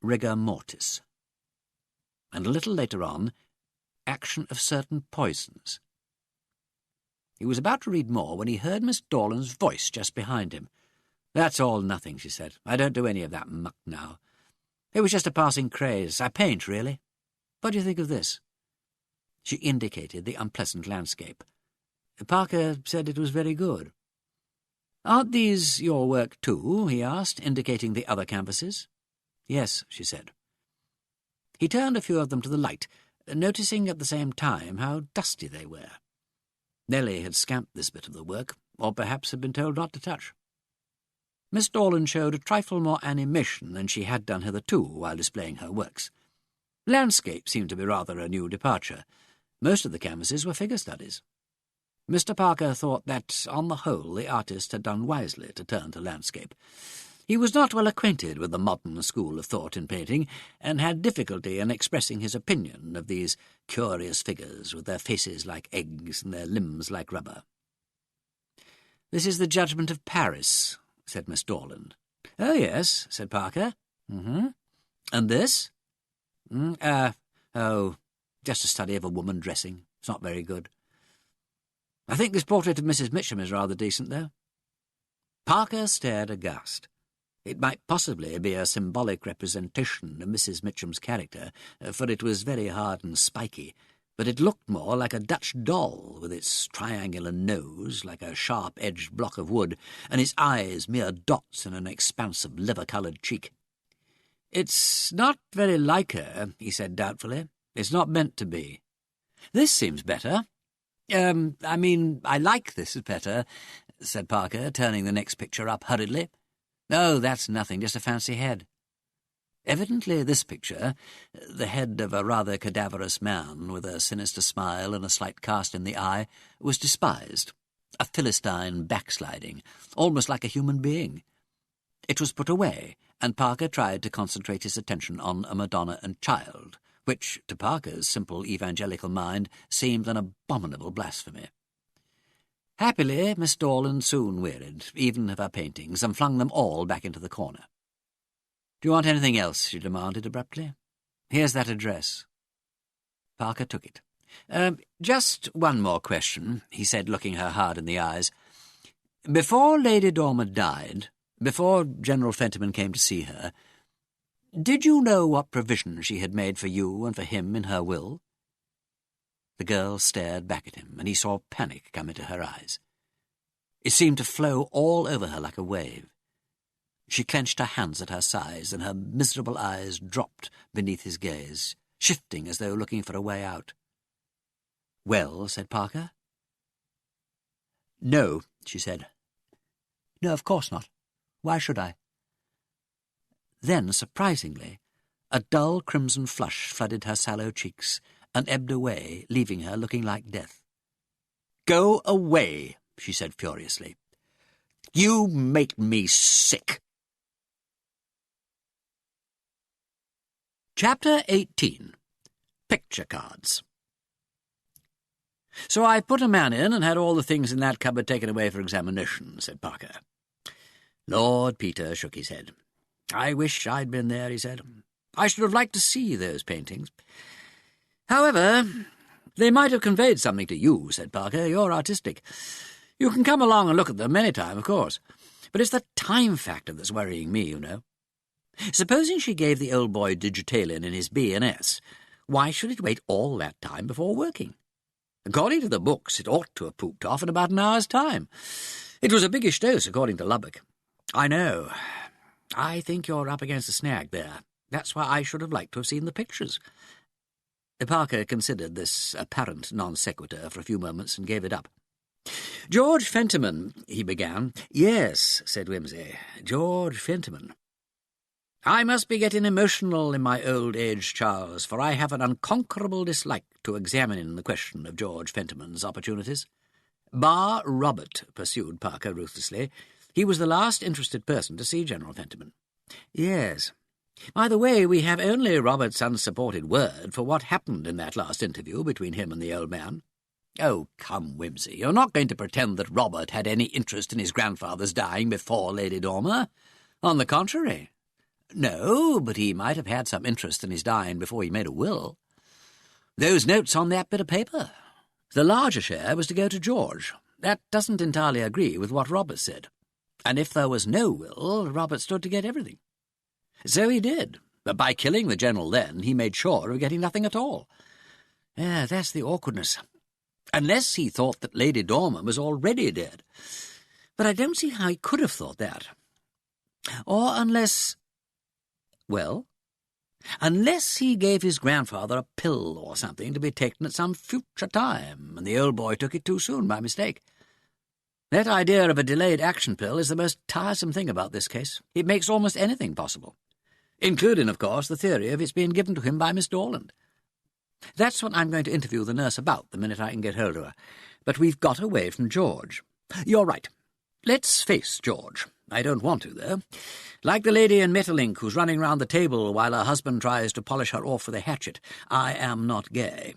rigor mortis, and a little later on, action of certain poisons. He was about to read more when he heard Miss Dorland's voice just behind him. "That's all nothing," she said. "I don't do any of that muck now. It was just a passing craze. I paint, really. What do you think of this?" She indicated the unpleasant landscape. Parker said it was very good. "Aren't these your work too?" he asked, indicating the other canvases. "Yes," she said. He turned a few of them to the light, noticing at the same time how dusty they were. Nellie had scamped this bit of the work, or perhaps had been told not to touch. Miss Dorland showed a trifle more animation than she had done hitherto while displaying her works. Landscape seemed to be rather a new departure. Most of the canvases were figure studies. Mr. Parker thought that, on the whole, the artist had done wisely to turn to landscape. He was not well acquainted with the modern school of thought in painting, and had difficulty in expressing his opinion of these curious figures, with their faces like eggs and their limbs like rubber. "This is the Judgment of Paris," said Miss Dorland. "Oh, yes," said Parker. "Mm-hmm. And this?" Just a study of a woman dressing. It's not very good." "I think this portrait of Mrs. Mitchum is rather decent, though." Parker stared aghast. It might possibly be a symbolic representation of Mrs. Mitchum's character, for it was very hard and spiky, but it looked more like a Dutch doll, with its triangular nose like a sharp-edged block of wood, and its eyes mere dots in an expanse of liver-coloured cheek. "It's not very like her," he said doubtfully. "It's not meant to be. This seems better." I like this better," said Parker, turning the next picture up hurriedly. "Oh, that's nothing, just a fancy head." Evidently this picture, the head of a rather cadaverous man with a sinister smile and a slight cast in the eye, was despised, a Philistine backsliding, almost like a human being. It was put away, and Parker tried to concentrate his attention on a Madonna and Child, which, to Parker's simple evangelical mind, seemed an abominable blasphemy. Happily, Miss Dorland soon wearied, even of her paintings, and flung them all back into the corner. "Do you want anything else?" she demanded abruptly. "Here's that address." Parker took it. Just one more question," he said, looking her hard in the eyes. "Before Lady Dormer died, before General Fentiman came to see her, did you know what provision she had made for you and for him in her will?" The girl stared back at him, and he saw panic come into her eyes. It seemed to flow all over her like a wave. She clenched her hands at her sides, and her miserable eyes dropped beneath his gaze, shifting as though looking for a way out. "Well," said Parker. "No," she said. "No, of course not. Why should I?" Then, surprisingly, a dull crimson flush flooded her sallow cheeks and ebbed away, leaving her looking like death. "Go away," she said furiously. "You make me sick." Chapter 18. Picture Cards. "So I put a man in and had all the things in that cupboard taken away for examination," said Parker. Lord Peter shook his head. "I wish I'd been there," he said. "I should have liked to see those paintings. However, they might have conveyed something to you," said Parker. "You're artistic. You can come along and look at them any time, of course. But it's the time factor that's worrying me, you know. Supposing she gave the old boy Digitalin in his B&S, why should it wait all that time before working? According to the books, it ought to have pooped off in about an hour's time. It was a biggish dose, according to Lubbock. I know. I think you're up against a snag there. That's why I should have liked to have seen the pictures." Parker considered this apparent non sequitur for a few moments and gave it up. "George Fentiman," he began. "Yes," said Wimsey, "George Fentiman. I must be getting emotional in my old age, Charles, for I have an unconquerable dislike to examining the question of George Fentiman's opportunities. Bar Robert," pursued Parker ruthlessly. "He was the last interested person to see General Fentiman." "Yes. By the way, we have only Robert's unsupported word for what happened in that last interview between him and the old man." Oh, come, Wimsey, you're not going to pretend that Robert had any interest in his grandfather's dying before Lady Dormer. On the contrary. No, but he might have had some interest in his dying before he made a will. Those notes on that bit of paper. The larger share was to go to George. That doesn't entirely agree with what Robert said. And if there was no will, Robert stood to get everything. So he did, but by killing the General then, he made sure of getting nothing at all. Yeah, that's the awkwardness. Unless he thought that Lady Dormer was already dead. But I don't see how he could have thought that. Or unless... well, unless he gave his grandfather a pill or something to be taken at some future time, and the old boy took it too soon by mistake. That idea of a delayed action pill is the most tiresome thing about this case. It makes almost anything possible, including, of course, the theory of its being given to him by Miss Dorland. That's what I'm going to interview the nurse about the minute I can get hold of her. But we've got away from George. You're right. Let's face George. I don't want to, though. Like the lady in Metterlink who's running round the table while her husband tries to polish her off with a hatchet. I am not gay.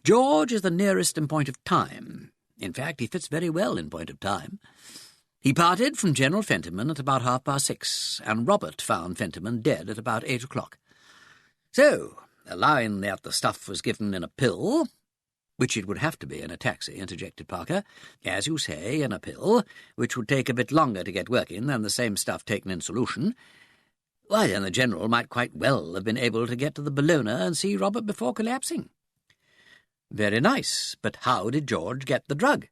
George is the nearest in point of time. In fact, he fits very well in point of time. He parted from General Fentiman at about 6:30, and Robert found Fentiman dead at about 8 o'clock. So, allowing that the stuff was given in a pill, which it would have to be in a taxi, interjected Parker, as you say, in a pill, which would take a bit longer to get working than the same stuff taken in solution, why, then the General might quite well have been able to get to the Bellona and see Robert before collapsing. Very nice, but how did George get the drug?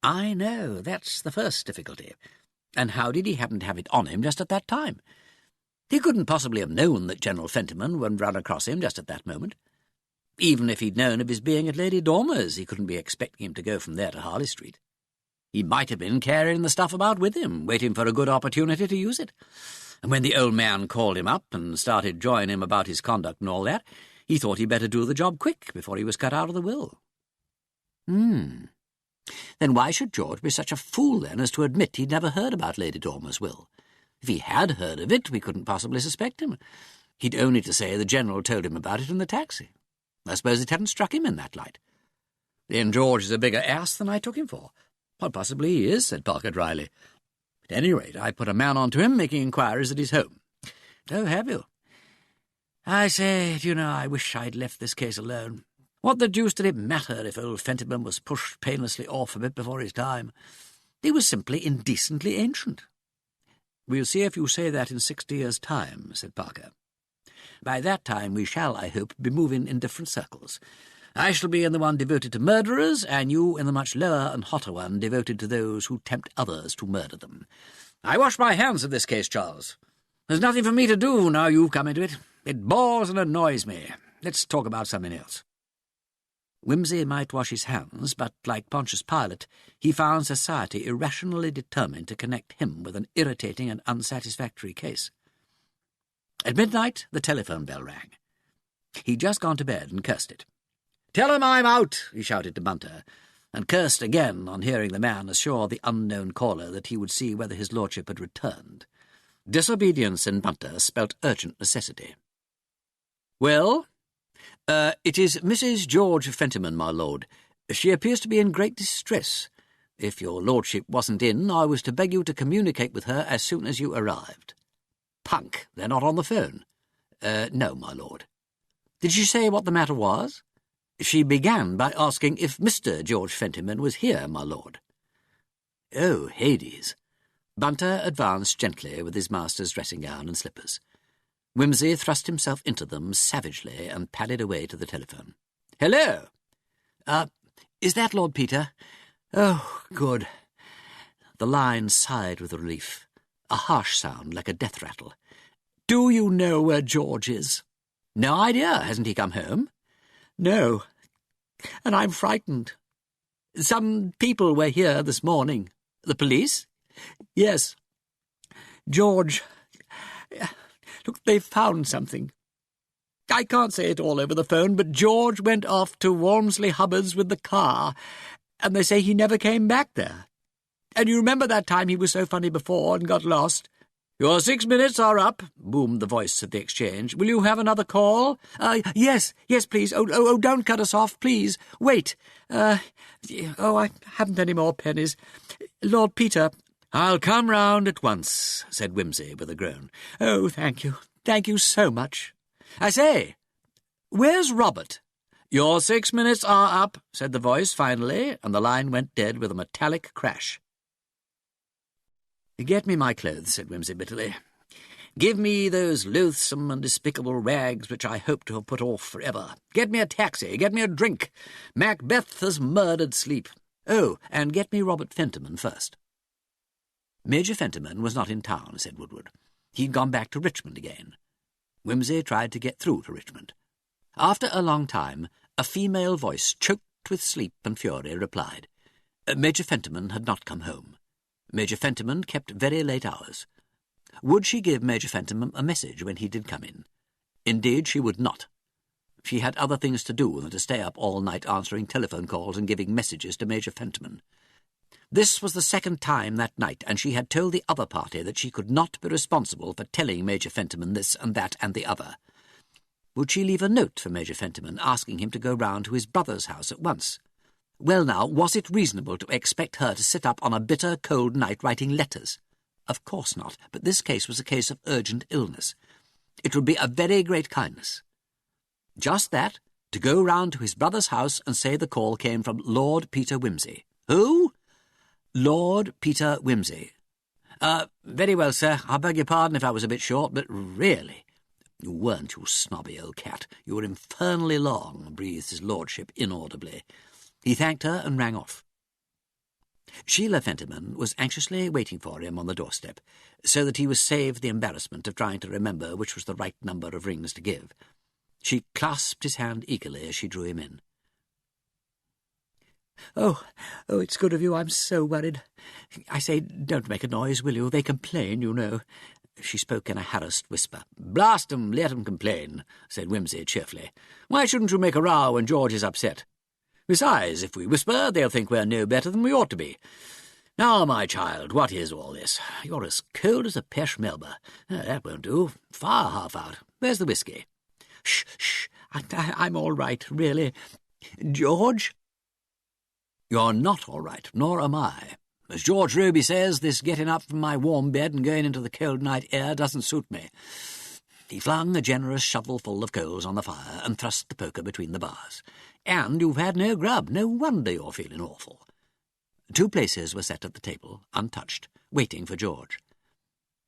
I know, that's the first difficulty. And how did he happen to have it on him just at that time? He couldn't possibly have known that General Fentiman would run across him just at that moment. Even if he'd known of his being at Lady Dormer's, he couldn't be expecting him to go from there to Harley Street. He might have been carrying the stuff about with him, waiting for a good opportunity to use it. And when the old man called him up and started joining him about his conduct and all that, he thought he'd better do the job quick before he was cut out of the will. Then why should George be such a fool, then, as to admit he'd never heard about Lady Dormer's will? If he had heard of it, we couldn't possibly suspect him. He'd only to say the General told him about it in the taxi. I suppose it hadn't struck him in that light. Then George is a bigger ass than I took him for. Well, possibly he is, said Parker dryly. At any rate, I put a man on to him, making inquiries at his home. Oh, have you? I say, do you know, I wish I'd left this case alone. What the deuce did it matter if old Fentiman was pushed painlessly off a bit before his time? He was simply indecently ancient. We'll see if you say that in 60 years' time, said Parker. By that time we shall, I hope, be moving in different circles. I shall be in the one devoted to murderers, and you in the much lower and hotter one devoted to those who tempt others to murder them. I wash my hands of this case, Charles. There's nothing for me to do now you've come into it. It bores and annoys me. Let's talk about something else. Wimsey might wash his hands, but, like Pontius Pilate, he found society irrationally determined to connect him with an irritating and unsatisfactory case. At midnight, the telephone bell rang. He'd just gone to bed and cursed it. "Tell him I'm out," he shouted to Bunter, and cursed again on hearing the man assure the unknown caller that he would see whether his lordship had returned. Disobedience in Bunter spelt urgent necessity. "Well, it is Mrs. George Fentiman, my lord. She appears to be in great distress. If your lordship wasn't in, I was to beg you to communicate with her as soon as you arrived." Punk, they're not on the phone. No, my lord. Did she say what the matter was? She began by asking if Mr. George Fentiman was here, my lord. Oh, Hades. Bunter advanced gently with his master's dressing-gown and slippers. Wimsey thrust himself into them savagely and padded away to the telephone. "Hello! Is that Lord Peter? Oh, good." The line sighed with relief, a harsh sound like a death rattle. "Do you know where George is?" "No idea. Hasn't he come home?" "No, and I'm frightened. Some people were here this morning." "The police?" "Yes. George... Look, they've found something. I can't say it all over the phone, but George went off to Walmsley Hubbard's with the car, and they say he never came back there. And you remember that time he was so funny before and got lost? "Your 6 minutes are up," boomed the voice at the exchange. "Will you have another call?" Yes, please. Oh, don't cut us off, please. Wait. I haven't any more pennies. Lord Peter." "I'll come round at once," said Wimsey with a groan. "Oh, thank you. Thank you so much. "I say, where's Robert?" "Your 6 minutes are up," said the voice finally, and the line went dead with a metallic crash. "Get me my clothes," said Wimsey bitterly. "Give me those loathsome and despicable rags which I hope to have put off forever. Get me a taxi, get me a drink. Macbeth has murdered sleep. Oh, and get me Robert Fentiman first." Major Fentiman was not in town, said Woodward. He'd gone back to Richmond again. Wimsey tried to get through to Richmond. After a long time, a female voice, choked with sleep and fury, replied. Major Fentiman had not come home. Major Fentiman kept very late hours. Would she give Major Fentiman a message when he did come in? Indeed, she would not. She had other things to do than to stay up all night answering telephone calls and giving messages to Major Fentiman. This was the second time that night, and she had told the other party that she could not be responsible for telling Major Fentiman this and that and the other. Would she leave a note for Major Fentiman asking him to go round to his brother's house at once? Well now, was it reasonable to expect her to sit up on a bitter, cold night writing letters? Of course not, but this case was a case of urgent illness. It would be a very great kindness. Just that, to go round to his brother's house and say the call came from Lord Peter Wimsey. Who? Lord Peter Wimsey. Very well, sir. I beg your pardon if I was a bit short, but really... You weren't, you snobby old cat. You were infernally long, breathed his lordship inaudibly. He thanked her and rang off. Sheila Fentiman was anxiously waiting for him on the doorstep, so that he was saved the embarrassment of trying to remember which was the right number of rings to give. She clasped his hand eagerly as she drew him in. Oh, it's good of you. I'm so worried. I say, don't make a noise, will you? They complain, you know. She spoke in a harassed whisper. Blast 'em, let 'em complain, said Wimsey cheerfully. Why shouldn't you make a row when George is upset? Besides, if we whisper, they'll think we're no better than we ought to be. Now, my child, what is all this? You're as cold as a pesh melba. That won't do. Fire half out. Where's the whiskey? Shh. I'm all right, really. George? You're not all right, nor am I. As George Roby says, this getting up from my warm bed and going into the cold night air doesn't suit me. He flung a generous shovelful of coals on the fire and thrust the poker between the bars. And you've had no grub. No wonder you're feeling awful. 2 places were set at the table, untouched, waiting for George.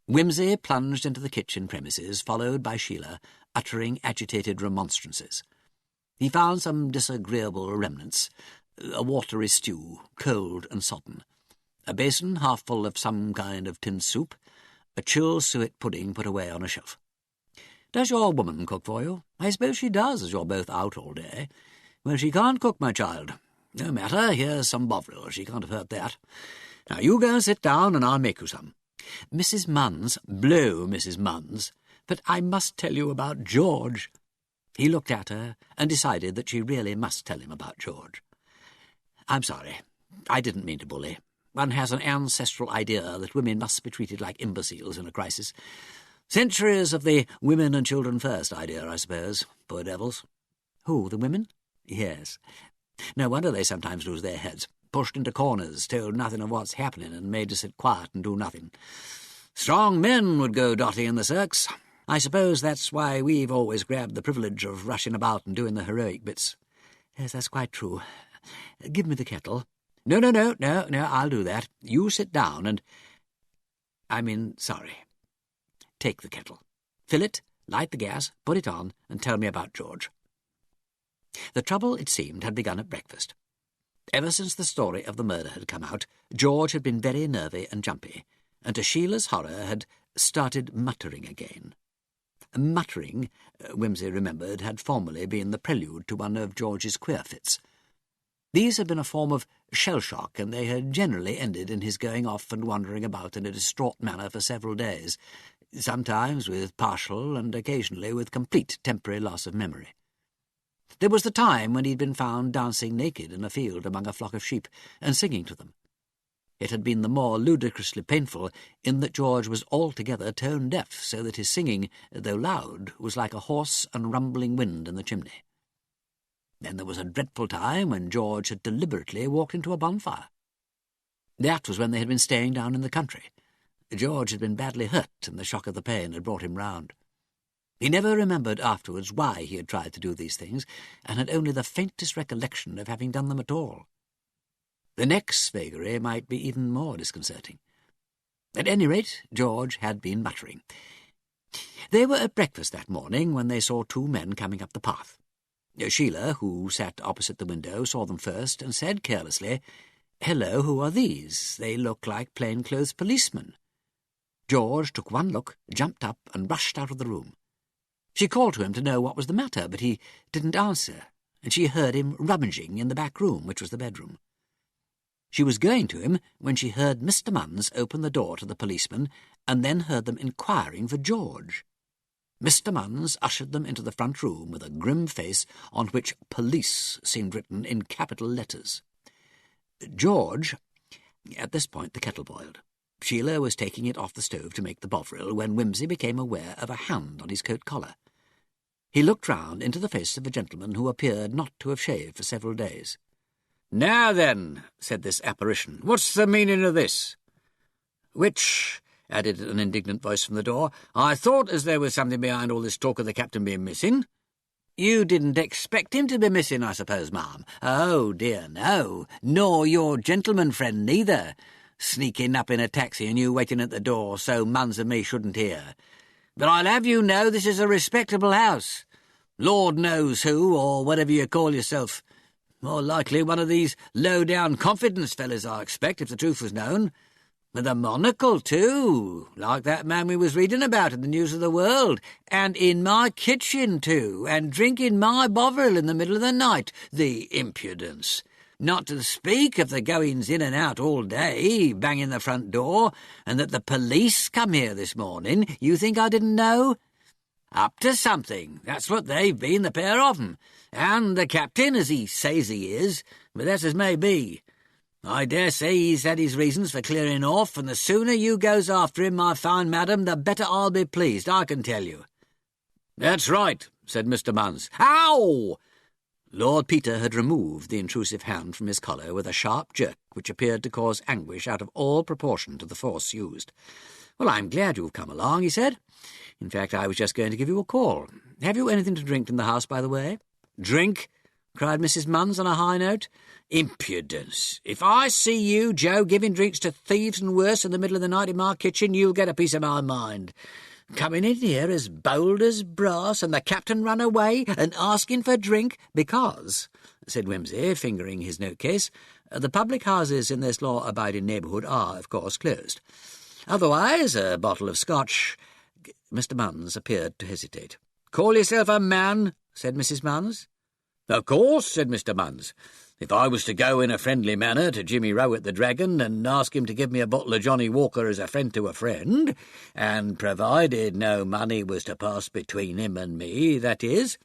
Wimsey plunged into the kitchen premises, followed by Sheila, uttering agitated remonstrances. He found some disagreeable remnants, a watery stew, cold and sodden, a basin half full of some kind of tinned soup, a chill suet pudding put away on a shelf. Does your woman cook for you? I suppose she does, as you're both out all day. Well, she can't cook, my child. No matter, here's some bovril. She can't have hurt that. Now you go and sit down, and I'll make you some. Mrs. Munns, blow Mrs. Munns, but I must tell you about George. He looked at her and decided that she really must tell him about George. I'm sorry. I didn't mean to bully. One has an ancestral idea that women must be treated like imbeciles in a crisis. Centuries of the women and children first idea, I suppose. Poor devils. Who, the women? Yes. No wonder they sometimes lose their heads. Pushed into corners, told nothing of what's happening, and made to sit quiet and do nothing. Strong men would go dotty in the circs. I suppose that's why we've always grabbed the privilege of rushing about and doing the heroic bits. Yes, that's quite true. Give me the kettle. No, I'll do that. You sit down and... sorry. Take the kettle. Fill it, light the gas, put it on, and tell me about George. The trouble, it seemed, had begun at breakfast. Ever since the story of the murder had come out, George had been very nervy and jumpy, and to Sheila's horror had started muttering again. Muttering, Wimsey remembered, had formerly been the prelude to one of George's queer fits. These had been a form of shell-shock, and they had generally ended in his going off and wandering about in a distraught manner for several days, sometimes with partial and occasionally with complete temporary loss of memory. There was the time when he'd been found dancing naked in a field among a flock of sheep and singing to them. It had been the more ludicrously painful in that George was altogether tone-deaf, so that his singing, though loud, was like a hoarse and rumbling wind in the chimney. Then there was a dreadful time when George had deliberately walked into a bonfire. That was when they had been staying down in the country. George had been badly hurt, and the shock of the pain had brought him round. He never remembered afterwards why he had tried to do these things, and had only the faintest recollection of having done them at all. The next vagary might be even more disconcerting. At any rate, George had been muttering. They were at breakfast that morning when they saw two men coming up the path. Sheila, who sat opposite the window, saw them first and said carelessly, "Hello, who are these? They look like plain-clothes policemen." George took one look, jumped up, and rushed out of the room. She called to him to know what was the matter, but he didn't answer, and she heard him rummaging in the back room, which was the bedroom. She was going to him when she heard Mr. Munns open the door to the policeman, and then heard them inquiring for George. Mr. Munns ushered them into the front room with a grim face on which police seemed written in capital letters. George— At this point the kettle boiled. Sheila was taking it off the stove to make the bovril when Wimsey became aware of a hand on his coat collar. He looked round into the face of a gentleman who appeared not to have shaved for several days. "Now then," said this apparition, "what's the meaning of this?" "Which," added an indignant voice from the door, "I thought as there was something behind all this talk of the captain being missing." "You didn't expect him to be missing, I suppose, ma'am?" "Oh, dear, no. Nor your gentleman friend neither. Sneaking up in a taxi and you waiting at the door so Munns and me shouldn't hear. But I'll have you know this is a respectable house. Lord knows who, or whatever you call yourself. More likely one of these low-down confidence fellas, I expect, if the truth was known. With a monocle, too, like that man we was reading about in the News of the World, and in my kitchen, too, and drinking my bovril in the middle of the night. The impudence! Not to speak of the goings in and out all day, banging the front door, and that the police come here this morning. You think I didn't know? Up to something, that's what they've been, the pair of 'em. And the captain, as he says he is, but that's as may be. I dare say he's had his reasons for clearing off, and the sooner you goes after him, my fine madam, the better I'll be pleased, I can tell you." "That's right," said Mr. Munns. "Ow!" Lord Peter had removed the intrusive hand from his collar with a sharp jerk which appeared to cause anguish out of all proportion to the force used. "Well, I'm glad you've come along," he said. "In fact, I was just going to give you a call. Have you anything to drink in the house, by the way?" "Drink?" cried Mrs. Munns on a high note. "Impudence! If I see you, Joe, giving drinks to thieves and worse in the middle of the night in my kitchen, you'll get a piece of my mind. Coming in here as bold as brass, and the captain run away, and asking for drink, because," said Wimsey, fingering his note-case, "the public houses in this law-abiding neighbourhood are, of course, closed. Otherwise, a bottle of Scotch—" Mr. Munns appeared to hesitate. "Call yourself a man?" said Mrs. Munns. "Of course," said Mr. Munns. "If I was to go in a friendly manner to Jimmy Rowe at the Dragon and ask him to give me a bottle of Johnny Walker as a friend to a friend, and provided no money was to pass between him and me, that is—"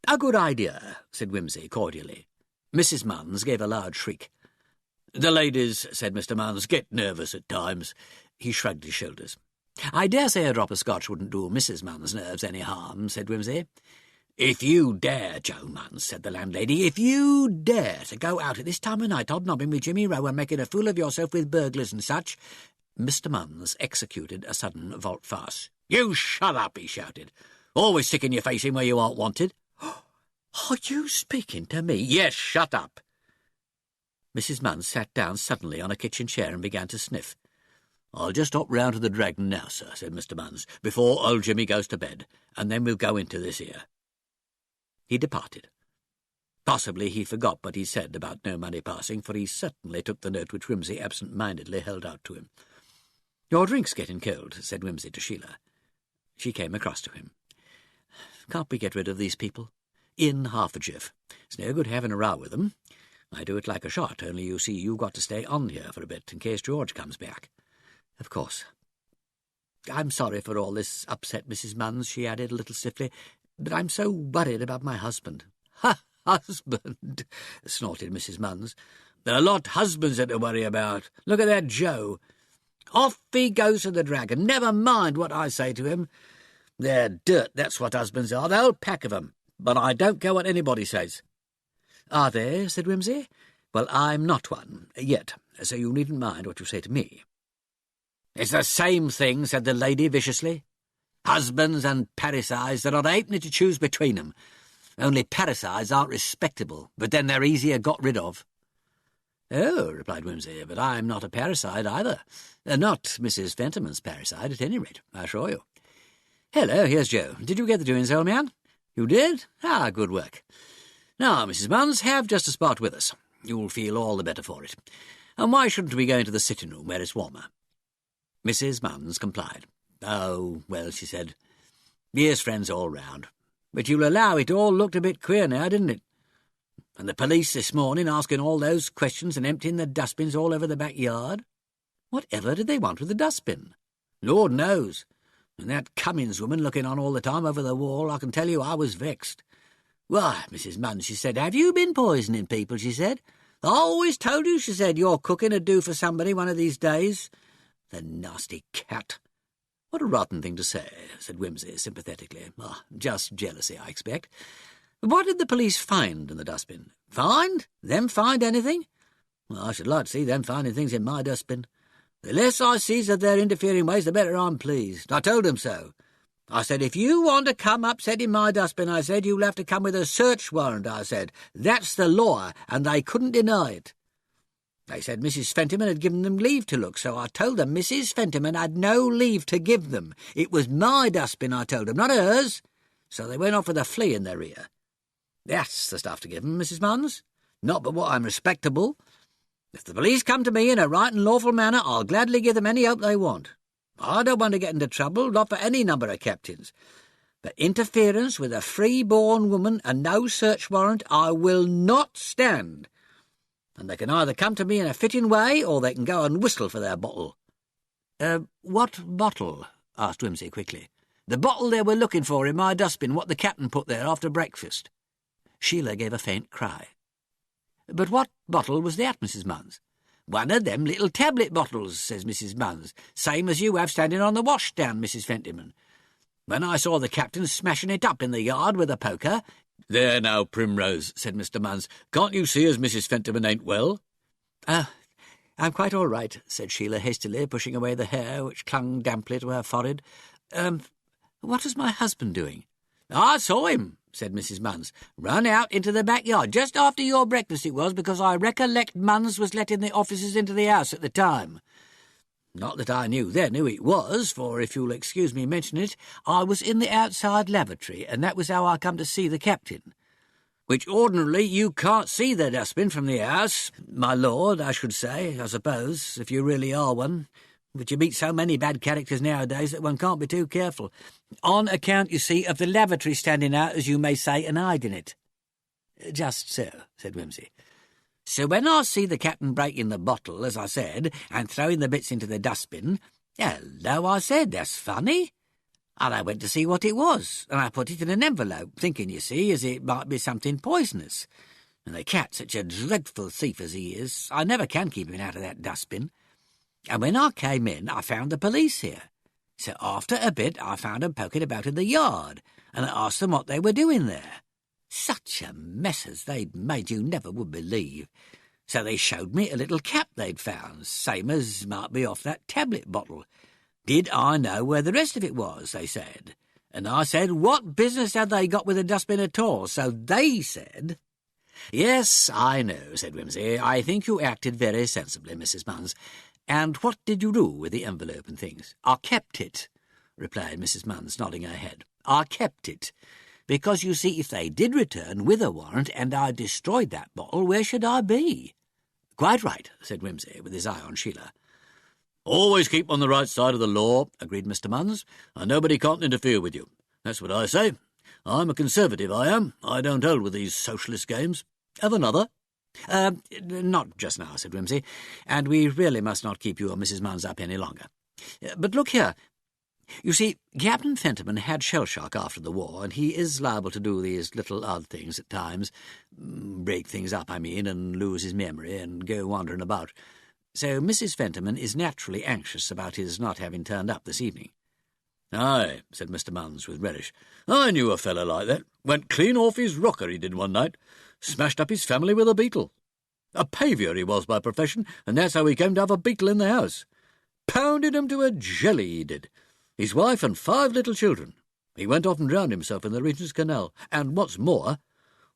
"A good idea," said Wimsey cordially. Mrs. Munns gave a loud shriek. "The ladies," said Mr. Munns, "get nervous at times." He shrugged his shoulders. "I dare say a drop of Scotch wouldn't do Mrs. Munns' nerves any harm," said Wimsey. "If you dare, Joe Munns," said the landlady, "if you dare to go out at this time of night hobnobbing with Jimmy Rowe and making a fool of yourself with burglars and such—" Mr. Munns executed a sudden volte-face. "You shut up," he shouted. "Always sticking your face in where you aren't wanted." "Are you speaking to me?" "Yes, shut up." Mrs. Munns sat down suddenly on a kitchen chair and began to sniff. "I'll just hop round to the Dragon now, sir," said Mr. Munns, "before old Jimmy goes to bed, and then we'll go into this here." He departed. Possibly he forgot what he said about no money passing, for he certainly took the note which Wimsey absent-mindedly held out to him. "Your drink's getting cold," said Wimsey to Sheila. She came across to him. "Can't we get rid of these people? In half a jiff. It's no good having a row with them. I do it like a shot, only you see you've got to stay on here for a bit in case George comes back." "Of course. I'm sorry for all this upset, Mrs. Munns," she added a little stiffly, "but I'm so worried about my husband." "Ha! Husband!" snorted Mrs. Munns. There are a lot husbands are to worry about. Look at that Joe. Off he goes to the dragon. Never mind what I say to him. They're dirt, that's what husbands are, the whole pack of 'em. But I don't care what anybody says. Are they? Said Wimsey. Well, I'm not one, yet, so you needn't mind what you say to me. It's the same thing, said the lady viciously. Husbands and parricides, there are a halfpenny to choose between 'em. Only parricides aren't respectable, but then they're easier got rid of. Oh, replied Wimsey, but I'm not a parricide either. Not Mrs. Fentiman's parricide, at any rate, I assure you. Hello, here's Joe. Did you get the doings, old man? You did? Ah, good work. Now, Mrs. Munns, have just a spot with us. You'll feel all the better for it. And why shouldn't we go into the sitting-room where it's warmer? Mrs. Munns complied. Oh, well, she said, here's friends all round. But you'll allow it all looked a bit queer now, didn't it? And the police this morning asking all those questions and emptying the dustbins all over the backyard. Whatever did they want with the dustbin? Lord knows. And that Cummins woman looking on all the time over the wall, I can tell you I was vexed. Why, Mrs. Munn, she said, have you been poisoning people, she said. I always told you, she said, your cooking would do for somebody one of these days. The nasty cat. What a rotten thing to say, said Wimsey sympathetically. Oh, just jealousy, I expect. What did the police find in the dustbin? Find? Them find anything? Well, I should like to see them finding things in my dustbin. The less I sees of their interfering ways, the better I'm pleased. I told them so. I said, if you want to come upsetting my dustbin, I said, you'll have to come with a search warrant, I said. That's the law, and they couldn't deny it. They said Mrs. Fentiman had given them leave to look, so I told them Mrs. Fentiman had no leave to give them. It was my dustbin, I told them, not hers. So they went off with a flea in their ear. That's the stuff to give them, Mrs. Munns. Not but what I'm respectable. If the police come to me in a right and lawful manner, I'll gladly give them any help they want. I don't want to get into trouble, not for any number of captains. But interference with a free-born woman and no search warrant I will not stand. And they can either come to me in a fitting way, or they can go and whistle for their bottle. What bottle? Asked Wimsey quickly. The bottle they were looking for in my dustbin, what the captain put there after breakfast. Sheila gave a faint cry. But what bottle was that, Mrs. Munns? One of them little tablet bottles, says Mrs. Munns, same as you have standing on the washstand, Mrs. Fentiman. When I saw the captain smashing it up in the yard with a poker— There now, Primrose, said Mr. Munns, can't you see as Mrs. Fentiman ain't well? I'm quite all right, said Sheila hastily, pushing away the hair which clung damply to her forehead. What is my husband doing? I saw him, said Mrs. Munns, run out into the backyard, just after your breakfast it was, because I recollect Munns was letting the officers into the house at the time. Not that I knew then who it was, for if you'll excuse me mentioning it, I was in the outside lavatory, and that was how I come to see the captain. Which ordinarily you can't see the dustbin from the house, my lord, I should say, I suppose, if you really are one. But you meet so many bad characters nowadays that one can't be too careful. On account, you see, of the lavatory standing out, as you may say, and hiding it. Just so, said Wimsey. So when I see the captain breaking the bottle, as I said, and throwing the bits into the dustbin, hello, I said, that's funny. And I went to see what it was, and I put it in an envelope, thinking, you see, as it might be something poisonous. And the cat, such a dreadful thief as he is, I never can keep him out of that dustbin. And when I came in, I found the police here. So after a bit, I found them poking about in the yard, and I asked them what they were doing there. Such a mess as they'd made you never would believe. So they showed me a little cap they'd found, same as might be off that tablet bottle. Did I know where the rest of it was, they said. And I said, what business had they got with the dustbin at all? So they said— Yes, I know, said Wimsey. I think you acted very sensibly, Mrs. Munns. And what did you do with the envelope and things? I kept it, replied Mrs. Munns, nodding her head. I kept it. Because, you see, if they did return with a warrant and I destroyed that bottle, where should I be? Quite right, said Wimsey, with his eye on Sheila. Always keep on the right side of the law, agreed Mr. Munns, and nobody can't interfere with you. That's what I say. I'm a conservative, I am. I don't hold with these socialist games. Have another? Not just now, said Wimsey, and we really must not keep you or Mrs. Munns up any longer. But look here. You see, Captain Fentiman had shell shock after the war, and he is liable to do these little odd things at times. Break things up, I mean, and lose his memory and go wandering about. So Mrs. Fentiman is naturally anxious about his not having turned up this evening. "Aye," said Mr. Munns with relish. "I knew a fellow like that. Went clean off his rocker, he did one night. Smashed up his family with a beetle. A pavior he was by profession, and that's how he came to have a beetle in the house. Pounded him to a jelly, he did. His wife and 5 little children. He went off and drowned himself in the Regent's Canal, and what's more,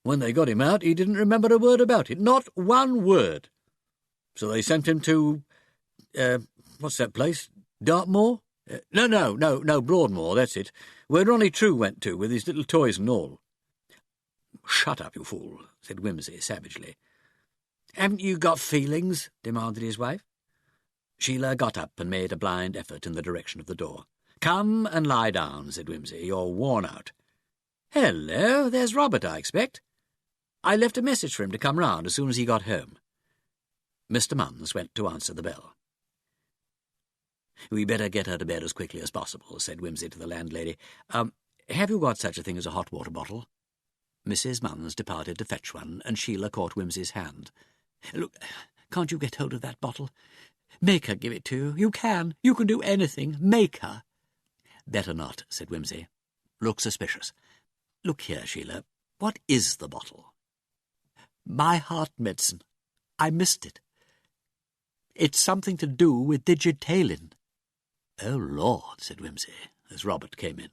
when they got him out, he didn't remember a word about it, not one word. So they sent him to, what's that place? Dartmoor? No, Broadmoor, that's it, where Ronnie True went to with his little toys and all." "Shut up, you fool," said Wimsey savagely. "Haven't you got feelings?" demanded his wife. Sheila got up and made a blind effort in the direction of the door. "Come and lie down," said Wimsey. "You're worn out." "Hello, there's Robert, I expect. I left a message for him to come round as soon as he got home." Mr. Munns went to answer the bell. "We better get her to bed as quickly as possible," said Wimsey to the landlady. Have you got such a thing as a hot water bottle?" Mrs. Munns departed to fetch one, and Sheila caught Wimsey's hand. "Look, can't you get hold of that bottle? Make her give it to you. You can. You can do anything. Make her." "Better not," said Wimsey. "Look suspicious. Look here, Sheila. What is the bottle?" "My heart medicine. I missed it. It's something to do with digitaling." "Oh, Lord," said Wimsey, as Robert came in.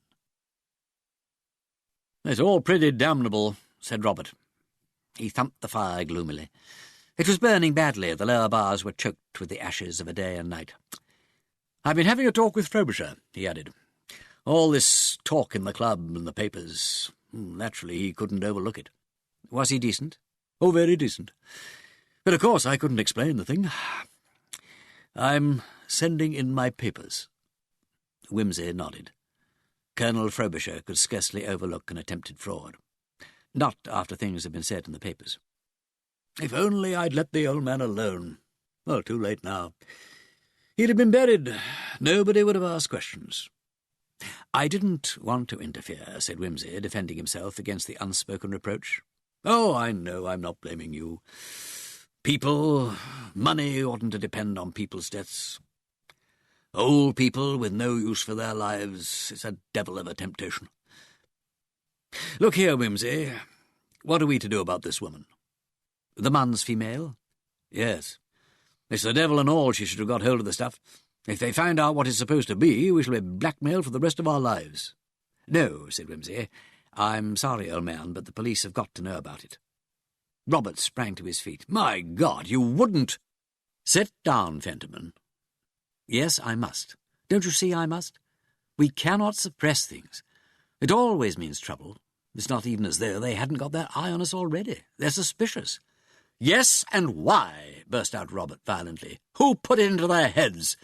"It's all pretty damnable," said Robert. He thumped the fire gloomily. It was burning badly. The lower bars were choked with the ashes of a day and night. "I've been having a talk with Frobisher," he added. "All this talk in the club and the papers. Naturally, he couldn't overlook it." "Was he decent?" "Oh, very decent. But of course I couldn't explain the thing. I'm sending in my papers." Wimsey nodded. Colonel Frobisher could scarcely overlook an attempted fraud. Not after things had been said in the papers. If only I'd let the old man alone. Well, too late now. He'd have been buried. Nobody would have asked questions. "I didn't want to interfere," said Wimsey, defending himself against the unspoken reproach. "Oh, I know, I'm not blaming you. People, money oughtn't to depend on people's deaths. Old people with no use for their lives, it's a devil of a temptation. Look here, Wimsey, what are we to do about this woman?" "The Munns female?" "Yes. It's the devil and all she should have got hold of the stuff. If they find out what it's supposed to be, we shall be blackmailed for the rest of our lives." "No," said Wimsey. "I'm sorry, old man, but the police have got to know about it." Robert sprang to his feet. "My God, you wouldn't—" "Sit down, Fentiman." "Yes, I must. Don't you see I must? We cannot suppress things. It always means trouble. It's not even as though they hadn't got their eye on us already. They're suspicious." "Yes, and why?" burst out Robert violently. "Who put it into their heads?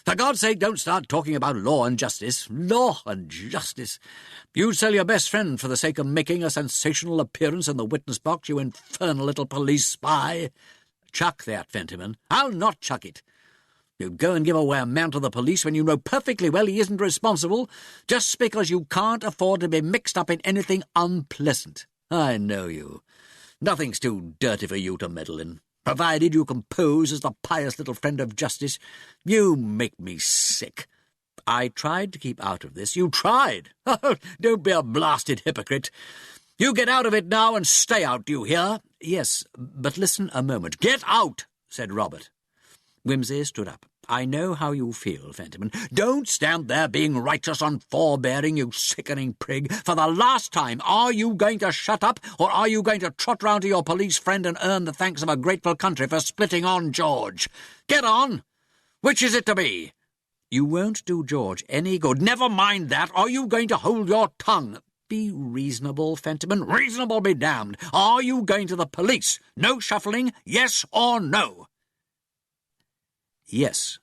For God's sake, don't start talking about law and justice. Law and justice! You'd sell your best friend for the sake of making a sensational appearance in the witness box, you infernal little police spy." "Chuck that, Fentiman." "I'll not chuck it. You'd go and give away a man to the police when you know perfectly well he isn't responsible, just because you can't afford to be mixed up in anything unpleasant. I know you. Nothing's too dirty for you to meddle in, provided you can pose as the pious little friend of justice. You make me sick." "I tried to keep out of this." "You tried? Oh, don't be a blasted hypocrite. You get out of it now and stay out, do you hear?" "Yes, but listen a moment." "Get out," said Robert. Wimsey stood up. "I know how you feel, Fentiman." "Don't stand there being righteous and forbearing, you sickening prig. For the last time, are you going to shut up, or are you going to trot round to your police friend and earn the thanks of a grateful country for splitting on George? Get on! Which is it to be?" "You won't do George any good." "Never mind that. Are you going to hold your tongue?" "Be reasonable, Fentiman." "Reasonable be damned. Are you going to the police? No shuffling, yes or no?" "Yes."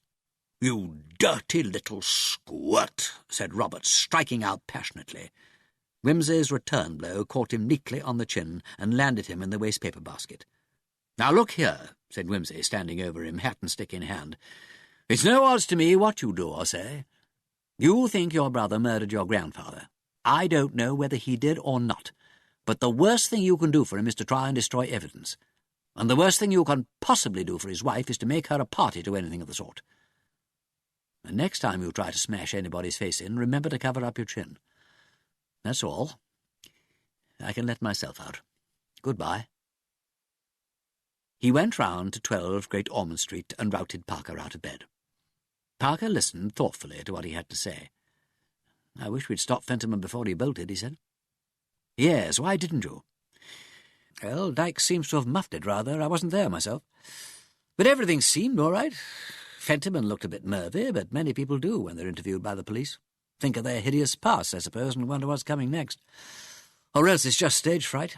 "You dirty little squirt," said Robert, striking out passionately. Wimsey's return blow caught him neatly on the chin and landed him in the waste-paper basket. "Now look here," said Wimsey, standing over him, hat and stick in hand. "It's no odds to me what you do or say. You think your brother murdered your grandfather. I don't know whether he did or not, but the worst thing you can do for him is to try and destroy evidence. And the worst thing you can possibly do for his wife is to make her a party to anything of the sort. And next time you try to smash anybody's face in, remember to cover up your chin. That's all. I can let myself out. Goodbye. He went round to 12 Great Ormond Street and routed Parker out of bed. Parker listened thoughtfully to what he had to say. "I wish we'd stopped Fentiman before he bolted," he said. "Yes, why didn't you?" "Well, Dykes seems to have muffed it rather. I wasn't there myself. But everything seemed all right. Fentiman looked a bit nervy, but many people do when they're interviewed by the police. Think of their hideous past, I suppose, and wonder what's coming next. Or else it's just stage fright.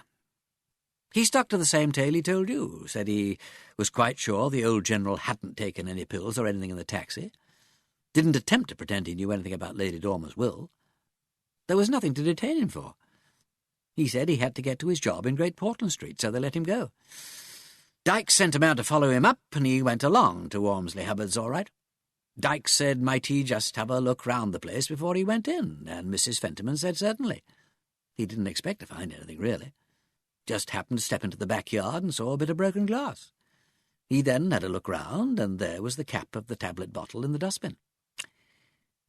He stuck to the same tale he told you, said he was quite sure the old general hadn't taken any pills or anything in the taxi. Didn't attempt to pretend he knew anything about Lady Dormer's will. There was nothing to detain him for. He said he had to get to his job in Great Portland Street, so they let him go. Dykes sent a man to follow him up, and he went along to Walmsley Hubbard's all right. Dykes said might he just have a look round the place before he went in, and Mrs. Fentiman said certainly. He didn't expect to find anything, really. Just happened to step into the backyard and saw a bit of broken glass. He then had a look round, and there was the cap of the tablet bottle in the dustbin.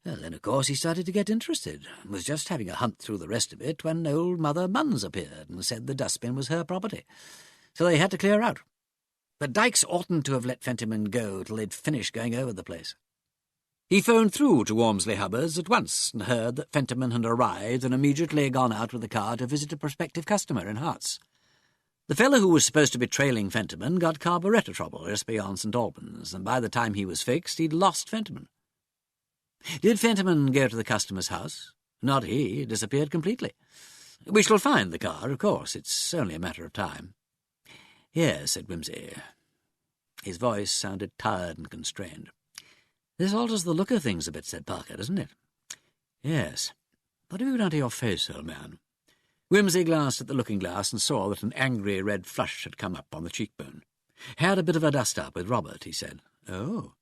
Well, then, of course, he started to get interested, and was just having a hunt through the rest of it when old Mother Munns appeared and said the dustbin was her property. So they had to clear out. But Dykes oughtn't to have let Fentiman go till they'd finished going over the place. He phoned through to Walmsley Hubbard's at once and heard that Fentiman had arrived and immediately gone out with the car to visit a prospective customer in Herts. The fellow who was supposed to be trailing Fentiman got carburettor trouble just beyond St. Albans, and by the time he was fixed, he'd lost Fentiman. Did Fentiman go to the customer's house? Not he. Disappeared completely. We shall find the car, of course. It's only a matter of time. Yes, said Wimsey. His voice sounded tired and constrained. This alters the look of things a bit, said Parker, doesn't it? Yes. What have you done to your face, old man? Wimsey glanced at the looking-glass and saw that an angry red flush had come up on the cheekbone. Had a bit of a dust-up with Robert, he said. Oh.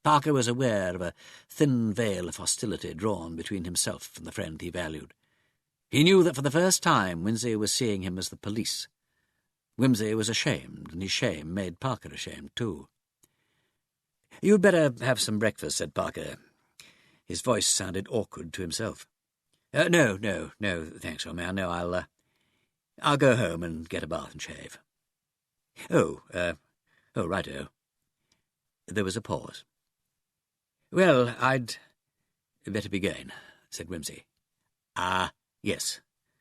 Parker was aware of a thin veil of hostility drawn between himself and the friend he valued. He knew that for the first time Wimsey was seeing him as the police. Wimsey was ashamed, and his shame made Parker ashamed too. "You'd better have some breakfast," said Parker. His voice sounded awkward to himself. No, thanks, old man. No, I'll go home and get a bath and shave." Oh, righto." There was a pause. "Well, I'd better be going," said Wimsey. "Ah, yes,"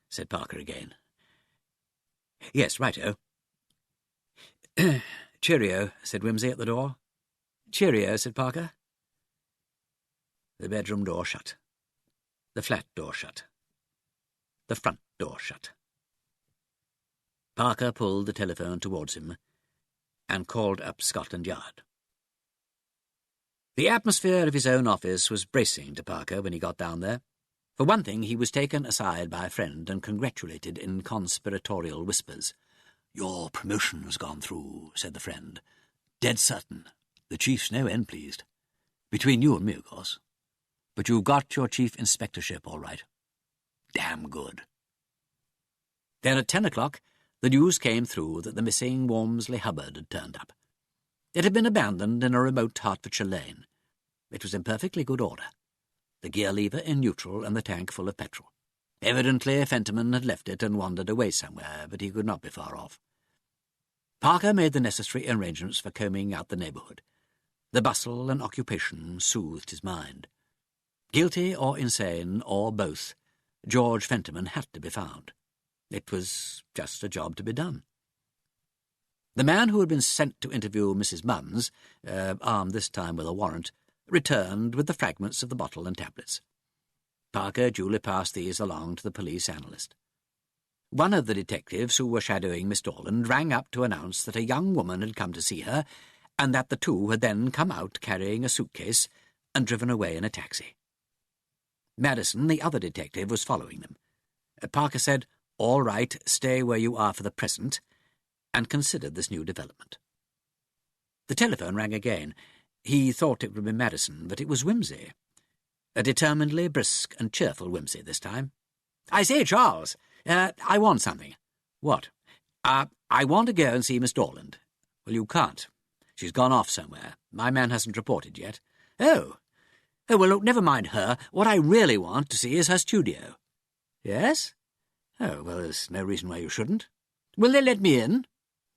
said Parker again. "Yes, righto." "Cheerio," said Wimsey at the door. "Cheerio," said Parker. The bedroom door shut. The flat door shut. The front door shut. Parker pulled the telephone towards him and called up Scotland Yard. The atmosphere of his own office was bracing to Parker when he got down there. For one thing, he was taken aside by a friend and congratulated in conspiratorial whispers. "Your promotion's gone through," said the friend. "Dead certain. The chief's no end pleased. Between you and me, of course. But you've got your chief inspectorship all right. Damn good." Then at 10 o'clock, the news came through that the missing Walmsley Hubbard had turned up. It had been abandoned in a remote Hertfordshire lane. It was in perfectly good order. The gear lever in neutral and the tank full of petrol. Evidently Fentiman had left it and wandered away somewhere, but he could not be far off. Parker made the necessary arrangements for combing out the neighbourhood. The bustle and occupation soothed his mind. Guilty or insane, or both, George Fentiman had to be found. It was just a job to be done. The man who had been sent to interview Mrs. Munns, armed this time with a warrant, returned with the fragments of the bottle and tablets. Parker duly passed these along to the police analyst. One of the detectives who were shadowing Miss Dorland rang up to announce that a young woman had come to see her, and that the two had then come out carrying a suitcase and driven away in a taxi. Madison, the other detective, was following them. Parker said, "All right, stay where you are for the present," and considered this new development. The telephone rang again. He thought it would be Madison, but it was Wimsey. A determinedly brisk and cheerful Wimsey this time. "I say, Charles, I want something." "What?" "I want to go and see Miss Dorland." "Well, you can't. She's gone off somewhere. My man hasn't reported yet." Oh, well, look, never mind her. What I really want to see is her studio." "Yes? Oh, well, there's no reason why you shouldn't." "Will they let me in?"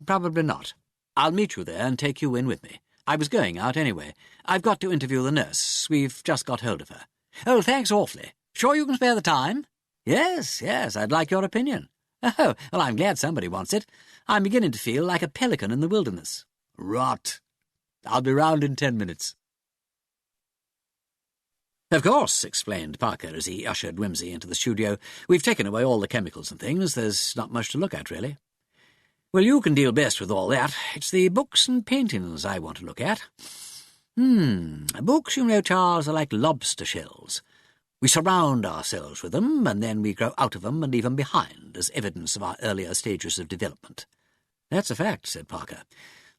"Probably not. I'll meet you there and take you in with me. I was going out anyway. I've got to interview the nurse. We've just got hold of her." "Oh, thanks awfully. Sure you can spare the time?" Yes, I'd like your opinion." "Oh, well, I'm glad somebody wants it. I'm beginning to feel like a pelican in the wilderness." "Rot. I'll be round in 10 minutes. "Of course," explained Parker as he ushered Wimsey into the studio. "We've taken away all the chemicals and things. There's not much to look at, really." "Well, you can deal best with all that. It's the books and paintings I want to look at. Books, you know, Charles, are like lobster shells. We surround ourselves with them, and then we grow out of them and leave them behind as evidence of our earlier stages of development." "That's a fact," said Parker.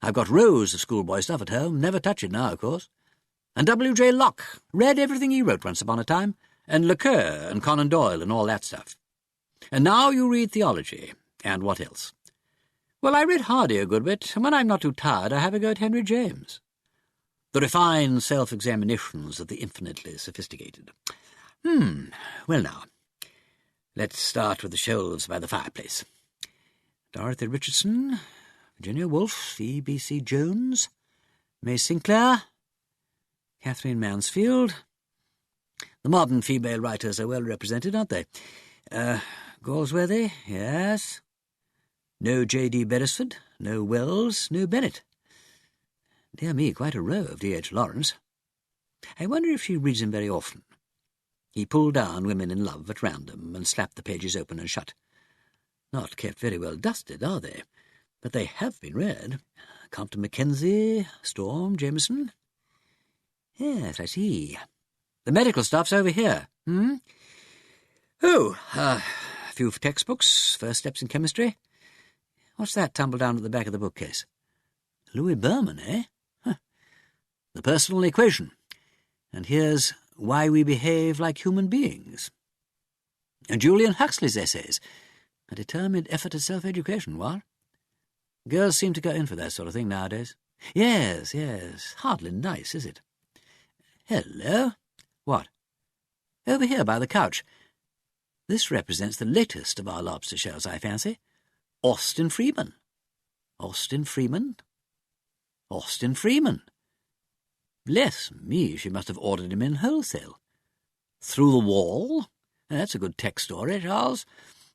"I've got rows of schoolboy stuff at home. Never touch it now, of course. And W.J. Locke. Read everything he wrote once upon a time. And Lecoeur and Conan Doyle and all that stuff. And now you read theology. And what else?" "Well, I read Hardy a good bit, and when I'm not too tired I have a go at Henry James. The refined self-examinations of the infinitely sophisticated. Well now, let's start with the shelves by the fireplace. Dorothy Richardson, Virginia Woolf, E.B.C. Jones, May Sinclair, Catherine Mansfield. The modern female writers are well represented, aren't they? Galsworthy, yes. No J.D. Beresford, no Wells, no Bennett. Dear me, quite a row of D.H. Lawrence. I wonder if she reads him very often." He pulled down Women in Love at random and slapped the pages open and shut. "Not kept very well dusted, are they? But they have been read. Compton Mackenzie, Storm, Jameson. Yes, I see. The medical stuff's over here. Oh, a few textbooks, First Steps in Chemistry. What's that tumbled down at the back of the bookcase? Louis Berman, eh? The Personal Equation. And here's Why We Behave Like Human Beings. And Julian Huxley's essays. A determined effort at self-education, what? Girls seem to go in for that sort of thing nowadays. Yes. Hardly nice, is it? Hello? What? Over here by the couch. This represents the latest of our lobster shells, I fancy. Austin Freeman. Austin Freeman? Austin Freeman. Bless me, she must have ordered him in wholesale. Through the Wall? That's a good text story, Charles.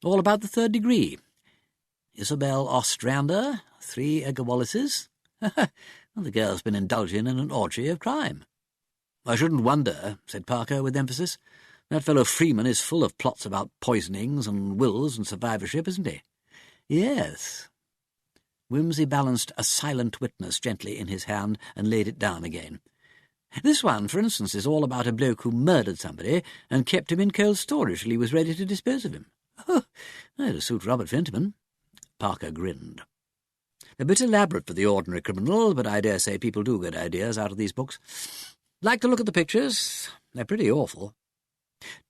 All about the Third Degree. Isabel Ostrander, 3 Edgar Wallaces. Well, the girl's been indulging in an orgy of crime. I shouldn't wonder, said Parker with emphasis. That fellow Freeman is full of plots about poisonings and wills and survivorship, isn't he? Yes. Wimsey balanced a silent witness gently in his hand and laid it down again. This one, for instance, is all about a bloke who murdered somebody and kept him in cold storage till he was ready to dispose of him. Oh, that'll suit Robert Fentiman. Parker grinned. A bit elaborate for the ordinary criminal, but I dare say people do get ideas out of these books. Like to look at the pictures? They're pretty awful.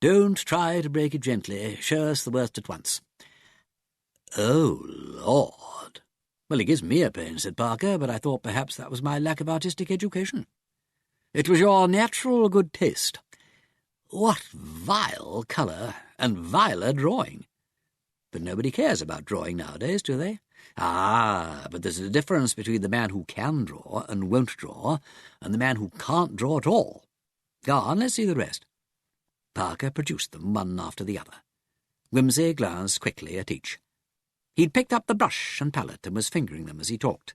Don't try to break it gently. Show us the worst at once. Oh, Lord. Well, it gives me a pain, said Parker, but I thought perhaps that was my lack of artistic education. It was your natural good taste. What vile colour and viler drawing. But nobody cares about drawing nowadays, do they? Ah, but there's a difference between the man who can draw and won't draw and the man who can't draw at all. Go on, let's see the rest. Parker produced them one after the other. Wimsey glanced quickly at each. He'd picked up the brush and palette and was fingering them as he talked.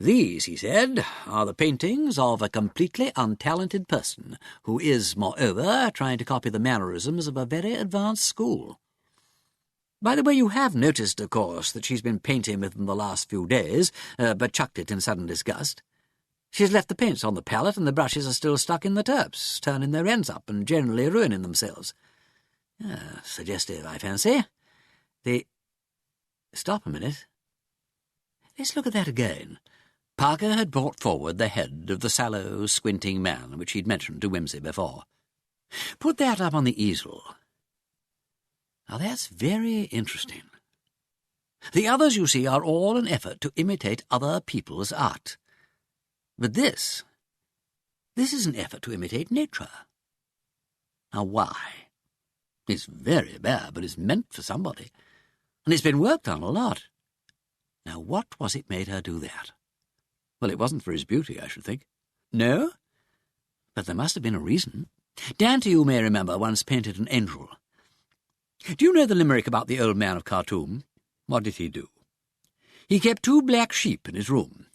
These, he said, are the paintings of a completely untalented person who is, moreover, trying to copy the mannerisms of a very advanced school. By the way, you have noticed, of course, that she's been painting with them the last few days, but chucked it in sudden disgust. She's left the paints on the palette, and the brushes are still stuck in the turps, turning their ends up and generally ruining themselves. Suggestive, I fancy. Stop a minute. Let's look at that again. Parker had brought forward the head of the sallow, squinting man which he'd mentioned to Wimsey before. Put that up on the easel. Now that's very interesting. The others, you see, are all an effort to imitate other people's art. But this is an effort to imitate nature. Now why? It's very bare, but it's meant for somebody, and it's been worked on a lot. Now what was it made her do that? Well, it wasn't for his beauty, I should think. No? But there must have been a reason. Dante, you may remember, once painted an angel. Do you know the limerick about the old man of Khartoum? What did he do? He kept 2 black sheep in his room.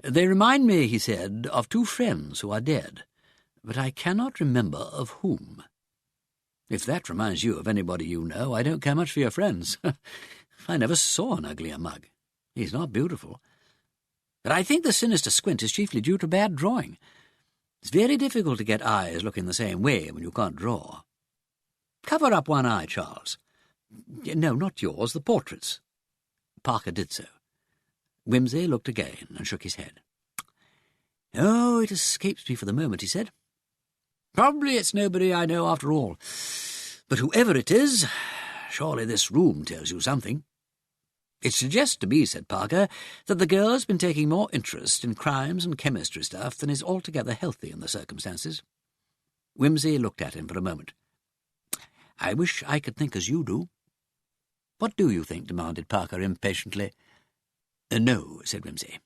They remind me, he said, of 2 friends who are dead, but I cannot remember of whom. If that reminds you of anybody you know, I don't care much for your friends. I never saw an uglier mug. He's not beautiful. But I think the sinister squint is chiefly due to bad drawing. It's very difficult to get eyes looking the same way when you can't draw. Cover up one eye, Charles. No, not yours, the portrait's. Parker did so. Wimsey looked again and shook his head. "Oh, it escapes me for the moment," he said. "Probably it's nobody I know after all. But whoever it is, surely this room tells you something." "It suggests to me," said Parker, "that the girl has been taking more interest in crimes and chemistry stuff than is altogether healthy in the circumstances." Wimsey looked at him for a moment. "I wish I could think as you do." "What do you think?" demanded Parker impatiently. "No," said Wimsey.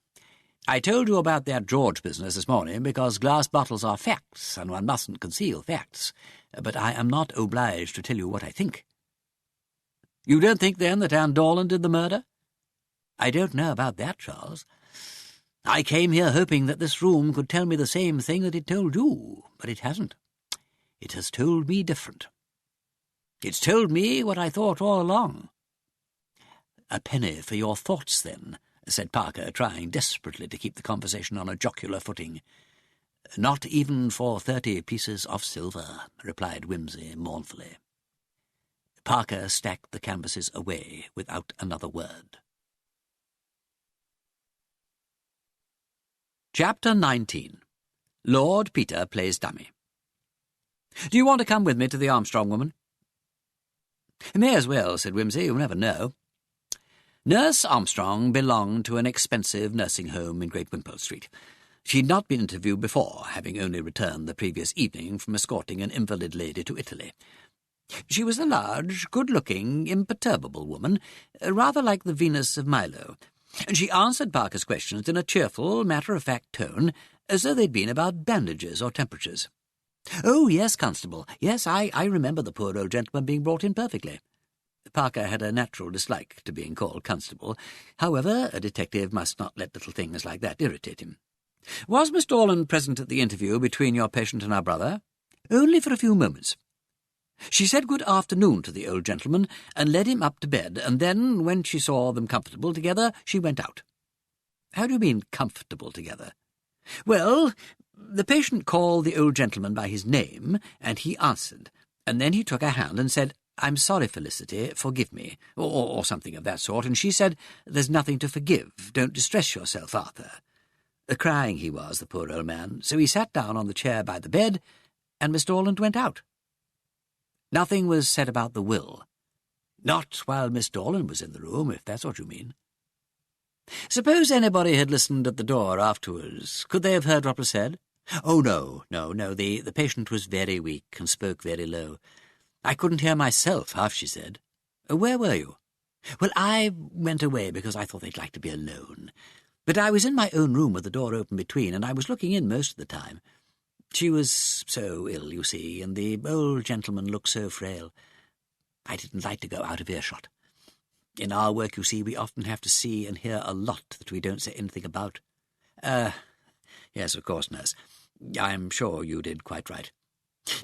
"I told you about that George business this morning because glass bottles are facts, and one mustn't conceal facts. But I am not obliged to tell you what I think." "You don't think, then, that Anne Dorland did the murder?" "I don't know about that, Charles. I came here hoping that this room could tell me the same thing that it told you, but it hasn't. It has told me different. It's told me what I thought all along." "A penny for your thoughts, then," said Parker, trying desperately to keep the conversation on a jocular footing. "Not even for 30 pieces of silver," replied Wimsey mournfully. Parker stacked the canvases away without another word. Chapter 19. Lord Peter Plays Dummy. "Do you want to come with me to the Armstrong woman?" "May as well," said Wimsey. "You never know." Nurse Armstrong belonged to an expensive nursing home in Great Wimpole Street. She had not been interviewed before, having only returned the previous evening from escorting an invalid lady to Italy. She was a large, good-looking, imperturbable woman, rather like the Venus of Milo, and she answered Parker's questions in a cheerful, matter-of-fact tone, as though they'd been about bandages or temperatures. "Oh, yes, Constable. Yes, I remember the poor old gentleman being brought in perfectly." Parker had a natural dislike to being called Constable. However, a detective must not let little things like that irritate him. "Was Miss Dorland present at the interview between your patient and our brother?" "Only for a few moments. She said good afternoon to the old gentleman and led him up to bed, and then, when she saw them comfortable together, she went out." "How do you mean, comfortable together?" "Well, the patient called the old gentleman by his name, and he answered, and then he took her hand and said, 'I'm sorry, Felicity, forgive me,' or something of that sort, and she said, 'There's nothing to forgive. Don't distress yourself, Arthur.' Crying he was, the poor old man, so he sat down on the chair by the bed, and Miss Dorland went out." "Nothing was said about the will?" "Not while Miss Dorland was in the room, if that's what you mean." "Suppose anybody had listened at the door afterwards. Could they have heard what was said?" "Oh, no. The patient was very weak and spoke very low. I couldn't hear myself half she said." "Where were you?" "Well, I went away because I thought they'd like to be alone. But I was in my own room with the door open between, and I was looking in most of the time. She was so ill, you see, and the old gentleman looked so frail. I didn't like to go out of earshot. In our work, you see, we often have to see and hear a lot that we don't say anything about." Yes, of course, nurse. I'm sure you did quite right.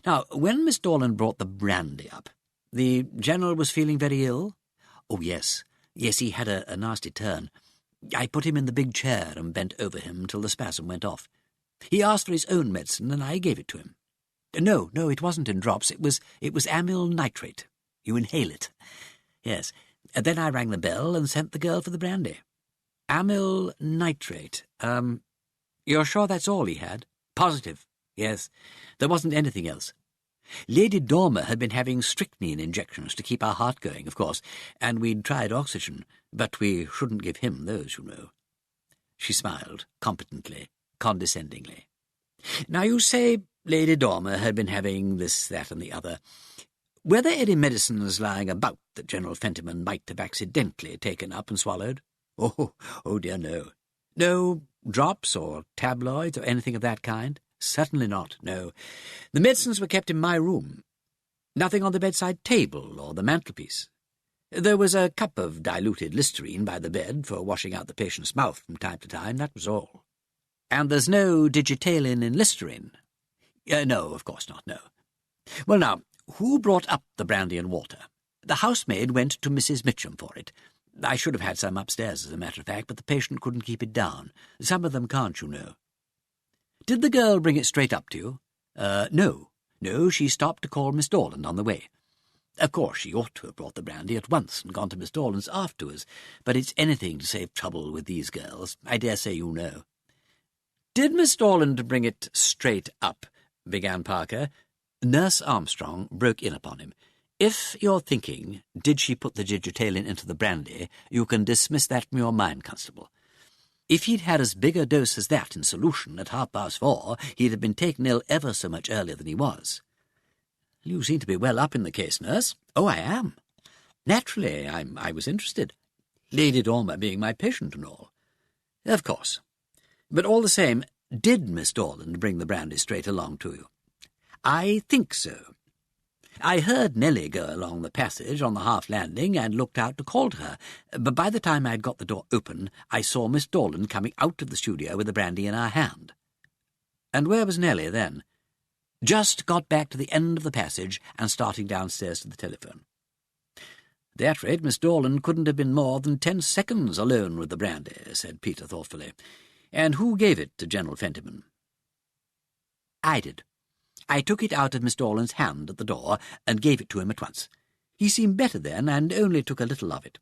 Now, when Miss Dorland brought the brandy up, the General was feeling very ill?" "Oh, yes. Yes, he had a nasty turn. I put him in the big chair and bent over him till the spasm went off. He asked for his own medicine, and I gave it to him. No, it wasn't in drops. It was amyl nitrate. You inhale it. Yes. And then I rang the bell and sent the girl for the brandy." "Amyl nitrate. You're sure that's all he had?" "Positive. Yes. There wasn't anything else. Lady Dormer had been having strychnine injections to keep our heart going, of course, and we'd tried oxygen, but we shouldn't give him those, you know." She smiled, competently, condescendingly. "Now, you say Lady Dormer had been having this, that, and the other. Were there any medicines lying about that General Fentiman might have accidentally taken up and swallowed?" Oh dear, no. No drops or tabloids or anything of that kind? Certainly not, no. The medicines were kept in my room. Nothing on the bedside table or the mantelpiece. There was a cup of diluted Listerine by the bed for washing out the patient's mouth from time to time, that was all. And there's no digitalin in Listerine? No, of course not, no. Well, now, who brought up the brandy and water? The housemaid went to Mrs. Mitcham for it. I should have had some upstairs, as a matter of fact, but the patient couldn't keep it down. Some of them can't, you know. Did the girl bring it straight up to you? No. No, she stopped to call Miss Dorland on the way. Of course, she ought to have brought the brandy at once and gone to Miss Dorland's afterwards, but it's anything to save trouble with these girls. I dare say you know. Did Miss Dorland bring it straight up? Began Parker. Nurse Armstrong broke in upon him. If you're thinking, did she put the digitalin into the brandy, you can dismiss that from your mind, Constable. If he'd had as big a dose as that in solution at 4:30, he'd have been taken ill ever so much earlier than he was. You seem to be well up in the case, nurse. Oh, I am. Naturally, I was interested. Lady Dormer being my patient and all. Of course. But all the same, did Miss Dorland bring the brandy straight along to you? I think so. I heard Nellie go along the passage on the half-landing and looked out to call to her, but by the time I'd got the door open, I saw Miss Dorland coming out of the studio with the brandy in her hand. And where was Nellie then? Just got back to the end of the passage and starting downstairs to the telephone. At that rate, Miss Dorland couldn't have been more than 10 seconds alone with the brandy, said Peter thoughtfully. And who gave it to General Fentiman? I did. I took it out of Miss Dorland's hand at the door and gave it to him at once. He seemed better then, and only took a little of it.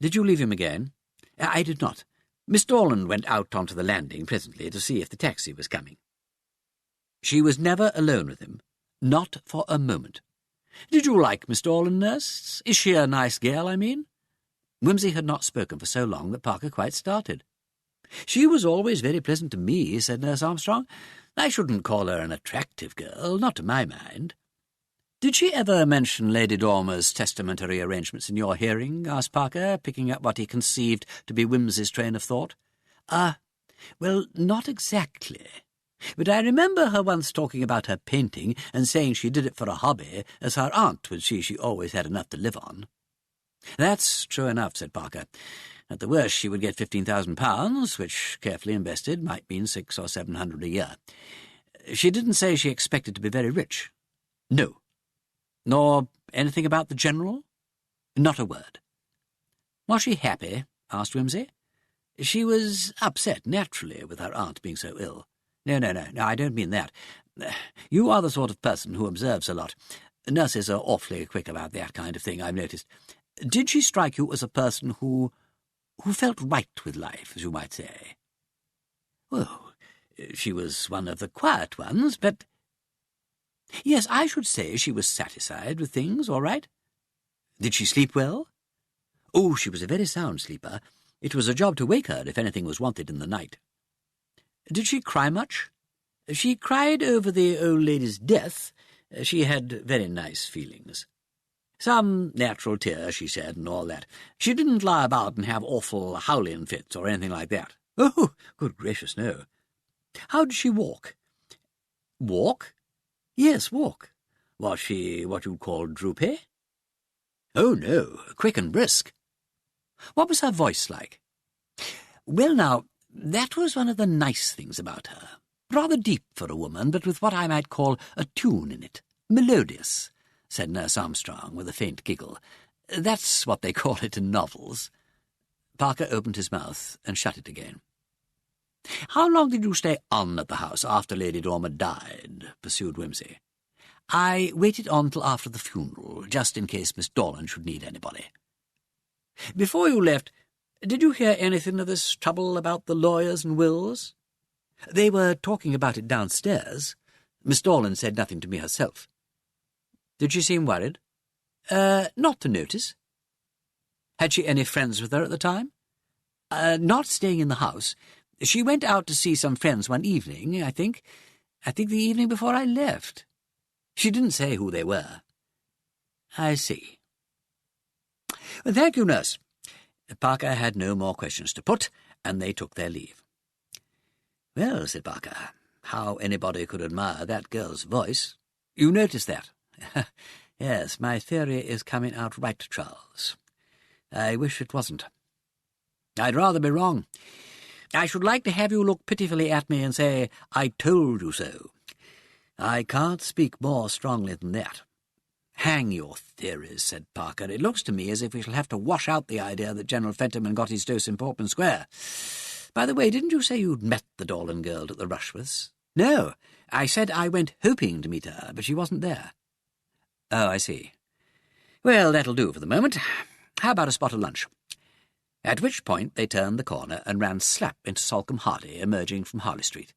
Did you leave him again? I did not. Miss Dorland went out onto the landing presently to see if the taxi was coming. She was never alone with him, not for a moment. Did you like Miss Dorland, nurse? Is she a nice girl, I mean? Wimsey had not spoken for so long that Parker quite started. She was always very pleasant to me, said Nurse Armstrong. I shouldn't call her an attractive girl, not to my mind. Did she ever mention Lady Dormer's testamentary arrangements in your hearing? Asked Parker, picking up what he conceived to be Wimsey's train of thought. Well, not exactly. But I remember her once talking about her painting and saying she did it for a hobby, as her aunt would see she always had enough to live on. That's true enough, said Parker. At the worst, she would get £15,000, which, carefully invested, might mean £600 or £700 a year. She didn't say she expected to be very rich. No. Nor anything about the General? Not a word. Was she happy? Asked Wimsey. She was upset, naturally, with her aunt being so ill. No, I don't mean that. You are the sort of person who observes a lot. Nurses are awfully quick about that kind of thing, I've noticed. Did she strike you as a person who felt right with life, as you might say? Well, she was one of the quiet ones, but... Yes, I should say she was satisfied with things, all right. Did she sleep well? Oh, she was a very sound sleeper. It was a job to wake her if anything was wanted in the night. Did she cry much? She cried over the old lady's death. She had very nice feelings. Some natural tears, she said, and all that. She didn't lie about and have awful howling fits or anything like that. Oh, good gracious, no. How did she walk? Walk? Yes, walk. Was she what you'd call droopy? Oh, no, quick and brisk. What was her voice like? Well, now, that was one of the nice things about her. Rather deep for a woman, but with what I might call a tune in it. Melodious, said Nurse Armstrong with a faint giggle. That's what they call it in novels. Parker opened his mouth and shut it again. How long did you stay on at the house after Lady Dormer died? Pursued Wimsey. I waited on till after the funeral, just in case Miss Dorland should need anybody. Before you left, did you hear anything of this trouble about the lawyers and wills? They were talking about it downstairs. Miss Dorland said nothing to me herself. Did she seem worried? Not to notice. Had she any friends with her at the time? Not staying in the house. She went out to see some friends one evening, I think. I think the evening before I left. She didn't say who they were. I see. Well, thank you, nurse. Parker had no more questions to put, and they took their leave. Well, said Parker, how anybody could admire that girl's voice. You noticed that? Yes, my theory is coming out right, Charles. I wish it wasn't. I'd rather be wrong. I should like to have you look pitifully at me and say, I told you so. I can't speak more strongly than that. Hang your theories, said Parker. It looks to me as if we shall have to wash out the idea that General Fentiman got his dose in Portman Square. By the way, didn't you say you'd met the Dorland girl at the Rushworths? No, I said I went hoping to meet her, but she wasn't there. Oh, I see. Well, that'll do for the moment. How about a spot of lunch? At which point they turned the corner and ran slap into Salcombe Hardy, emerging from Harley Street.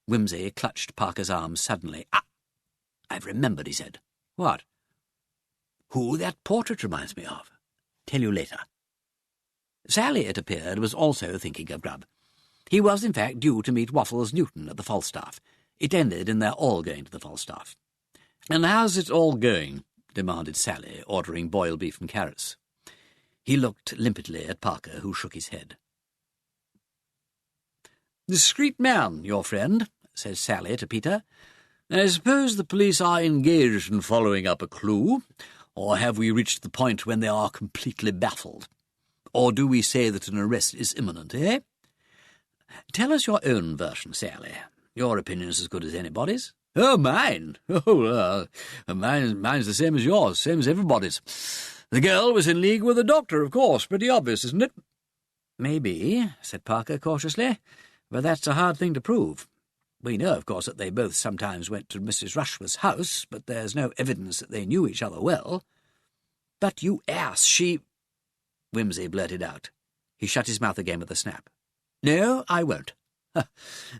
Wimsey clutched Parker's arm suddenly. Ah, I've remembered, he said. What? Who that portrait reminds me of. Tell you later. Sally, it appeared, was also thinking of grub. He was, in fact, due to meet Waffles Newton at the Falstaff. It ended in their all going to the Falstaff. And how's it all going? Demanded Sally, ordering boiled beef and carrots. He looked limpidly at Parker, who shook his head. Discreet man, your friend, said Sally to Peter. I suppose the police are engaged in following up a clue, or have we reached the point when they are completely baffled? Or do we say that an arrest is imminent, eh? Tell us your own version, Sally. Your opinion is as good as anybody's. Oh, mine? Oh, mine's the same as yours, same as everybody's. The girl was in league with the doctor, of course. Pretty obvious, isn't it? Maybe, said Parker cautiously, but that's a hard thing to prove. We know, of course, that they both sometimes went to Mrs. Rushworth's house, but there's no evidence that they knew each other well. But you ass, she... Wimsey blurted out. He shut his mouth again with a snap. No, I won't.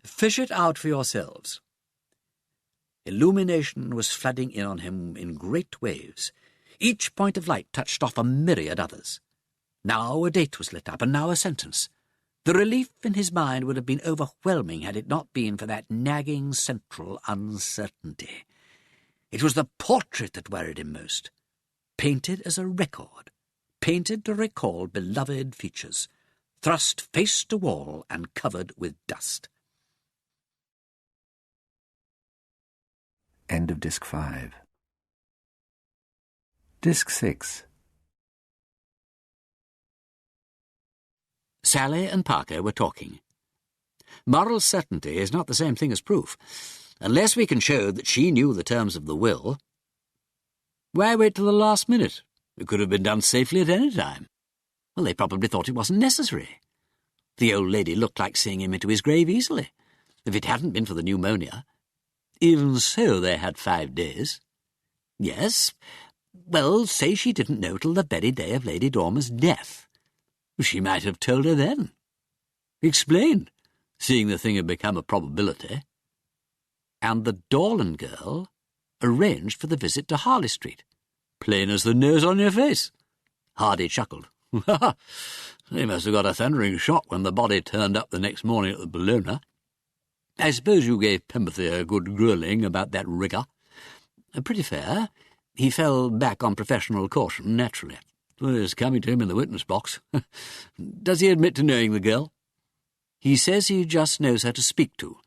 Fish it out for yourselves. Illumination was flooding in on him in great waves. Each point of light touched off a myriad others. Now a date was lit up, and now a sentence. The relief in his mind would have been overwhelming had it not been for that nagging central uncertainty. It was the portrait that worried him most. Painted as a record, painted to recall beloved features, thrust face to wall and covered with dust. End of Disc 5. Disc 6. Sally and Parker were talking. Moral certainty is not the same thing as proof. Unless we can show that she knew the terms of the will. Why wait till the last minute? It could have been done safely at any time. Well, they probably thought it wasn't necessary. The old lady looked like seeing him into his grave easily, if it hadn't been for the pneumonia. Even so, they had 5 days. Yes, well, say she didn't know till the very day of Lady Dormer's death. She might have told her then. Explained, seeing the thing had become a probability. And the Dorland girl arranged for the visit to Harley Street. Plain as the nose on your face. Hardy chuckled. They must have got a thundering shock when the body turned up the next morning at the Bellona. I suppose you gave Pemberthy a good gruelling about that rigor. Pretty fair. He fell back on professional caution, naturally. Well, it's coming to him in the witness box. Does he admit to knowing the girl? He says he just knows her to speak to,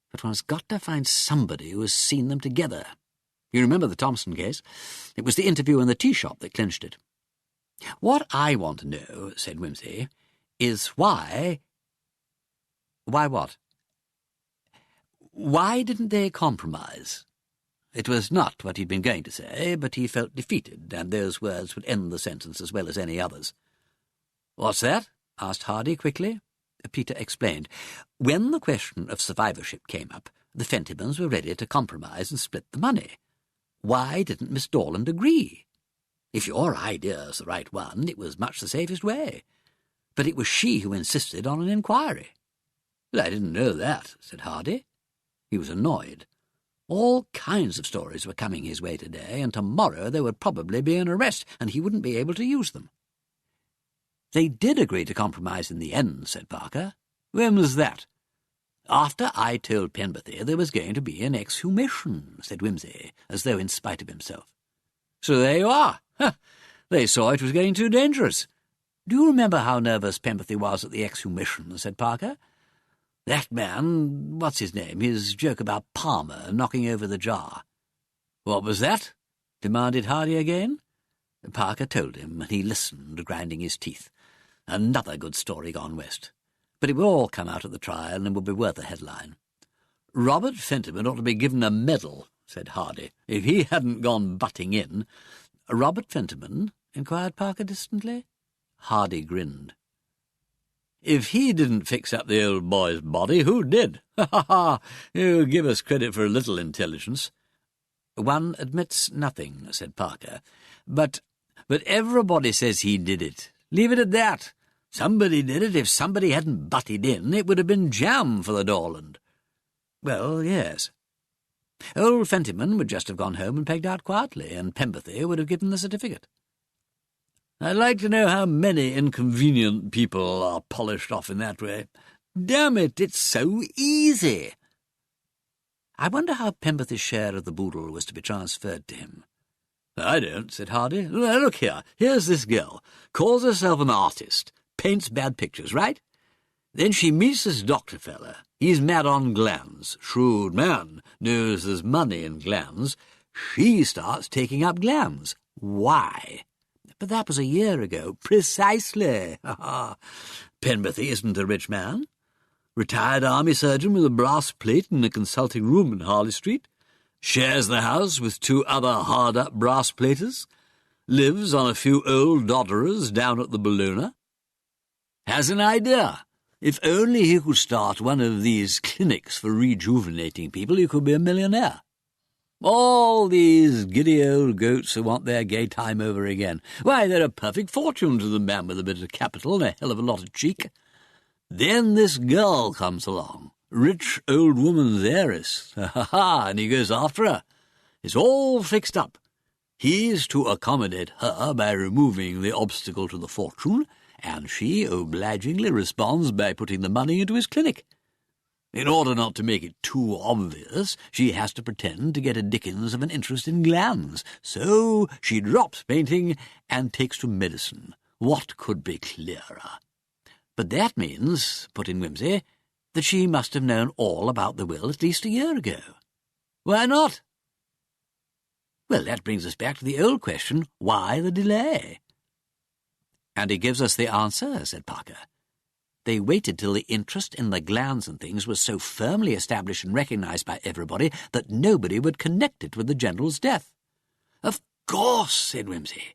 but one's got to find somebody who has seen them together. You remember the Thompson case? It was the interview in the tea shop that clinched it. What I want to know, said Wimsey, is why... Why what? Why didn't they compromise? It was not what he'd been going to say, but he felt defeated, and those words would end the sentence as well as any others. What's that? Asked Hardy quickly. Peter explained. When the question of survivorship came up, the Fentimans were ready to compromise and split the money. Why didn't Miss Dorland agree? If your idea's the right one, it was much the safest way. But it was she who insisted on an inquiry. Well, I didn't know that, said Hardy. He was annoyed. All kinds of stories were coming his way today, and tomorrow there would probably be an arrest, and he wouldn't be able to use them. "They did agree to compromise in the end," said Parker. "When was that?" "After I told Pemberthy there was going to be an exhumation," said Wimsey, as though in spite of himself. "So there you are. They saw it was getting too dangerous. Do you remember how nervous Pemberthy was at the exhumation?" said Parker. "That man, what's his name, his joke about Palmer knocking over the jar." "What was that?" demanded Hardy again. Parker told him, and he listened, grinding his teeth. Another good story gone west. But it will all come out at the trial and will be worth a headline. "Robert Fentiman ought to be given a medal," said Hardy, "if he hadn't gone butting in." "Robert Fentiman?" inquired Parker distantly. Hardy grinned. "If he didn't fix up the old boy's body, who did? Ha, ha, ha! You give us credit for a little intelligence." "One admits nothing," said Parker. But everybody says he did it. Leave it at that. Somebody did it. If somebody hadn't butted in, it would have been jam for the Dorland." "Well, yes. Old Fentiman would just have gone home and pegged out quietly, and Pemberthy would have given the certificate." "I'd like to know how many inconvenient people are polished off in that way. Damn it, it's so easy." "I wonder how Pemberthy's share of the boodle was to be transferred to him." "I don't," said Hardy. "Look here. Here's this girl. Calls herself an artist. Paints bad pictures, right? Then she meets this doctor fella. He's mad on glands. Shrewd man. Knows there's money in glands. She starts taking up glands. Why?" "But that was a year ago." "Precisely. Pemberthy isn't a rich man. Retired army surgeon with a brass plate in a consulting room in Harley Street. Shares the house with two other hard-up brass platers. Lives on a few old dodderers down at the Bellona. Has an idea. If only he could start one of these clinics for rejuvenating people, he could be a millionaire. All these giddy old goats who want their gay time over again. Why, they're a perfect fortune to the man with a bit of capital and a hell of a lot of cheek. Then this girl comes along. Rich old woman's heiress. And he goes after her. It's all fixed up. He's to accommodate her by removing the obstacle to the fortune, and she obligingly responds by putting the money into his clinic. In order not to make it too obvious, she has to pretend to get a dickens of an interest in glands. So she drops painting and takes to medicine. What could be clearer? But that means, put in Wimsey, that she must have known all about the will at least a year ago. Why not? Well, that brings us back to the old question, why the delay? And he gives us the answer, said Parker. They waited till the interest in the glands and things was so firmly established and recognised by everybody that nobody would connect it with the General's death. Of course, said Wimsey.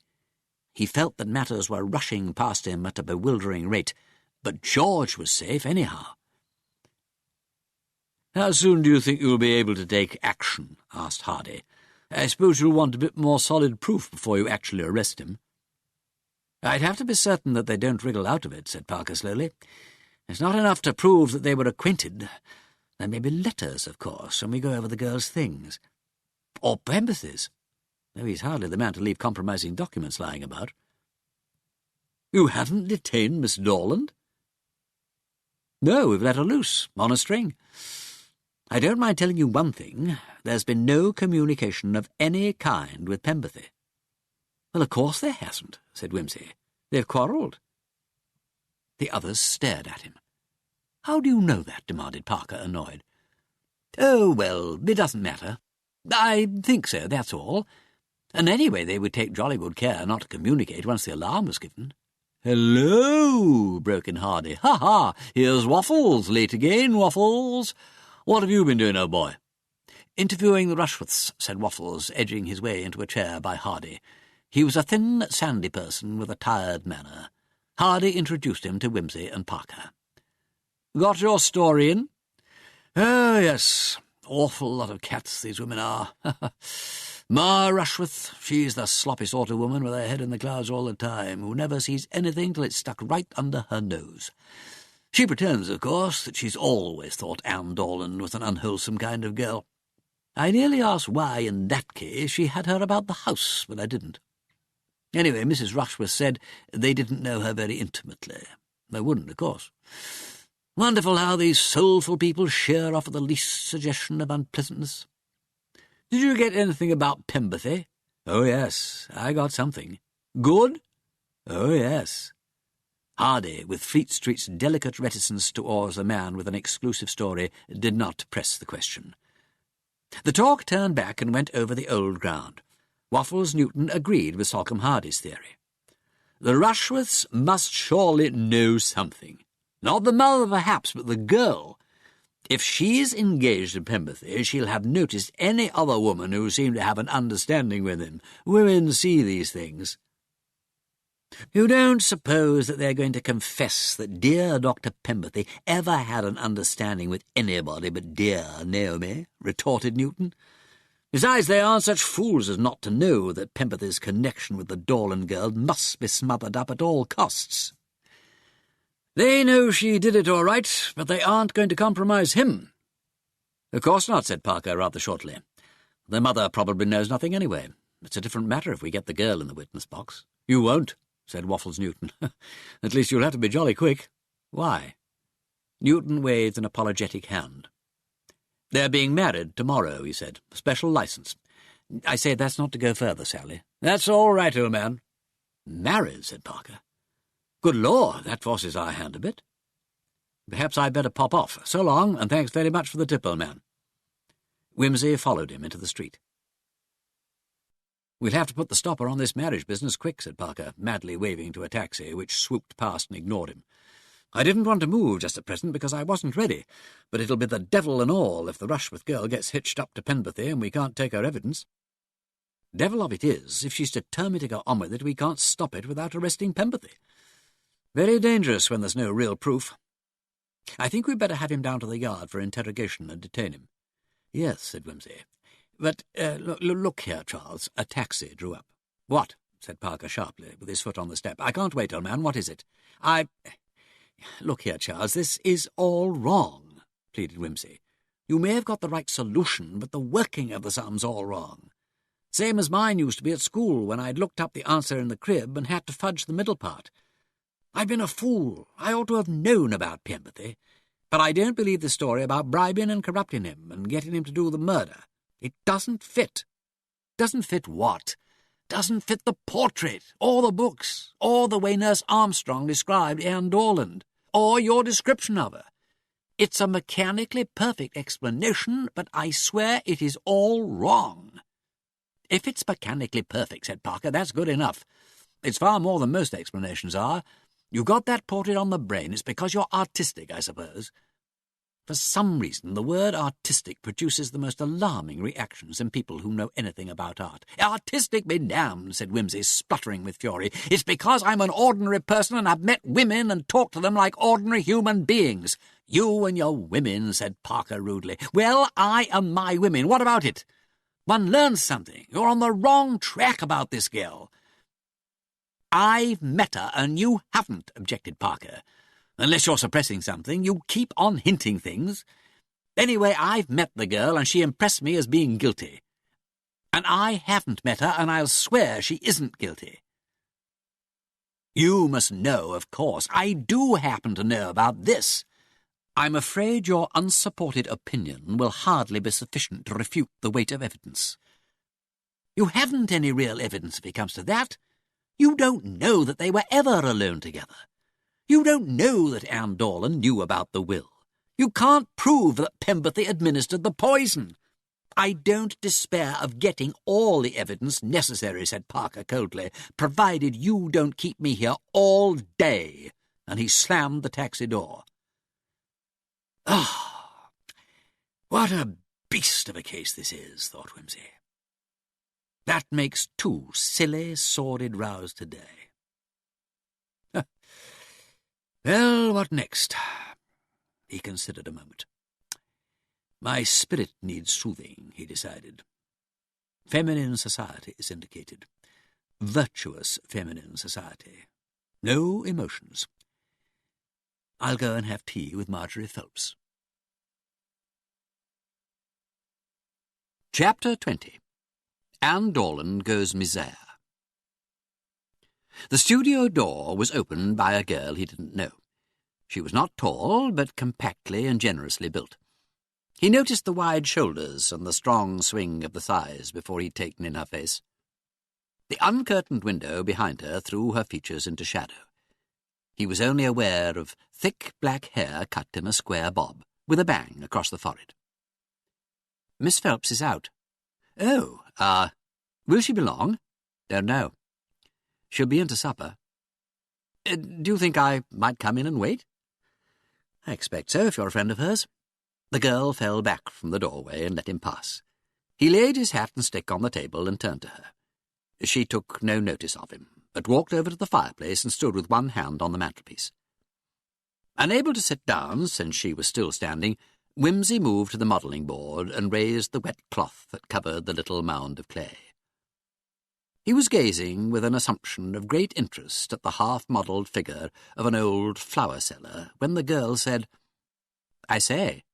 He felt that matters were rushing past him at a bewildering rate, but George was safe anyhow. How soon do you think you'll be able to take action? Asked Hardy. I suppose you'll want a bit more solid proof before you actually arrest him. I'd have to be certain that they don't wriggle out of it, said Parker slowly. It's not enough to prove that they were acquainted. There may be letters, of course, when we go over the girl's things. Or Pemberthy's, though he's hardly the man to leave compromising documents lying about. You haven't detained Miss Dorland? No, we've let her loose, on a string. I don't mind telling you one thing. There's been no communication of any kind with Pemberthy. Well, of course there hasn't, said Wimsey. They've quarrelled. The others stared at him. How do you know that? Demanded Parker, annoyed. Oh, well, it doesn't matter. I think so, that's all. And anyway, they would take jolly good care not to communicate once the alarm was given. Hello, broke in Hardy. Ha-ha, here's Waffles, late again, Waffles. What have you been doing, old boy? Interviewing the Rushworths, said Waffles, edging his way into a chair by Hardy. He was a thin, sandy person with a tired manner. Hardy introduced him to Wimsey and Parker. Got your story in? Oh, yes. Awful lot of cats, these women are. Ma Rushworth, she's the sloppy sort of woman with her head in the clouds all the time, who never sees anything till it's stuck right under her nose. She pretends, of course, that she's always thought Anne Dorland was an unwholesome kind of girl. I nearly asked why, in that case, she had her about the house, but I didn't. Anyway, Mrs. Rushworth said they didn't know her very intimately. They wouldn't, of course. Wonderful how these soulful people sheer off at the least suggestion of unpleasantness. Did you get anything about Pemberthy? Oh, yes, I got something. Good? Oh, yes. Hardy, with Fleet Street's delicate reticence towards a man with an exclusive story, did not press the question. The talk turned back and went over the old ground. Waffles Newton agreed with Salcombe Hardy's theory. The Rushworths must surely know something. Not the mother, perhaps, but the girl. If she's engaged to Pemberthy, she'll have noticed any other woman who seemed to have an understanding with him. Women see these things. You don't suppose that they're going to confess that dear Dr. Pemberthy ever had an understanding with anybody but dear Naomi? Retorted Newton. Besides, they aren't such fools as not to know that Pemberthy's connection with the Dorland girl must be smothered up at all costs. They know she did it all right, but they aren't going to compromise him. Of course not, said Parker rather shortly. Their mother probably knows nothing anyway. It's a different matter if we get the girl in the witness box. You won't, said Waffles Newton. At least you'll have to be jolly quick. Why? Newton waved an apologetic hand. They're being married tomorrow, he said. Special licence. I say that's not to go further, Sally. That's all right, old man. Married, said Parker. Good Lord, that forces our hand a bit. Perhaps I'd better pop off. So long, and thanks very much for the tip, old man. Wimsey followed him into the street. We'll have to put the stopper on this marriage business quick, said Parker, madly waving to a taxi which swooped past and ignored him. I didn't want to move just at present because I wasn't ready, but it'll be the devil and all if the Rushworth girl gets hitched up to Pemberthy and we can't take her evidence. Devil of it is, if she's determined to go on with it, we can't stop it without arresting Pemberthy. Very dangerous when there's no real proof. I think we'd better have him down to the yard for interrogation and detain him. Yes, said Wimsey. But, look here, Charles. A taxi drew up. What? Said Parker sharply, with his foot on the step. I can't wait, old man. What is it? Look here, Charles. This is all wrong, pleaded Wimsey. You may have got the right solution, but the working of the sum's all wrong. Same as mine used to be at school when I'd looked up the answer in the crib and had to fudge the middle part. I've been a fool. I ought to have known about Pemberthy. But I don't believe the story about bribing and corrupting him and getting him to do the murder. It doesn't fit. Doesn't fit what? Doesn't fit the portrait, or the books, or the way Nurse Armstrong described Anne Dorland, or your description of her. It's a mechanically perfect explanation, but I swear it is all wrong. If it's mechanically perfect, said Parker, that's good enough. It's far more than most explanations are. You got that portrait on the brain. It's because you're artistic, I suppose. For some reason, the word artistic produces the most alarming reactions in people who know anything about art. Artistic be damned, said Wimsey, spluttering with fury. It's because I'm an ordinary person and I've met women and talked to them like ordinary human beings. You and your women, said Parker rudely. Well, I am my women. What about it? One learns something. You're on the wrong track about this girl. I've met her, and you haven't, objected Parker. Unless you're suppressing something, you keep on hinting things. Anyway, I've met the girl, and she impressed me as being guilty. And I haven't met her, and I'll swear she isn't guilty. You must know, of course. I do happen to know about this. I'm afraid your unsupported opinion will hardly be sufficient to refute the weight of evidence. You haven't any real evidence if it comes to that. You don't know that they were ever alone together. You don't know that Anne Dorland knew about the will. You can't prove that Pemberthy administered the poison. I don't despair of getting all the evidence necessary, said Parker coldly, provided you don't keep me here all day. And he slammed the taxi door. Ah, what a beast of a case this is, thought Wimsey. That makes 2 silly, sordid rows today. Well, what next? He considered a moment. My spirit needs soothing, he decided. Feminine society is indicated. Virtuous feminine society. No emotions. I'll go and have tea with Marjorie Phelps. Chapter 20. Anne Dorland Goes Misère. The studio door was opened by a girl he didn't know. She was not tall, but compactly and generously built. He noticed the wide shoulders and the strong swing of the thighs before he'd taken in her face. The uncurtained window behind her threw her features into shadow. He was only aware of thick black hair cut in a square bob, with a bang across the forehead. "Miss Phelps is out." "Oh, will she be long?" "Don't know. She'll be in to supper." "Do you think I might come in and wait?" "I expect so, if you're a friend of hers." The girl fell back from the doorway and let him pass. He laid his hat and stick on the table and turned to her. She took no notice of him, but walked over to the fireplace and stood with one hand on the mantelpiece. Unable to sit down, since she was still standing, Wimsey moved to the modelling board and raised the wet cloth that covered the little mound of clay. He was gazing with an assumption of great interest at the half-modelled figure of an old flower-seller when the girl said, "I say."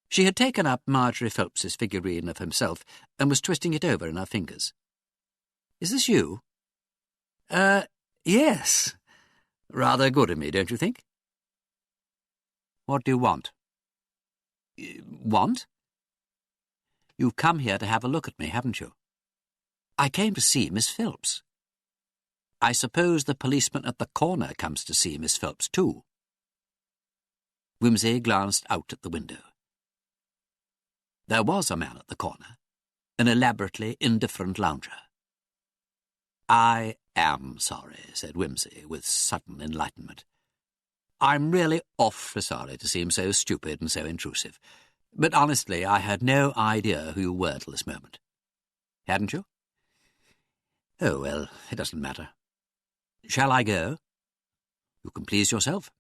She had taken up Marjorie Phelps's figurine of himself and was twisting it over in her fingers. "Is this you?" Yes. Rather good of me, don't you think?" "What do you want?" "Want? You've come here to have a look at me, haven't you?" "I came to see Miss Phelps." "I suppose the policeman at the corner comes to see Miss Phelps too." Wimsey glanced out at the window. There was a man at the corner, an elaborately indifferent lounger. "I am sorry," said Wimsey, with sudden enlightenment. "I'm really awfully sorry to seem so stupid and so intrusive. But honestly, I had no idea who you were till this moment." "Hadn't you?" "Oh, well, it doesn't matter. Shall I go?" "You can please yourself."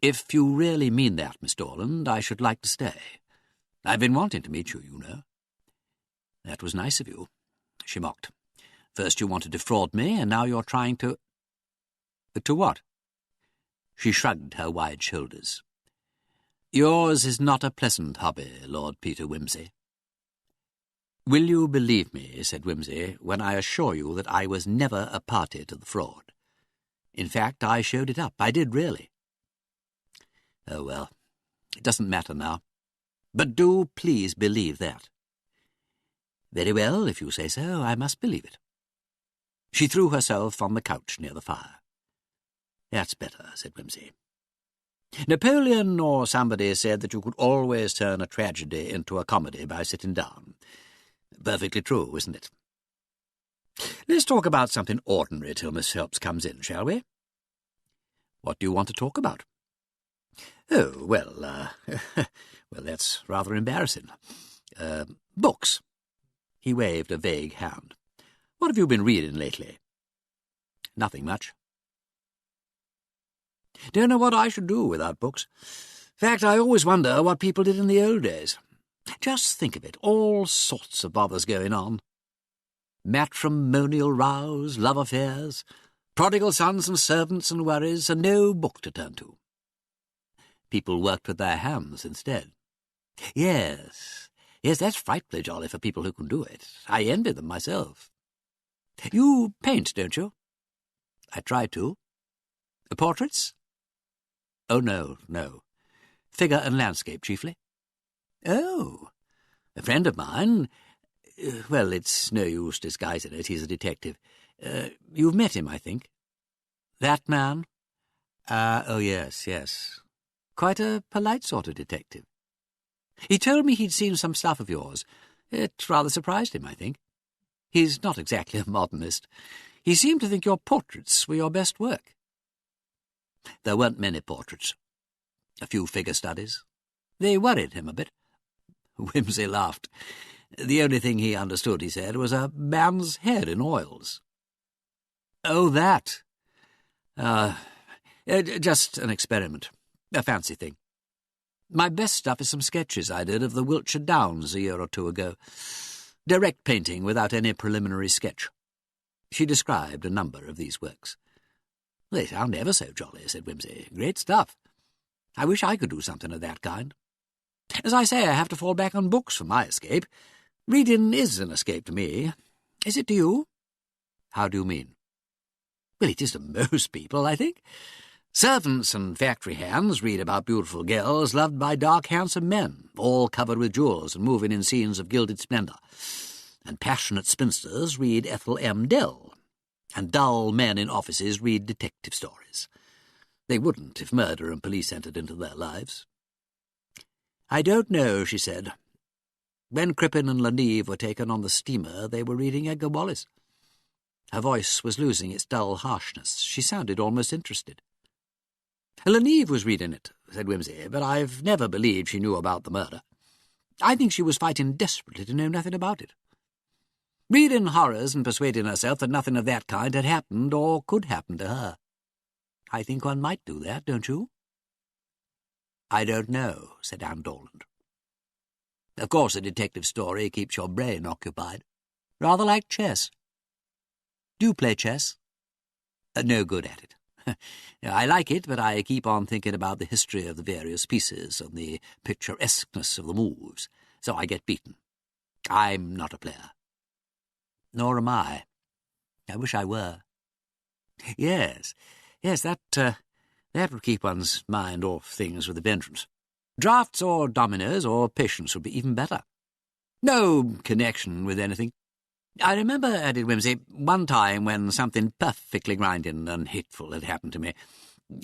"If you really mean that, Miss Dorland, I should like to stay. I've been wanting to meet you, you know." "That was nice of you," she mocked. "First you want to defraud me, and now you're trying to—" "To what?" She shrugged her wide shoulders. "Yours is not a pleasant hobby, Lord Peter Wimsey." "Will you believe me," said Wimsey, "when I assure you that I was never a party to the fraud? In fact, I showed it up. I did, really." "Oh, well, it doesn't matter now. But do please believe that." "Very well, if you say so, I must believe it." She threw herself on the couch near the fire. "That's better," said Wimsey. "Napoleon or somebody said that you could always turn a tragedy into a comedy by sitting down. Perfectly true, isn't it? Let's talk about something ordinary till Miss Phelps comes in, shall we?" "What do you want to talk about?" "Oh, well, well, that's rather embarrassing. Books." He waved a vague hand. "What have you been reading lately?" "Nothing much." "Don't know what I should do without books. In fact, I always wonder what people did in the old days. Just think of it, all sorts of bothers going on. Matrimonial rows, love affairs, prodigal sons and servants and worries, and no book to turn to. People worked with their hands instead. Yes, that's frightfully jolly for people who can do it. I envy them myself. You paint, don't you?" "I try to." "Portraits?" "Oh, no. Figure and landscape, chiefly." "Oh, a friend of mine. Well, it's no use disguising it. He's a detective. You've met him, I think." "That man? Oh, yes. Quite a polite sort of detective. He told me he'd seen some stuff of yours. It rather surprised him, I think. He's not exactly a modernist. He seemed to think your portraits were your best work." "There weren't many portraits. A few figure studies. They worried him a bit." Wimsey laughed. The only thing he understood, he said, was a man's head in oils. "Oh, that. Just an experiment. A fancy thing. My best stuff is some sketches I did of the Wiltshire Downs a year or two ago. Direct painting without any preliminary sketch." She described a number of these works. "They sound ever so jolly," said Wimsey. "Great stuff. I wish I could do something of that kind." As I say, I have to fall back on books for my escape. Reading is an escape to me. Is it to you?" "How do you mean?" "Well, it is to most people, I think. Servants and factory hands read about beautiful girls loved by dark, handsome men, all covered with jewels and moving in scenes of gilded splendour. And passionate spinsters read Ethel M. Dell, and dull men in offices read detective stories. They wouldn't if murder and police entered into their lives." "I don't know," she said. "When Crippen and Leneve were taken on the steamer, they were reading Edgar Wallace." Her voice was losing its dull harshness. She sounded almost interested. "Leneve was reading it," said Wimsey, "but I've never believed she knew about the murder. I think she was fighting desperately to know nothing about it. Reading horrors and persuading herself that nothing of that kind had happened or could happen to her. I think one might do that, don't you?" "I don't know," said Anne Dorland. "Of course a detective story keeps your brain occupied. Rather like chess." "Do you play chess?" "No good at it. I like it, but I keep on thinking about the history of the various pieces and the picturesqueness of the moves, so I get beaten. I'm not a player." "Nor am I. I wish I were." Yes, that would keep one's mind off things with a vengeance. Drafts or dominoes or patience would be even better. No connection with anything. I remember, added Wimsey, one time when something perfectly grinding and hateful had happened to me.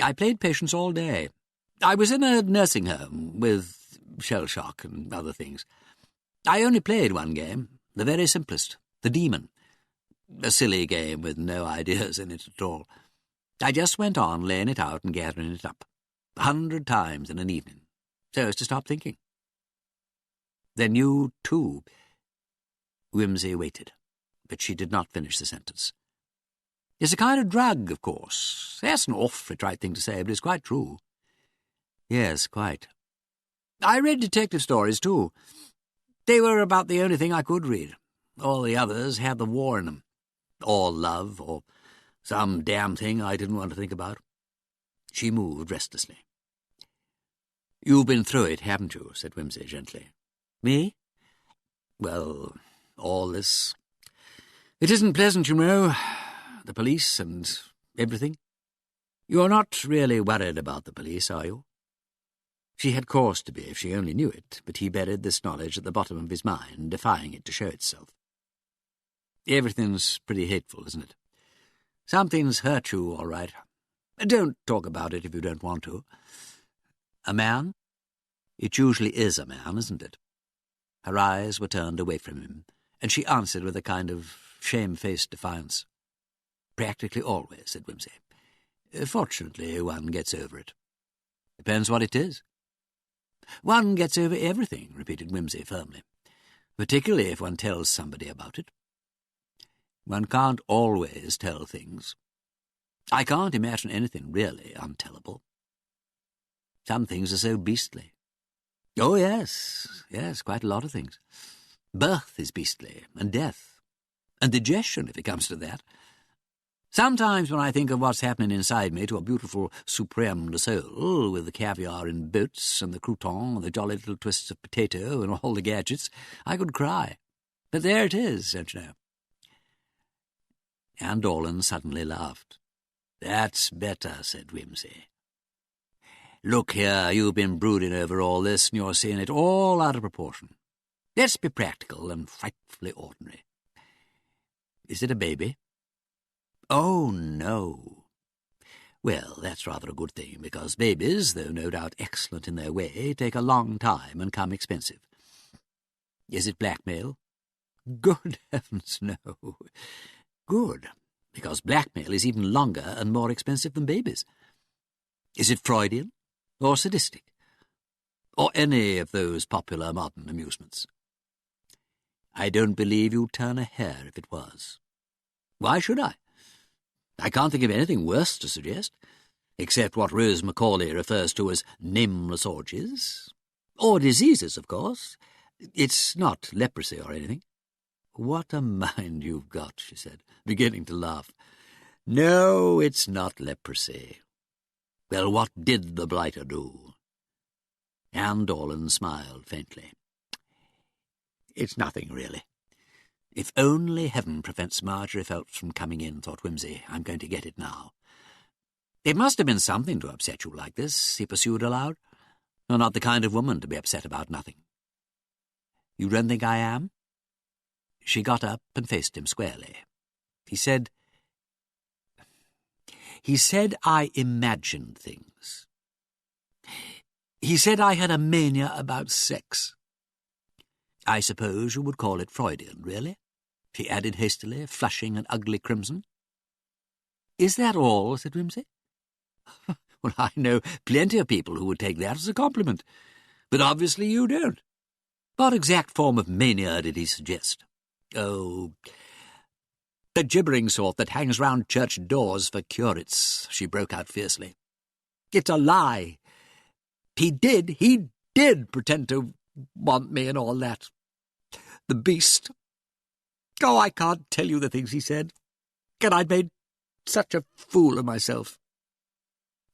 I played patience all day. I was in a nursing home with shell shock and other things. I only played one game, the very simplest, the demon. A silly game with no ideas in it at all. I just went on laying it out and gathering it up, 100 times in an evening, so as to stop thinking. Then you, too. Wimsey waited, but she did not finish the sentence. It's a kind of drug, of course. That's an awfully trite thing to say, but it's quite true. Yes, quite. I read detective stories, too. They were about the only thing I could read. All the others had the war in them. Or love, or some damn thing I didn't want to think about. She moved restlessly. You've been through it, haven't you? Said Wimsey gently. Me? Well, all this. It isn't pleasant, you know. The police and everything. You're not really worried about the police, are you? She had cause to be if she only knew it, but he buried this knowledge at the bottom of his mind, defying it to show itself. Everything's pretty hateful, isn't it? Something's hurt you, all right. Don't talk about it if you don't want to. A man? It usually is a man, isn't it? Her eyes were turned away from him, and she answered with a kind of shamefaced defiance. Practically always, said Wimsey. Fortunately, one gets over it. Depends what it is. One gets over everything, repeated Wimsey firmly, particularly if one tells somebody about it. One can't always tell things. I can't imagine anything really untellable. Some things are so beastly. Oh, yes, quite a lot of things. Birth is beastly, and death, and digestion, if it comes to that. Sometimes when I think of what's happening inside me to a beautiful supreme de soul, with the caviar in boats and the crouton and the jolly little twists of potato and all the gadgets, I could cry. But there it is, don't you know. Anne Dorland suddenly laughed. That's better, said Wimsey. Look here, you've been brooding over all this, and you're seeing it all out of proportion. Let's be practical and frightfully ordinary. Is it a baby? Oh, no. Well, that's rather a good thing, because babies, though no doubt excellent in their way, take a long time and come expensive. Is it blackmail? Good heavens, no. Good, because blackmail is even longer and more expensive than babies. Is it Freudian, or sadistic, or any of those popular modern amusements? I don't believe you'd turn a hair if it was. Why should I? I can't think of anything worse to suggest, except what Rose Macaulay refers to as nameless orgies. Or diseases, of course. It's not leprosy or anything. What a mind you've got, she said, beginning to laugh. No, it's not leprosy. Well, what did the blighter do? Anne Dorland smiled faintly. "It's nothing, really. If only heaven prevents Marjorie Phelps from coming in," thought Wimsey. "I'm going to get it now." "It must have been something to upset you like this," he pursued aloud. "You're not the kind of woman to be upset about nothing." "You don't think I am?" She got up and faced him squarely. He said, I imagined things. He said I had a mania about sex. I suppose you would call it Freudian, really?" she added hastily, flushing an ugly crimson. "Is that all?" said Wimsey. "Well, I know plenty of people who would take that as a compliment, but obviously you don't. What exact form of mania did he suggest?" "Oh, the gibbering sort that hangs round church doors for curates," she broke out fiercely. "It's a lie. He did pretend to want me and all that. The beast. Oh, I can't tell you the things he said. And I'd made such a fool of myself."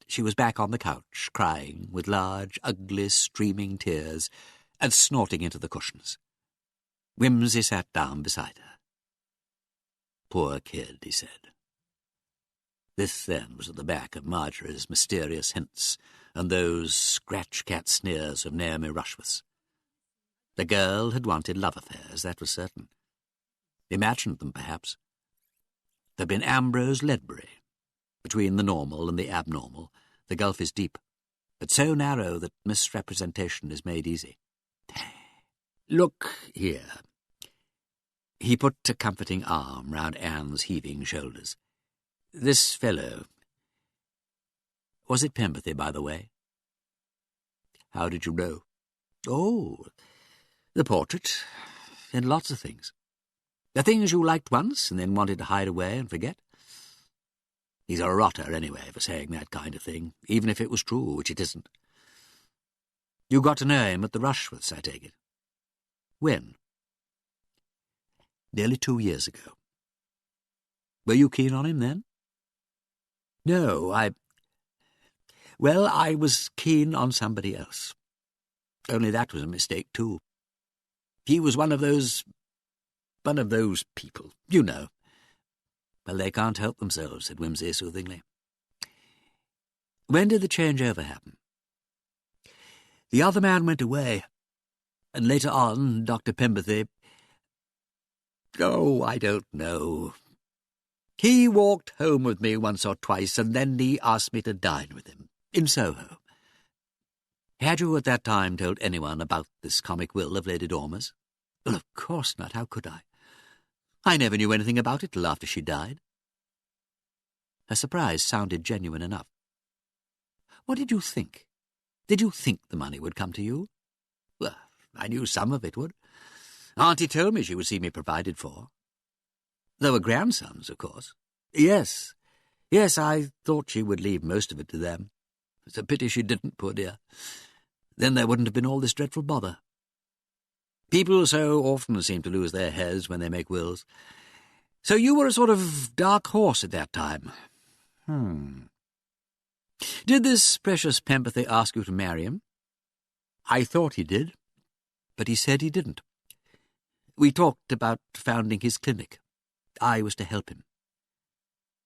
She was back on the couch, crying, with large, ugly, streaming tears, and snorting into the cushions. Wimsey sat down beside her. "Poor kid," he said. This, then, was at the back of Marjorie's mysterious hints and those scratch-cat sneers of Naomi Rushworth's. The girl had wanted love affairs, that was certain. Imagined them, perhaps. There'd been Ambrose Ledbury. Between the normal and the abnormal, the gulf is deep, but so narrow that misrepresentation is made easy. "Look here." He put a comforting arm round Anne's heaving shoulders. "This fellow... Was it Pemberthy, by the way?" "How did you know?" "Oh, the portrait, and lots of things. The things you liked once and then wanted to hide away and forget. He's a rotter, anyway, for saying that kind of thing, even if it was true, which it isn't. You got to know him at the Rushworths, I take it." "When?" "Nearly 2 years ago." "Were you keen on him then?" "No, I was keen on somebody else. Only that was a mistake, too. He was one of those people, you know." "Well, they can't help themselves," said Wimsey soothingly. "When did the changeover happen?" "The other man went away, and later on Dr. Pemberthy... Oh, I don't know. He walked home with me once or twice, and then he asked me to dine with him, in Soho. Had you at that time told anyone about this comic will of Lady Dormer's?" "Well, of course not. How could I? I never knew anything about it till after she died." Her surprise sounded genuine enough. "What did you think? Did you think the money would come to you?" "Well, I knew some of it would. Auntie told me she would see me provided for. There were grandsons, of course. Yes, I thought she would leave most of it to them. It's a pity she didn't, poor dear. Then there wouldn't have been all this dreadful bother. People so often seem to lose their heads when they make wills. So you were a sort of dark horse at that time." "Did this precious Pemberthy ask you to marry him?" "I thought he did, but he said he didn't. We talked about founding his clinic. I was to help him.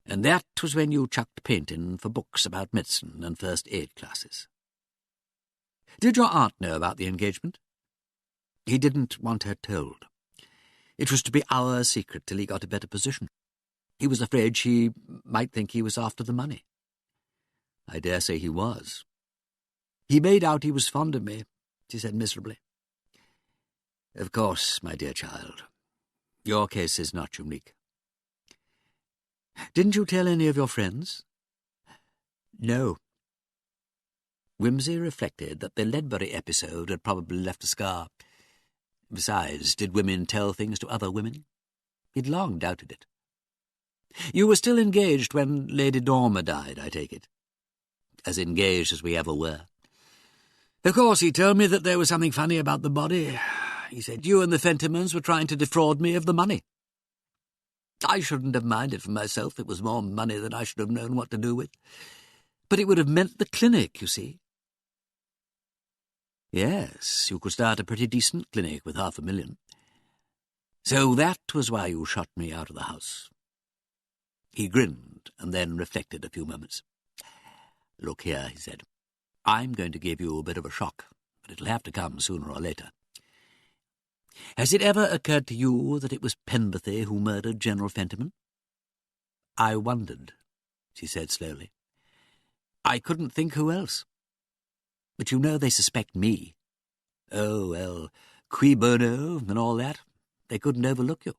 And that was when you chucked paint in for books about medicine and first aid classes. Did your aunt know about the engagement?" "He didn't want her told. It was to be our secret till he got a better position. He was afraid she might think he was after the money." "I dare say he was." "He made out he was fond of me," she said miserably. "Of course, my dear child. Your case is not unique." "Didn't you tell any of your friends?" "No." Wimsey reflected that the Ledbury episode had probably left a scar. Besides, did women tell things to other women? He'd long doubted it. "You were still engaged when Lady Dormer died, I take it?" "As engaged as we ever were." "Of course, he told me that there was something funny about the body. He said you and the Fentimans were trying to defraud me of the money. I shouldn't have minded for myself. It was more money than I should have known what to do with. But it would have meant the clinic, you see." Yes, you could start a pretty decent clinic with $500,000. So that was why you shot me out of the house. He grinned and then reflected a few moments. Look here, he said. I'm going to give you a bit of a shock, but it'll have to come sooner or later. Has it ever occurred to you that it was Penberthy who murdered General Fentiman? I wondered, she said slowly. I couldn't think who else. But you know they suspect me. Oh, well, cui bono and all that. They couldn't overlook you.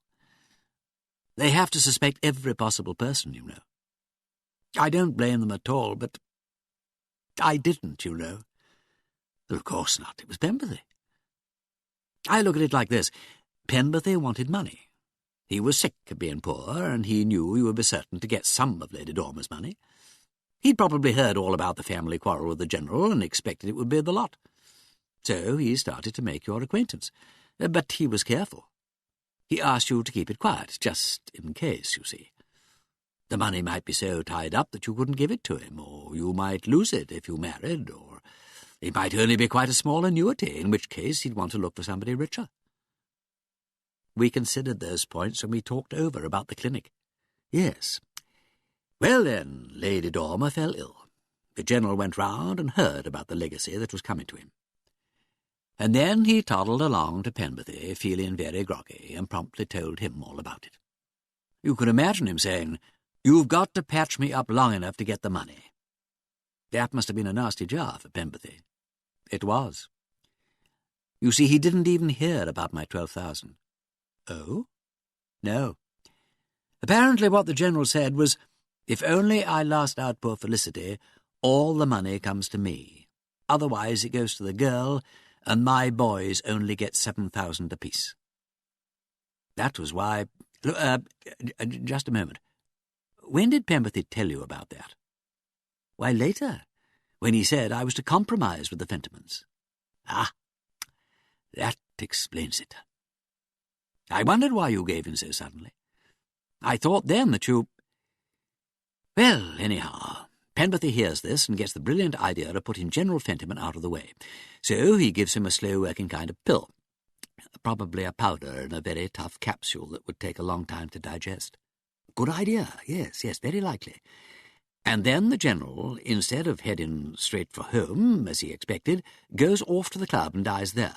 They have to suspect every possible person, you know. I don't blame them at all, but I didn't, you know. Of course not. It was Penberthy. I look at it like this. Penberthy wanted money. He was sick of being poor, and he knew you would be certain to get some of Lady Dormer's money. He'd probably heard all about the family quarrel with the General and expected it would be the lot. So he started to make your acquaintance. But he was careful. He asked you to keep it quiet, just in case, you see. The money might be so tied up that you couldn't give it to him, or you might lose it if you married, or it might only be quite a small annuity, in which case he'd want to look for somebody richer. We considered those points when we talked over about the clinic. Yes. Well then, Lady Dormer fell ill. The General went round and heard about the legacy that was coming to him. And then he toddled along to Penberthy, feeling very groggy, and promptly told him all about it. You could imagine him saying, "You've got to patch me up long enough to get the money." That must have been a nasty jar for Penberthy. It was. You see, he didn't even hear about my 12,000. Oh? No. Apparently what the General said was, if only I last out poor Felicity, all the money comes to me. Otherwise it goes to the girl, and my boys only get 7,000 apiece. That was why... just a moment. When did Penberthy tell you about that? Why, later, when he said I was to compromise with the Fentimans. Ah, that explains it. I wondered why you gave in so suddenly. I thought then that you... Well, anyhow, Penberthy hears this and gets the brilliant idea of putting General Fentiman out of the way. So he gives him a slow-working kind of pill, probably a powder in a very tough capsule that would take a long time to digest. Good idea, yes, very likely. And then the General, instead of heading straight for home, as he expected, goes off to the club and dies there.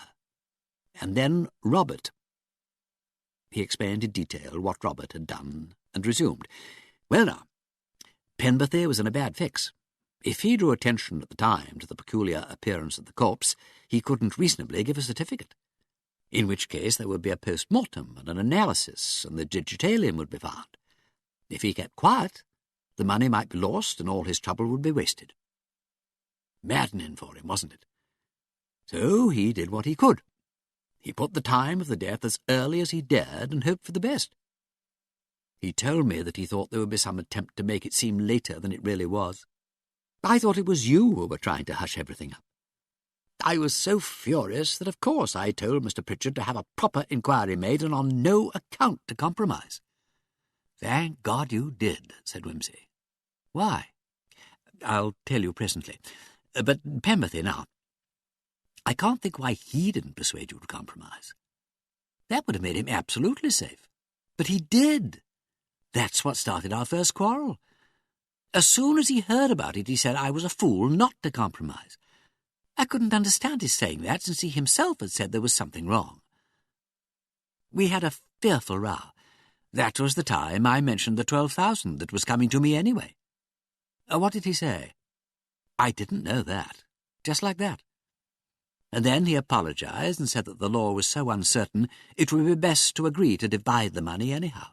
And then Robert... He explained in detail what Robert had done, and resumed. Well now, Penberthy was in a bad fix. If he drew attention at the time to the peculiar appearance of the corpse, he couldn't reasonably give a certificate, in which case there would be a post-mortem and an analysis, and the digitalium would be found. If he kept quiet, the money might be lost and all his trouble would be wasted. Maddening for him, wasn't it? So he did what he could. He put the time of the death as early as he dared and hoped for the best. He told me that he thought there would be some attempt to make it seem later than it really was. I thought it was you who were trying to hush everything up. I was so furious that of course I told Mr. Pritchard to have a proper inquiry made and on no account to compromise. Thank God you did, said Wimsey. Why? I'll tell you presently. But Penberthy now. I can't think why he didn't persuade you to compromise. That would have made him absolutely safe. But he did. That's what started our first quarrel. As soon as he heard about it, he said I was a fool not to compromise. I couldn't understand his saying that, since he himself had said there was something wrong. We had a fearful row. That was the time I mentioned the 12,000 that was coming to me anyway. What did he say? I didn't know that. Just like that. And then he apologized and said that the law was so uncertain it would be best to agree to divide the money anyhow.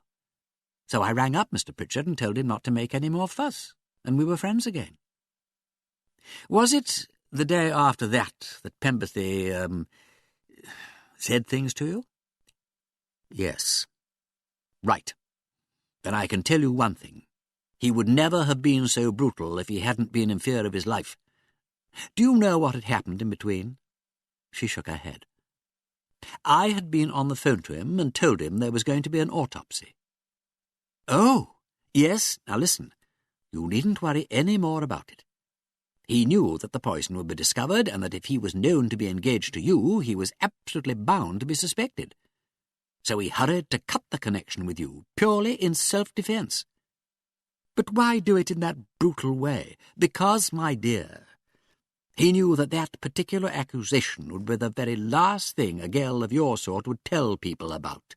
So I rang up Mr. Pritchard and told him not to make any more fuss, and we were friends again. Was it the day after that Penberthy, said things to you? Yes. Right. Then I can tell you one thing. He would never have been so brutal if he hadn't been in fear of his life. Do you know what had happened in between? She shook her head. I had been on the phone to him and told him there was going to be an autopsy. Oh, yes, now listen. You needn't worry any more about it. He knew that the poison would be discovered, and that if he was known to be engaged to you, he was absolutely bound to be suspected. So he hurried to cut the connection with you, purely in self-defence. But why do it in that brutal way? Because, my dear, he knew that that particular accusation would be the very last thing a girl of your sort would tell people about.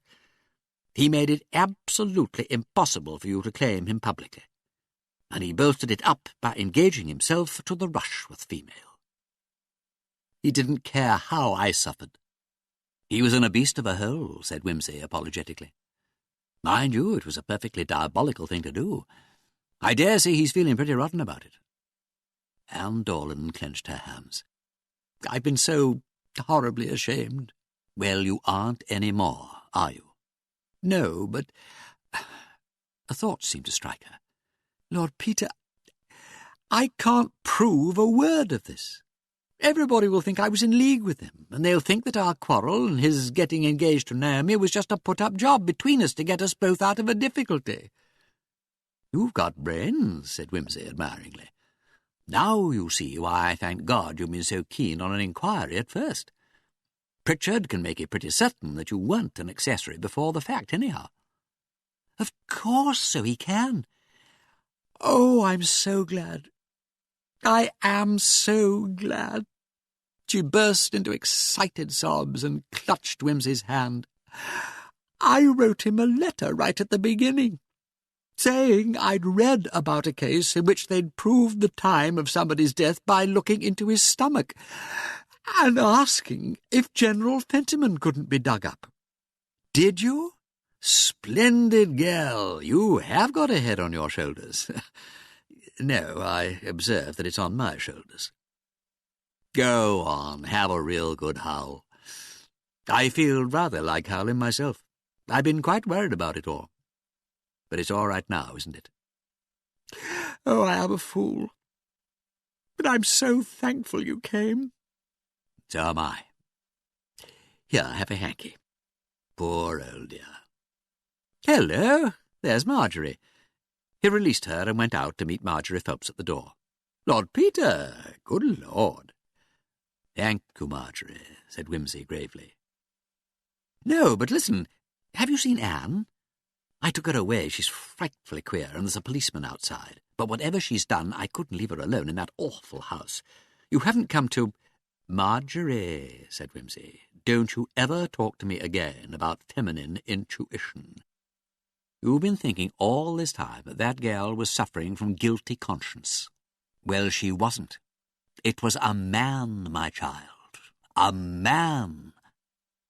He made it absolutely impossible for you to claim him publicly, and he bolstered it up by engaging himself to the Rushworth female. He didn't care how I suffered. He was in a beast of a hole, said Wimsey apologetically. Mind you, it was a perfectly diabolical thing to do. I dare say he's feeling pretty rotten about it. Anne Dorlan clenched her hands. I've been so horribly ashamed. Well, you aren't any more, are you? No, but a thought seemed to strike her. Lord Peter, I can't prove a word of this. Everybody will think I was in league with him, and they'll think that our quarrel and his getting engaged to Naomi was just a put-up job between us to get us both out of a difficulty. You've got brains, said Wimsey admiringly. Now you see why I thank God you've been so keen on an inquiry at first. Pritchard can make it pretty certain that you weren't an accessory before the fact, anyhow. Of course so he can. Oh, I'm so glad. I am so glad. She burst into excited sobs and clutched Wimsey's hand. I wrote him a letter right at the beginning, saying I'd read about a case in which they'd proved the time of somebody's death by looking into his stomach, and asking if General Fentiman couldn't be dug up. Did you? Splendid girl. You have got a head on your shoulders. No, I observe that it's on my shoulders. Go on, have a real good howl. I feel rather like howling myself. I've been quite worried about it all. But it's all right now, isn't it? Oh, I am a fool. But I'm so thankful you came. So am I. Here, have a hanky. Poor old dear. Hello, there's Marjorie. He released her and went out to meet Marjorie Phelps at the door. Lord Peter, good Lord. Thank you, Marjorie, said Wimsey gravely. No, but listen, have you seen Anne? I took her away. She's frightfully queer, and there's a policeman outside. But whatever she's done, I couldn't leave her alone in that awful house. You haven't come to... Marjorie, said Wimsey, don't you ever talk to me again about feminine intuition. You've been thinking all this time that that girl was suffering from guilty conscience. Well, she wasn't. It was a man, my child. A man.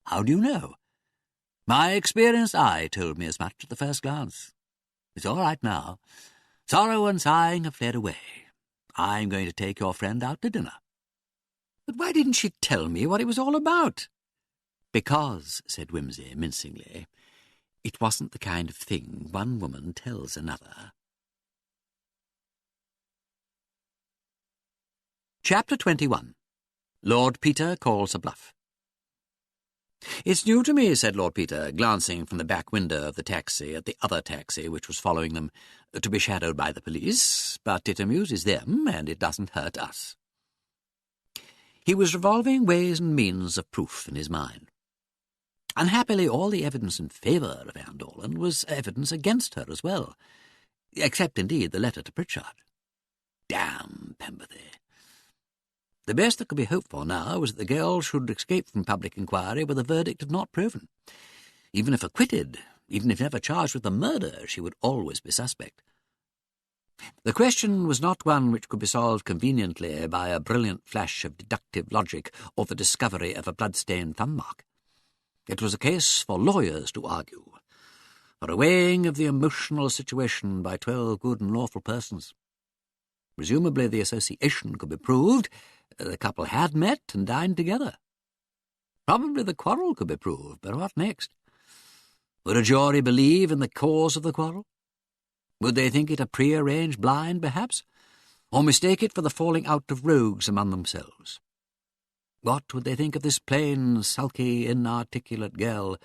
How do you know? My experienced eye told me as much at the first glance. It's all right now. Sorrow and sighing have fled away. I'm going to take your friend out to dinner. But why didn't she tell me what it was all about? Because, said Wimsey mincingly, it wasn't the kind of thing one woman tells another. Chapter 21. Lord Peter Calls a Bluff. It's new to me, said Lord Peter, glancing from the back window of the taxi at the other taxi which was following them, to be shadowed by the police, but it amuses them, and it doesn't hurt us. He was revolving ways and means of proof in his mind. Unhappily, all the evidence in favour of Anne Dorlan was evidence against her as well, except, indeed, the letter to Pritchard. Damn Pemberthy. The best that could be hoped for now was that the girl should escape from public inquiry with a verdict of not proven. Even if acquitted, even if never charged with the murder, she would always be suspect. The question was not one which could be solved conveniently by a brilliant flash of deductive logic or the discovery of a blood-stained thumb mark. It was a case for lawyers to argue, for a weighing of the emotional situation by 12 good and lawful persons. Presumably the association could be proved. The couple had met and dined together. Probably the quarrel could be proved, but what next? Would a jury believe in the cause of the quarrel? Would they think it a prearranged blind, perhaps, or mistake it for the falling out of rogues among themselves? What would they think of this plain, sulky, inarticulate girl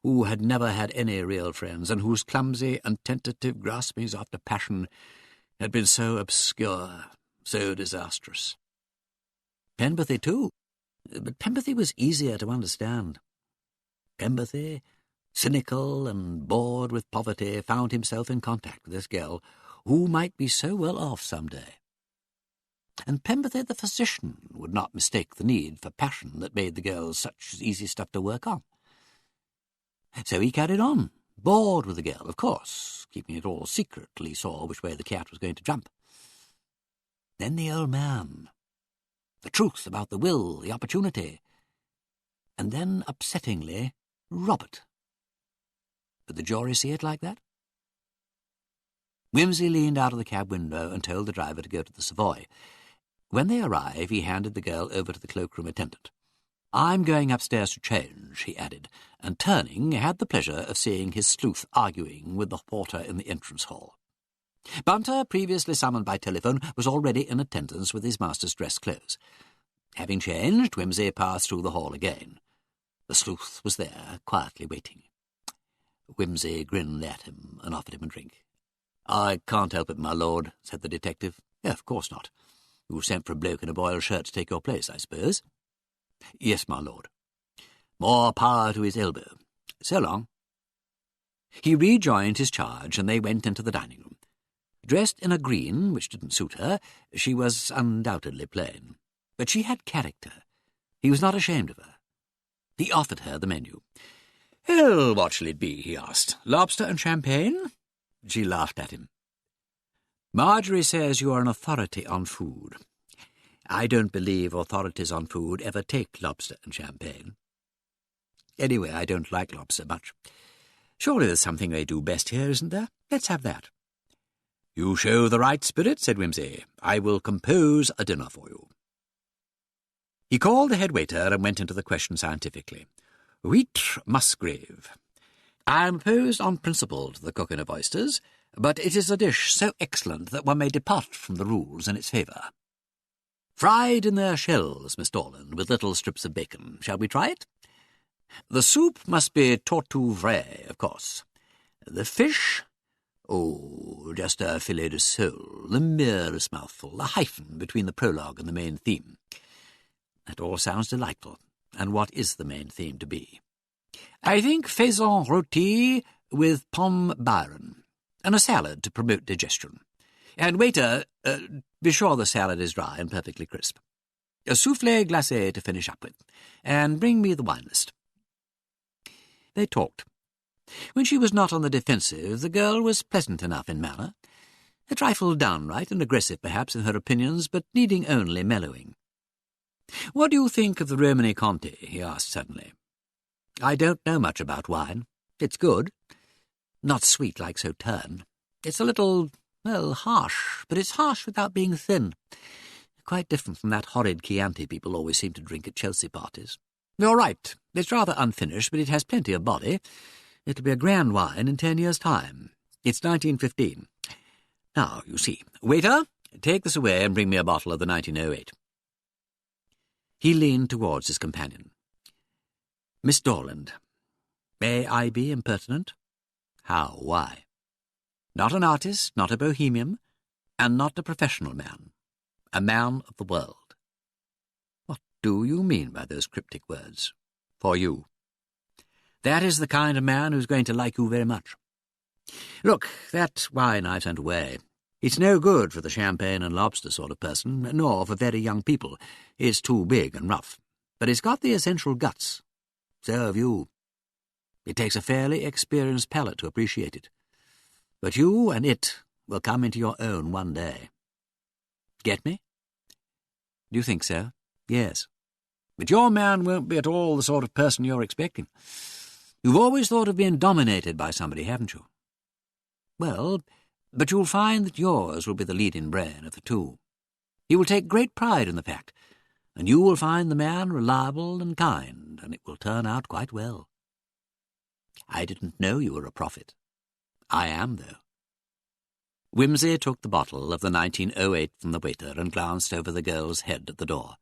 who had never had any real friends, and whose clumsy and tentative graspings after passion had been so obscure, so disastrous. Pemberthy, too, but Pemberthy was easier to understand. Pemberthy, cynical and bored with poverty, found himself in contact with this girl who might be so well off some day. And Pemberthy the physician would not mistake the need for passion that made the girls such easy stuff to work on. So he carried on, bored with the girl, of course, keeping it all secret till he saw which way the cat was going to jump. Then the old man, the truth about the will, the opportunity, and then, upsettingly, Robert. Did the jury see it like that? Wimsey leaned out of the cab window and told the driver to go to the Savoy. When they arrived, he handed the girl over to the cloakroom attendant. "I'm going upstairs to change," he added, and turning, had the pleasure of seeing his sleuth arguing with the porter in the entrance hall. Bunter, previously summoned by telephone, was already in attendance with his master's dress clothes. Having changed, Wimsey passed through the hall again. The sleuth was there, quietly waiting. Wimsey grinned at him and offered him a drink. "I can't help it, my lord," said the detective. "Of course not. You sent for a bloke in a boiled shirt to take your place, I suppose?" "Yes, my lord." "More power to his elbow. So long." He rejoined his charge, and they went into the dining room. Dressed in a green, which didn't suit her, she was undoubtedly plain. But she had character. He was not ashamed of her. He offered her the menu. "Well, what shall it be?" he asked. "Lobster and champagne?" She laughed at him. "Marjorie says you are an authority on food. I don't believe authorities on food ever take lobster and champagne. Anyway, I don't like lobster much. Surely there's something they do best here, isn't there? Let's have that." "You show the right spirit," said Wimsey. "I will compose a dinner for you." He called the head waiter and went into the question scientifically. "Huître Musgrave. I am opposed on principle to the cooking of oysters, but it is a dish so excellent that one may depart from the rules in its favour. Fried in their shells, Miss Dorland, with little strips of bacon. Shall we try it? The soup must be tortue vrai, of course. The fish? Oh, just a filet de sole, the merest mouthful, a hyphen between the prologue and the main theme. That all sounds delightful. And what is the main theme to be? I think faisan rôti with pomme Byron, and a salad to promote digestion. And waiter, be sure the salad is dry and perfectly crisp. A soufflé glacé to finish up with, and bring me the wine list." They talked. When she was not on the defensive, the girl was pleasant enough in manner, a trifle downright and aggressive perhaps in her opinions, but needing only mellowing. "What do you think of the Romani Conti?" he asked suddenly. "I don't know much about wine. It's good. Not sweet like Sauterne. It's a little, well, harsh, but it's harsh without being thin. Quite different from that horrid Chianti people always seem to drink at Chelsea parties. You're right. It's rather unfinished, but it has plenty of body. It'll be a grand wine in 10 years' time. It's 1915. Now, you see. Waiter, take this away and bring me a bottle of the 1908. He leaned towards his companion. "Miss Dorland, may I be impertinent?" "How? Why?" "Not an artist, not a bohemian, and not a professional man. A man of the world." "What do you mean by those cryptic words? For you?" "That is the kind of man who's going to like you very much. Look, that wine I sent away. It's no good for the champagne and lobster sort of person, nor for very young people. It's too big and rough. But it's got the essential guts. So have you. It takes a fairly experienced palate to appreciate it. But you and it will come into your own one day. Get me? Do you think so? Yes. But your man won't be at all the sort of person you're expecting. You've always thought of being dominated by somebody, haven't you? Well, but you'll find that yours will be the leading brain of the two. He will take great pride in the fact, and you will find the man reliable and kind, and it will turn out quite well. I didn't know you were a prophet. I am, though." Wimsey took the bottle of the 1908 from the waiter and glanced over the girl's head at the door.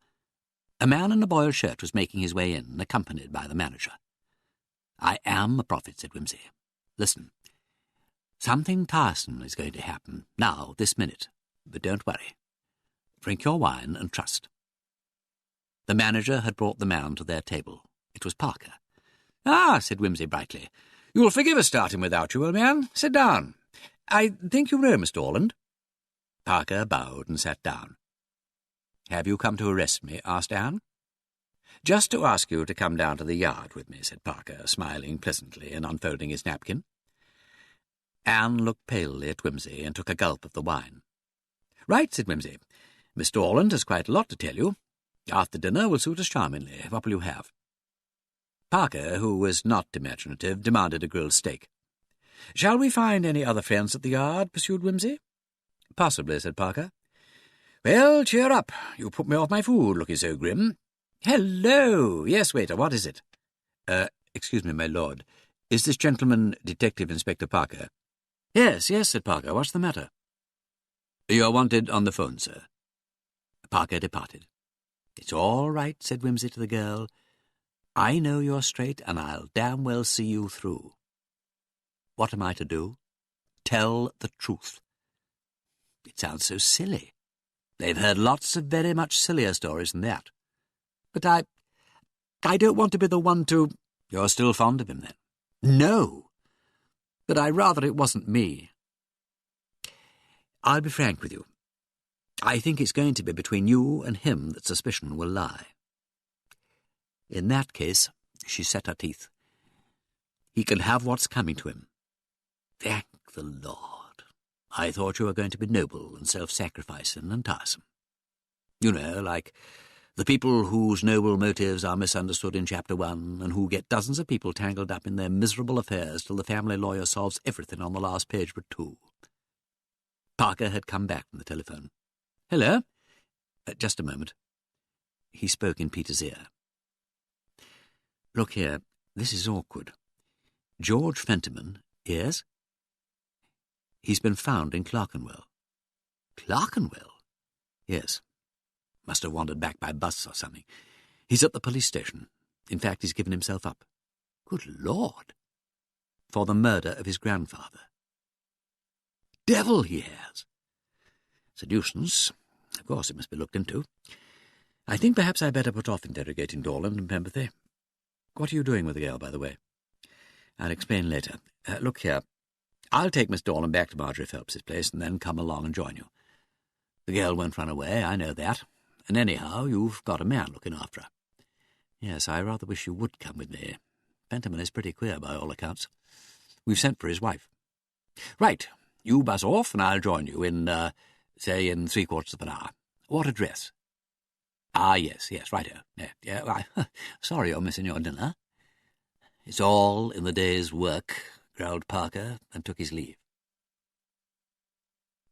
A man in a boiled shirt was making his way in, accompanied by the manager. "I am a prophet," said Wimsey. "Listen. Something tiresome is going to happen, now, this minute, but don't worry. Drink your wine and trust. The manager had brought the man to their table. It was Parker. "Ah," said Wimsey brightly. "You'll forgive us starting without you, old man. Sit down. I think you know Mr. Orland." Parker bowed and sat down. "Have you come to arrest me?" asked Anne. "Just to ask you to come down to the yard with me," said Parker, smiling pleasantly and unfolding his napkin. Anne looked palely at Wimsey and took a gulp of the wine. "Right," said Wimsey. "Mr. Orland has quite a lot to tell you. After dinner will suit us charmingly. What will you have?" Parker, who was not imaginative, demanded a grilled steak. "Shall we find any other friends at the yard?" pursued Wimsey. "Possibly," said Parker. "Well, cheer up. You put me off my food, looking so grim. Hello! Yes, waiter, what is it?" Excuse me, my lord. Is this gentleman Detective Inspector Parker?" Yes, said Parker. "What's the matter?" "You are wanted on the phone, sir." Parker departed. "It's all right," said Wimsey to the girl. "I know you're straight, and I'll damn well see you through. What am I to do? Tell the truth." It sounds so silly. They've heard lots of very much sillier stories than that. But I don't want to be the one to— "You're still fond of him, then?" "No. But I'd rather it wasn't me. I'll be frank with you. I think it's going to be between you and him that suspicion will lie. In that case," she set her teeth, "he can have what's coming to him. Thank the Lord. I thought you were going to be noble and self-sacrificing and tiresome. You know, like the people whose noble motives are misunderstood in Chapter 1 and who get dozens of people tangled up in their miserable affairs till the family lawyer solves everything on the last page but 2. Parker had come back from the telephone. "Hello? Just a moment." He spoke in Peter's ear. "Look here, this is awkward. George Fentiman—" "Yes?" "He's been found in Clerkenwell." "Clerkenwell?" "Yes. Must have wandered back by bus or something. He's at the police station. In fact, he's given himself up." "Good Lord!" "For the murder of his grandfather." "Devil he has!" "It's a nuisance. Of course it must be looked into. I think perhaps I'd better put off interrogating Dorland and Pemberthy. What are you doing with the girl, by the way?" "I'll explain later. Look here. I'll take Miss Dorland back to Marjorie Phelps's place and then come along and join you. The girl won't run away, I know that. And anyhow, you've got a man looking after her." "Yes, I rather wish you would come with me. Fentiman is pretty queer by all accounts. We've sent for his wife." "Right. You buzz off and I'll join you in, say, in 3/4 of an hour. What address?" "Ah, yes, righto. Yeah, sorry you're missing your dinner." "It's all in the day's work," growled Parker, and took his leave.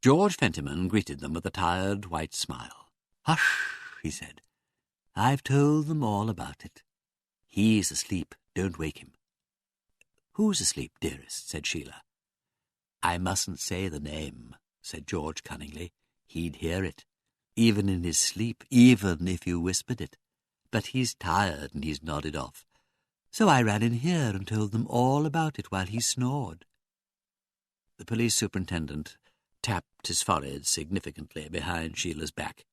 George Fentiman greeted them with a tired, white smile. "Hush," he said. "I've told them all about it. He's asleep. Don't wake him." "Who's asleep, dearest?" said Sheila. "I mustn't say the name," said George cunningly. "He'd hear it, even in his sleep, even if you whispered it. But he's tired and he's nodded off. So I ran in here and told them all about it while he snored." The police superintendent tapped his forehead significantly behind Sheila's back.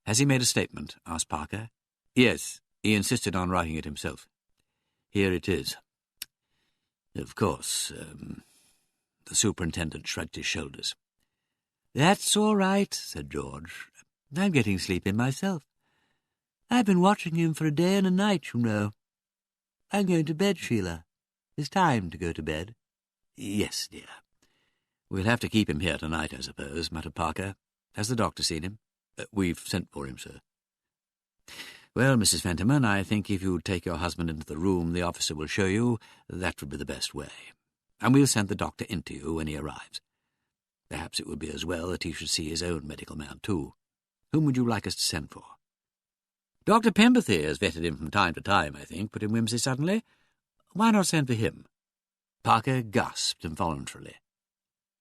"Has he made a statement?" asked Parker. "Yes, he insisted on writing it himself. Here it is." "Of course," the superintendent shrugged his shoulders. "That's all right," said George. "I'm getting sleepy myself. I've been watching him for a day and a night, you know. I'm going to bed, Sheila. It's time to go to bed." "Yes, dear. We'll have to keep him here tonight, I suppose," muttered Parker. "Has the doctor seen him?" "We've sent for him, sir." "Well, Mrs. Fentiman, I think if you'd take your husband into the room the officer will show you, that would be the best way. And we'll send the doctor in to you when he arrives. Perhaps it would be as well that he should see his own medical man, too. Whom would you like us to send for?" "Dr. Pemberthy has vetted him from time to time, I think," put in Wimsey suddenly. "Why not send for him?" Parker gasped involuntarily.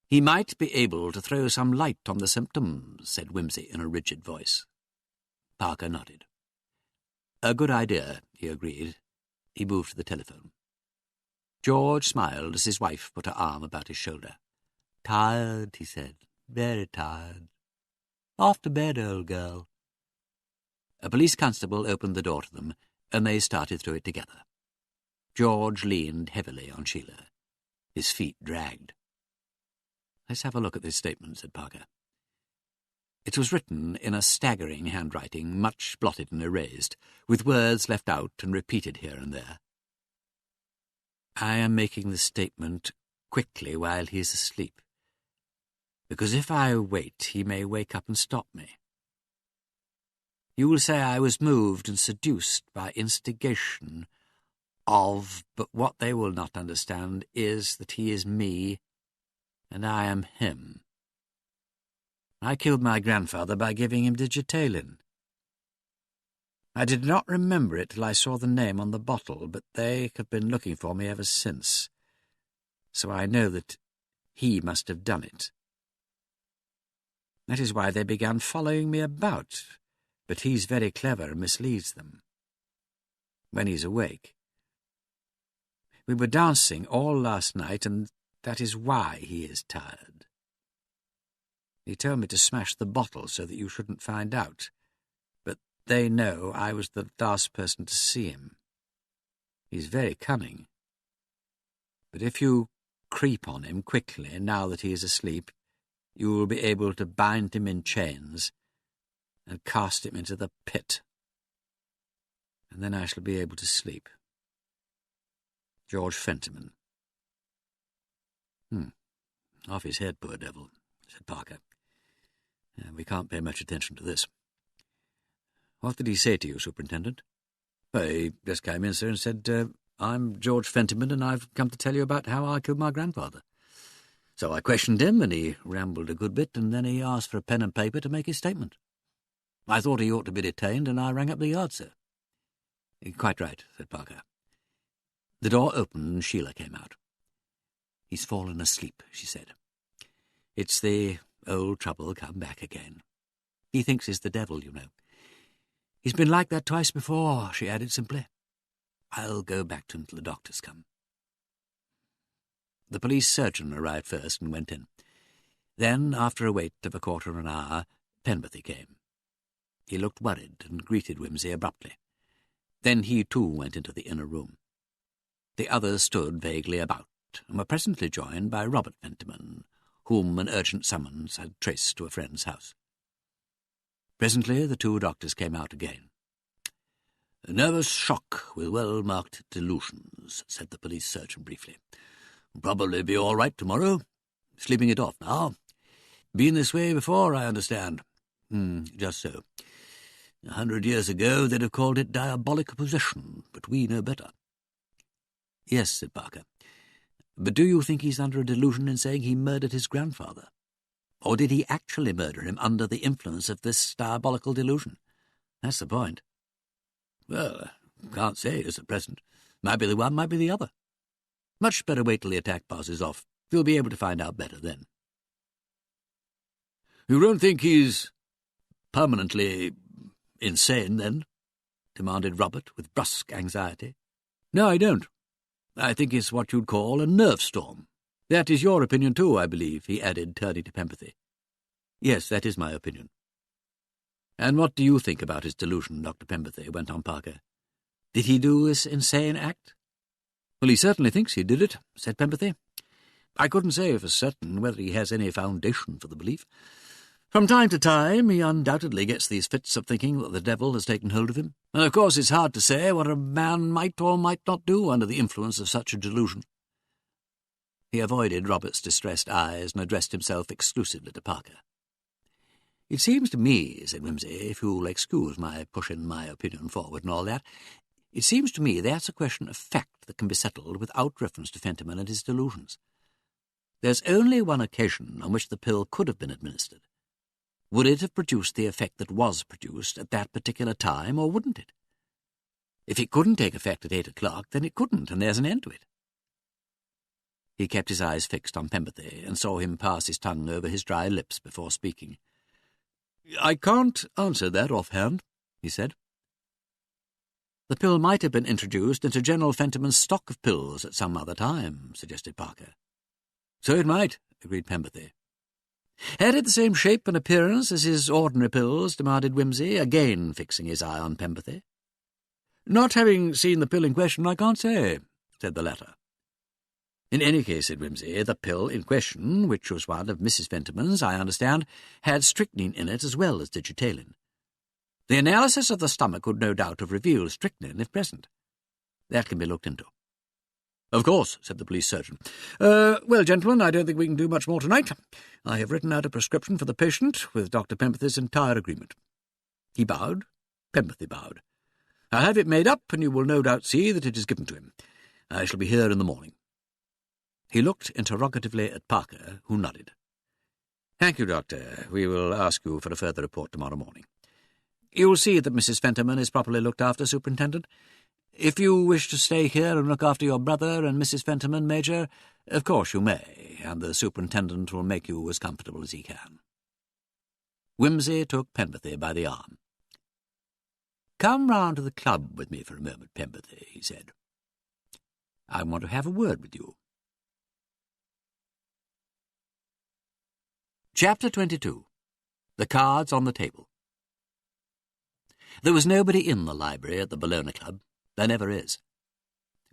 "He might be able to throw some light on the symptoms," said Wimsey in a rigid voice. Parker nodded. "A good idea," he agreed. He moved to the telephone. George smiled as his wife put her arm about his shoulder. "Tired," he said. "Very tired." Off to bed, old girl." A police constable opened the door to them, and they started through it together. George leaned heavily on Sheila. His feet dragged. "Let's have a look at this statement," said Parker. It was written in a staggering handwriting, much blotted and erased, with words left out and repeated here and there. "I am making the statement quickly while he is asleep, because if I wait he may wake up and stop me. You will say I was moved and seduced by instigation of, but what they will not understand is that he is me and I am him. I killed my grandfather by giving him digitalin. I did not remember it till I saw the name on the bottle, but they have been looking for me ever since, so I know that he must have done it. That is why they began following me about, but he's very clever and misleads them. When he's awake. We were dancing all last night, and that is why he is tired. He told me to smash the bottle so that you shouldn't find out, but they know I was the last person to see him. He's very cunning. But if you creep on him quickly now that he is asleep, you will be able to bind him in chains and cast him into the pit. And then I shall be able to sleep. George Fentiman." "Off his head, poor devil," said Parker. "We can't pay much attention to this. What did he say to you, Superintendent?" "Well, he just came in, sir, and said, 'I'm George Fentiman, and I've come to tell you about how I killed my grandfather.' So I questioned him, and he rambled a good bit, and then he asked for a pen and paper to make his statement. I thought he ought to be detained, and I rang up the yard, sir." "Quite right," said Parker. The door opened, and Sheila came out. "He's fallen asleep," she said. "It's the old trouble come back again. He thinks he's the devil, you know. He's been like that twice before," she added simply. "I'll go back to him till the doctors come." The police surgeon arrived first and went in. Then, after a wait of a quarter of an hour, Penberthy came. He looked worried and greeted Wimsey abruptly. Then he too went into the inner room. The others stood vaguely about, and were presently joined by Robert Fentiman, whom an urgent summons had traced to a friend's house. Presently the two doctors came out again. "A nervous shock with well-marked delusions," said the police surgeon briefly. "Probably be all right tomorrow. Sleeping it off now. Been this way before, I understand." Just so. 100 years ago they'd have called it diabolic possession, but we know better." "Yes," said Parker. "But do you think he's under a delusion in saying he murdered his grandfather? Or did he actually murder him under the influence of this diabolical delusion? That's the point." "Well, can't say just at present. Might be the one, might be the other. Much better wait till the attack passes off. You'll be able to find out better then." "You don't think he's permanently insane, then?" demanded Robert with brusque anxiety. "No, I don't. I think it's what you'd call a nerve storm. That is your opinion too, I believe," he added, turning to Penberthy. "Yes, that is my opinion." "And what do you think about his delusion, Dr. Penberthy?" went on Parker. "Did he do this insane act?" "Well, he certainly thinks he did it," said Penberthy. "I couldn't say for certain whether he has any foundation for the belief. From time to time he undoubtedly gets these fits of thinking that the devil has taken hold of him, and of course it's hard to say what a man might or might not do under the influence of such a delusion." He avoided Robert's distressed eyes and addressed himself exclusively to Parker. "It seems to me," said Wimsey, "if you'll excuse my pushing my opinion forward and all that, it seems to me that's a question of fact that can be settled without reference to Fentiman and his delusions. There's only one occasion on which the pill could have been administered. Would it have produced the effect that was produced at that particular time, or wouldn't it? If it couldn't take effect at 8 o'clock, then it couldn't, and there's an end to it." He kept his eyes fixed on Penberthy, and saw him pass his tongue over his dry lips before speaking. "I can't answer that offhand," he said. "The pill might have been introduced into General Fentiman's stock of pills at some other time," suggested Parker. "So it might," agreed Penberthy. Had it the same shape and appearance as his ordinary pills? Demanded Wimsey, again fixing his eye on Pemberthy. Not having seen the pill in question, I can't say, said the latter. In any case, said Wimsey, the pill in question, which was one of Mrs. Fentiman's, I understand, had strychnine in it as well as digitalin. The analysis of the stomach would no doubt have revealed strychnine if present. That can be looked into. Of course, said the police surgeon. Well, gentlemen, I don't think we can do much more tonight. I have written out a prescription for the patient, with Dr. Pemberthy's entire agreement. He bowed. Pemberthy bowed. I'll have it made up, and you will no doubt see that it is given to him. I shall be here in the morning. He looked interrogatively at Parker, who nodded. Thank you, Doctor. We will ask you for a further report tomorrow morning. You will see that Mrs. Fentiman is properly looked after, Superintendent. If you wish to stay here and look after your brother and Mrs. Fentiman, Major, of course you may, and the Superintendent will make you as comfortable as he can. Wimsey took Pemberthy by the arm. Come round to the club with me for a moment, Pemberthy, he said. I want to have a word with you. Chapter 22. The Cards on the Table. There was nobody in the library at the Bellona Club. There never is.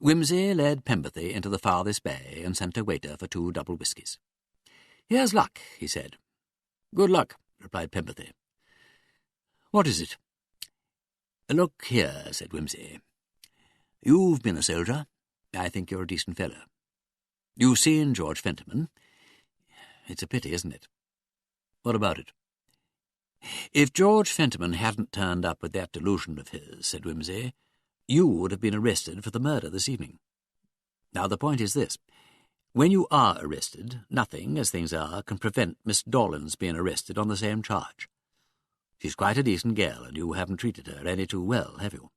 Wimsey led Pemberthy into the farthest bay and sent a waiter for 2 double whiskies. Here's luck, he said. Good luck, replied Pemberthy. What is it? Look here, said Wimsey. You've been a soldier. I think you're a decent fellow. You've seen George Fentiman. It's a pity, isn't it? What about it? If George Fentiman hadn't turned up with that delusion of his, said Wimsey, you would have been arrested for the murder this evening. Now, the point is this. When you are arrested, nothing, as things are, can prevent Miss Dorland's being arrested on the same charge. She's quite a decent girl, and you haven't treated her any too well, have you?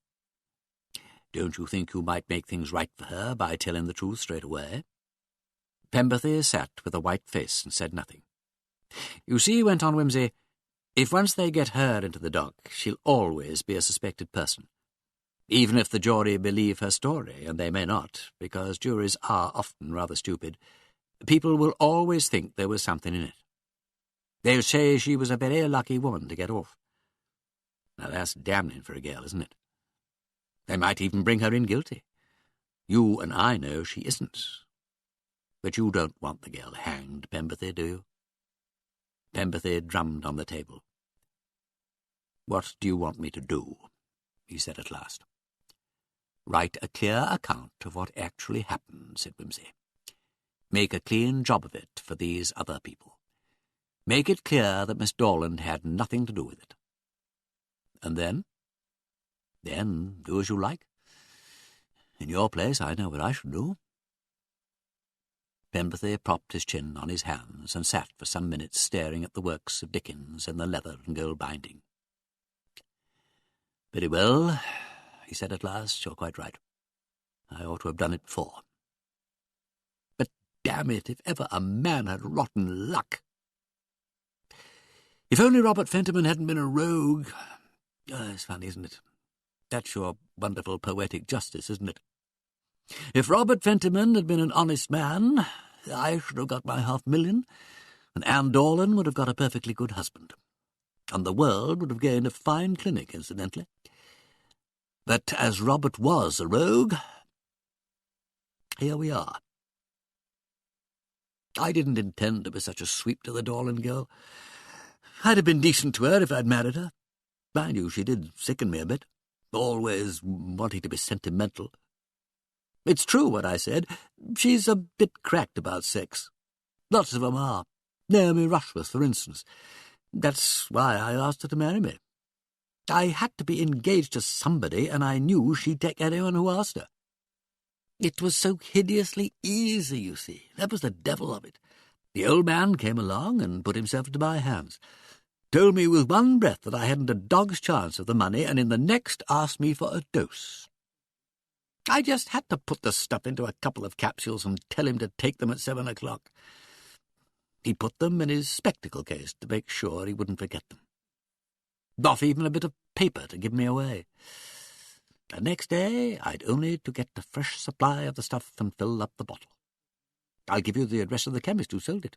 Don't you think you might make things right for her by telling the truth straight away? Pemberthy sat with a white face and said nothing. You see, went on Wimsey, if once they get her into the dock, she'll always be a suspected person. Even if the jury believe her story, and they may not, because juries are often rather stupid, people will always think there was something in it. They'll say she was a very lucky woman to get off. Now that's damning for a girl, isn't it? They might even bring her in guilty. You and I know she isn't. But you don't want the girl hanged, Pemberthy, do you? Pemberthy drummed on the table. What do you want me to do? He said at last. Write a clear account of what actually happened, said Wimsey. Make a clean job of it for these other people. Make it clear that Miss Dorland had nothing to do with it. And then? Then do as you like. In your place, I know what I should do. Pemberthy propped his chin on his hands and sat for some minutes staring at the works of Dickens in the leather and gold binding. Very well, he said at last, you're quite right. I ought to have done it before. But damn it, if ever a man had rotten luck. If only Robert Fentiman hadn't been a rogue. Oh, it's funny, isn't it? That's your wonderful poetic justice, isn't it? If Robert Fentiman had been an honest man, I should have got my $500,000, and Anne Dorland would have got a perfectly good husband, and the world would have gained a fine clinic, incidentally. But as Robert was a rogue, here we are. I didn't intend to be such a sweep to the Dorland girl. I'd have been decent to her if I'd married her. Mind you, she did sicken me a bit, always wanting to be sentimental. It's true what I said. She's a bit cracked about sex. Lots of 'em are. Naomi Rushworth, for instance. That's why I asked her to marry me. I had to be engaged to somebody, and I knew she'd take anyone who asked her. It was so hideously easy, you see. That was the devil of it. The old man came along and put himself into my hands. Told me with one breath that I hadn't a dog's chance of the money, and in the next asked me for a dose. I just had to put the stuff into a couple of capsules and tell him to take them at 7 o'clock. He put them in his spectacle case to make sure he wouldn't forget them. Not even a bit of paper to give me away. The next day I'd only to get a fresh supply of the stuff and fill up the bottle. I'll give you the address of the chemist who sold it.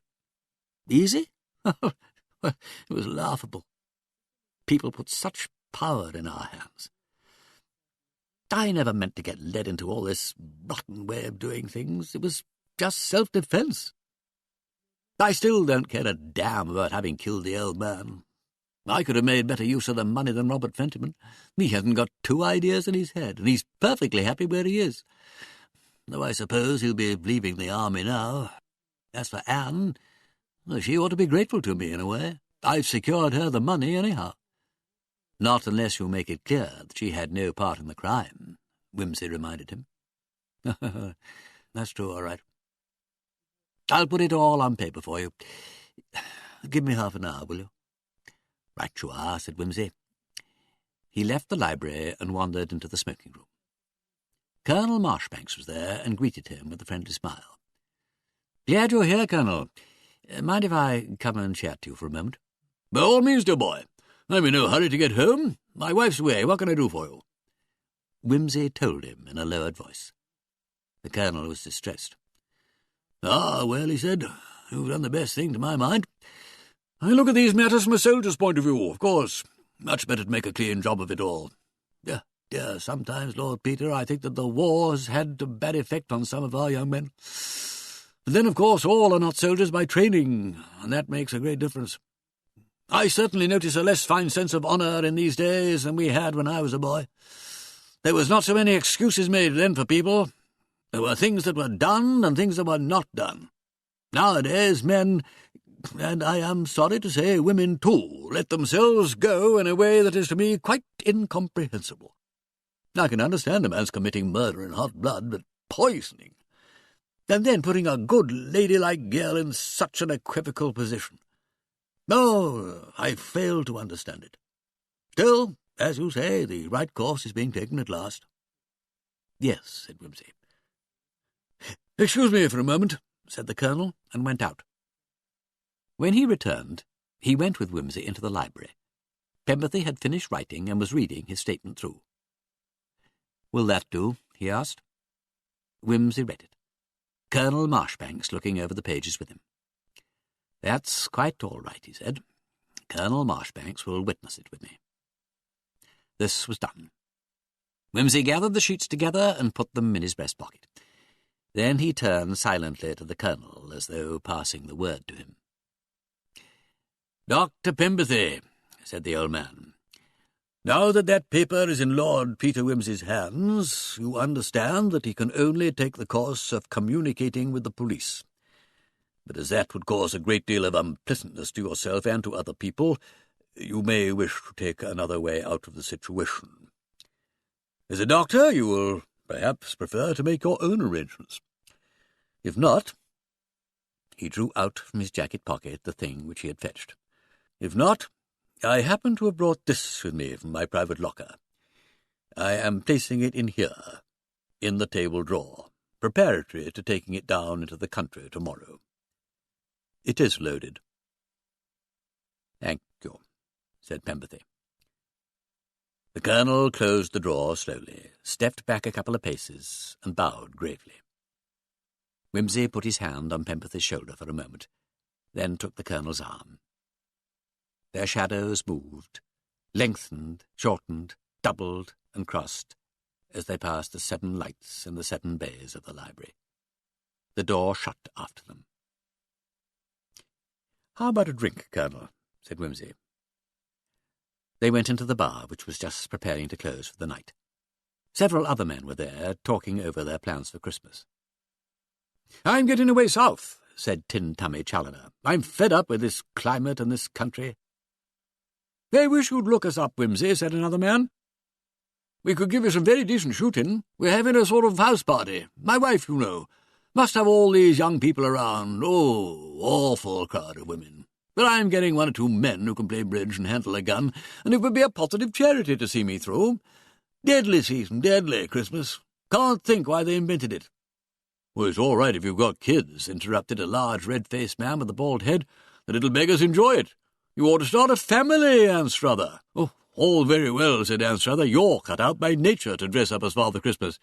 Easy? Well, it was laughable. People put such power in our hands. I never meant to get led into all this rotten way of doing things. It was just self-defence. I still don't care a damn about having killed the old man. I could have made better use of the money than Robert Fentiman. He hasn't got 2 ideas in his head, and he's perfectly happy where he is. Though I suppose he'll be leaving the army now. As for Anne, well, she ought to be grateful to me in a way. I've secured her the money anyhow. Not unless you make it clear that she had no part in the crime, Wimsey reminded him. That's true, all right. I'll put it all on paper for you. Give me half an hour, will you? Right you are, said Wimsey. He left the library and wandered into the smoking room. Colonel Marchbanks was there and greeted him with a friendly smile. Glad you're here, Colonel. Mind if I come and chat to you for a moment? By all means, dear boy. I'm in no hurry to get home. My wife's away. What can I do for you? Wimsey told him in a lowered voice. The Colonel was distressed. Ah, well, he said, you've done the best thing to my mind. I look at these matters from a soldier's point of view, of course. Much better to make a clean job of it all. Dear, sometimes, Lord Peter, I think that the war has had a bad effect on some of our young men. But then, of course, all are not soldiers by training, and that makes a great difference. I certainly notice a less fine sense of honour in these days than we had when I was a boy. There was not so many excuses made then for people. There were things that were done and things that were not done. Nowadays, men, and I am sorry to say women too, let themselves go in a way that is to me quite incomprehensible. I can understand a man's committing murder in hot blood, but poisoning, and then putting a good ladylike girl in such an equivocal position. No, I fail to understand it. Still, as you say, the right course is being taken at last. Yes, said Wimsey. Excuse me for a moment, said the Colonel, and went out. When he returned, he went with Wimsey into the library. Pemberthy had finished writing and was reading his statement through. Will that do? He asked. Wimsey read it, Colonel Marchbanks looking over the pages with him. That's quite all right, he said. Colonel Marchbanks will witness it with me. This was done. Wimsey gathered the sheets together and put them in his breast pocket. Then he turned silently to the Colonel, as though passing the word to him. Dr. Pemberthy, said the old man, now that that paper is in Lord Peter Wimsey's hands, you understand that he can only take the course of communicating with the police. But as that would cause a great deal of unpleasantness to yourself and to other people, you may wish to take another way out of the situation. As a doctor, you will perhaps prefer to make your own arrangements. If not, he drew out from his jacket pocket the thing which he had fetched. If not, I happen to have brought this with me from my private locker. I am placing it in here, in the table drawer, preparatory to taking it down into the country tomorrow. It is loaded. Thank you, said Pemberthy. The Colonel closed the drawer slowly, stepped back a couple of paces, and bowed gravely. Wimsey put his hand on Pemberthy's shoulder for a moment, then took the Colonel's arm. Their shadows moved, lengthened, shortened, doubled, and crossed, as they passed the 7 lights in the 7 bays of the library. The door shut after them. "How about a drink, Colonel?" said Wimsey. They went into the bar, which was just preparing to close for the night. Several other men were there, talking over their plans for Christmas. "I'm getting away south," said Tin Tummy Challoner. "I'm fed up with this climate and this country." "I wish you'd look us up, Wimsey," said another man. "We could give you some very decent shooting. We're having a sort of house party. My wife, you know. Must have all these young people around. Oh, awful crowd of women. But I'm getting 1 or 2 men who can play bridge and handle a gun, and it would be a positive charity to see me through. Deadly season, deadly Christmas. Can't think why they invented it." "Well, it's all right if you've got kids," interrupted a large red-faced man with a bald head. "The little beggars enjoy it. You ought to start a family, Anstruther." "Oh, all very well," said Anstruther. "You're cut out by nature to dress up as Father Christmas."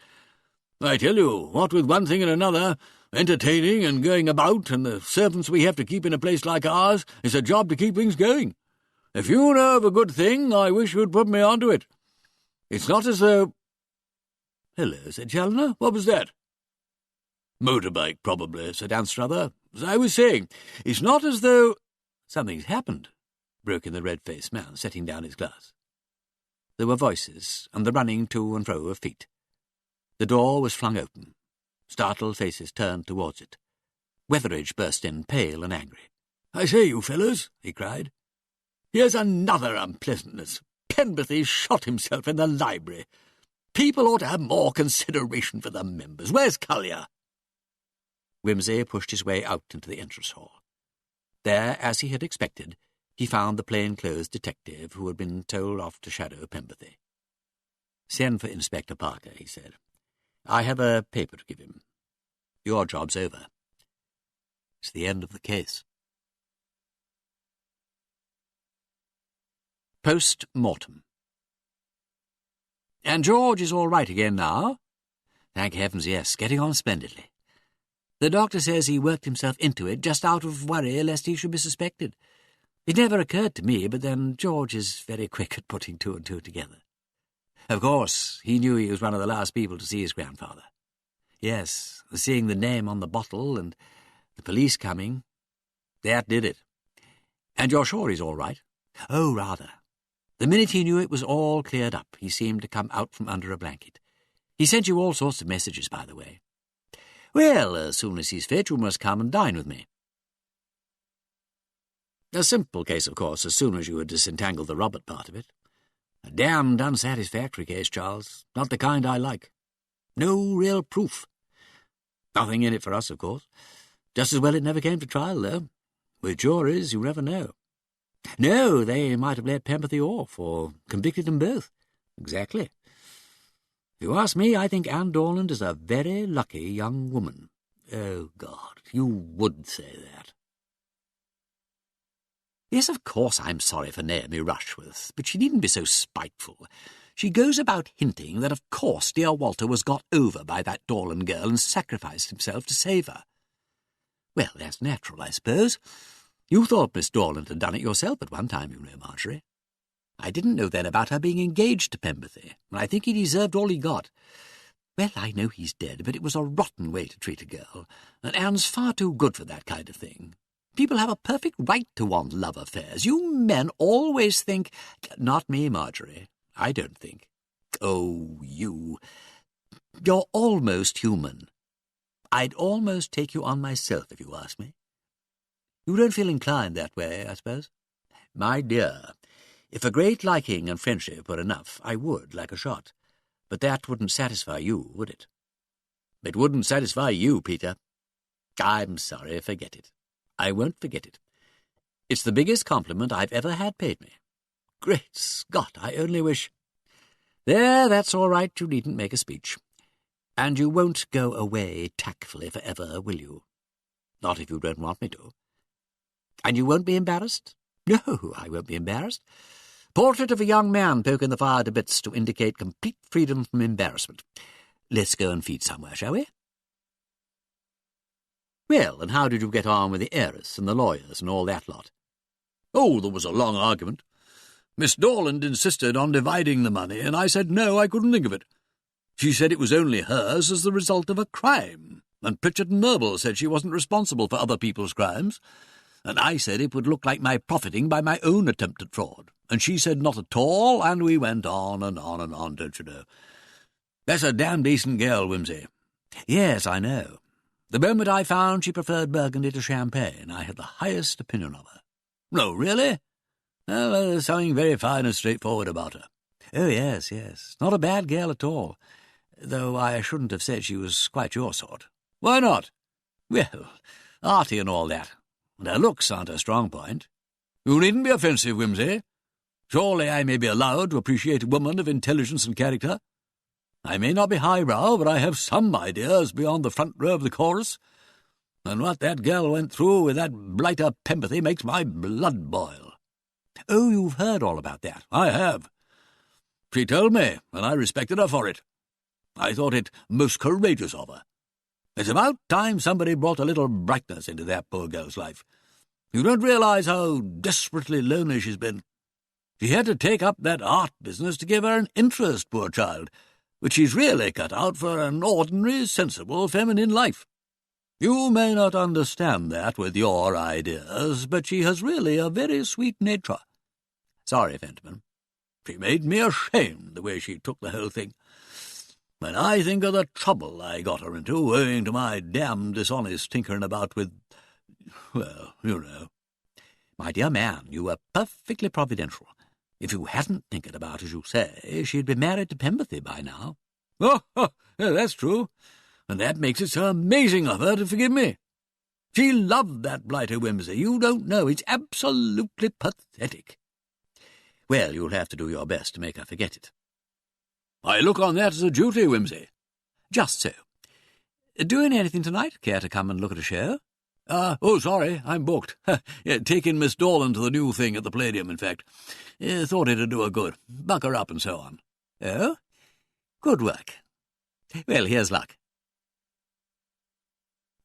I tell you, what with one thing and another, entertaining and going about, and the servants we have to keep in a place like ours, it's a job to keep things going. If you know of a good thing, I wish you'd put me on to it. It's not as though—" "Hello," said Challoner. "What was that?" "Motorbike, probably," said Anstruther. "As I was saying, it's not as though—" "Something's happened," broke in the red-faced man, setting down his glass. There were voices, and the running to and fro of feet. The door was flung open. Startled faces turned towards it. Wetheridge burst in, pale and angry. "I say, you fellows," he cried, "here's another unpleasantness. Penberthy shot himself in the library. People ought to have more consideration for the members. Where's Cullier?" Wimsey pushed his way out into the entrance hall. There, as he had expected, he found the plain-clothes detective who had been told off to shadow Penberthy. "Send for Inspector Parker," he said. "I have a paper to give him. Your job's over. It's the end of the case." Post-mortem. "And George is all right again now?" "Thank heavens, yes. Getting on splendidly. The doctor says he worked himself into it just out of worry lest he should be suspected. It never occurred to me, but then George is very quick at putting two and two together. Of course, he knew he was one of the last people to see his grandfather. Yes, seeing the name on the bottle and the police coming, that did it. And you're sure he's all right?" "Oh, rather. The minute he knew it was all cleared up, he seemed to come out from under a blanket. He sent you all sorts of messages, by the way. Well, as soon as he's fit, you must come and dine with me." A simple case, of course, as soon as you had disentangled the Robert part of it. A damned unsatisfactory case, Charles. Not the kind I like. No real proof. Nothing in it for us, of course. Just as well it never came to trial, though. With juries, you never know. No, they might have let Penberthy off, or convicted them both. Exactly. If you ask me, I think Anne Dorland is a very lucky young woman. Oh, God, you would say that. Yes, of course I'm sorry for Naomi Rushworth, but she needn't be so spiteful. She goes about hinting that of course dear Walter was got over by that Dorland girl and sacrificed himself to save her. Well, that's natural, I suppose. You thought Miss Dorland had done it yourself at one time, you know, Marjorie. I didn't know then about her being engaged to Penberthy, and I think he deserved all he got. Well, I know he's dead, but it was a rotten way to treat a girl, and Anne's far too good for that kind of thing. People have a perfect right to want love affairs. You men always think— Not me, Marjorie. I don't think. Oh, you. You're almost human. I'd almost take you on myself, if you ask me. You don't feel inclined that way, I suppose? My dear, if a great liking and friendship were enough, I would, like a shot. But that wouldn't satisfy you, would it? It wouldn't satisfy you, Peter. I'm sorry, forget it. I won't forget it. It's the biggest compliment I've ever had paid me. Great Scott, I only wish— There, that's all right, you needn't make a speech. And you won't go away tactfully forever, will you? Not if you don't want me to. And you won't be embarrassed? No, I won't be embarrassed. Portrait of a young man poking the fire to bits to indicate complete freedom from embarrassment. Let's go and feed somewhere, shall we? Well, and how did you get on with the heiress and the lawyers and all that lot? Oh, there was a long argument. Miss Dorland insisted on dividing the money, and I said no, I couldn't think of it. She said it was only hers as the result of a crime, and Pritchard and Merble said she wasn't responsible for other people's crimes, and I said it would look like my profiting by my own attempt at fraud, and she said not at all, and we went on and on and on, don't you know. That's a damn decent girl, Wimsey. Yes, I know. The moment I found she preferred Burgundy to champagne, I had the highest opinion of her. No, really? Oh, well, there's something very fine and straightforward about her. Oh, yes, yes. Not a bad girl at all, though I shouldn't have said she was quite your sort. Why not? Well, arty and all that, and her looks aren't her strong point. You needn't be offensive, Wimsey. Surely I may be allowed to appreciate a woman of intelligence and character. I may not be highbrow, but I have some ideas beyond the front row of the chorus, and what that girl went through with that blighter Penberthy makes my blood boil. Oh, you've heard all about that? I have. She told me, and I respected her for it. I thought it most courageous of her. It's about time somebody brought a little brightness into that poor girl's life. You don't realise how desperately lonely she's been. She had to take up that art business to give her an interest, poor child, which she's really cut out for an ordinary, sensible, feminine life. You may not understand that with your ideas, but she has really a very sweet nature. Sorry, Fenton. She made me ashamed the way she took the whole thing. When I think of the trouble I got her into, owing to my damned dishonest tinkering about with, well, you know. My dear man, you were perfectly providential. If you hadn't tinkered about, as you say, she'd be married to Pemberthy by now. Oh, yeah, that's true. And that makes it so amazing of her to forgive me. She loved that blighter Wimsey. You don't know. It's absolutely pathetic. Well, you'll have to do your best to make her forget it. I look on that as a duty, Wimsey. Just so. Doing anything tonight? Care to come and look at a show? Sorry, I'm booked. Taking Miss Dorland to the new thing at the Palladium, in fact. Thought it'd do her good. Buck her up and so on. Oh? Good work. Well, here's luck.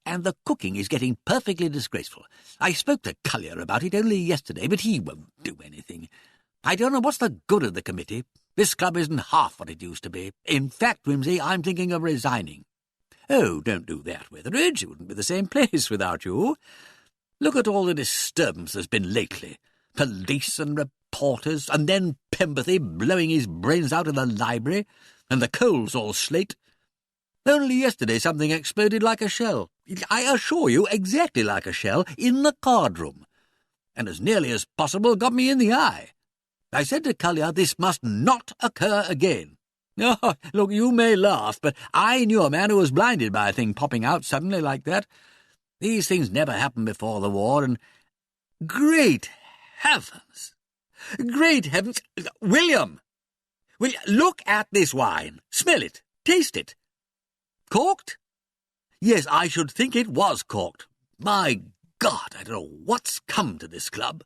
And the cooking is getting perfectly disgraceful. I spoke to Collier about it only yesterday, but he won't do anything. I don't know what's the good of the committee. This club isn't half what it used to be. In fact, Wimsey, I'm thinking of resigning. Oh, don't do that, Witheridge. It wouldn't be the same place without you. Look at all the disturbance there's been lately. Police and reporters, and then Pemberthy blowing his brains out in the library, and the coals all slate. Only yesterday something exploded like a shell. I assure you, exactly like a shell, in the card room. And as nearly as possible got me in the eye. I said to Collier, this must not occur again. Oh, look, you may laugh, but I knew a man who was blinded by a thing popping out suddenly like that. These things never happened before the war, and... Great heavens! Great heavens! William! Look at this wine. Smell it. Taste it. Corked? Yes, I should think it was corked. My God, I don't know what's come to this club.